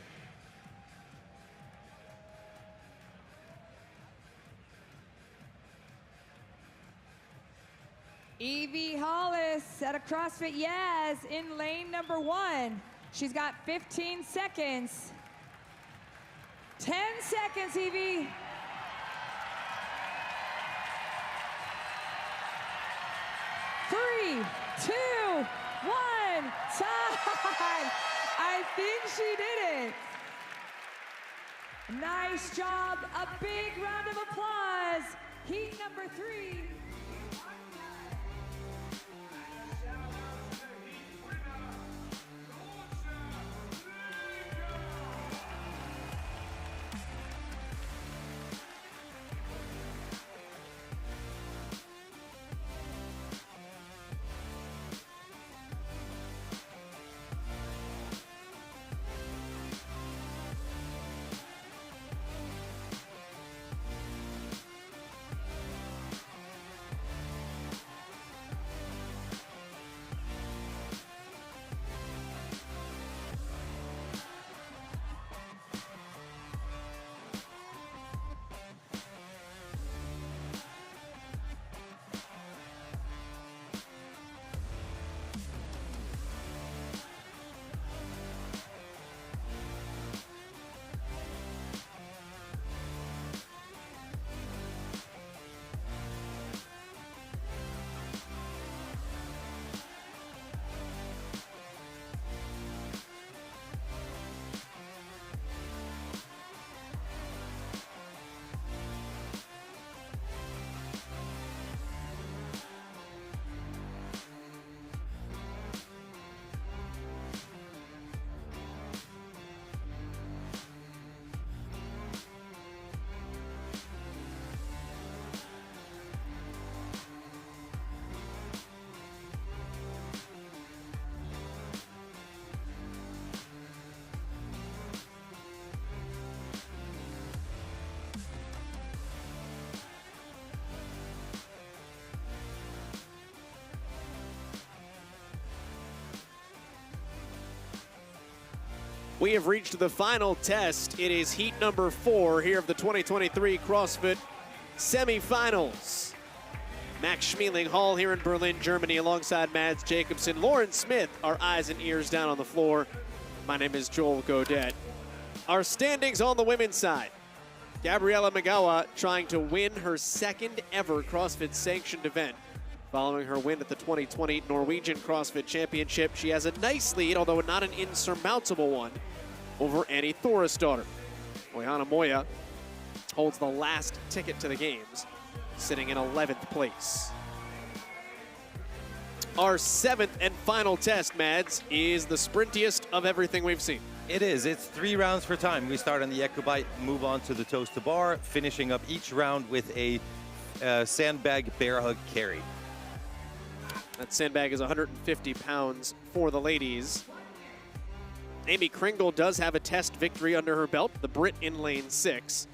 Evie Hollis at a CrossFit Yaz in lane number 1. She's got 15 seconds. 10 seconds, Evie. Three, two, one, time. I think she did it. Nice job. A big round of applause. Heat number 3. We have reached the final test. It is heat number 4 here of the 2023 CrossFit Semifinals. Max Schmeling Hall here in Berlin, Germany, alongside Mads Jacobson. Lauren Smith, our eyes and ears down on the floor. My name is Joel Godet. Our standings on the women's side. Gabriella Magawa trying to win her second ever CrossFit sanctioned event. Following her win at the 2020 Norwegian CrossFit Championship, she has a nice lead, although not an insurmountable one, over Annie Thorisdottir. Oyana Moya holds the last ticket to the games, sitting in 11th place. Our 7th and final test, Mads, is the sprintiest of everything we've seen. It is. It's 3 rounds for time. We start on the echo bite, move on to the toes to bar, finishing up each round with a sandbag bear hug carry. That sandbag is 150 pounds for the ladies. Amy Kringle does have a test victory under her belt, the Brit in lane 6.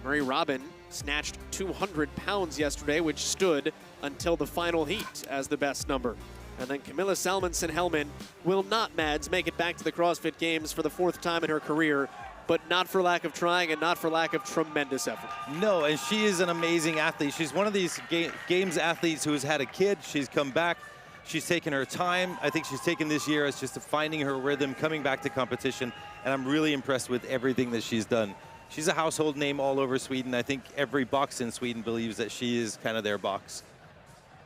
Marie Robin snatched 200 pounds yesterday, which stood until the final heat as the best number. And then Camilla Salmonson-Hellman will not, Mads, make it back to the CrossFit Games for the 4th time in her career, but not for lack of trying and not for lack of tremendous effort. No, and she is an amazing athlete. She's one of these games athletes who has had a kid. She's come back. She's taken her time. I think she's taken this year as just finding her rhythm, coming back to competition, and I'm really impressed with everything that she's done. She's a household name all over Sweden. I think every box in Sweden believes that she is kind of their box.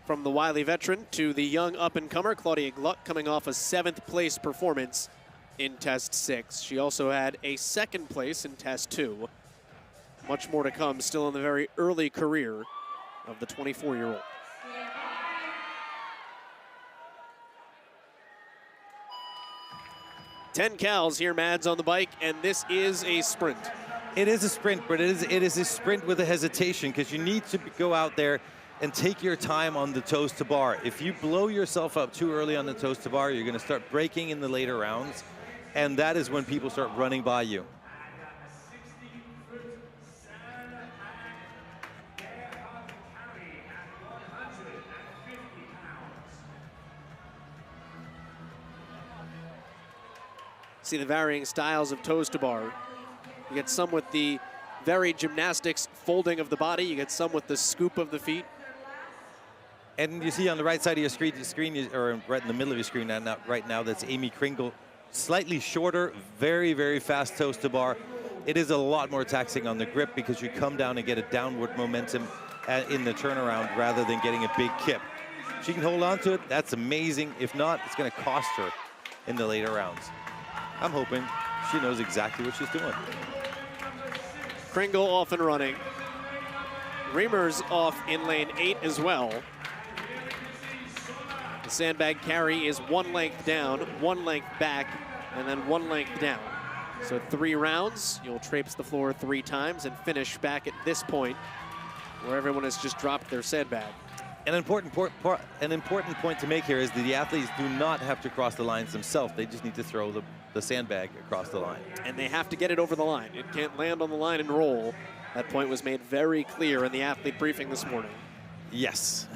From the wily veteran to the young up-and-comer, Claudia Gluck coming off a 7th place performance in Test 6. She also had a 2nd place in Test 2. Much more to come, still in the very early career of the 24-year-old. 10 cows here, Mads, on the bike, and this is a sprint. It is a sprint, but it is a sprint with a hesitation, because you need to go out there and take your time on the toes to bar. If you blow yourself up too early on the toes to bar, you're going to start breaking in the later rounds, and that is when people start running by you. See the varying styles of toes to bar. You get some with the very gymnastics folding of the body. You get some with the scoop of the feet. And you see on the right side of your screen, or right in the middle of your screen right now, that's Amy Kringle. Slightly shorter, very, very fast toes to bar. It is a lot more taxing on the grip because you come down and get a downward momentum in the turnaround rather than getting a big kip. If she can hold on to it, that's amazing. If not, it's going to cost her in the later rounds. I'm hoping she knows exactly what she's doing. Kringle off and running. Reimers off in lane 8 as well. The sandbag carry is 1 length down, 1 length back, and then 1 length down. So 3 rounds, you'll traipse the floor 3 times and finish back at this point where everyone has just dropped their sandbag. An important point to make here is that the athletes do not have to cross the lines themselves. They just need to throw the sandbag across the line. And they have to get it over the line. It can't land on the line and roll. That point was made very clear in the athlete briefing this morning. Yes.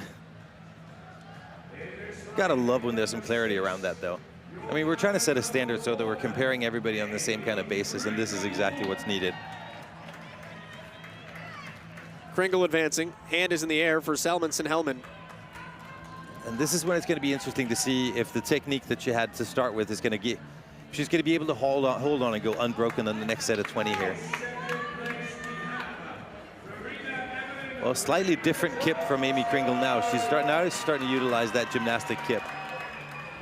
Gotta love when there's some clarity around that, though. I mean, we're trying to set a standard so that we're comparing everybody on the same kind of basis, and this is exactly what's needed. Kringle advancing. Hand is in the air for Salmonson-Hellman. And this is when it's going to be interesting to see if the technique that she had to start with is going to get... She's going to be able to hold on and go unbroken on the next set of 20 here. Well, slightly different kip from Amy Kringle now. She's starting to utilize that gymnastic kip.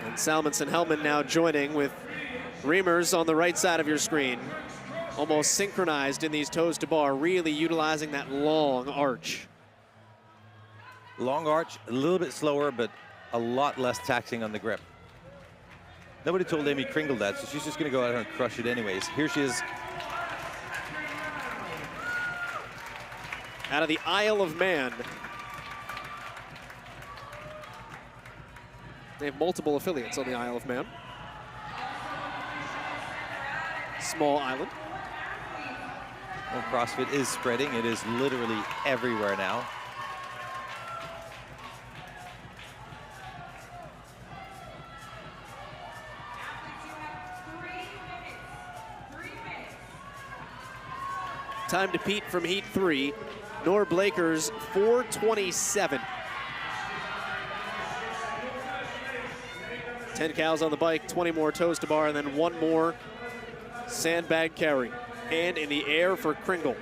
And Salmonson-Hellman now joining with Reimers on the right side of your screen. Almost synchronized in these toes to bar, really utilizing that long arch. Long arch, a little bit slower, but a lot less taxing on the grip. Nobody told Amy Kringle that, so she's just going to go out and crush it anyways. Here she is. Out of the Isle of Man. They have multiple affiliates on the Isle of Man. Small island. Well, CrossFit is spreading. It is literally everywhere now. Time to Pete from Heat 3. Nor Blakers 4:27. 10 cows on the bike, 20 more toes to bar, and then 1 more sandbag carry. Hand in the air for Kringle.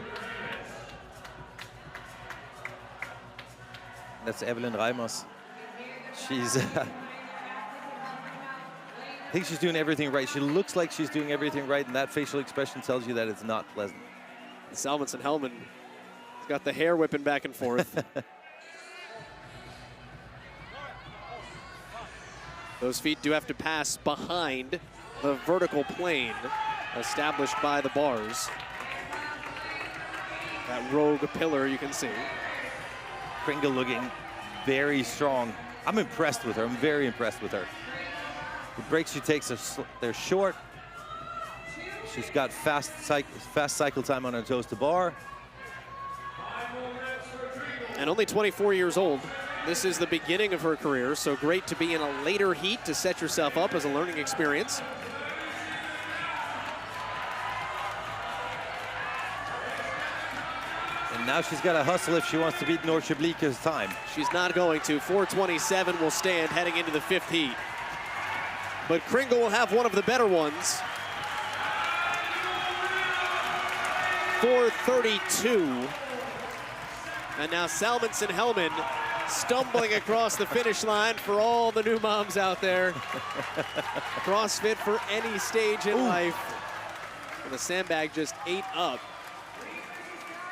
That's Evelyn Reimers. She's... I think she's doing everything right. She looks like she's doing everything right, and that facial expression tells you that it's not pleasant. Salmonson-Hellman has got the hair whipping back and forth. Those feet do have to pass behind the vertical plane established by the bars. That rogue pillar you can see. Kringle looking very strong. I'm impressed with her. I'm very impressed with her. The breaks she takes, they're short. She's got fast cycle time on her toes to bar. And only 24 years old. This is the beginning of her career, so great to be in a later heat to set yourself up as a learning experience. And now she's got to hustle if she wants to beat Noor Shablika's time. She's not going to. 4:27 will stand heading into the 5th heat. But Kringle will have one of the better ones. 4:32. And now Salmonson-Hellman stumbling across the finish line for all the new moms out there. CrossFit for any stage in life. And the sandbag just ate up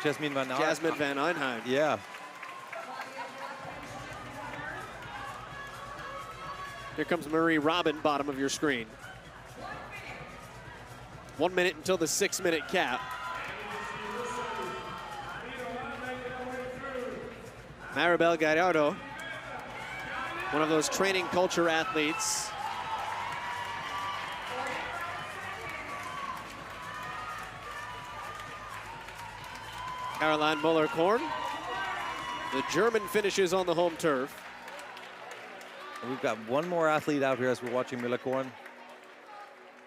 Jasmine van Einheim. Yeah. Here comes Marie Robin, bottom of your screen. 1 minute until the 6-minute cap. Maribel Gallardo, one of those training culture athletes. Caroline Muller-Korn. The German finishes on the home turf. And we've got one more athlete out here as we're watching Muller-Korn.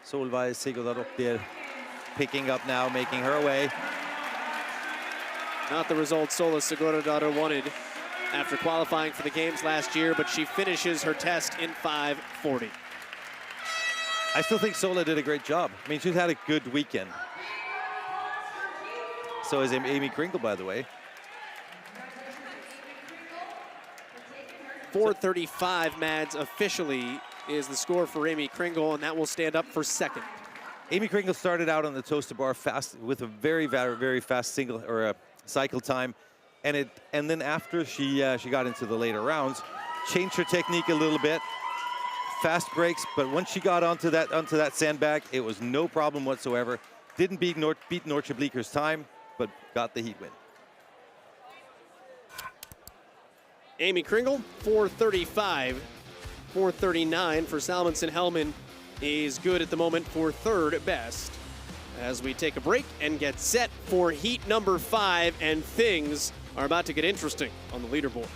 Solveig Sigurdardottir picking up now, making her way. Not the result Sola Sigurdardottir wanted after qualifying for the games last year, but she finishes her test in 5:40. I still think Sola did a great job. I mean, she's had a good weekend. So is Amy Kringle, by the way. 4:35, Mads, officially is the score for Amy Kringle, and that will stand up for second. Amy Kringle started out on the toaster bar fast with a very fast single or a cycle time, and then after she got into the later rounds, changed her technique a little bit, fast breaks, but once she got onto that sandbag, it was no problem whatsoever. Didn't beat Nortje Bleeker's time, but got the heat win. Amy Kringle, 4:35. 4:39 for Salmonson Hellman is good at the moment for third best. As we take a break and get set for heat number 5, and things are about to get interesting on the leaderboard.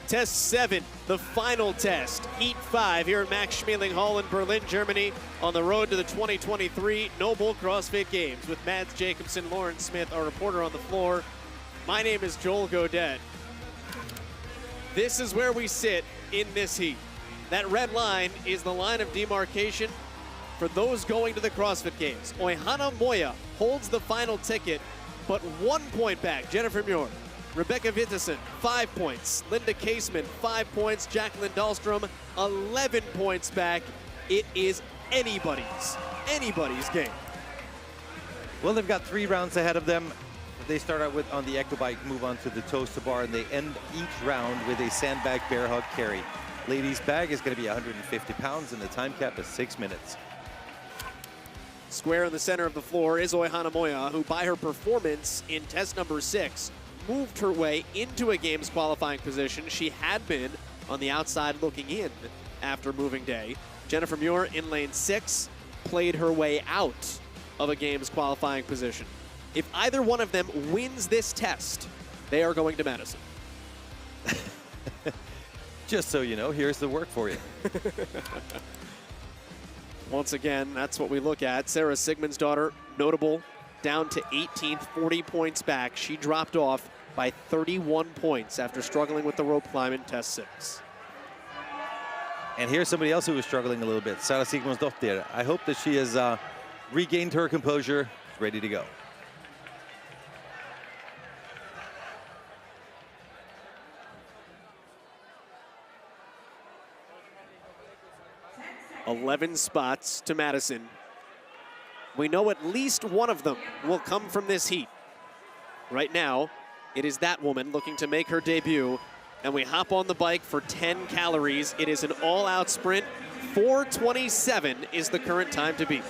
Test 7, the final test, Heat 5 here at Max Schmeling Hall in Berlin, Germany, on the road to the 2023 NOBULL CrossFit Games with Mads Jacobson, Lauren Smith, our reporter on the floor. My name is Joel Godet. This is where we sit in this heat. That red line is the line of demarcation for those going to the CrossFit Games. Oihana Moya holds the final ticket, but 1 point back. Jennifer Muir. Rebecca Vittesen, 5 points. Linda Caseman, 5 points. Jacqueline Dahlstrom, 11 points back. It is anybody's game. Well, they've got 3 rounds ahead of them. They start out with on the Echo Bike, move on to the toaster bar, and they end each round with a sandbag bear hug carry. Ladies' bag is going to be 150 pounds, and the time cap is 6 minutes. Square in the center of the floor is Oihana Moya, who by her performance in test number 6 moved her way into a games qualifying position. She had been on the outside looking in after moving day. Jennifer Muir in lane 6 played her way out of a games qualifying position. If either one of them wins this test, they are going to Madison. Just so you know, here's the work for you. Once again, that's what we look at. Sarah Sigmundsdottir, notable, down to 18th, 40 points back. She dropped off by 31 points after struggling with the rope climb in test 6. And here's somebody else who was struggling a little bit, Sarah Sigmundsdottir. I hope that she has regained her composure, ready to go. $11 spots to Madison. We know at least one of them will come from this heat. Right now, it is that woman looking to make her debut and we hop on the bike for 10 calories. It is an all-out sprint. 4:27 is the current time to beat.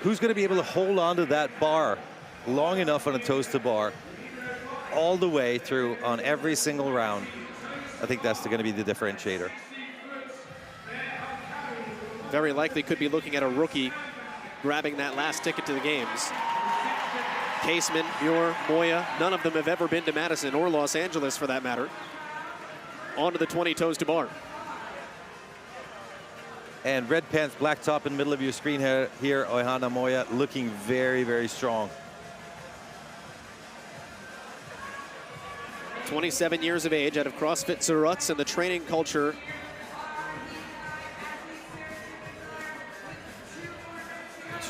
Who's going to be able to hold on to that bar long enough on a toes to bar all the way through on every single round? I think that's going to be the differentiator. Very likely could be looking at a rookie grabbing that last ticket to the games. Caseman, Muir, Moya, none of them have ever been to Madison or Los Angeles for that matter. On to the 20 toes to bar. And red pants, black top in the middle of your screen here, Oceania Moya, looking very, very strong. 27 years of age, out of CrossFit Zerutz, and the training culture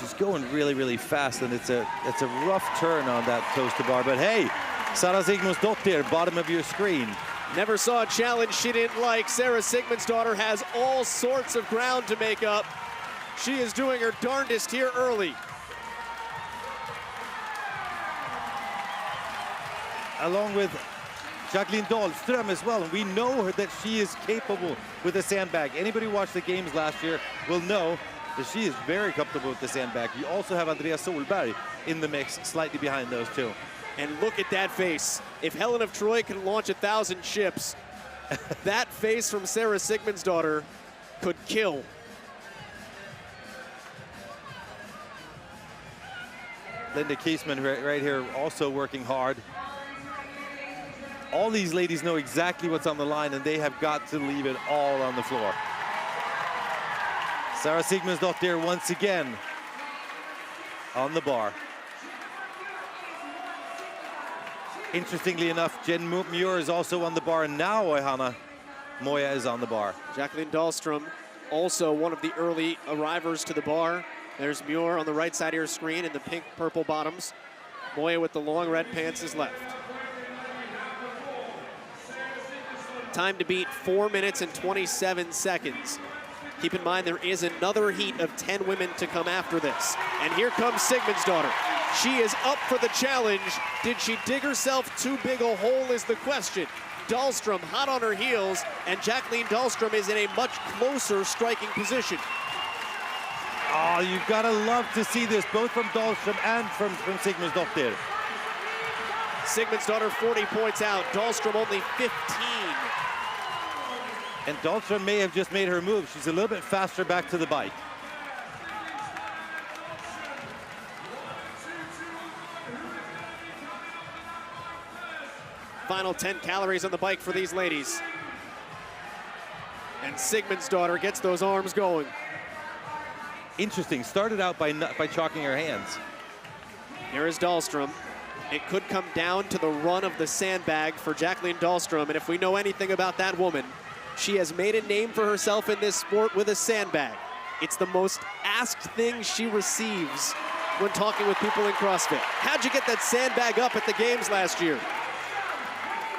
she's going really, really fast, and it's a rough turn on that toes to bar. But hey, Sara Sigmundsdottir, bottom of your screen. Never saw a challenge she didn't like. Sara Sigmundsdottir has all sorts of ground to make up. She is doing her darndest here early. Along with Jacqueline Dahlström as well, and we know her that she is capable with a sandbag. Anybody who watched the games last year will know that she is very comfortable with the sandbag. You also have Andrea Solberg in the mix, slightly behind those two. And look at that face. If Helen of Troy can launch 1,000 ships, that face from Sara Sigmundsdottir could kill. Linda Kiesman right here also working hard. All these ladies know exactly what's on the line, and they have got to leave it all on the floor. Sara Sigmundsdottir once again on the bar. Interestingly enough, Jen Muir is also on the bar, and now Oceania Moya is on the bar. Jacqueline Dahlström, also one of the early arrivers to the bar. There's Muir on the right side of your screen in the pink-purple bottoms. Moya with the long red pants is left. Time to beat 4 minutes and 27 seconds. Keep in mind there is another heat of 10 women to come after this. And here comes Sigmundsdottir. She is up for the challenge. Did she dig herself too big a hole is the question. Dahlström hot on her heels, and Jacqueline Dahlström is in a much closer striking position. Oh, you've got to love to see this, both from Dahlström and from Sigmundsdottir. Sigmundsdottir 40 points out, Dahlström only 15. And Dahlström may have just made her move. She's a little bit faster back to the bike. Final 10 calories on the bike for these ladies. And Sigmundsdottir gets those arms going. Interesting, started out by chalking her hands. Here is Dahlström. It could come down to the run of the sandbag for Jacqueline Dahlström, and if we know anything about that woman, she has made a name for herself in this sport with a sandbag. It's the most asked thing she receives when talking with people in CrossFit. How'd you get that sandbag up at the games last year?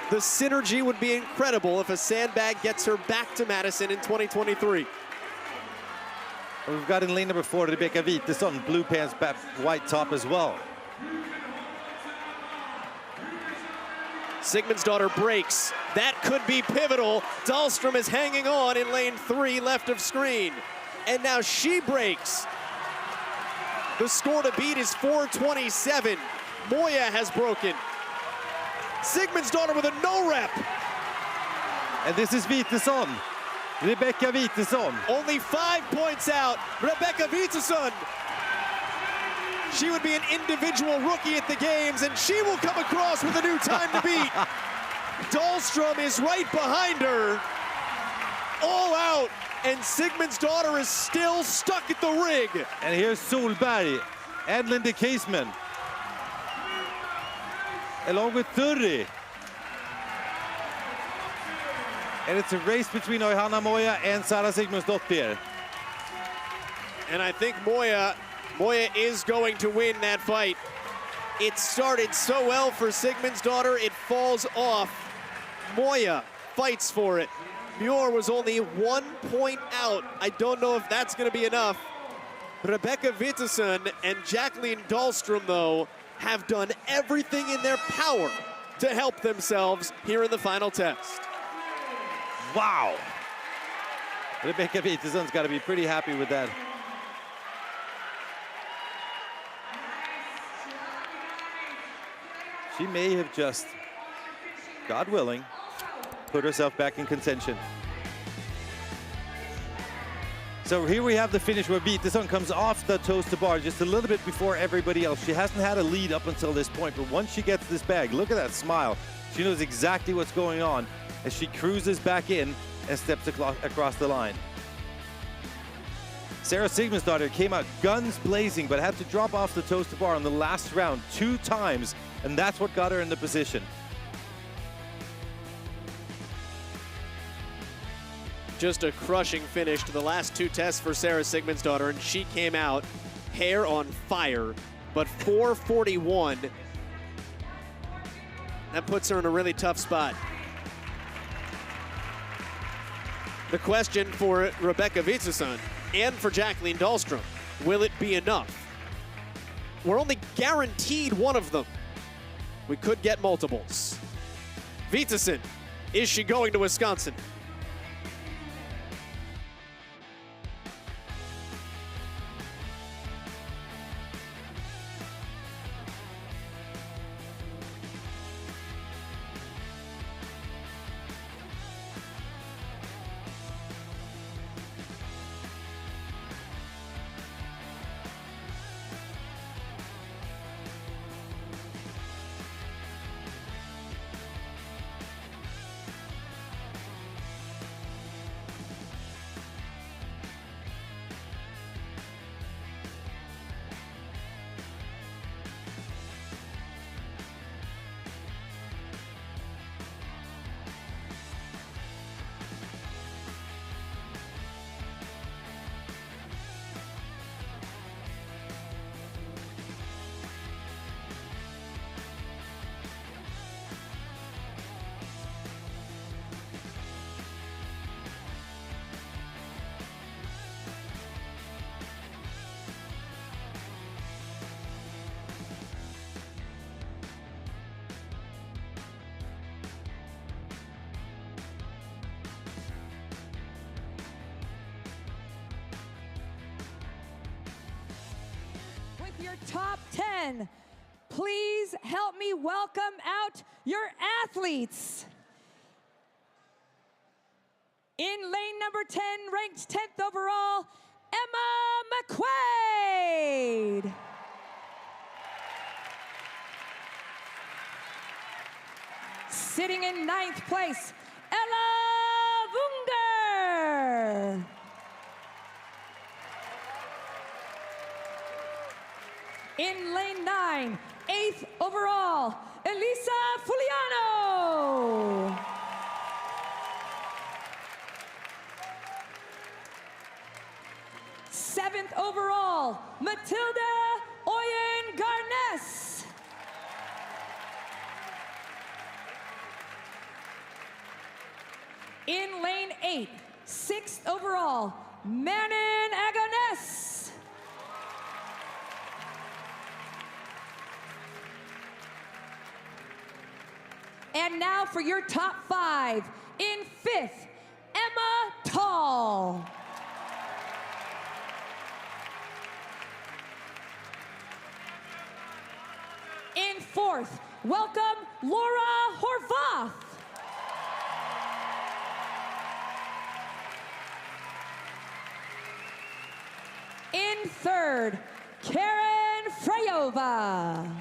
The synergy would be incredible if a sandbag gets her back to Madison in 2023. We've got in lane number 4, Rebecca Wittesson, blue pants, white top as well. Sigmundsdottir breaks. That could be pivotal. Dahlström is hanging on in lane 3, left of screen. And now she breaks. The score to beat is 4:27. Moya has broken. Sigmundsdottir with a no rep. And this is Wittesson, Rebecca Wittesson. Only 5 points out, Rebecca Wittesson. She would be an individual rookie at the games, and she will come across with a new time to beat. Dahlström is right behind her, all out, and Sigmundsdottir is still stuck at the rig. And here's Solberg and Linda Kiesman, along with Thurri. And it's a race between Oceania Moya and Sara Sigmundsdottir. And I think Moya is going to win that fight. It started so well for Sigmundsdottir, it falls off. Moya fights for it. Muir was only 1 point out. I don't know if that's going to be enough. Rebecca Wittesson and Jacqueline Dahlström, though, have done everything in their power to help themselves here in the final test. Wow. Rebecca Peterson's got to be pretty happy with that. She may have just, God willing, put herself back in contention. So here we have the finish where Peterson comes off the toaster bar just a little bit before everybody else. She hasn't had a lead up until this point, but once she gets this bag, look at that smile. She knows exactly what's going on as she cruises back in and steps across the line. Sarah Sigmundsdottir came out guns blazing, but had to drop off the toaster bar on the last round 2 times, and that's what got her in the position. Just a crushing finish to the last 2 tests for Sarah Sigmundsdottir, and she came out hair on fire, but 4:41. That puts her in a really tough spot. The question for Rebecca Peterson and for Jacqueline Dahlstrom, will it be enough? We're only guaranteed one of them. We could get multiples. Peterson, is she going to Wisconsin? Your top 10. Please help me welcome out your athletes. In lane number 10, ranked 10th overall, Emma McQuaid. Sitting in 9th place, Ella Wunger. In lane 9, 8th overall, Elisa Fuliano. Seventh overall, Matilda Oyen Garnes. In lane 8, 6th overall, Manon Aganes. And now for your top 5. In 5th, Emma Tall. In 4th, welcome Laura Horvath. In 3rd, Karen Freyova.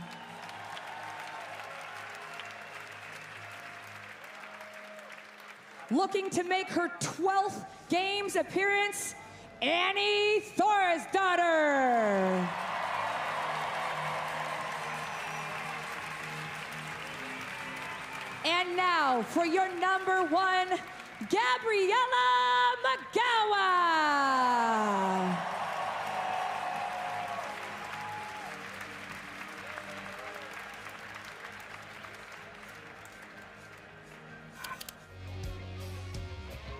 Looking to make her 12th Games appearance, Annie Thorisdottir. And now for your number 1, Gabriella Magawa.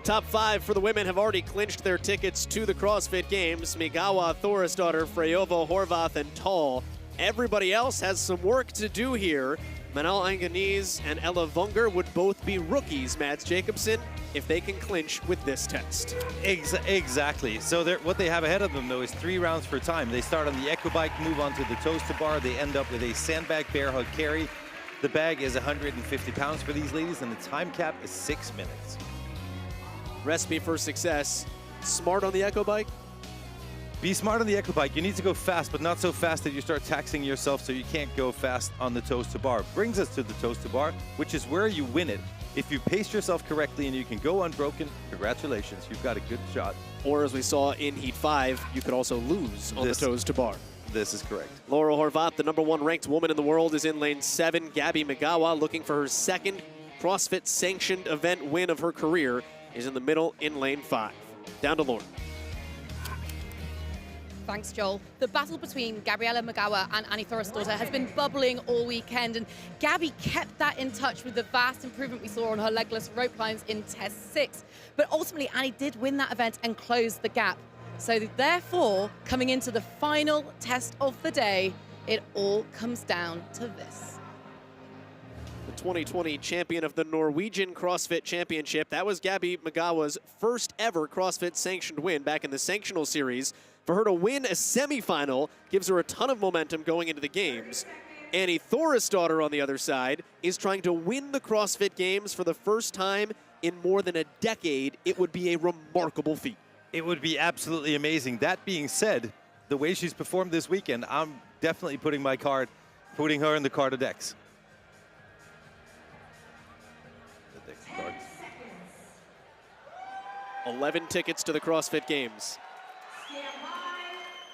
Top 5 for the women have already clinched their tickets to the CrossFit Games. Migawa, Thorisdottir, Freyova, Horvath, and Tall. Everybody else has some work to do here. Manal Anganese and Ella Vunger would both be rookies, Mads Jacobsen, if they can clinch with this test. Exactly. So what they have ahead of them, though, is 3 rounds for time. They start on the echo bike, move on to the toes to bar. They end up with a sandbag bear hug carry. The bag is 150 pounds for these ladies, and the time cap is 6 minutes. Recipe for success: smart on the echo bike. Be smart on the echo bike. You need to go fast, but not so fast that you start taxing yourself so you can't go fast on the toes to bar. Brings us to the toes to bar, which is where you win it. If you pace yourself correctly and you can go unbroken, congratulations, you've got a good shot. Or as we saw in Heat 5, you could also lose on the toes to bar. This is correct. Laura Horvath, the #1 ranked woman in the world, is in lane 7. Gabby Magawa, looking for her second CrossFit sanctioned event win of her career, is in the middle in lane 5. Down to Laura. Thanks, Joel. The battle between Gabriella Magawa and Annie Thorisdottir has been bubbling all weekend, and Gabby kept that in touch with the vast improvement we saw on her legless rope climbs in Test 6. But ultimately, Annie did win that event and close the gap. So therefore, coming into the final test of the day, it all comes down to this. The 2020 champion of the Norwegian CrossFit Championship. That was Gabby Magawa's first ever CrossFit sanctioned win back in the Sanctional Series. For her to win a semifinal gives her a ton of momentum going into the games. Annie Thorisdottir, on the other side, is trying to win the CrossFit Games for the first time in more than a decade. It would be a remarkable feat. It would be absolutely amazing. That being said, the way she's performed this weekend, I'm definitely putting her in the card of decks. 11 tickets to the CrossFit Games.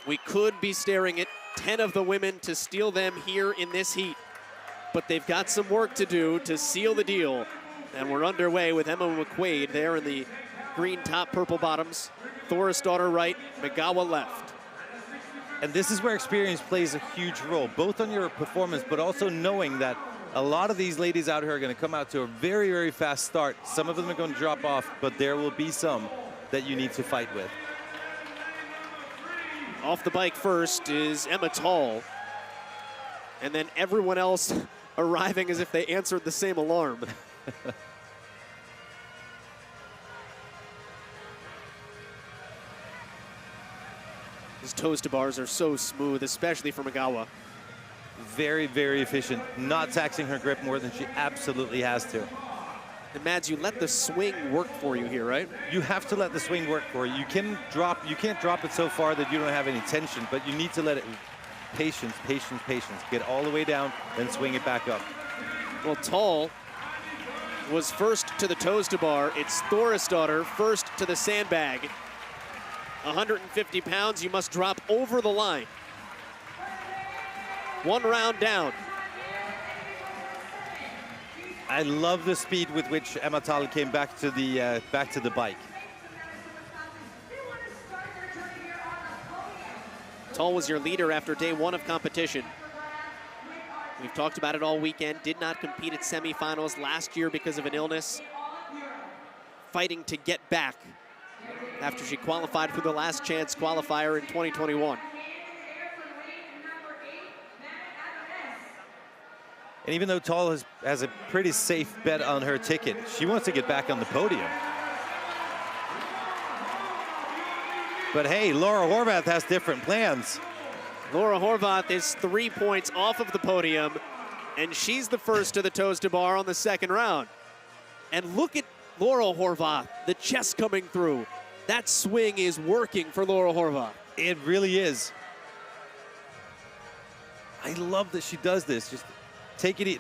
We could be staring at 10 of the women to steal them here in this heat, but they've got some work to do to seal the deal. And we're underway with Emma McQuaid there in the green top, purple bottoms. Thorisdottir right, Magawa left. And this is where experience plays a huge role, both on your performance, but also knowing that a lot of these ladies out here are going to come out to a very, very fast start. Some of them are going to drop off, but there will be some that you need to fight with. Off the bike first is Emma Tall. And then everyone else arriving as if they answered the same alarm. These toes to bars are so smooth, especially for Magawa. Very, very efficient. Not taxing her grip more than she absolutely has to. And Mads, you let the swing work for you here, right? You have to let the swing work for you. You can't drop it so far that you don't have any tension, but you need to let it, patience, patience, patience. Get all the way down, then swing it back up. Well, Tall was first to the toes to bar. It's Thorisdottir first to the sandbag. 150 pounds, you must drop over the line. 1 round down. I love the speed with which Emma Tall came back to the bike. Tall was your leader after day 1 of competition. We've talked about it all weekend. Did not compete at semifinals last year because of an illness. Fighting to get back after she qualified for the last chance qualifier in 2021. And even though Tall has a pretty safe bet on her ticket, she wants to get back on the podium. But hey, Laura Horvath has different plans. Laura Horvath is 3 points off of the podium, and she's the first to the toes to bar on the second round. And look at Laura Horvath, the chest coming through. That swing is working for Laura Horvath. It really is. I love that she does this. Just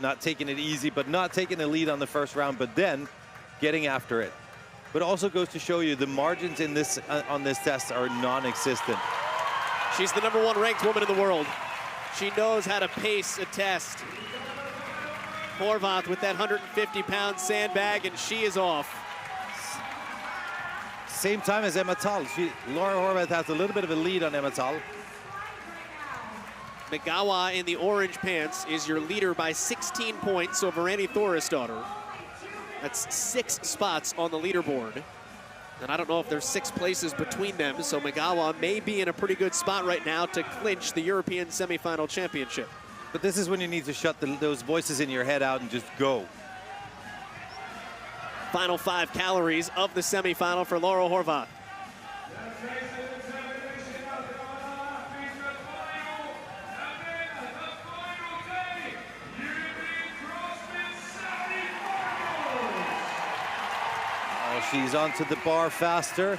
not taking it easy, but not taking the lead on the first round, but then getting after it. But also goes to show you the margins in this on this test are non-existent. She's the #1 ranked woman in the world. She knows how to pace a test. Horvath with that 150-pound sandbag, and she is off. Same time as Emma Tall. Laura Horvath has a little bit of a lead on Emma Tall. Magawa in the orange pants is your leader by 16 points over Annie Thorisdottir. That's 6 spots on the leaderboard. And I don't know if there's 6 places between them, so Magawa may be in a pretty good spot right now to clinch the European Semifinal Championship. But this is when you need to shut those voices in your head out and just go. Final 5 calories of the semifinal for Laura Horvath. Oh, she's onto the bar faster.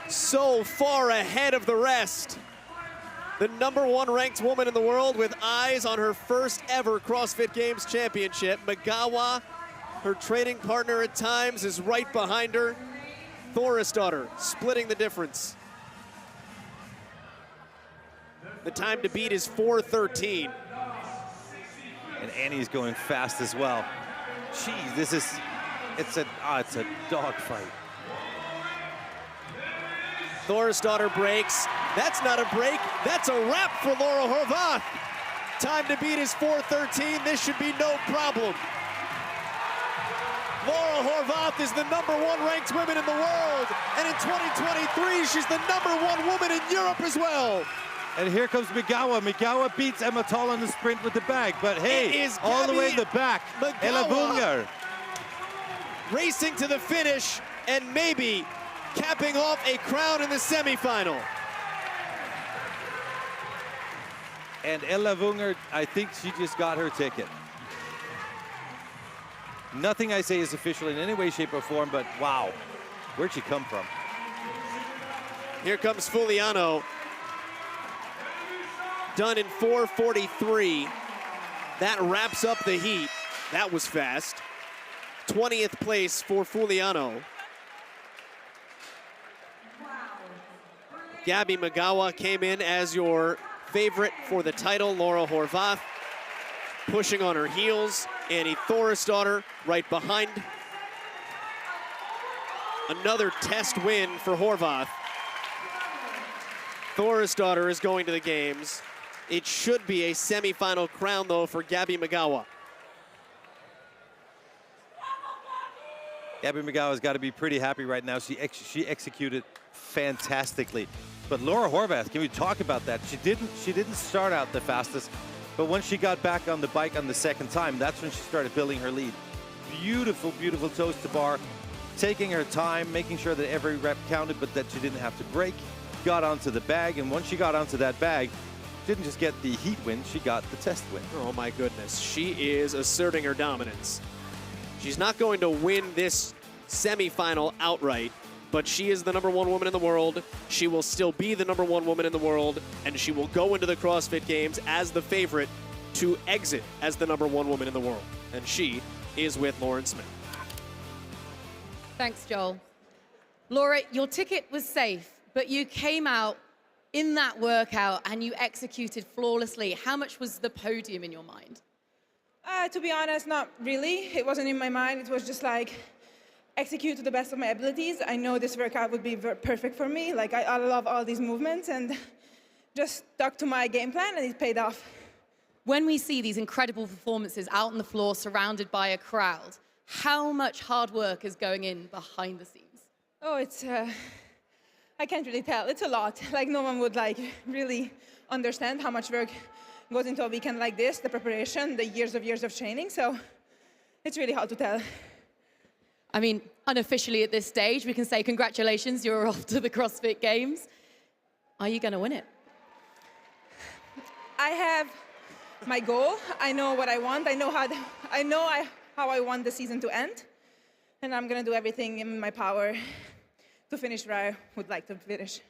So far ahead of the rest. The #1 ranked woman in the world with eyes on her first ever CrossFit Games championship. Magawa, her training partner at times, is right behind her. Thorisdottir splitting the difference. The time to beat is 4:13. And Annie's going fast as well. Geez, it's a dogfight. Thorisdottir breaks. That's not a break, that's a wrap for Laura Horvath. Time to beat is 4:13. This should be no problem. Laura Horvath is the #1 ranked woman in the world. And in 2023, she's the #1 woman in Europe as well. And here comes Magawa. Magawa beats Emma Toll on the sprint with the bag. But hey, all the way in the back, Elavungar racing to the finish and maybe capping off a crown in the semifinal. And Elavungar, I think she just got her ticket. Nothing I say is official in any way, shape, or form, but wow, where'd she come from? Here comes Fuliano. Done in 4:43. That wraps up the heat. That was fast. 20th place for Fuliano. Gabby Magawa came in as your favorite for the title. Laura Horvath pushing on her heels. Annie Thorisdottir right behind. Another test win for Horvath. Thorisdottir is going to the games. It should be a semifinal crown, though, for Gabby Magawa. Gabby Magawa's got to be pretty happy right now. She executed fantastically. But Laura Horvath, can we talk about that? She didn't start out the fastest, but once she got back on the bike on the second time, that's when she started building her lead. Beautiful, beautiful toes to bar, taking her time, making sure that every rep counted, but that she didn't have to break. Got onto the bag, and once she got onto that bag, didn't just get the heat win, she got the test win. Oh my goodness, she is asserting her dominance. She's not going to win this semifinal outright, but she is the #1 woman in the world. She will still be the #1 woman in the world, and she will go into the CrossFit Games as the favorite to exit as the #1 woman in the world. And she is with Lauren Smith. Thanks, Joel. Laura, your ticket was safe, but you came out in that workout and you executed flawlessly. How much was the podium in your mind? To be honest, not really. It wasn't in my mind. It was just like, execute to the best of my abilities. I know this workout would be perfect for me. Like, I love all these movements, and just stuck to my game plan, and it paid off. When we see these incredible performances out on the floor surrounded by a crowd, how much hard work is going in behind the scenes? Oh, it's, I can't really tell. It's a lot. Like, no one would like really understand how much work goes into a weekend like this, the preparation, the years of training. So it's really hard to tell. I mean, unofficially at this stage, we can say congratulations, you're off to the CrossFit Games. Are you going to win it? I have my goal. I know what I want. I know how I want the season to end. And I'm going to do everything in my power to finish where I would like to finish.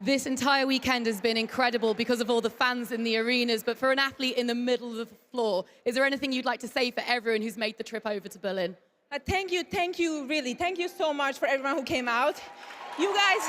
This entire weekend has been incredible because of all the fans in the arenas, but for an athlete in the middle of the floor, is there anything you'd like to say for everyone who's made the trip over to Berlin? Thank you, really. Thank you so much for everyone who came out. You guys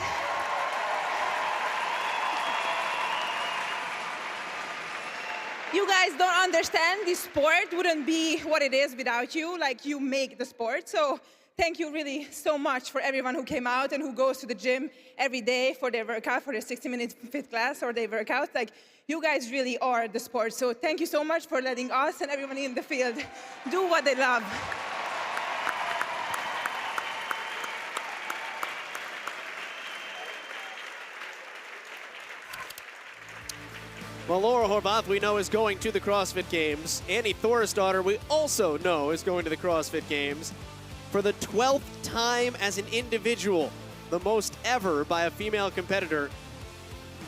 don't understand. This sport wouldn't be what it is without you. Like, you make the sport. So thank you really so much for everyone who came out and who goes to the gym every day for their workout, for their 60-minute fit class or their workout. Like, you guys really are the sport. So thank you so much for letting us and everyone in the field do what they love. Well, Laura Horvath, we know, is going to the CrossFit Games. Annie Thorisdottir, we also know, is going to the CrossFit Games for the 12th time as an individual, the most ever by a female competitor.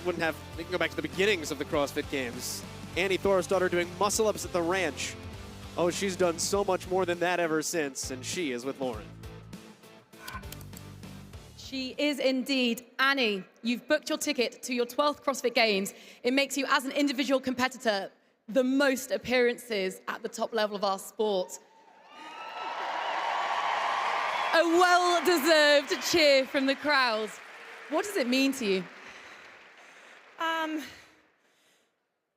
We can go back to the beginnings of the CrossFit Games. Annie Thorisdottir doing muscle-ups at the ranch. Oh, she's done so much more than that ever since, and she is with Lauren. She is indeed. Annie, you've booked your ticket to your 12th CrossFit Games. It makes you, as an individual competitor, the most appearances at the top level of our sport. A well-deserved cheer from the crowd. What does it mean to you?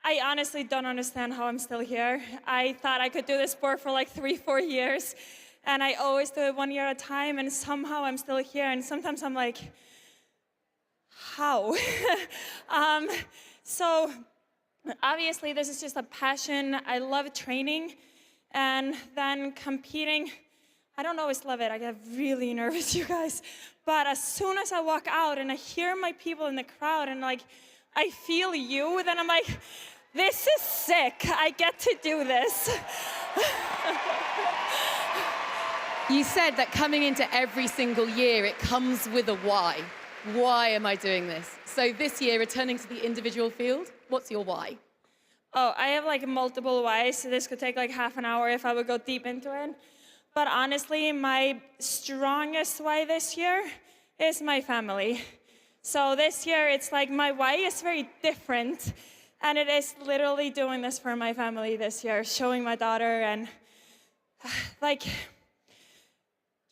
I honestly don't understand how I'm still here. I thought I could do this sport for like 3-4 years. And I always do it 1 year at a time, and somehow I'm still here. And sometimes I'm like, how? So obviously this is just a passion. I love training, and then competing. I don't always love it. I get really nervous, you guys. But as soon as I walk out and I hear my people in the crowd and like I feel you, then I'm like, this is sick. I get to do this. You said that coming into every single year, it comes with a why. Why am I doing this? So this year, returning to the individual field, what's your why? Oh, I have like multiple whys. So this could take like half an hour if I would go deep into it. But honestly, my strongest why this year is my family. So this year, it's like my why is very different. And it is literally doing this for my family this year, showing my daughter and like,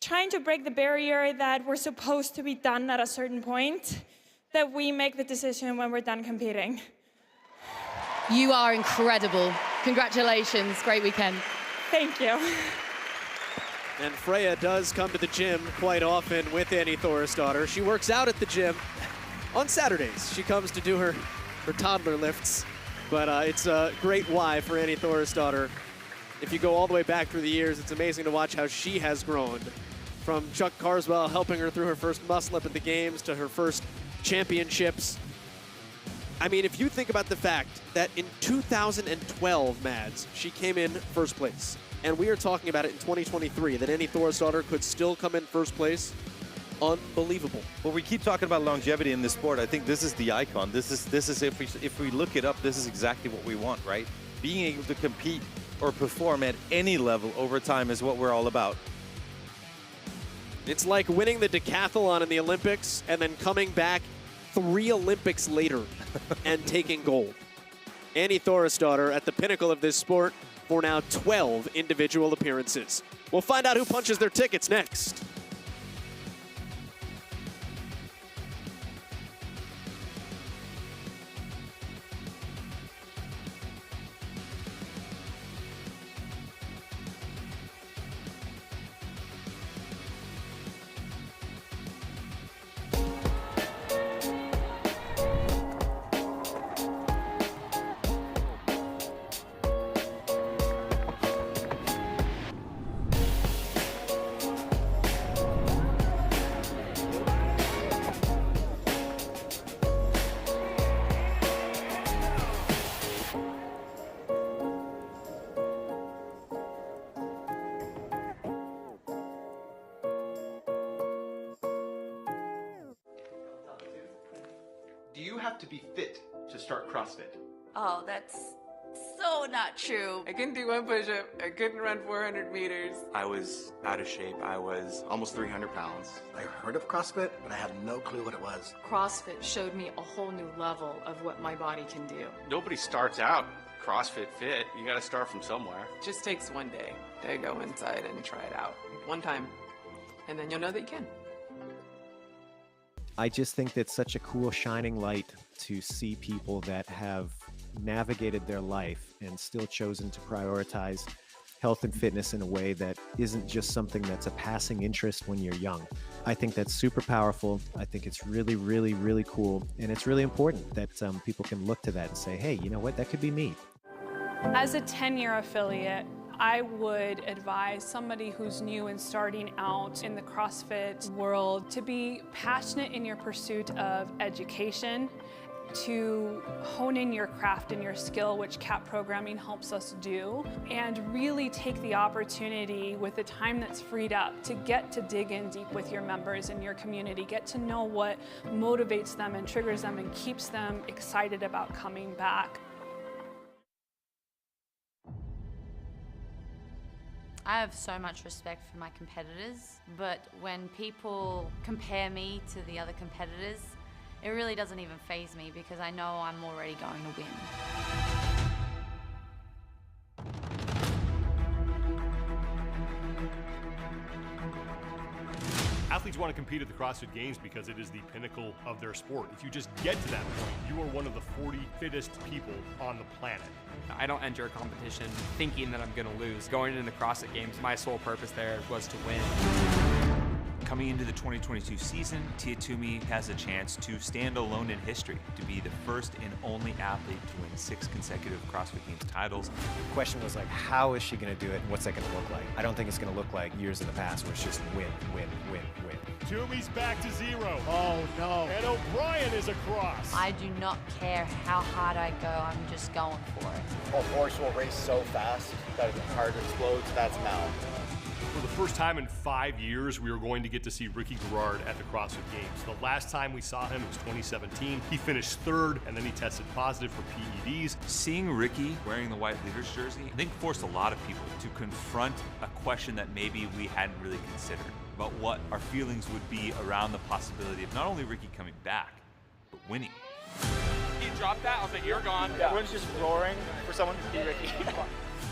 trying to break the barrier that we're supposed to be done at a certain point, that we make the decision when we're done competing. You are incredible. Congratulations, great weekend. Thank you. And Freya does come to the gym quite often with Annie Thorisdottir. She works out at the gym on Saturdays. She comes to do her toddler lifts, but it's a great why for Annie Thorisdottir. If you go all the way back through the years, it's amazing to watch how she has grown. From Chuck Carswell helping her through her first muscle-up at the games to her first championships. I mean, if you think about the fact that in 2012, Mads, she came in first place, and we are talking about it in 2023, that Annie Thorisdottir could still come in first place, unbelievable. Well, we keep talking about longevity in this sport. I think this is the icon. This is if we look it up, this is exactly what we want, right? Being able to compete or perform at any level over time is what we're all about. It's like winning the decathlon in the Olympics and then coming back 3 Olympics later and taking gold. Annie Thorisdottir at the pinnacle of this sport for now 12 individual appearances. We'll find out who punches their tickets next. Do you have to be fit to start CrossFit? Oh, that's so not true. I couldn't do 1 push-up. I couldn't run 400 meters. I was out of shape. I was almost 300 pounds. I heard of CrossFit, but I had no clue what it was. CrossFit showed me a whole new level of what my body can do. Nobody starts out CrossFit fit. You got to start from somewhere. It just takes one day to go inside and try it out. One time. And then you'll know that you can. I just think that's such a cool shining light to see people that have navigated their life and still chosen to prioritize health and fitness in a way that isn't just something that's a passing interest when you're young. I think that's super powerful. I think it's really, really, really cool. And it's really important that people can look to that and say, hey, you know what, that could be me. As a 10-year affiliate, I would advise somebody who's new and starting out in the CrossFit world to be passionate in your pursuit of education. to hone in your craft and your skill, which CAP programming helps us do, and really take the opportunity with the time that's freed up to get to dig in deep with your members in your community, get to know what motivates them and triggers them and keeps them excited about coming back. I have so much respect for my competitors, but when people compare me to the other competitors, it really doesn't even faze me because I know I'm already going to win. Athletes want to compete at the CrossFit Games because it is the pinnacle of their sport. If you just get to that point, you are one of the 40 fittest people on the planet. I don't enter a competition thinking that I'm going to lose. Going into the CrossFit Games, my sole purpose there was to win. Coming into the 2022 season, Tia Toomey has a chance to stand alone in history, to be the first and only athlete to win 6 consecutive CrossFit Games titles. The question was like, how is she going to do it and what's that going to look like? I don't think it's going to look like years in the past where it's just win, win, win, win. Toomey's back to 0. Oh no. And O'Brien is across. I do not care how hard I go, I'm just going for it. A horse will race so fast that the heart explodes. That's Mal. For the first time in 5 years, we are going to get to see Ricky Garrard at the CrossFit Games. The last time we saw him was 2017. He finished 3rd, and then he tested positive for PEDs. Seeing Ricky wearing the white leaders jersey, I think forced a lot of people to confront a question that maybe we hadn't really considered about what our feelings would be around the possibility of not only Ricky coming back, but winning. He dropped that, I was like, you're gone. Yeah. Everyone's just roaring for someone to be Ricky.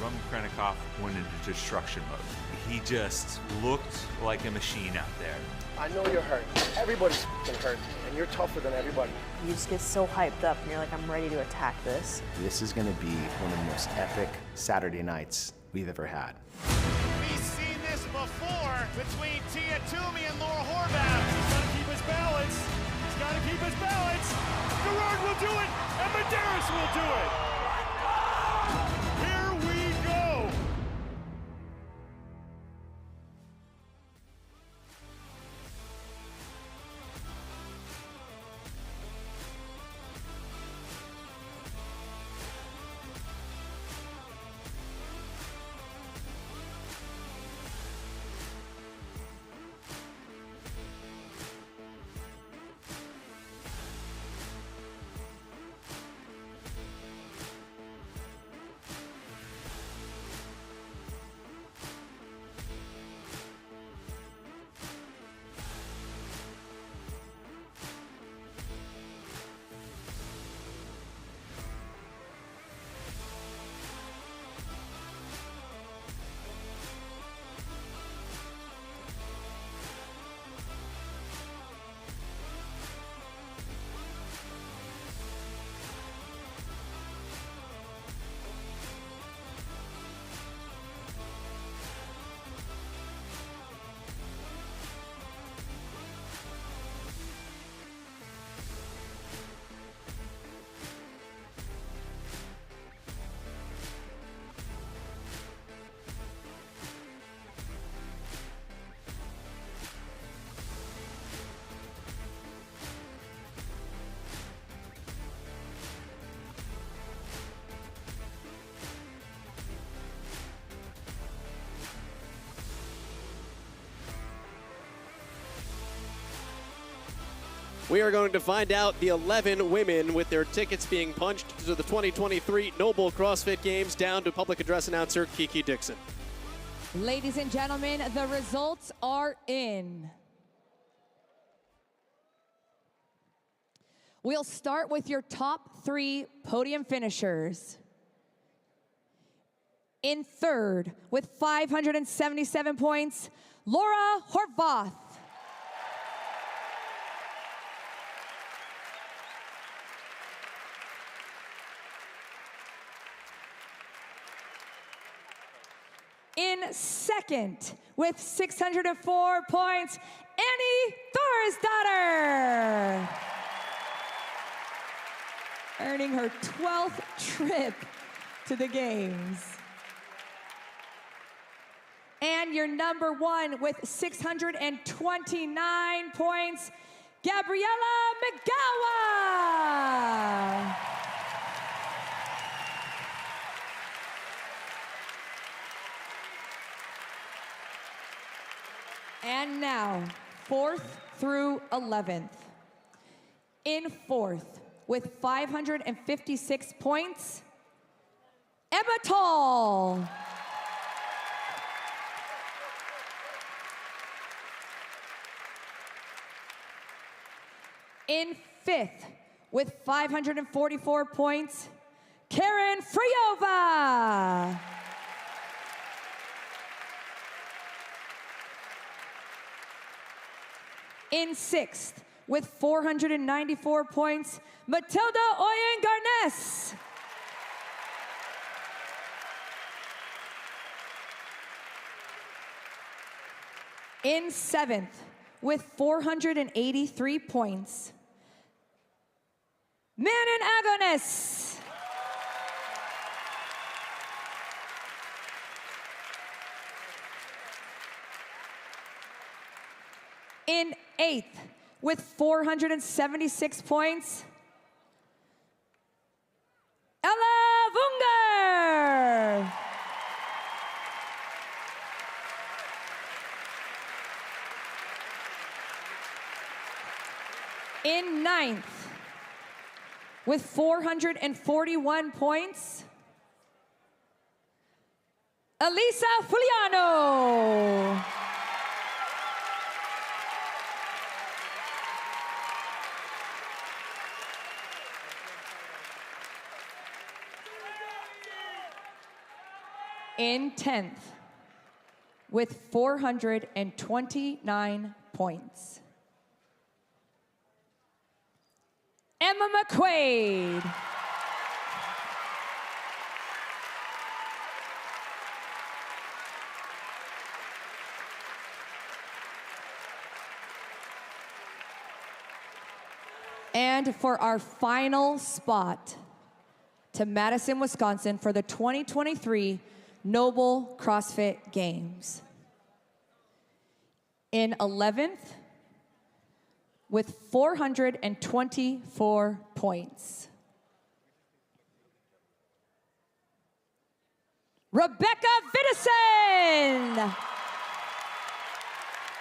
Roman Krennikov went into destruction mode. He just looked like a machine out there. I know you're hurt. Everybody's hurt, and you're tougher than everybody. You just get so hyped up and you're like, I'm ready to attack this. This is going to be one of the most epic Saturday nights we've ever had. We've seen this before between Tia Toomey and Laura Horvath. He's got to keep his balance. He's got to keep his balance. Garrard will do it, and Medeiros will do it. Here we go. We are going to find out the 11 women with their tickets being punched to the 2023 NOBULL CrossFit Games down to public address announcer Kiki Dixon. Ladies and gentlemen, the results are in. We'll start with your top 3 podium finishers. In 3rd, with 577 points, Laura Horvath. In 2nd, with 604 points, Annie Thorisdottir. Earning her 12th trip to the games. And your number 1 with 629 points, Gabriela Magawa. And now, 4th through 11th. In 4th, with 556 points, Emma Tall. In 5th, with 544 points, Karen Fryova. In 6th, with 494 points, Matilda Oyen-Garnes. In 7th, with 483 points, Manon Agonis. In 8th, with 476 points, Ella Wunger. In 9th, with 441 points, Elisa Fuliano. In 10th, with 429 points, Emma McQuaid. And for our final spot to Madison, Wisconsin for the 2023 NOBULL CrossFit Games. In 11th, with 424 points, Rebecca Fittest.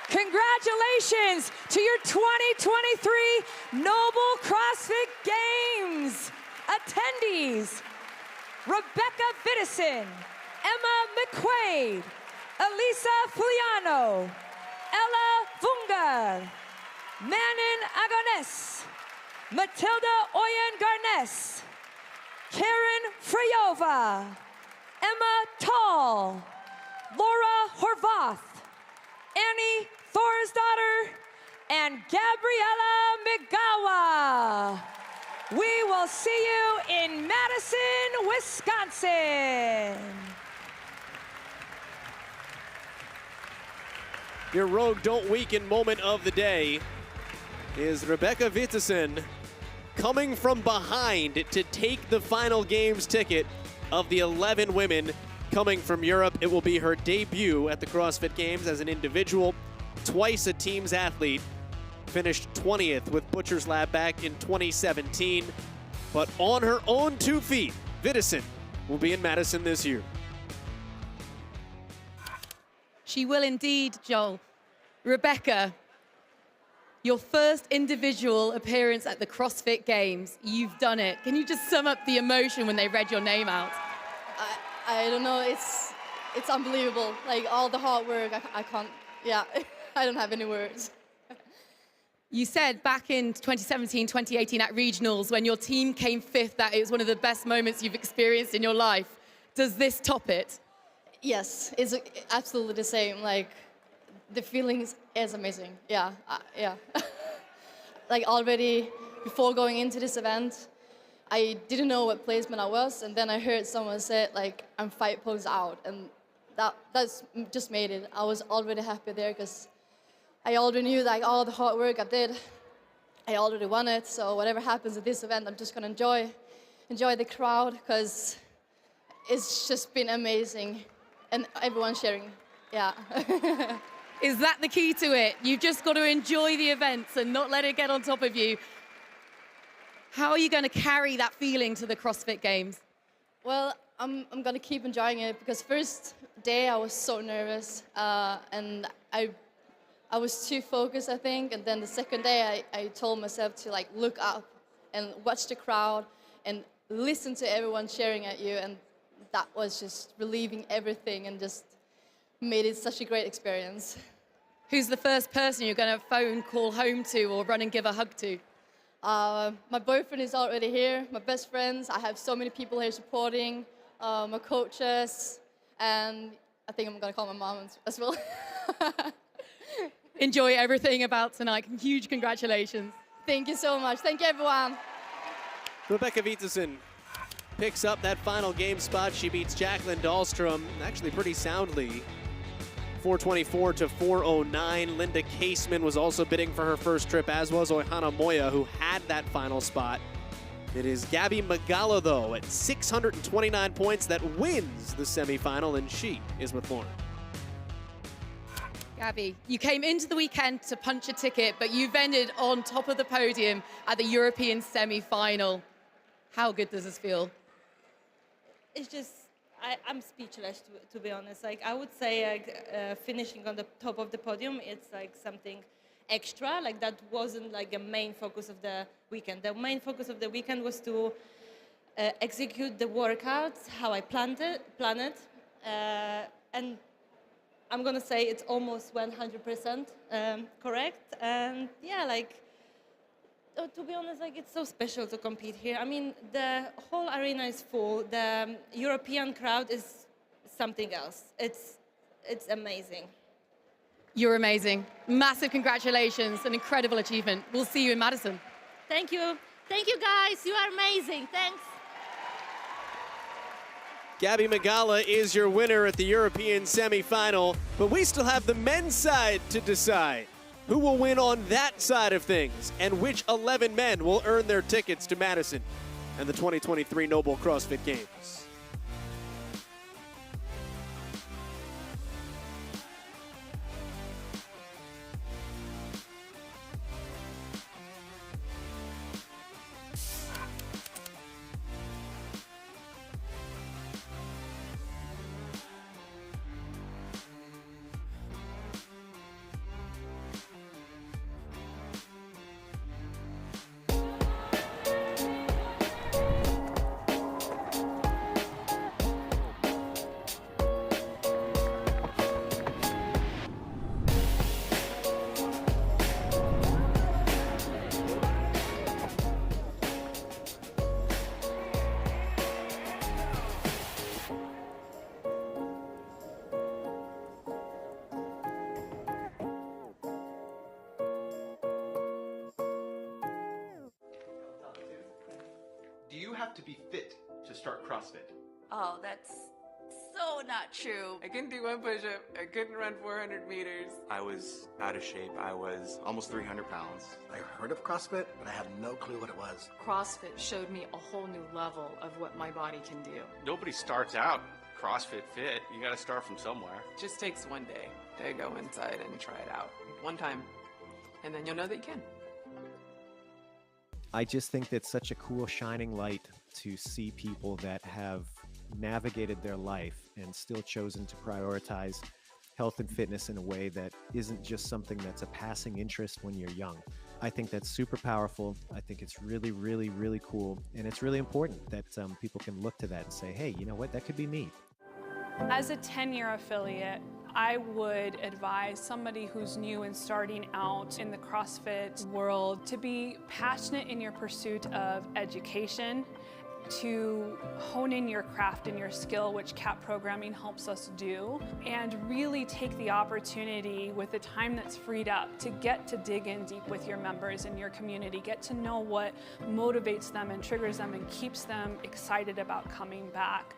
Congratulations to your 2023 NOBULL CrossFit Games attendees, Rebecca Fittest, Emma McQuaid, Elisa Fuliano, Ella Wunger, Manon Agonis, Matilda Oyen-Garnes, Karen Fryova, Emma Tall, Laura Horvath, Annie Thorsdottir, and Gabriela Magawa. We will see you in Madison, Wisconsin. Your Rogue Don't Weaken moment of the day is Rebecca Fittest coming from behind to take the final games ticket of the 11 women coming from Europe. It will be her debut at the CrossFit Games as an individual, twice a teams athlete. Finished 20th with Butcher's Lab back in 2017. But on her own 2 feet, Fittest will be in Madison this year. She will indeed, Joel. Rebecca, your first individual appearance at the CrossFit Games. You've done it. Can you just sum up the emotion when they read your name out? I don't know, it's unbelievable. Like all the hard work, I can't, yeah, I don't have any words. You said back in 2017, 2018 at regionals when your team came 5th that it was one of the best moments you've experienced in your life. Does this top it? Yes, it's absolutely the same. Like the feelings is amazing. Yeah, yeah. Like already before going into this event, I didn't know what placement I was, and then I heard someone say like I'm 5 posts out, and that's just made it. I was already happy there because I already knew like all the hard work I did, I already won it. So whatever happens at this event, I'm just gonna enjoy the crowd because it's just been amazing, and everyone sharing. Yeah. Is that the key to it? You've just got to enjoy the events and not let it get on top of you. How are you going to carry that feeling to the CrossFit Games? Well, I'm going to keep enjoying it because first day I was so nervous and I was too focused, I think. And then the second day I told myself to like look up and watch the crowd and listen to everyone cheering at you. And that was just relieving everything and just made it such a great experience. Who's the first person you're going to phone call home to or run and give a hug to? My boyfriend is already here, my best friends. I have so many people here supporting, my coaches, and I think I'm going to call my mom as well. Enjoy everything about tonight. Huge congratulations. Thank you so much. Thank you, everyone. Rebecca Viitasen picks up that final game spot. She beats Jacqueline Dahlstrom actually pretty soundly. 424 to 409. Linda Caseman was also bidding for her first trip, as was Oihana Moya, who had that final spot. It is Gabby Magala, though, at 629 points that wins the semifinal, and she is with Lauren. Gabby, you came into the weekend to punch a ticket, but you've ended on top of the podium at the European semi-final. How good does this feel? It's just, I'm speechless, to be honest. Like, I would say finishing on the top of the podium, it's like something extra. Like, that wasn't like a main focus of the weekend. The main focus of the weekend was to execute the workouts how I planned it. And I'm going to say it's almost 100% correct. And yeah, like, to be honest, like, it's so special to compete here. I mean, the whole arena is full. The European crowd is something else. It's amazing. You're amazing. Massive congratulations, an incredible achievement. We'll see you in Madison. Thank you. Thank you, guys. You are amazing. Thanks. Gabby Magala is your winner at the European semifinal, but we still have the men's side to decide. Who will win on that side of things, and which 11 men will earn their tickets to Madison and the 2023 NOBULL CrossFit Games? Do you have to be fit to start CrossFit? Oh, that's so not true. I couldn't do one push-up. I couldn't run 400 meters. I was out of shape. I was almost 300 pounds. I heard of CrossFit, but I had no clue what it was. CrossFit showed me a whole new level of what my body can do. Nobody starts out CrossFit fit. You got to start from somewhere. Just takes one day to go inside and try it out. One time, and then you'll know that you can. I just think that's such a cool shining light to see people that have navigated their life and still chosen to prioritize health and fitness in a way that isn't just something that's a passing interest when you're young. I think that's super powerful. I think it's really, really, really cool. And it's really important that people can look to that and say, hey, you know what, that could be me. As a 10-year affiliate, I would advise somebody who's new and starting out in the CrossFit world to be passionate in your pursuit of education, to hone in your craft and your skill, which CAP programming helps us do, and really take the opportunity with the time that's freed up to get to dig in deep with your members in your community, get to know what motivates them and triggers them and keeps them excited about coming back.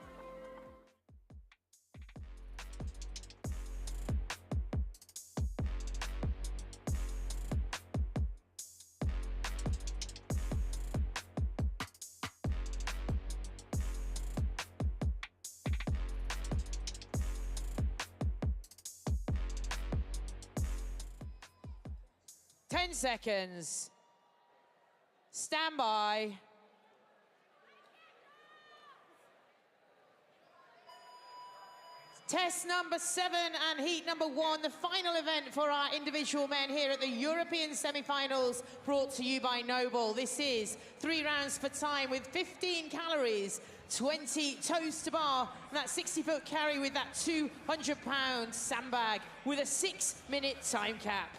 10 seconds. Stand by. Test number 7 and heat number 1, the final event for our individual men here at the European Semifinals, brought to you by NOBULL. This is 3 rounds for time with 15 calories, 20 toes to bar, and that 60-foot carry with that 200-pound sandbag with a 6-minute time cap.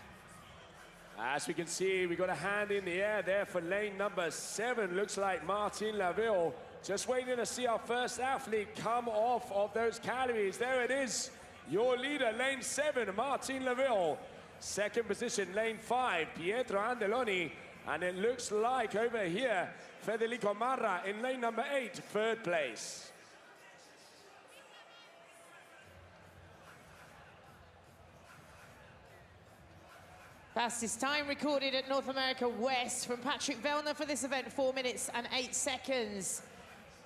As we can see, we got a hand in the air there for lane number 7. Looks like Martin Laville. Just waiting to see our first athlete come off of those calories. There it is, your leader, lane 7, Martin Laville. Second position, lane 5, Pietro Andeloni. And it looks like over here, Federico Marra in lane number 8, third place. Fastest time recorded at North America West from Patrick Vellner for this event, 4 minutes and 8 seconds.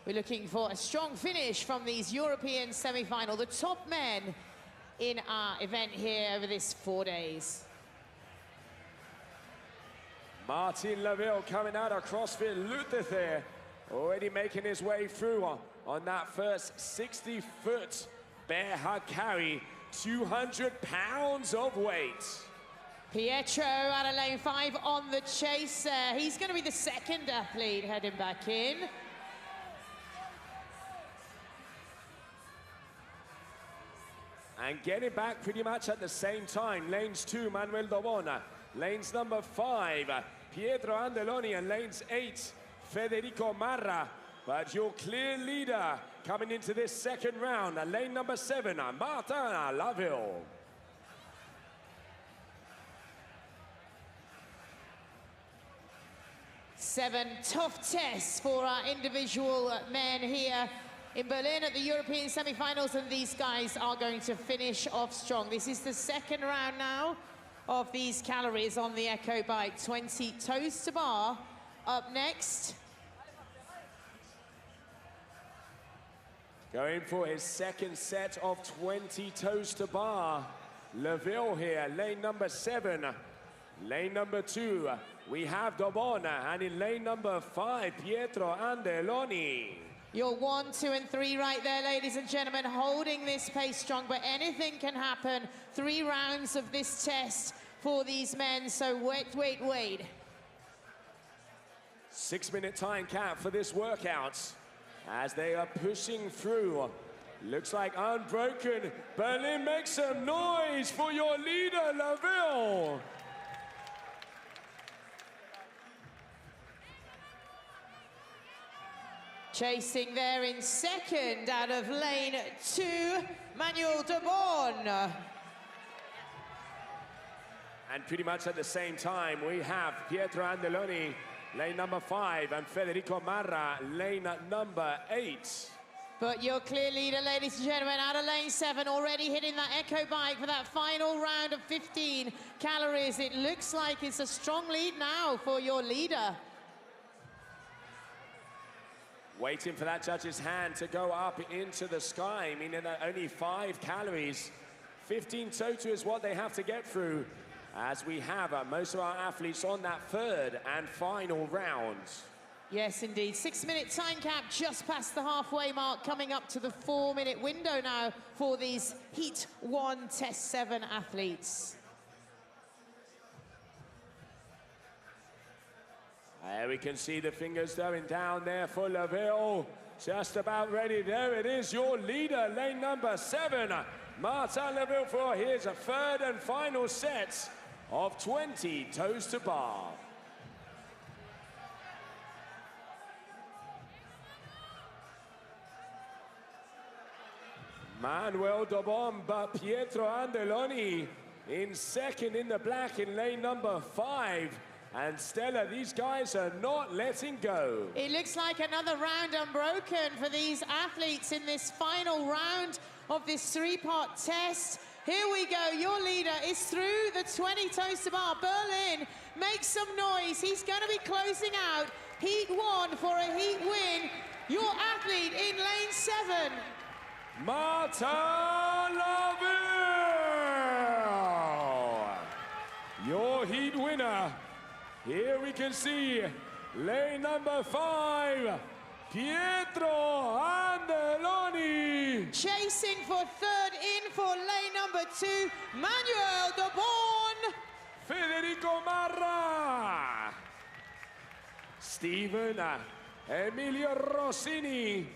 We're looking for a strong finish from these European semi-final, the top men in our event here over this 4 days. Martin Laville coming out of CrossFit Luther, already making his way through on that first 60-foot bear hug carry, 200 pounds of weight. Pietro out of lane 5 on the chase there. He's going to be the second athlete heading back in. And getting back pretty much at the same time, lanes 2, Manuel Dobona. Lanes number 5, Pietro Andeloni, and lanes 8, Federico Marra. But your clear leader coming into this second round, lane number 7, Martin Laville. Seven tough tests for our individual men here in Berlin at the European semi-finals, and these guys are going to finish off strong. This is the second round now of these calories on the Echo Bike. 20 toes to bar up next. Going for his second set of 20 toes to bar. Laville here, lane number 7. Lane number 2, we have Dobona, and in lane number 5, Pietro Andeloni. Your 1, 2, and 3 right there, ladies and gentlemen, holding this pace strong, but anything can happen. 3 rounds of this test for these men, so wait. 6-minute time cap for this workout as they are pushing through. Looks like unbroken. Berlin, make some noise for your leader, Laville. Chasing there in second out of lane 2, Manuel Dobon. And pretty much at the same time, we have Pietro Andeloni, lane number 5, and Federico Marra, lane number 8. But your clear leader, ladies and gentlemen, out of lane 7, already hitting that Echo Bike for that final round of 15 calories. It looks like it's a strong lead now for your leader. Waiting for that judge's hand to go up into the sky, meaning that only 5 calories. 15 total is what they have to get through, as we have most of our athletes on that third and final round. Yes, indeed. 6-minute time cap just past the halfway mark, coming up to the 4-minute window now for these Heat 1 Test 7 athletes. There we can see the fingers going down there for Laville. Just about ready. There it is, your leader, lane number 7, Martin Laville, for his third and final set of 20 toes to bar. Manuel Dobon, but Pietro Andeloni in second in the black in lane number 5. And Stella, these guys are not letting go. It looks like another round unbroken for these athletes in this final round of this 3-part test. Here we go, your leader is through the 20 toes to bar. Berlin, make some noise. He's gonna be closing out Heat 1 for a Heat win. Your athlete in lane 7. Martin Laville! your heat winner. Here we can see lane number 5, Pietro Andeloni. Chasing for third in for lane number 2, Manuel de Born. Federico Marra. Steven Emilio Rossini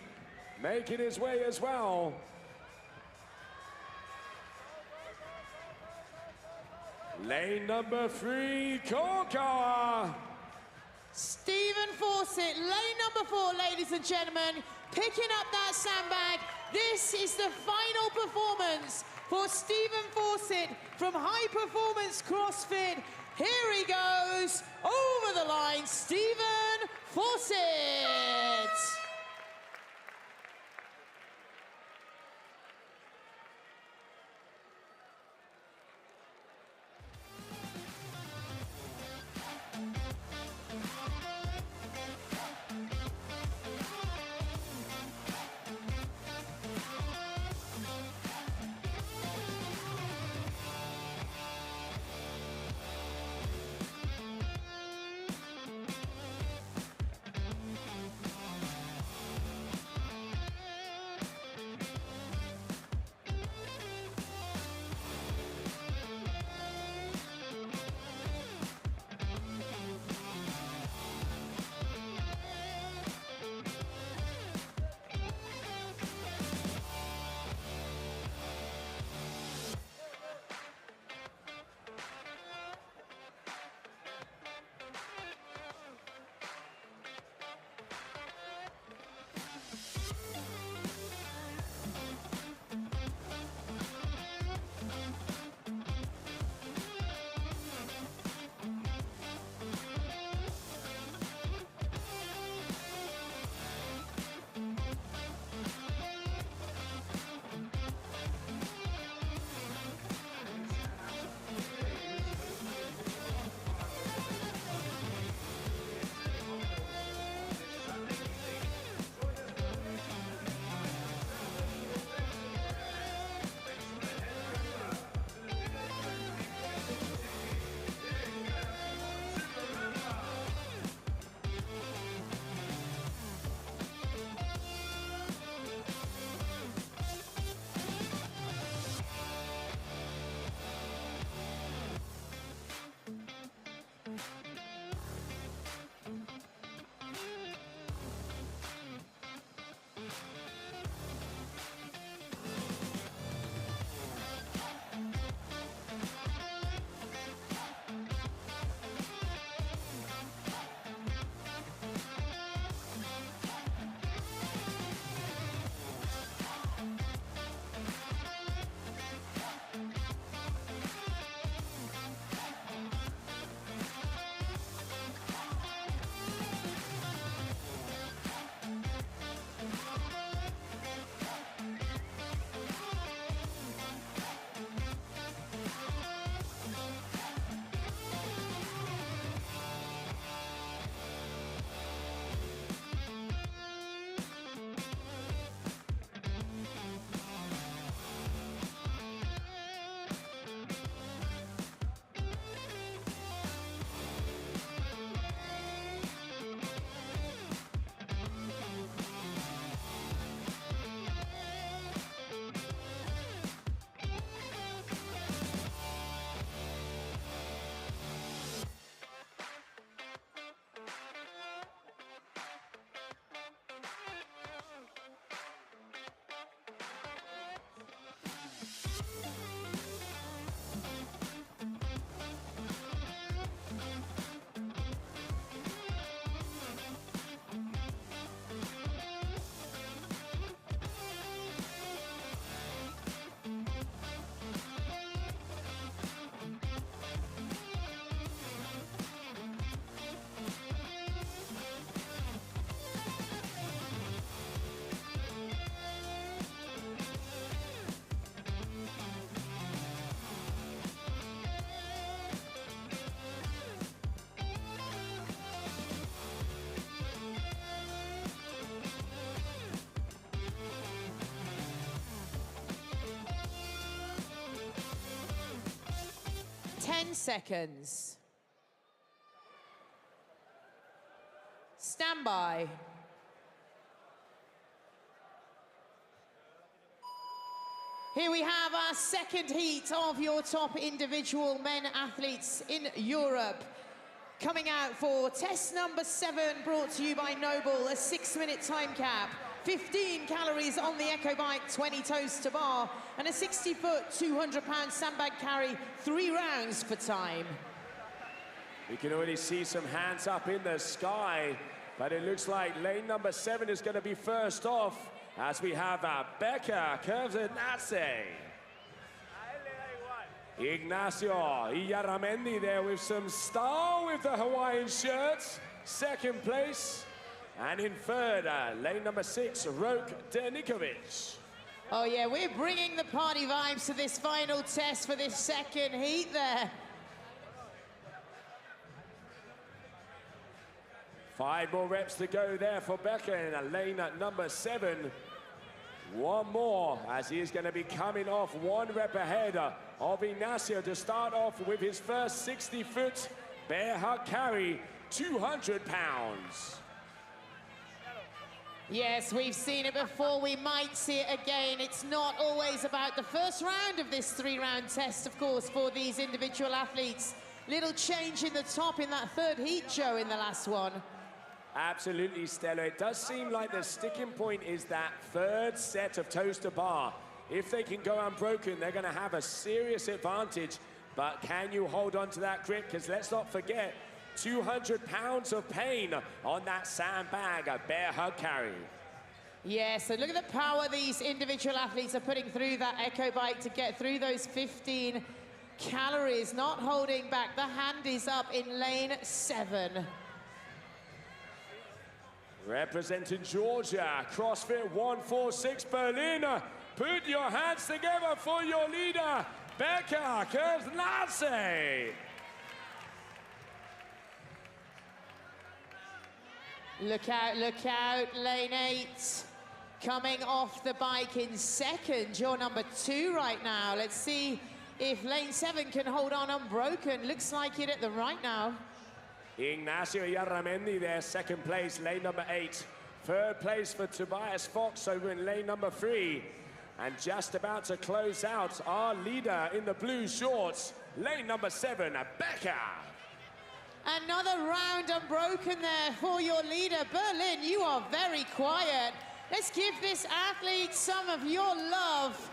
making his way as well. Lane number 3, Korka. Stephen Fawcett, lane number 4, ladies and gentlemen, picking up that sandbag. This is the final performance for Stephen Fawcett from High Performance CrossFit. Here he goes, over the line, Stephen Fawcett. 10 seconds. Stand by. Here we have our second heat of your top individual men athletes in Europe. Coming out for test number 7, brought to you by NOBULL, a 6-minute time cap, 15 calories on the Echo Bike, 20 toes to bar, and a 60-foot, 200-pound sandbag carry, 3 rounds for time. We can already see some hands up in the sky, but it looks like lane number 7 is going to be first off, as we have Becca Curves-Nace. Ignacio Iyaramendi there with some style with the Hawaiian shirts. Second place. And in third, lane number 6, Roke Denikovic. Oh yeah, we're bringing the party vibes to this final test for this second heat there. 5 more reps to go there for Becca in lane number 7. One more, as he is going to be coming off 1 rep ahead of Ignacio to start off with his first 60-foot bear hug carry, 200 pounds. Yes, we've seen it before, we might see it again. It's not always about the first round of this 3-round test, of course, for these individual athletes. Little change in the top in that third heat, Joe, in the last one. Absolutely, Stella. It does seem like the sticking point is that third set of toes to bar. If they can go unbroken, they're going to have a serious advantage. But can you hold on to that grip? Because let's not forget, 200 pounds of pain on that sandbag, a bear hug carry. Yes, so look at the power these individual athletes are putting through that Echo Bike to get through those 15 calories, not holding back. The hand is up in lane 7. Representing Georgia, CrossFit 146 Berlin. Put your hands together for your leader, Becca Curves-Nace. Look out, lane 8. Coming off the bike in second, you're number 2 right now. Let's see if lane 7 can hold on unbroken. Looks like it at the right now. Ignacio Iyaramendi there, second place, lane number 8. Third place for Tobias Fox over in lane number 3. And just about to close out our leader in the blue shorts, lane number 7, Becca. Another round unbroken there for your leader. Berlin, you are very quiet. Let's give this athlete some of your love.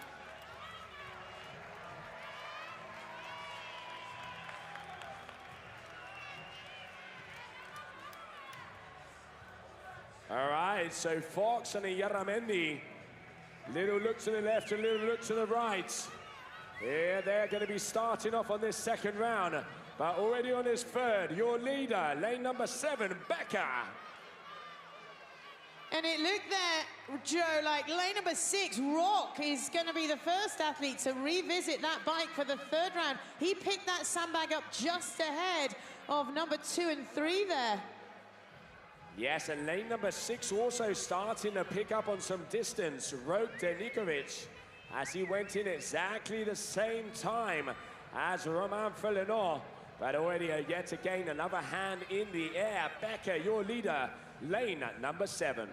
All right, so Fox and Iyaramendi, little look to the left, a little look to the right. Here they're going to be starting off on this second round, but already on this third, your leader, lane number 7, Becca. And it looked there, Joe, like lane number 6, Rock, is going to be the first athlete to revisit that bike for the third round. He picked that sandbag up just ahead of number 2 and 3 there. Yes, and lane number 6 also starting to pick up on some distance. Roke Denikovic, as he went in exactly the same time as Romain Felinor. But already yet again, another hand in the air. Becca, your leader, lane number 7.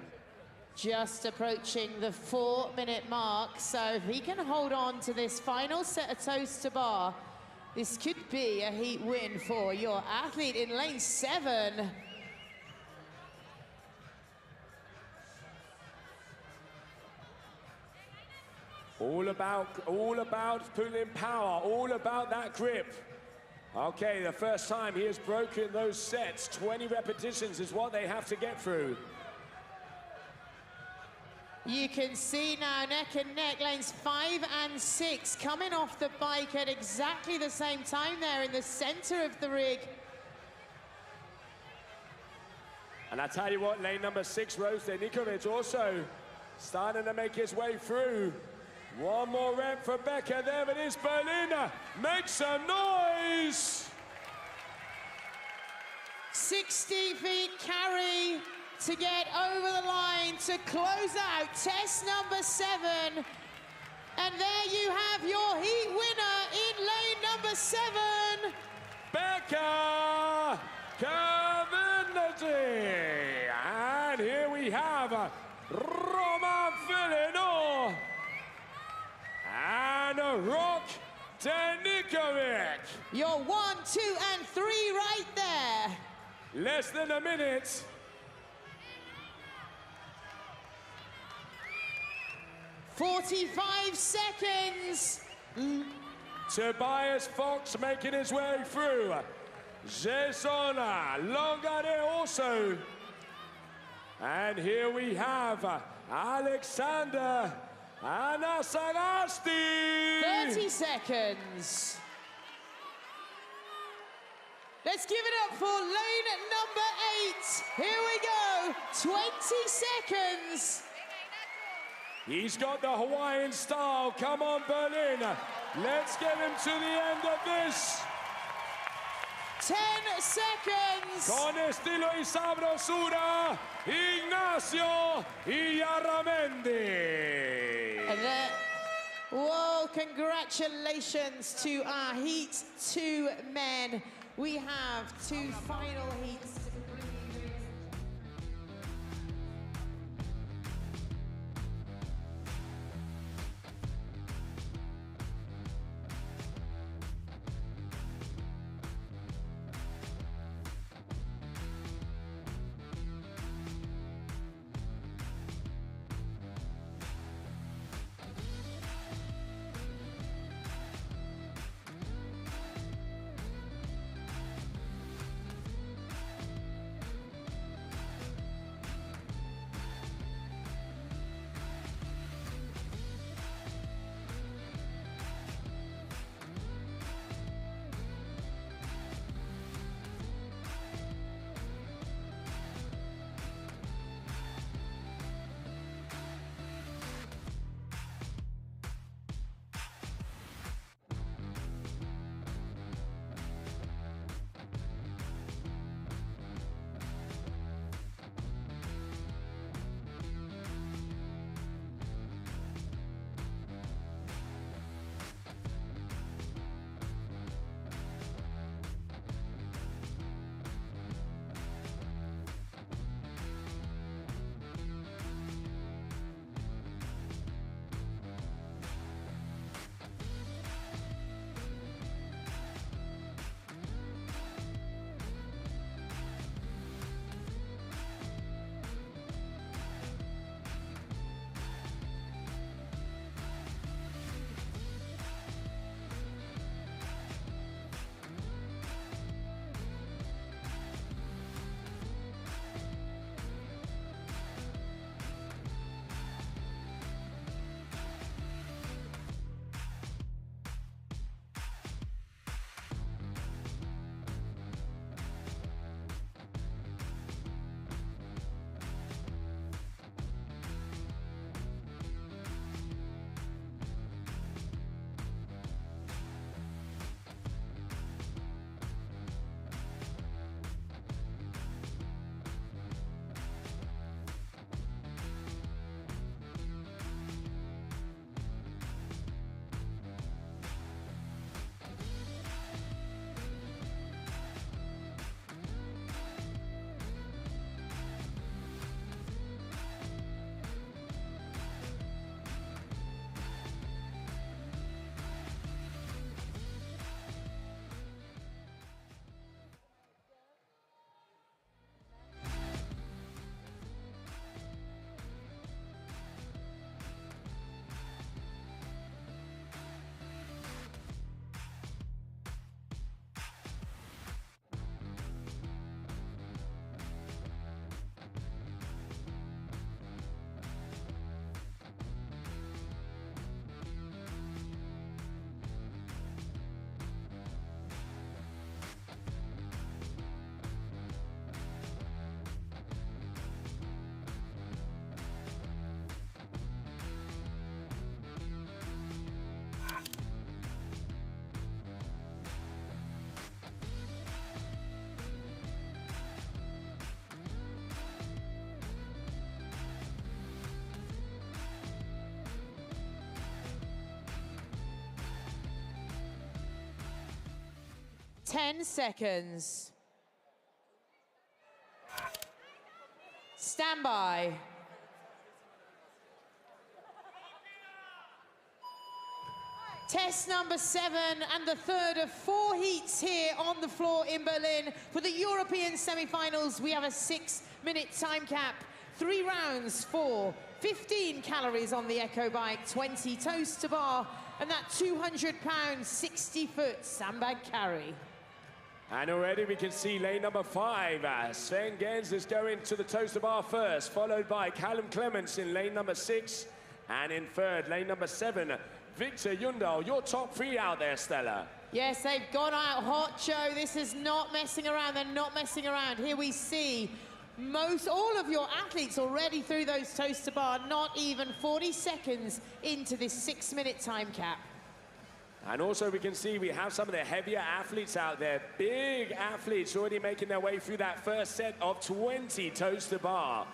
Just approaching the 4-minute mark. So if he can hold on to this final set of toes to bar, this could be a heat win for your athlete in lane 7. All about pulling power, all about that grip. Okay, the first time he has broken those sets, 20 repetitions is what they have to get through. You can see now neck and neck, lanes 5 and 6 coming off the bike at exactly the same time there in the center of the rig. And I tell you what, lane number 6, Roke Denikovic, also starting to make his way through. One more rep for Becca. There it is, Berlin. Make some noise. 60 feet carry to get over the line to close out test number 7. And there you have your heat winner in lane number 7, Rock Denikovic. Your 1, 2, and 3 right there. Less than a minute. "45 seconds. Tobias Fox making his way through. Jason Longare also. And here we have Alexander Anasagasti. 30 seconds. Let's give it up for lane number 8. Here we go. 20 seconds. He's got the Hawaiian style. Come on, Berlin. Let's get him to the end of this. 10 seconds. Con estilo y sabrosura, Ignacio Illarramendi. And then, whoa, congratulations to our Heat 2 men. We have 2 final heats. Ten seconds. Stand by. Test number 7 and the third of 4 heats here on the floor in Berlin. For the European semifinals, we have a 6-minute time cap. 3 rounds for 15 calories on the Echo Bike, 20 toes to bar, and that 200-pound, 60-foot sandbag carry. And already we can see lane number 5. Sven Gens is going to the toes to bar first, followed by Callum Clements in lane number 6. And in third, lane number 7, Victor Yundal. Your top 3 out there, Stella. Yes, they've gone out hot, Joe. This is not messing around. They're not messing around. Here we see all of your athletes already through those toes to bar, not even 40 seconds into this 6-minute time cap. And also we can see we have some of the heavier athletes out there. Big athletes already making their way through that first set of 20 toes to bar.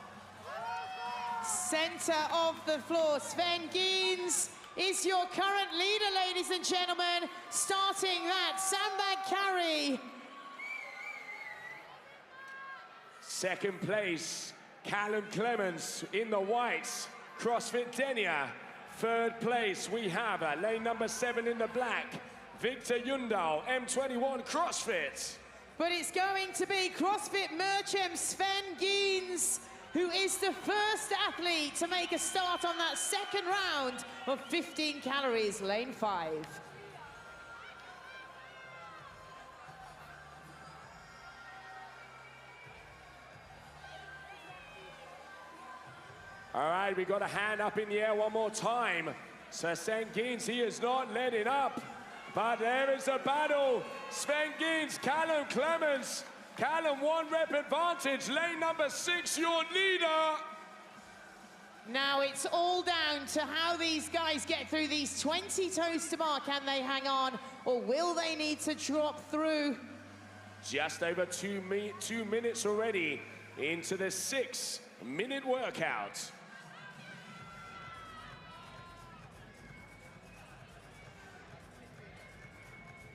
Center of the floor, Sven Gens is your current leader, ladies and gentlemen, starting that sandbag carry. Second place, Callum Clements in the whites, CrossFit Denia. Third place, we have lane number 7 in the black, Victor Yundal, M21 CrossFit. But it's going to be CrossFit Merchant Sven Gens, who is the first athlete to make a start on that second round of 15 calories, lane 5. All right, we got a hand up in the air one more time. So Sven Gens, he is not letting up. But there is a battle. Sven Gens, Callum Clements. Callum, 1 rep advantage. Lane number 6, your leader. Now it's all down to how these guys get through these 20 toes to bar. Can they hang on, or will they need to drop through? Just over 2 minutes already into the 6-minute workout.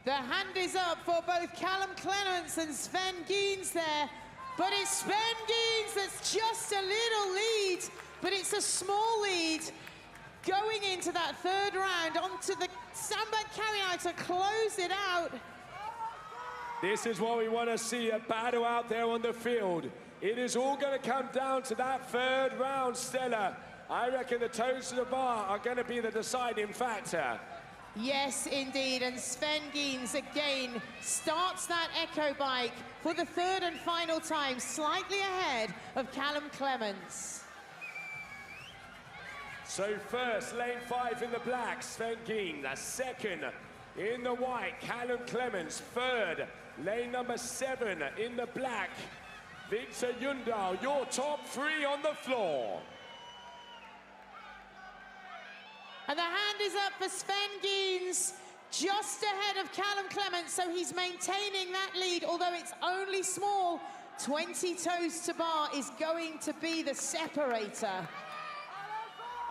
The hand is up for both Callum Clements and Sven Gens there, but it's Sven Gens that's just a little lead, but it's a small lead going into that third round onto the sandbag carry now to close it out. This is what we want to see, a battle out there on the field. It is all going to come down to that third round, Stella. I reckon the toes to the bar are going to be the deciding factor. Yes, indeed, and Sven Gens again starts that Echo Bike for the third and final time, slightly ahead of Callum Clements. So first, lane 5 in the black, Sven Gens. Second, in the white, Callum Clements. Third, lane number 7 in the black, Victor Yundal. Your top 3 on the floor. And the hand is up for Sven Gens, just ahead of Callum Clements, so he's maintaining that lead, although it's only small. 20 toes to bar is going to be the separator.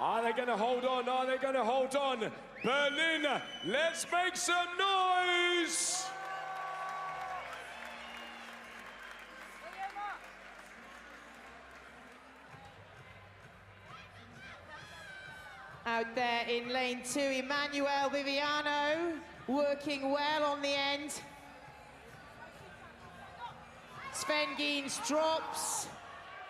Are they going to hold on? Are they going to hold on? Berlin, let's make some noise! Out there in lane 2, Emmanuel Viviano working well on the end. Sven Gens drops.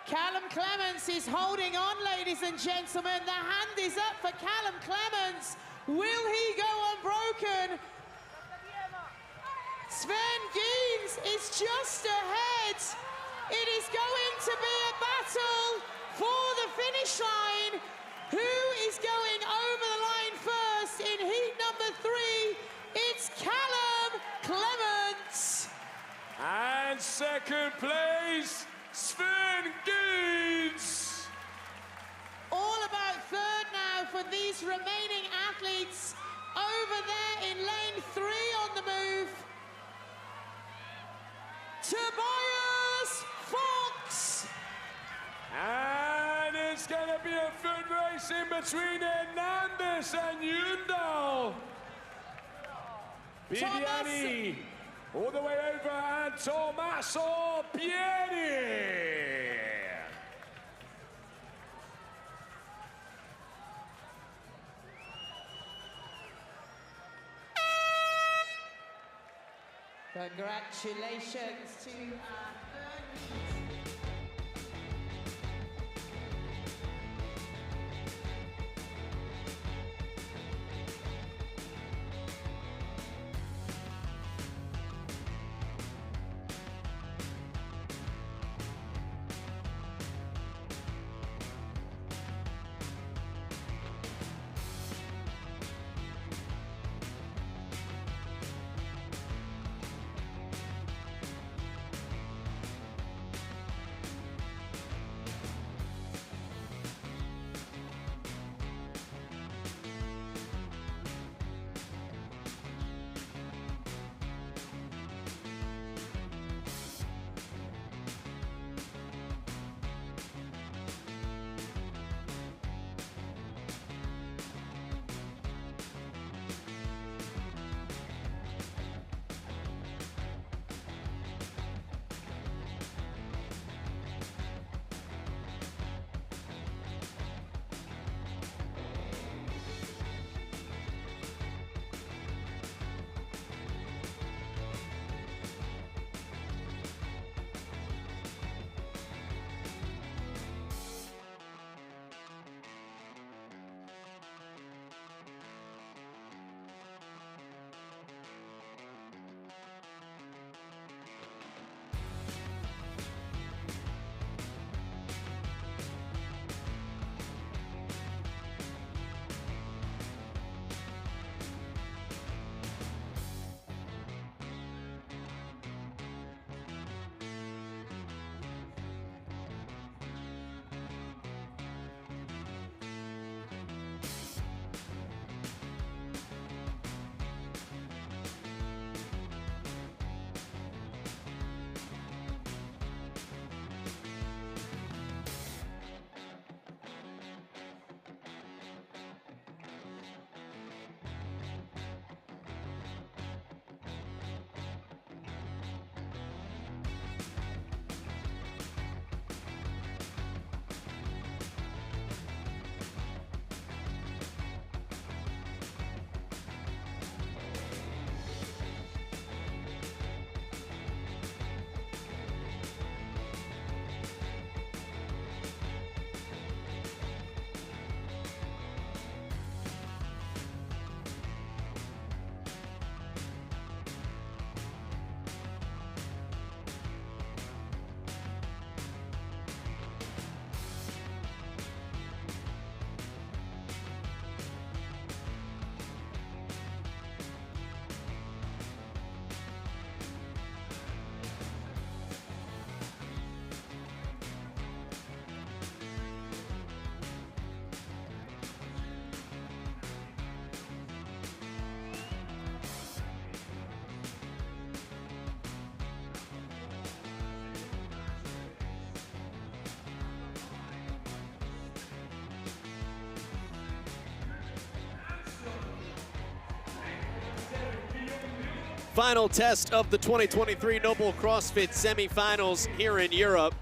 Callum Clements is holding on, ladies and gentlemen. The hand is up for Callum Clements. Will he go unbroken? Sven Gens is just ahead. It is going to be a battle for the finish line. Who is going over the line first in heat number 3? It's Callum Clements. And second place, Sven Gens. All about third now for these remaining athletes over there in lane 3 on the move. Tobias Fox. And it's going to be a foot race in between Hernandez and Yundal. Viviani all the way over, and Tommaso Pieri. Congratulations to our third heat. Final test of the 2023 NOBULL CrossFit Semifinals here in Europe.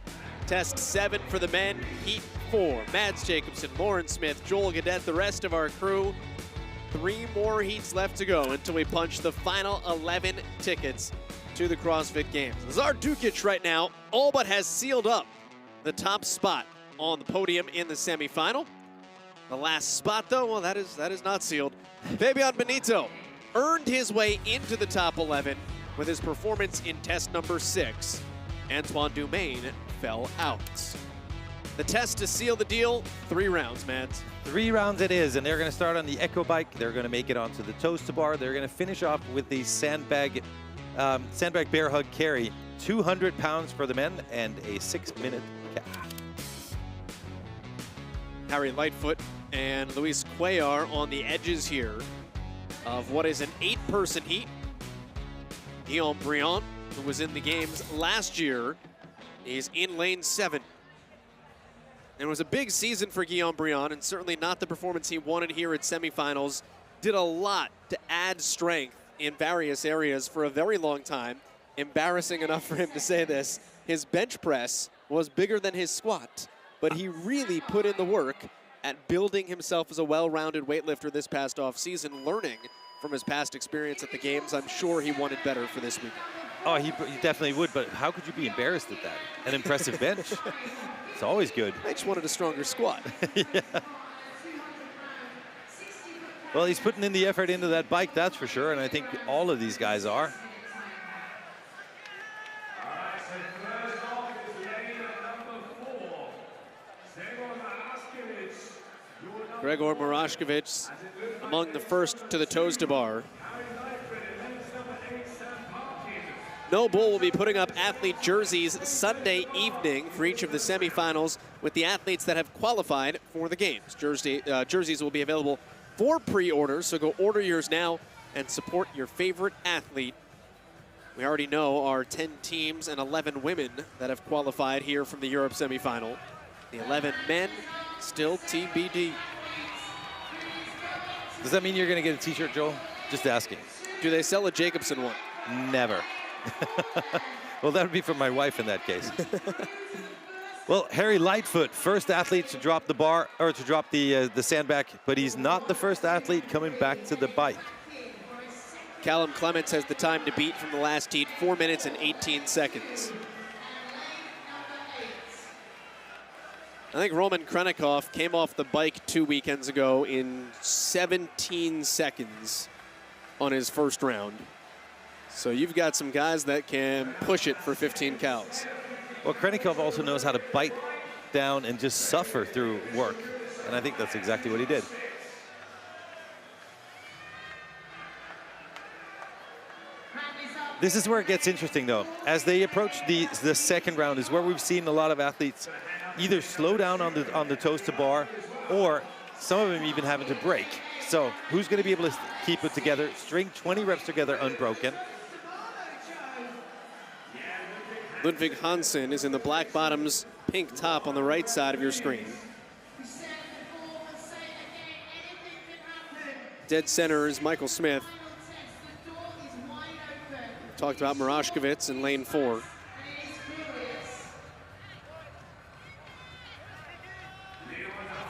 Test 7 for the men, Heat 4. Mads Jacobson, Lauren Smith, Joel Gadet, the rest of our crew. 3 more heats left to go until we punch the final 11 tickets to the CrossFit Games. Lazar Dukic right now all but has sealed up the top spot on the podium in the semifinal. The last spot, though, well, that is not sealed. Fabian Benito earned his way into the top 11 with his performance in test number 6. Antoine Dumaine fell out. The test to seal the deal, 3 rounds, Mads. 3 rounds it is, and they're going to start on the Echo Bike. They're going to make it onto the toaster bar. They're going to finish off with the sandbag bear hug carry. 200 pounds for the men and a 6-minute cap. Harry Lightfoot and Luis Cuellar on the edges here of what is an 8-person heat. Guillaume Briand, who was in the games last year, is in lane 7. It was a big season for Guillaume Briand, and certainly not the performance he wanted here at semifinals. Did a lot to add strength in various areas for a very long time. Embarrassing enough for him to say this. His bench press was bigger than his squat, but he really put in the work at building himself as a well-rounded weightlifter this past off season, learning from his past experience at the games. I'm sure he wanted better for this weekend. Oh, he definitely would, but how could you be embarrassed at that? An impressive bench. It's always good. I just wanted a stronger squat. Yeah. Well, he's putting in the effort into that bike, that's for sure, and I think all of these guys are. Gregor Marashkevich among the first to the toes to bar. NOBULL will be putting up athlete jerseys Sunday evening for each of the semifinals with the athletes that have qualified for the games. Jerseys will be available for pre-orders, so go order yours now and support your favorite athlete. We already know our 10 teams and 11 women that have qualified here from the Europe semifinal. The 11 men still TBD. Does that mean you're going to get a t-shirt, Joel? Just asking. Do they sell a Jacobson one? Never. Well, that would be for my wife in that case. Well, Harry Lightfoot, first athlete to drop the bar, or to drop the sandbag, but he's not the first athlete coming back to the bike. Callum Clements has the time to beat from the last heat, 4 minutes and 18 seconds. I think Roman Krenikov came off the bike 2 weekends ago in 17 seconds on his first round. So you've got some guys that can push it for 15 cows. Well, Krenikov also knows how to bite down and just suffer through work. And I think that's exactly what he did. This is where it gets interesting, though. As they approach the second round is where we've seen a lot of athletes either slow down on the toes to bar, or some of them even having to break. So who's going to be able to keep it together, string 20 reps together unbroken? Ludvig Hansen is in the black bottoms, pink top on the right side of your screen. Dead center is Michael Smith. Talked about Marashkevich in lane 4.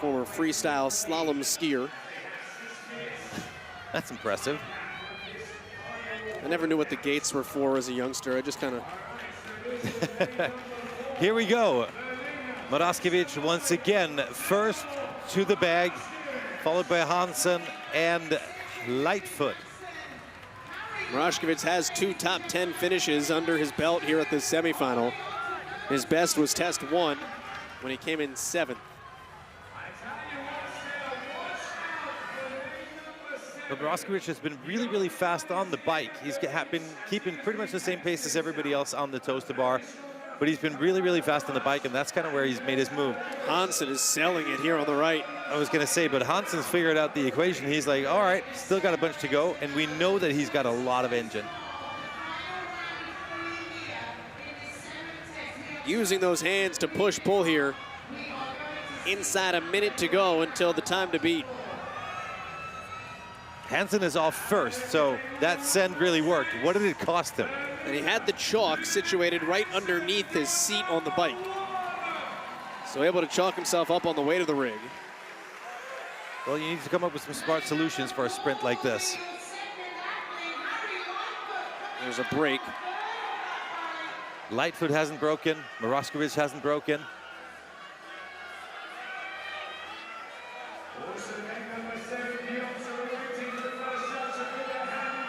Former freestyle slalom skier. That's impressive. I never knew what the gates were for as a youngster. I just kind of... Here we go. Marashkevich once again first to the bag, followed by Hansen and Lightfoot. Marashkevich has 2 top 10 finishes under his belt here at this semifinal. His best was test 1 when he came in 7th. But Marashkevich has been really, really fast on the bike. He's been keeping pretty much the same pace as everybody else on the toes to bar, but he's been really, really fast on the bike, and that's kind of where he's made his move. Hansen is selling it here on the right. I was going to say, but Hansen's figured out the equation. He's like, all right, still got a bunch to go, and we know that he's got a lot of engine. Using those hands to push-pull here. Inside a minute to go until the time to beat. Hansen is off first, so that send really worked. What did it cost him? And he had the chalk situated right underneath his seat on the bike. So able to chalk himself up on the way to the rig. Well, you need to come up with some smart solutions for a sprint like this. There's a break. Lightfoot hasn't broken. Marashkevich hasn't broken.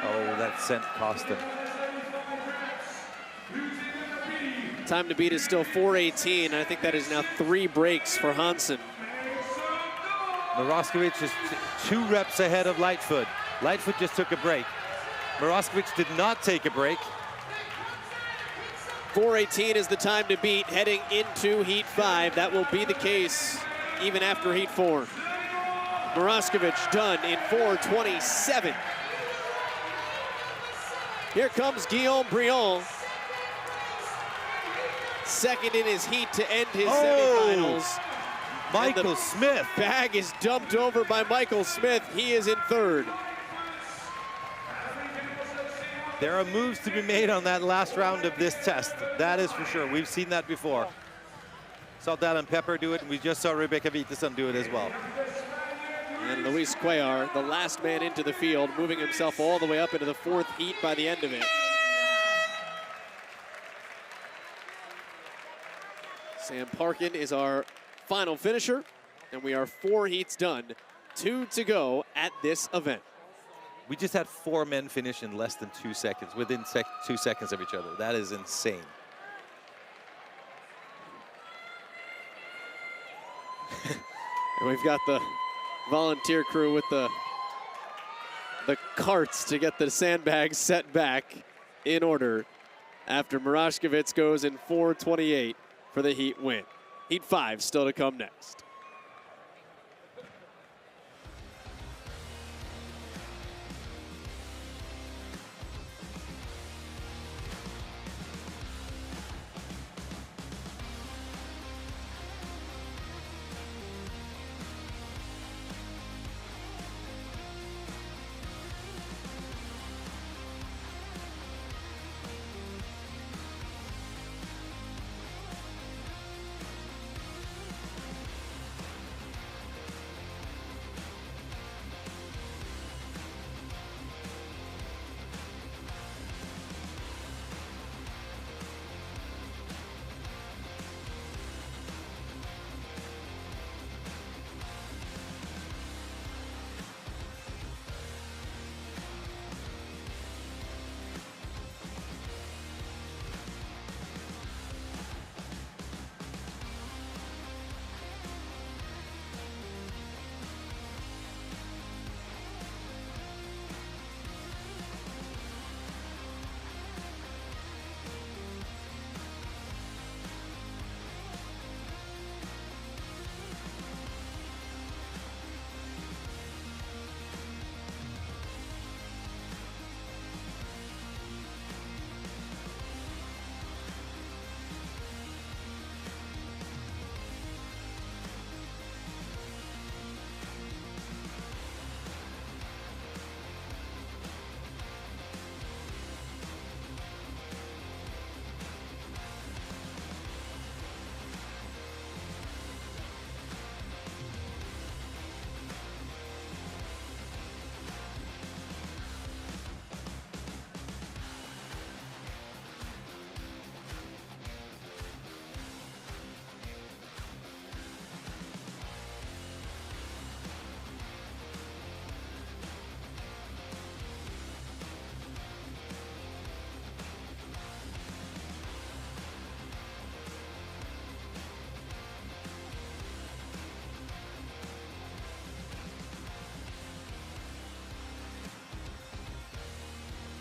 Oh, that scent cost him. Time to beat is still 4:18. I think that is now 3 breaks for Hansen. Marashkevich is 2 reps ahead of Lightfoot. Lightfoot just took a break. Marashkevich did not take a break. 4:18 is the time to beat heading into Heat 5. That will be the case even after Heat 4. Marashkevich done in 4:27. Here comes Guillaume Briand. Second in his heat to end his semifinals. Michael Smith. Bag is dumped over by Michael Smith. He is in 3rd. There are moves to be made on that last round of this test. That is for sure. We've seen that before. Saw Dallin Pepper do it, and we just saw Rebecca Viteson do it as well. And Luis Cuellar, the last man into the field, moving himself all the way up into the 4th heat by the end of it. Sam Parkin is our final finisher, and we are 4 heats done, 2 to go at this event. We just had 4 men finish in less than 2 seconds, within 2 seconds of each other. That is insane. And we've got the volunteer crew with the carts to get the sandbags set back in order after Marashkovitz goes in 4:28 for the heat win. Heat 5 still to come next.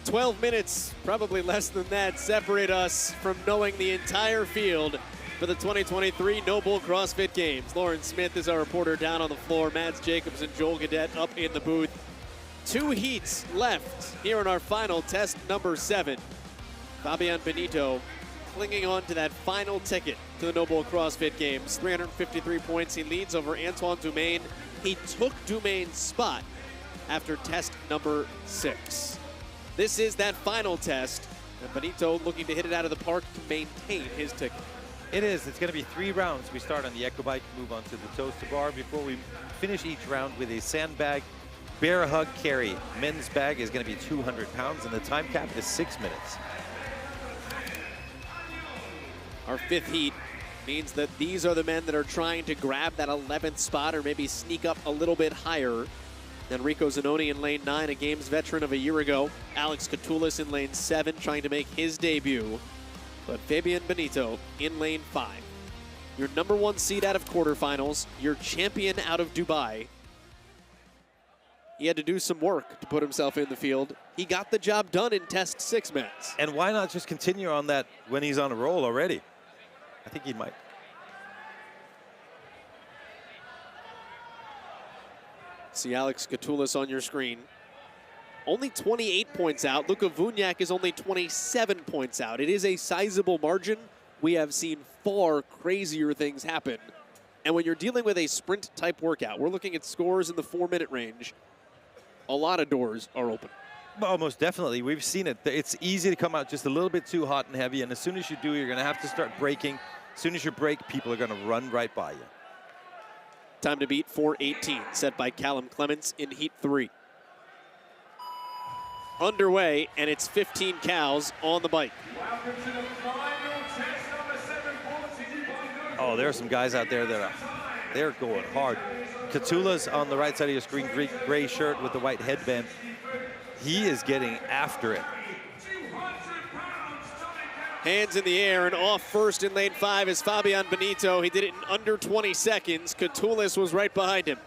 "12 minutes, probably less than that, separate us from knowing the entire field for the 2023 NOBULL CrossFit Games. Lauren Smith is our reporter down on the floor. Mads Jacobs and Joel Gadet up in the booth. 2 heats left here in our final test number 7. Fabian Benito clinging on to that final ticket to the NOBULL CrossFit Games. 353 points. He leads over Antoine Dumaine. He took Dumaine's spot after test number 6. This is that final test, and Benito looking to hit it out of the park to maintain his ticket. It is. It's going to be 3 rounds. We start on the echo bike, move on to the toes to bar before we finish each round with a sandbag bear hug carry. Men's bag is going to be 200 pounds, and the time cap is 6 minutes. Our 5th heat means that these are the men that are trying to grab that 11th spot or maybe sneak up a little bit higher. Enrico Zanoni in lane 9, a Games veteran of a year ago. Alex Catoulis in lane 7, trying to make his debut. But Fabian Benito in lane 5. Your number 1 seed out of quarterfinals, your champion out of Dubai. He had to do some work to put himself in the field. He got the job done in test 6 minutes. And why not just continue on that when he's on a roll already? I think he might. See Alex Catoulis on your screen. Only 28 points out. Luka Vunyak is only 27 points out. It is a sizable margin. We have seen far crazier things happen. And when you're dealing with a sprint-type workout, we're looking at scores in the 4-minute range. A lot of doors are open. Well, most definitely. We've seen it. It's easy to come out just a little bit too hot and heavy, and as soon as you do, you're going to have to start braking. As soon as you brake, people are going to run right by you. Time to beat 4:18, set by Callum Clements in Heat 3. Underway, and it's 15 cows on the bike. Oh, Oh, there are some guys out there that they're going hard. Catula's on the right side of your screen, gray shirt with the white headband. He is getting after it. Hands in the air and off first in lane 5 is Fabian Benito. He did it in under 20 seconds. Catulus was right behind him.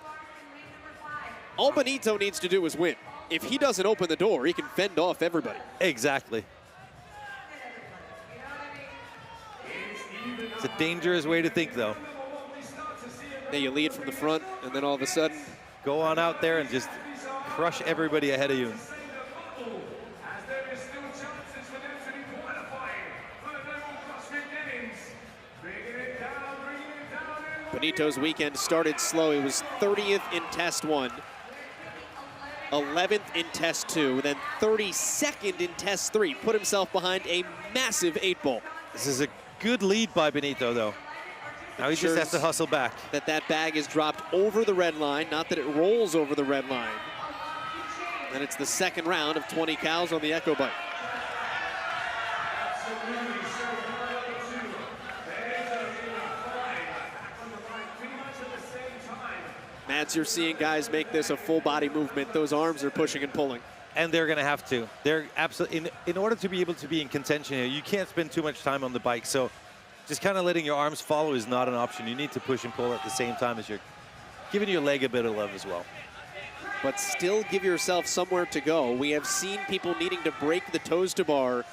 All Benito needs to do is win. If he doesn't open the door, he can fend off everybody. Exactly. It's a dangerous way to think, though. Then you lead from the front, and then all of a sudden, go on out there and just crush everybody ahead of you. Benito's weekend started slow. He was 30th in test 1, 11th in test 2, then 32nd in test 3. Put himself behind a massive 8-ball. This is a good lead by Benito, though. Now he just has to hustle back. That bag is dropped over the red line, not that it rolls over the red line. And it's the second round of 20 cows on the Echo Bike. Mads, you're seeing guys make this a full body movement. Those arms are pushing and pulling. And they're going to have to. They're absolutely, in order to be able to be in contention here, you can't spend too much time on the bike. So just kind of letting your arms follow is not an option. You need to push and pull at the same time as you're giving your leg a bit of love as well. But still give yourself somewhere to go. We have seen people needing to break the toes to bar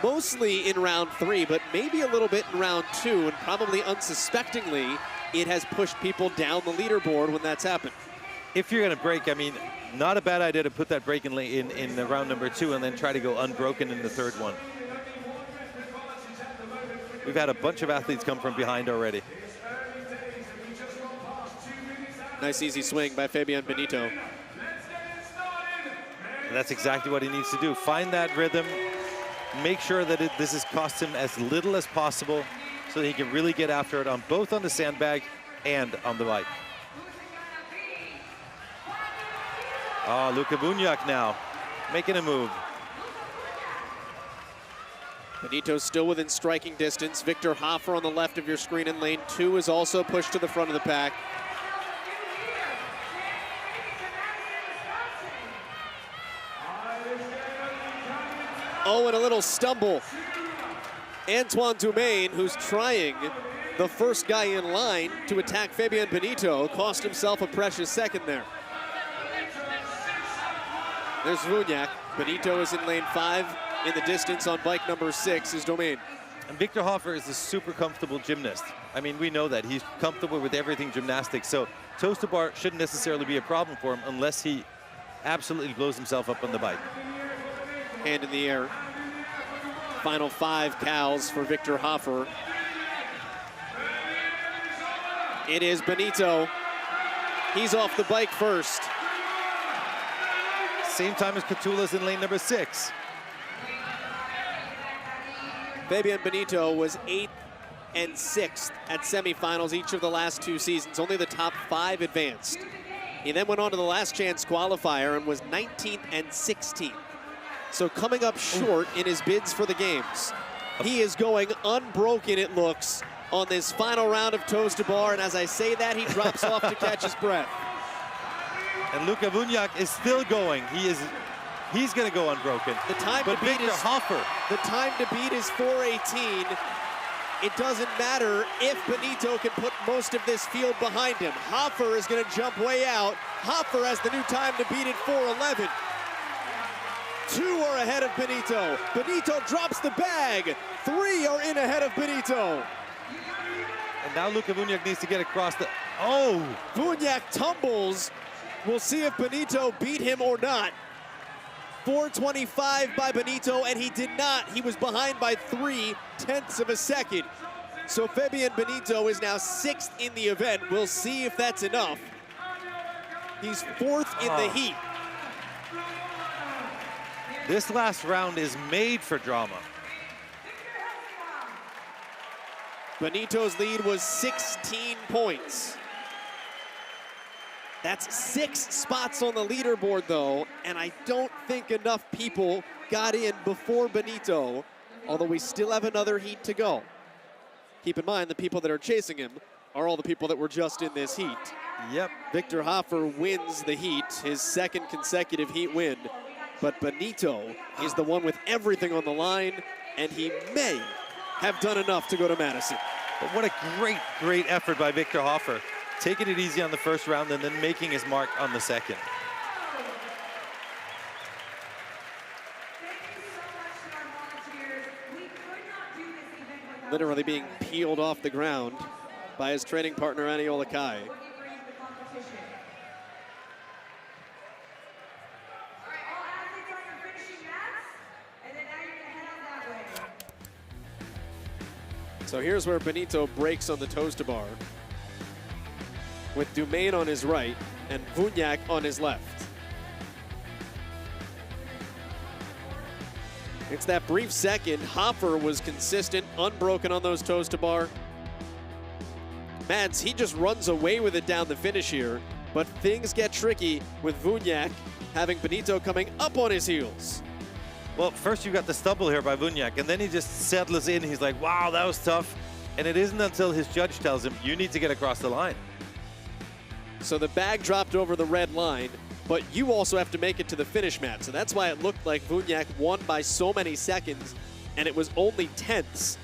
mostly in round 3, but maybe a little bit in round 2, and probably unsuspectingly, it has pushed people down the leaderboard when that's happened. If you're going to break, I mean, not a bad idea to put that break in the round number 2 and then try to go unbroken in the third one. We've had a bunch of athletes come from behind already. Nice easy swing by Fabian Benito. And that's exactly what he needs to do. Find that rhythm, make sure that this has cost him as little as possible so that he can really get after it on both on the sandbag and on the bike. Oh, Luka Bunyak now making a move. Benito's still within striking distance. Victor Hoffer on the left of your screen in lane 2 is also pushed to the front of the pack. Oh, and a little stumble. Antoine Dumaine, who's trying the first guy in line to attack Fabian Benito, cost himself a precious second there. There's Vunyak. Benito is in lane 5. In the distance on bike number 6 is Domain. And Victor Hoffer is a super comfortable gymnast. I mean, we know that. He's comfortable with everything gymnastics. So toes to bar shouldn't necessarily be a problem for him unless he absolutely blows himself up on the bike. Hand in the air. Final 5 cows for Victor Hoffer. It is Benito. He's off the bike first. Same time as Catula's in lane number 6. Fabian Benito was 8th and 6th at semifinals each of the last 2 seasons. Only the top 5 advanced. He then went on to the last chance qualifier and was 19th and 16th. So coming up short in his bids for the games. He is going unbroken, it looks, on this final round of toes to bar. And as I say that, he drops off to catch his breath. And Luka Vunyak is still going. He's going to go unbroken. The time but to beat Victor Hoffer. The time to beat is 4:18. It doesn't matter if Benito can put most of this field behind him. Hoffer is going to jump way out. Hoffer has the new time to beat at 4:11. 2 are ahead of Benito. Benito drops the bag. 3 are in ahead of Benito. And now Luka Vunyak needs to get across the... Oh! Vunyak tumbles. We'll see if Benito beat him or not. 4:25 by Benito, and he did not. He was behind by 0.3 of a second. So Fabian Benito is now 6th in the event. We'll see if that's enough. He's 4th in the heat. This last round is made for drama. Benito's lead was 16 points. That's 6 spots on the leaderboard, though, and I don't think enough people got in before Benito, although we still have another heat to go. Keep in mind, the people that are chasing him are all the people that were just in this heat. Yep. Victor Hofer wins the heat, his second consecutive heat win. But Benito is the one with everything on the line, and he may have done enough to go to Madison. But what a great, great effort by Victor Hofer. Taking it easy on the first round and then making his mark on the second. Literally being peeled off the ground by his training partner, Aniola Kai. So here's where Benito breaks on the toes to bar, with Dumaine on his right and Vunyak on his left. It's that brief second. Hofer was consistent, unbroken on those toes to bar. Mads, he just runs away with it down the finish here, but things get tricky with Vunyak having Benito coming up on his heels. Well, first you got the stumble here by Vunyak, and then he just settles in. He's like, wow, that was tough. And it isn't until his judge tells him, you need to get across the line. So the bag dropped over the red line, but you also have to make it to the finish, Matt. So that's why it looked like Vunyak won by so many seconds, and it was only tenths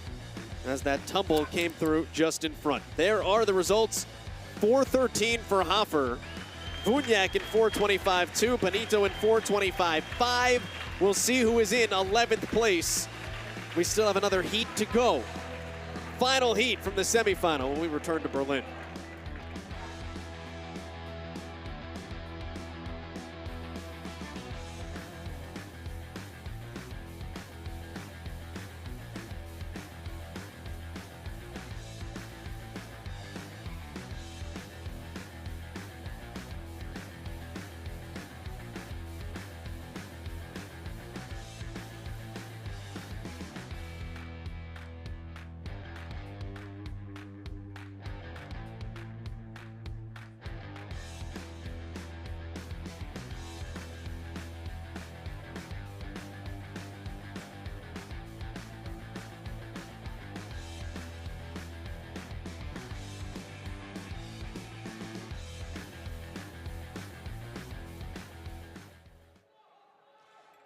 as that tumble came through just in front. There are the results. 4:13 for Hofer. Vunyak in 4:25.2, Benito in 4:25.5. We'll see who is in 11th place. We still have another heat to go. Final heat from the semifinal when we return to Berlin.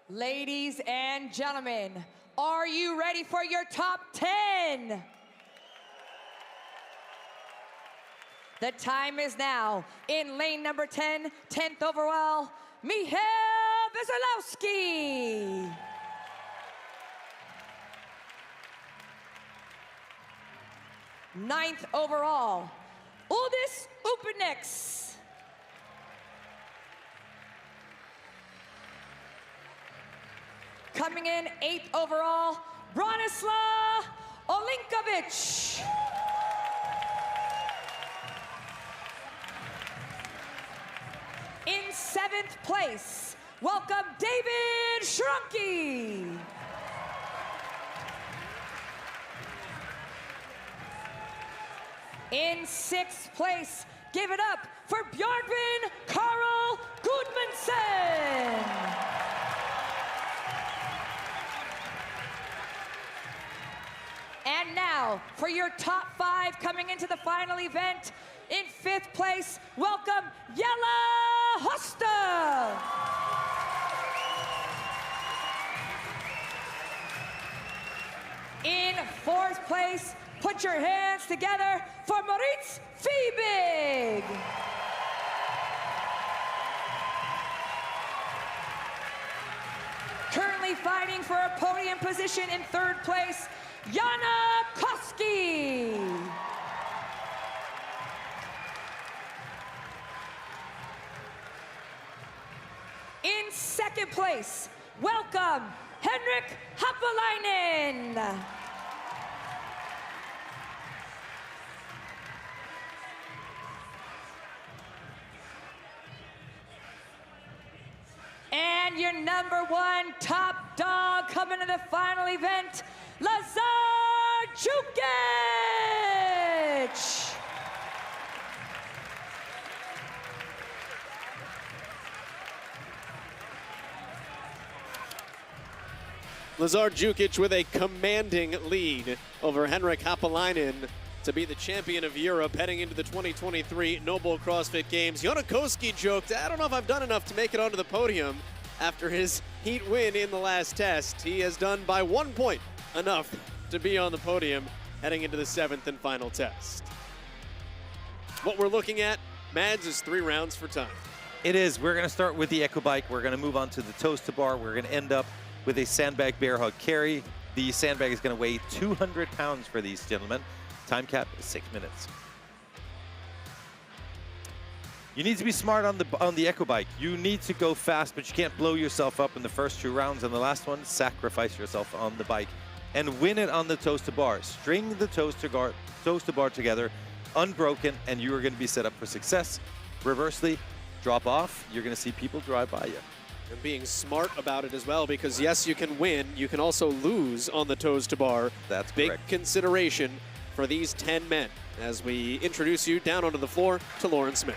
Ladies and gentlemen, are you ready for your top 10? The time is now. In lane number 10, 10th overall, Michał Wesolowski. Ninth overall, Uldis Upenieks. Coming in 8th overall, Branislav Olinkovic. In 7th place, welcome David Shrunky. In 6th place, give it up for Björgvin Karl Gudmundsson. And now, for your top 5 coming into the final event, in 5th place, welcome Jelle Hoste. In 4th place, put your hands together for Moritz Fiebig. Currently fighting for a podium position in 3rd place, Jana Koski. In 2nd place, welcome Henrik Happalainen. And your #1 top dog coming to the final event, Lazar Jukic. Lazar Djukic with a commanding lead over Henrik Haapalainen to be the champion of Europe heading into the 2023 NOBULL CrossFit Games. Jonakoski joked, I don't know if I've done enough to make it onto the podium after his heat win in the last test. He has done by 1 point enough to be on the podium heading into the 7th and final test. What we're looking at, Mads, is 3 rounds for time. It is. We're going to start with the Echo Bike. We're going to move on to the toes to bar. We're going to end up with a sandbag bear hug carry. The sandbag is going to weigh 200 pounds for these gentlemen. Time cap is 6 minutes. You need to be smart on the Echo Bike. You need to go fast, but you can't blow yourself up in the first 2 rounds. And the last one, sacrifice yourself on the bike and win it on the toes to bar. String the toes to bar together, unbroken, and you are going to be set up for success. Reversely, drop off. You're going to see people drive by you. And being smart about it as well, because yes, you can win. You can also lose on the toes to bar. That's big correct. Consideration for these 10 men as we introduce you down onto the floor to Lauren Smith.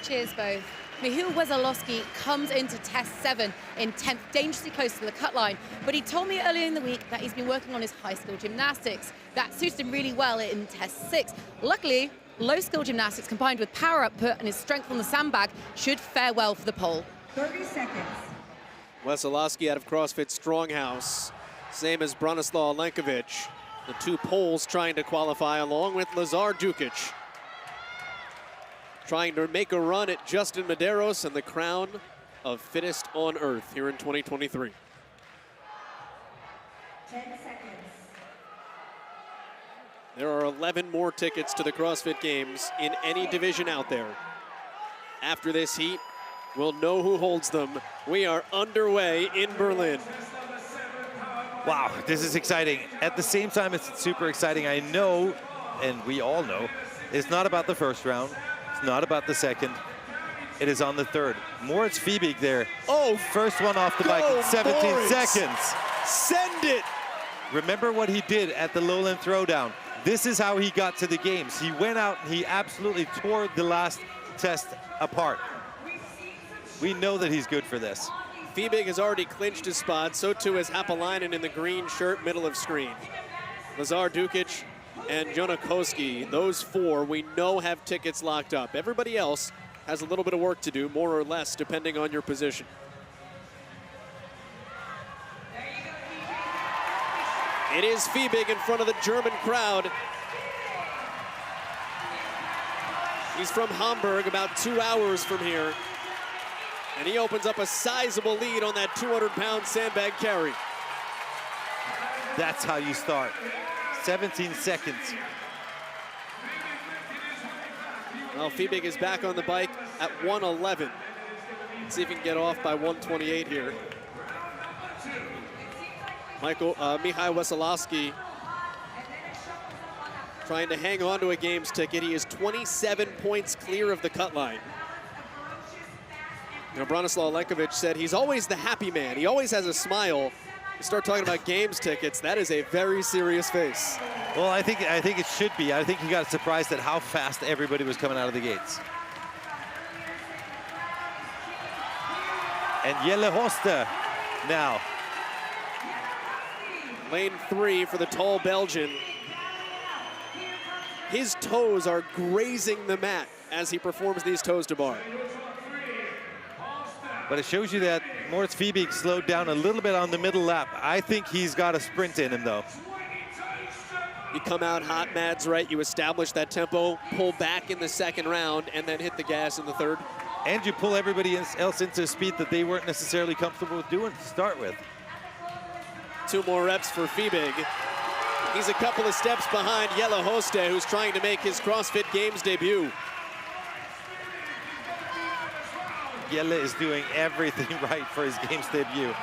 Cheers, both. Michiel Wesolowski comes into test 7 in 10th, dangerously close to the cut line. But he told me earlier in the week that he's been working on his high-skill gymnastics. That suited him really well in test 6. Luckily, low-skill gymnastics combined with power output and his strength on the sandbag should fare well for the pole. 30 seconds. Wesolowski out of CrossFit Stronghouse, same as Branislav Lenkovic. The 2 Poles trying to qualify along with Lazar Djukic. Trying to make a run at Justin Medeiros and the crown of fittest on earth here in 2023. 10 seconds. There are 11 more tickets to the CrossFit Games in any division out there. After this heat, we'll know who holds them. We are underway in Berlin. Wow, this is exciting. At the same time, it's super exciting. I know, and we all know, it's not about the first round. It's not about the second. It is on the 3rd. Moritz Fiebig there. Oh, first one off the bike in 17 Moritz. seconds. Send it. Remember what he did at the lowland throwdown. This is how he got to the games. He went out and he absolutely tore the last test apart. We know that he's good for this. Fiebig has already clinched his spot. So too has Haapalainen in the green shirt, middle of screen. Lazar Djukic and Jonakoski, those 4 we know have tickets locked up. Everybody else has a little bit of work to do, more or less, depending on your position. It is Fiebig in front of the German crowd. He's from Hamburg, about 2 hours from here. And he opens up a sizable lead on that 200-pound sandbag carry. That's how you start. 17 seconds. Well, Fiebig is back on the bike at 1:11. Let's see if he can get off by 1:28 here. Michiel Wesolowski trying to hang on to a games ticket. He is 27 points clear of the cut line. You know, Branislav Lenkovic said he's always the happy man. He always has a smile. You start talking about games tickets, that is a very serious face. Well, I think it should be. I think he got surprised at how fast everybody was coming out of the gates. And Jelle Hoste now. Lane 3 for the tall Belgian. His toes are grazing the mat as he performs these toes to bar. But it shows you that Moritz Fiebig slowed down a little bit on the middle lap. I think he's got a sprint in him, though. You come out hot, Mads, right? You establish that tempo, pull back in the 2nd round, and then hit the gas in the 3rd. And you pull everybody else into a speed that they weren't necessarily comfortable with doing to start with. 2 more reps for Fiebig. He's a couple of steps behind Jelle Hoste, who's trying to make his CrossFit Games debut. Jelle is doing everything right for his games debut.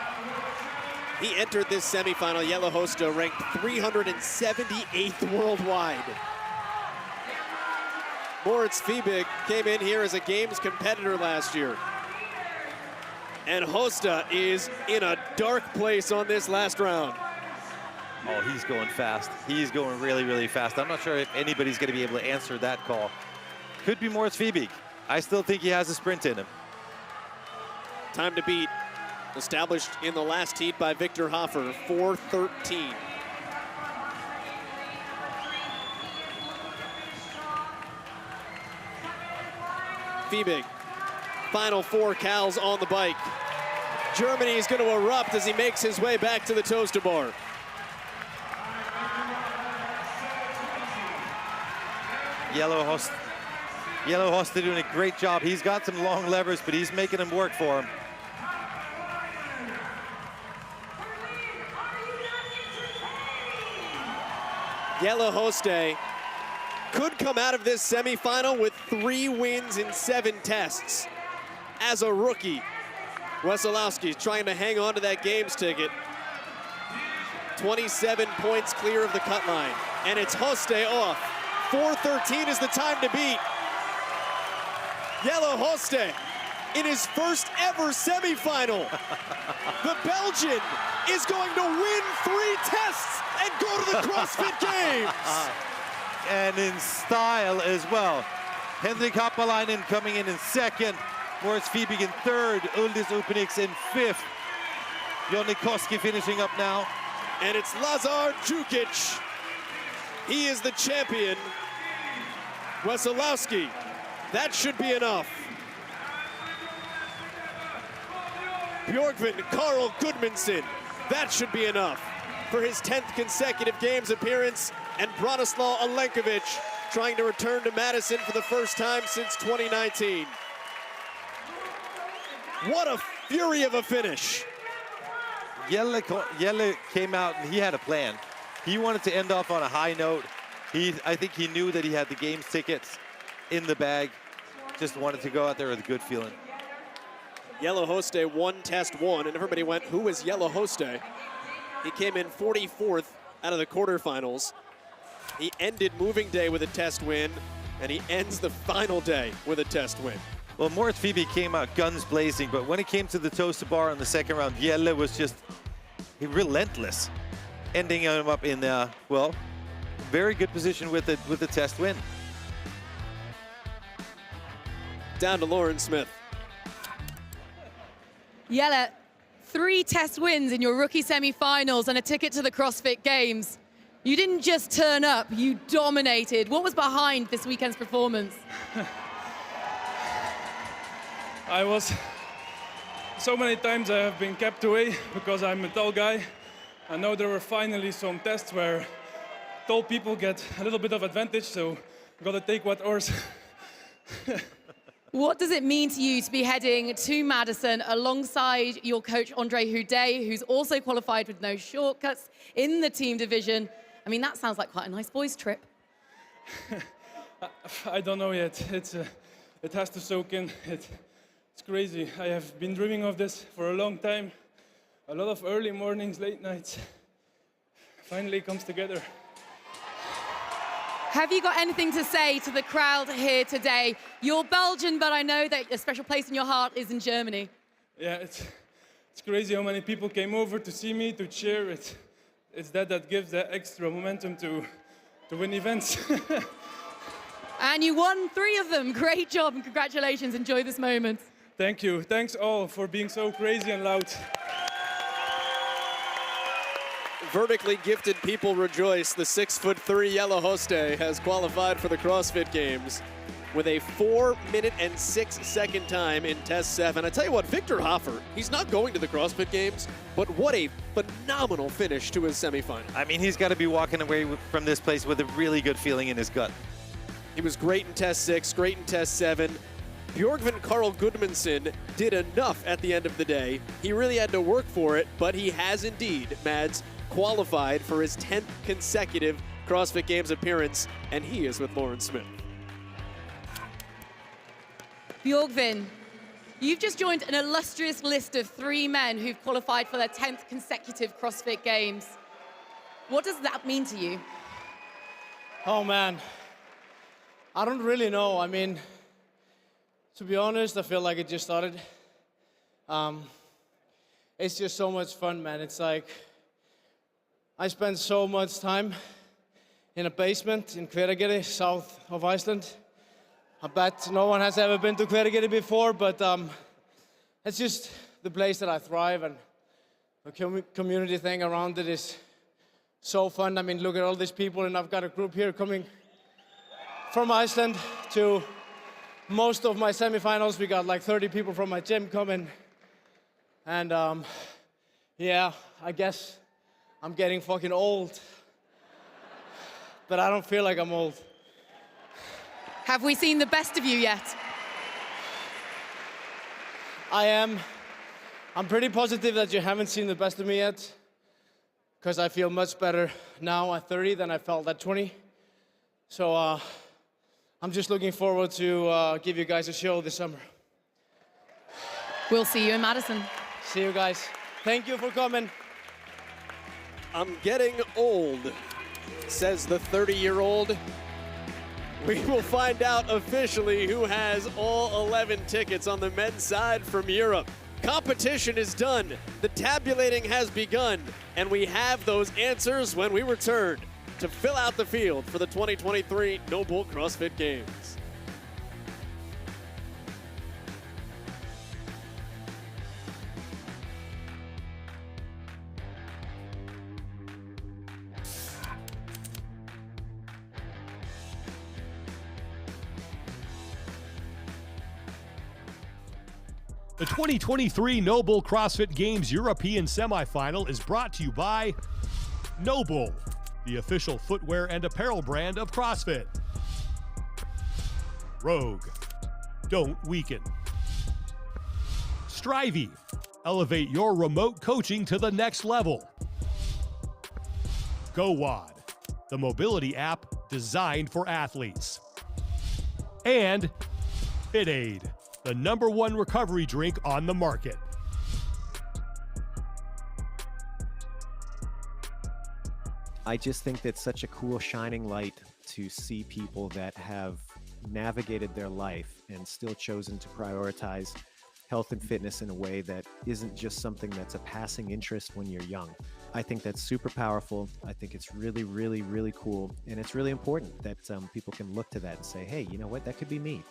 He entered this semifinal. Jelle Hoste ranked 378th worldwide. Moritz Fiebig came in here as a games competitor last year. And Hoste is in a dark place on this last round. Oh, he's going fast. He's going really, really fast. I'm not sure if anybody's going to be able to answer that call. Could be Moritz Fiebig. I still think he has a sprint in him. Time to beat established in the last heat by Victor Hoffer, 4:13. Fiebig, final 4 cals on the bike. Germany is going to erupt as he makes his way back to the toaster bar. Yellow Hoste doing a great job. He's got some long levers, but he's making them work for him. Yellow Hoste could come out of this semifinal with 3 wins in 7 tests. As a rookie, Wesolowski's trying to hang on to that games ticket. 27 points clear of the cut line, and it's Hoste off. 4:13 is the time to beat. Yellow Hoste in his first ever semifinal. The Belgian is going to win 3 tests and go to the CrossFit Games. And in style as well. Henrik Happalainen coming in second. Moritz Fiebig in third. Uldis Upenix in 5th. Jonni Koski finishing up now. And it's Lazar Jukic. He is the champion. Wesolowski, that should be enough. Björkvin Karl Gudmundsson, that should be enough for his 10th consecutive Games appearance. And Bronislaw Alenkovic trying to return to Madison for the first time since 2019. What a fury of a finish. Jelle came out and he had a plan. He wanted to end off on a high note. I think he knew that he had the Games tickets in the bag. Just wanted to go out there with a good feeling. Yellow Hoste won test 1, and everybody went, who is Yellow Hoste? He came in 44th out of the quarterfinals. He ended moving day with a test win, and he ends the final day with a test win. Well, Moritz Fiebig came out guns blazing, but when it came to the toaster bar in the second round, Jelle was just relentless, ending him up in, well, very good position with the test win. Down to Lauren Smith. Jelle, 3 test wins in your rookie semifinals and a ticket to the CrossFit Games. You didn't just turn up, you dominated. What was behind this weekend's performance? So many times I have been kept away because I'm a tall guy. I know there were finally some tests where tall people get a little bit of advantage, so I've got to take what ours. What does it mean to you to be heading to Madison alongside your coach, Andre Houdet, who's also qualified with no shortcuts in the team division? I mean, that sounds like quite a nice boys' trip. I don't know yet. It has to soak in. It's crazy. I have been dreaming of this for a long time. A lot of early mornings, late nights. Finally comes together. Have you got anything to say to the crowd here today? You're Belgian, but I know that a special place in your heart is in Germany. Yeah, it's crazy how many people came over to see me, to cheer. It's that gives that extra momentum to win events. And you won 3 of them. Great job and congratulations. Enjoy this moment. Thank you. Thanks all for being so crazy and loud. Vertically gifted people rejoice. The 6'3" Yellow Hoste has qualified for the CrossFit Games with a 4-minute and 6-second time in test 7. I tell you what, Victor Hoffer, he's not going to the CrossFit Games, but what a phenomenal finish to his semifinal. I mean, he's got to be walking away from this place with a really good feeling in his gut. He was great in test 6, great in test 7. Björkvin Karl Gudmundsson did enough at the end of the day. He really had to work for it, but he has indeed, Mads, qualified for his 10th consecutive CrossFit Games appearance, and he is with Lauren Smith. Björkvin, you've just joined an illustrious list of 3 men who've qualified for their 10th consecutive CrossFit Games. What does that mean to you? Oh man, I don't really know. I mean, to be honest, I feel like it just started. It's just so much fun, man. It's like, I spend so much time in a basement in Hveragerði, south of Iceland. I bet no one has ever been to Hveragerði before, but it's just the place that I thrive, and the community thing around it is so fun. I mean, look at all these people, and I've got a group here coming from Iceland to most of my semifinals. We got like 30 people from my gym coming. And yeah, I guess I'm getting fucking old. But I don't feel like I'm old. Have we seen the best of you yet? I'm pretty positive that you haven't seen the best of me yet, because I feel much better now at 30 than I felt at 20. So I'm just looking forward to give you guys a show this summer. We'll see you in Madison. See you guys. Thank you for coming. I'm getting old, says the 30-year-old. We will find out officially who has all 11 tickets on the men's side from Europe. Competition is done. The tabulating has begun. And we have those answers when we return to fill out the field for the 2023 NOBULL CrossFit Games. The 2023 NOBULL CrossFit Games European Semifinal is brought to you by NOBULL, the official footwear and apparel brand of CrossFit. Rogue, don't weaken. Strivey, elevate your remote coaching to the next level. GoWOD, the mobility app designed for athletes. And FitAid, the #1 recovery drink on the market. I just think that's such a cool shining light to see people that have navigated their life and still chosen to prioritize health and fitness in a way that isn't just something that's a passing interest when you're young. I think that's super powerful. I think it's really, really, really cool. And it's really important that people can look to that and say, hey, you know what, that could be me.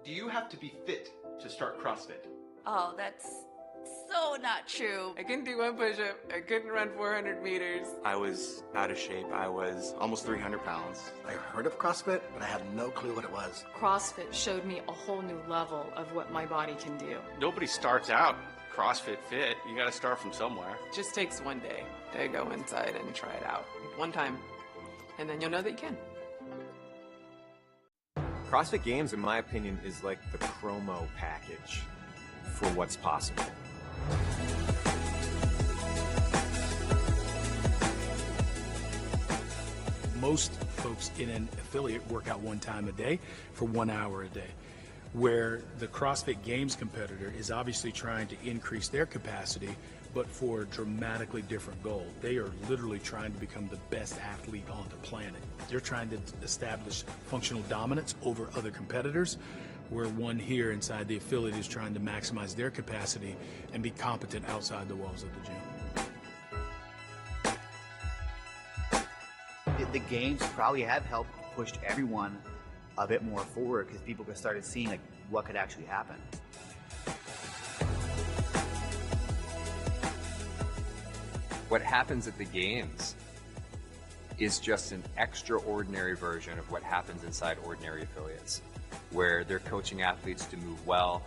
Do you have to be fit to start CrossFit? Oh, that's so not true. I couldn't do one push-up. I couldn't run 400 meters. I was out of shape. I was almost 300 pounds. I heard of CrossFit, but I had no clue what it was. CrossFit showed me a whole new level of what my body can do. Nobody starts out CrossFit fit. You got to start from somewhere. It just takes one day to go inside and try it out. One time, and then you'll know that you can. CrossFit Games, in my opinion, is like the promo package for what's possible. Most folks in an affiliate work out one time a day for 1 hour a day, where the CrossFit Games competitor is obviously trying to increase their capacity, but for a dramatically different goal. They are literally trying to become the best athlete on the planet. They're trying to establish functional dominance over other competitors, where one here inside the affiliate is trying to maximize their capacity and be competent outside the walls of the gym. The games probably have helped push everyone a bit more forward, because people started seeing like what could actually happen. What happens at the games is just an extraordinary version of what happens inside ordinary affiliates, where they're coaching athletes to move well,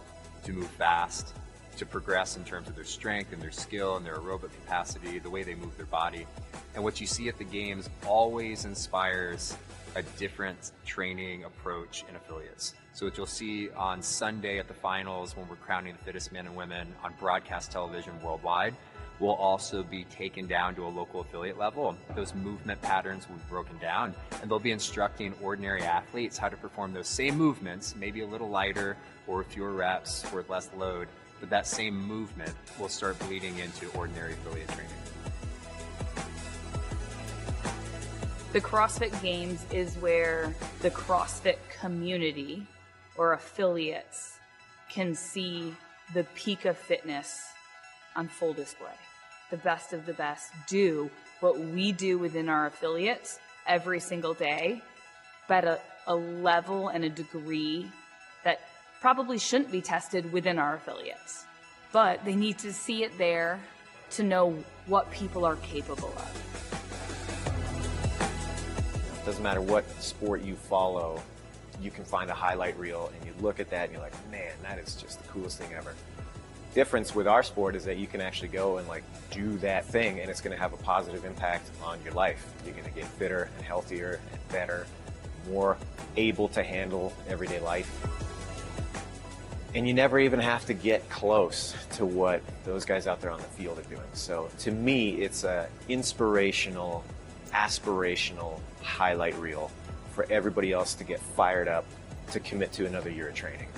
to move fast, to progress in terms of their strength and their skill and their aerobic capacity, the way they move their body. And what you see at the games always inspires a different training approach in affiliates. So what you'll see on Sunday at the finals, when we're crowning the fittest men and women on broadcast television worldwide, will also be taken down to a local affiliate level. Those movement patterns will be broken down, and they'll be instructing ordinary athletes how to perform those same movements, maybe a little lighter or with fewer reps or with less load, but that same movement will start bleeding into ordinary affiliate training. The CrossFit Games is where the CrossFit community or affiliates can see the peak of fitness on full display. The best of the best do what we do within our affiliates every single day, but at a level and a degree that probably shouldn't be tested within our affiliates. But they need to see it there to know what people are capable of. It doesn't matter what sport you follow, you can find a highlight reel and you look at that and you're like, man, that is just the coolest thing ever. Difference with our sport is that you can actually go and like do that thing and it's going to have a positive impact on your life. You're going to get fitter and healthier and better, more able to handle everyday life. And you never even have to get close to what those guys out there on the field are doing. So to me, it's a inspirational, aspirational highlight reel for everybody else to get fired up to commit to another year of training.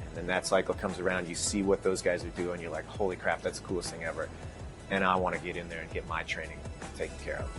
And then that cycle comes around, you see what those guys are doing, you're like, holy crap, that's the coolest thing ever. And I want to get in there and get my training taken care of.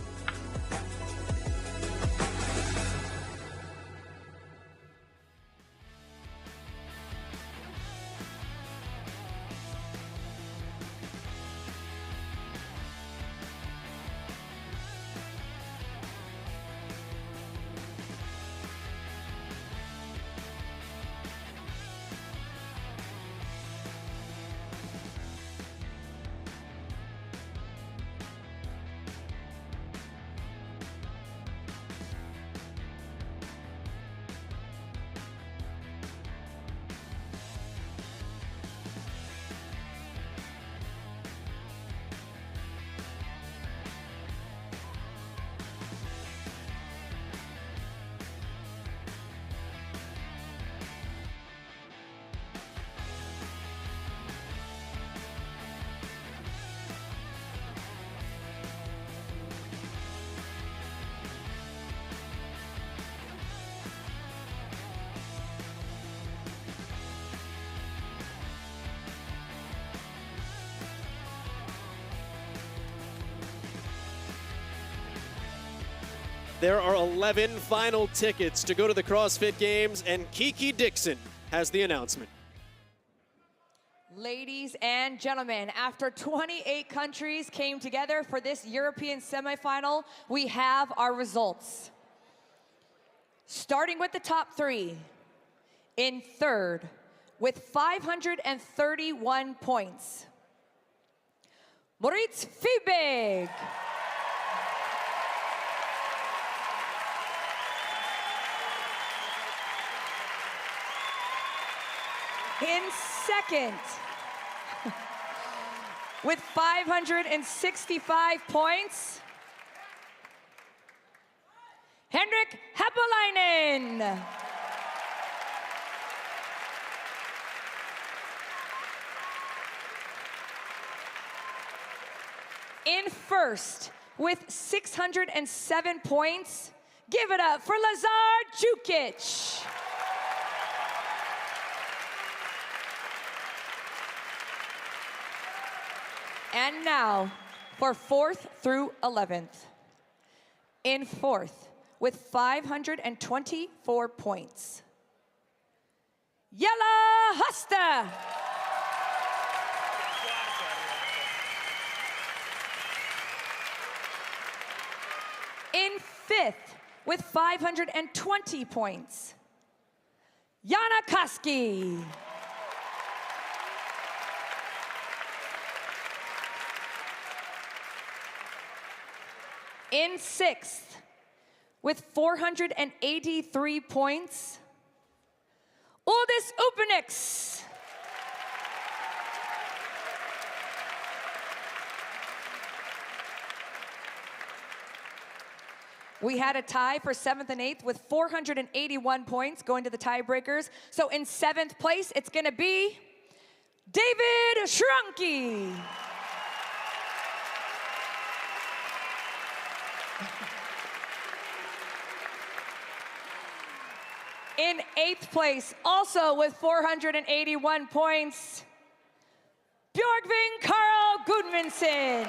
There are 11 final tickets to go to the CrossFit Games, and Kiki Dixon has the announcement. Ladies and gentlemen, after 28 countries came together for this European semifinal, we have our results. Starting with the top three, in third with 531 points, Moritz Fiebig. In second, with 565 points, Henrik Häppalainen. In first, with 607 points, give it up for Lazar Jukic. And now for 4th through 11th. In 4th with 524 points, Jella Hasta. In 5th with 520 points, Jana Kaski. In 6th, with 483 points, Uldis Upenix. We had a tie for 7th and 8th with 481 points going to the tiebreakers. So in 7th place, it's gonna be David Shrunky. In 8th place, also with 481 points, Björkvin Carl Gudmundsson.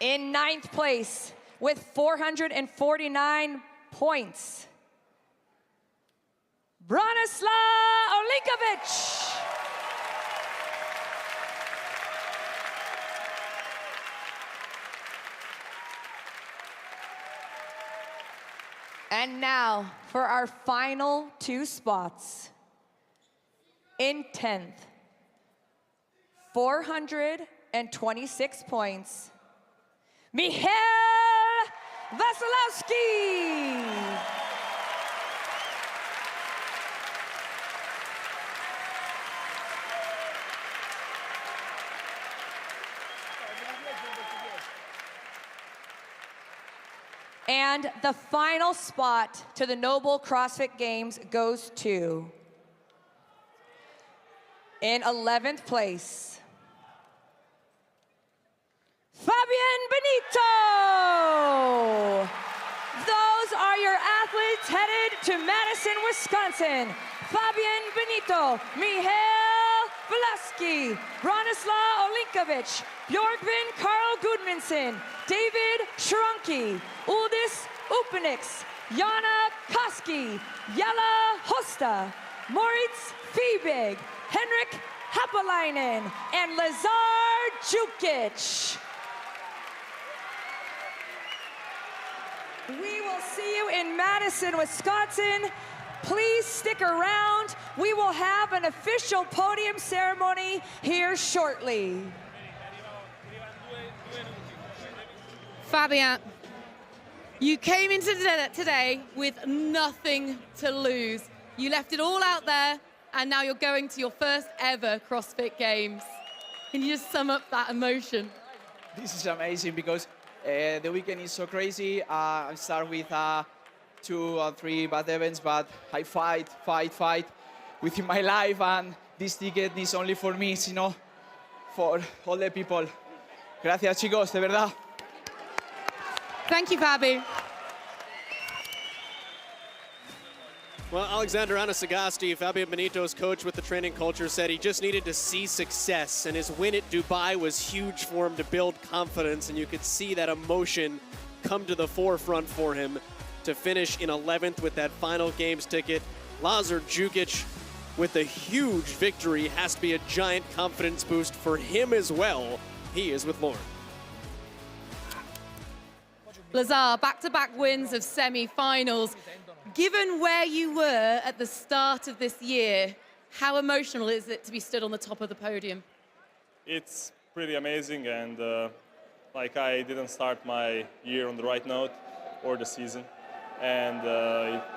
In 9th place, with 449 points, Branislav Olinkovic. And now for our final 2 spots. In 10th, 426 points, Michal Vasilevsky. And the final spot to the NOBULL CrossFit Games goes to, in 11th place, Fabian Benito. Those are your athletes headed to Madison, Wisconsin. Fabian Benito, Michal Vasilevsky, Bronislaw Olinkovich, Bjorgvin Karl Gudmundsson, David Shrunky, Uldis Upenix, Jana Koski, Jella Hosta, Moritz Fiebig, Henrik Hapalainen, and Lazar Jukic. We will see you in Madison, Wisconsin. Please stick around. We will have an official podium ceremony here shortly. Fabian, you came into today with nothing to lose. You left it all out there, and now you're going to your first ever CrossFit Games. Can you just sum up that emotion? This is amazing because the weekend is so crazy. I start with 2 or 3 bad events, but I fight within my life, and this ticket is only for me, you know, for all the people. Gracias, chicos, de verdad. Thank you, Fabi. Well, Alexander Anasagasti, Fabian Benito's coach with the training culture, said he just needed to see success, and his win at Dubai was huge for him to build confidence, and you could see that emotion come to the forefront for him to finish in 11th with that final games ticket. Lazar Jukic with a huge victory has to be a giant confidence boost for him as well. He is with Lauren. Lazar, back-to-back wins of semi-finals. Given where you were at the start of this year, how emotional is it to be stood on the top of the podium? It's pretty amazing, and like I didn't start my year on the right note or the season, and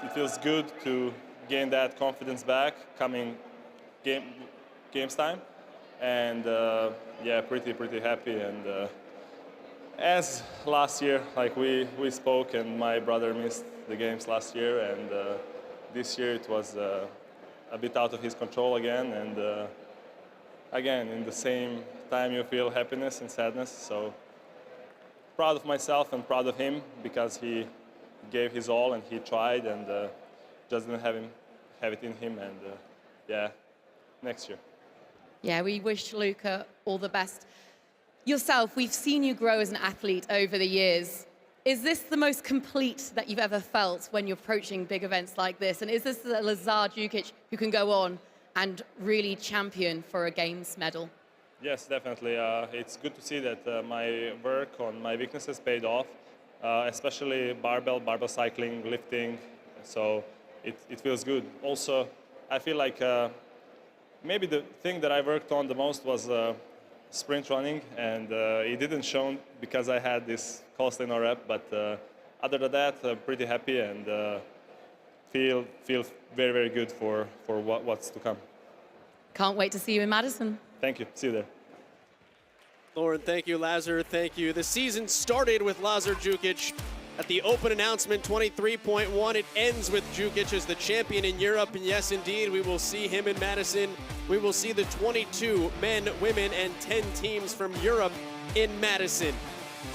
it feels good to gain that confidence back coming games time, and yeah, pretty happy. And as last year, like we spoke, and my brother missed the games last year, and this year it was a bit out of his control again, and again, in the same time you feel happiness and sadness. So proud of myself and proud of him because he gave his all and he tried, and just didn't have it in him, and yeah, next year. Yeah, we wish Luca all the best. Yourself, we've seen you grow as an athlete over the years. Is this the most complete that you've ever felt when you're approaching big events like this? And is this the Lazar Jukic who can go on and really champion for a Games medal? Yes, definitely. It's good to see that my work on my weaknesses paid off, especially barbell cycling, lifting. So it feels good. Also, I feel like maybe the thing that I worked on the most was sprint running, and it didn't show because I had this costly rep, but other than that, pretty happy, and feel very good for what's to come. Can't wait to see you in Madison. Thank you. See you there. Lauren, thank you. Lazar, thank you. The season started with Lazar Jukic at the open announcement, 23.1. It ends with Jukic as the champion in Europe, and yes, indeed, we will see him in Madison. We will see the 22 men, women, and 10 teams from Europe in Madison.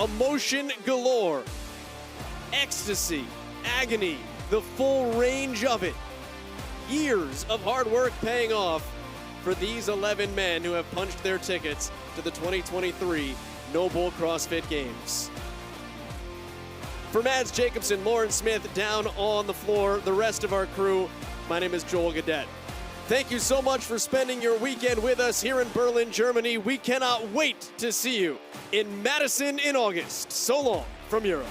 Emotion galore, ecstasy, agony, the full range of it. Years of hard work paying off for these 11 men who have punched their tickets to the 2023 NOBULL CrossFit Games. For Mads Jacobson, Lauren Smith down on the floor, the rest of our crew, my name is Joel Gadet. Thank you so much for spending your weekend with us here in Berlin, Germany. We cannot wait to see you in Madison in August. So long from Europe.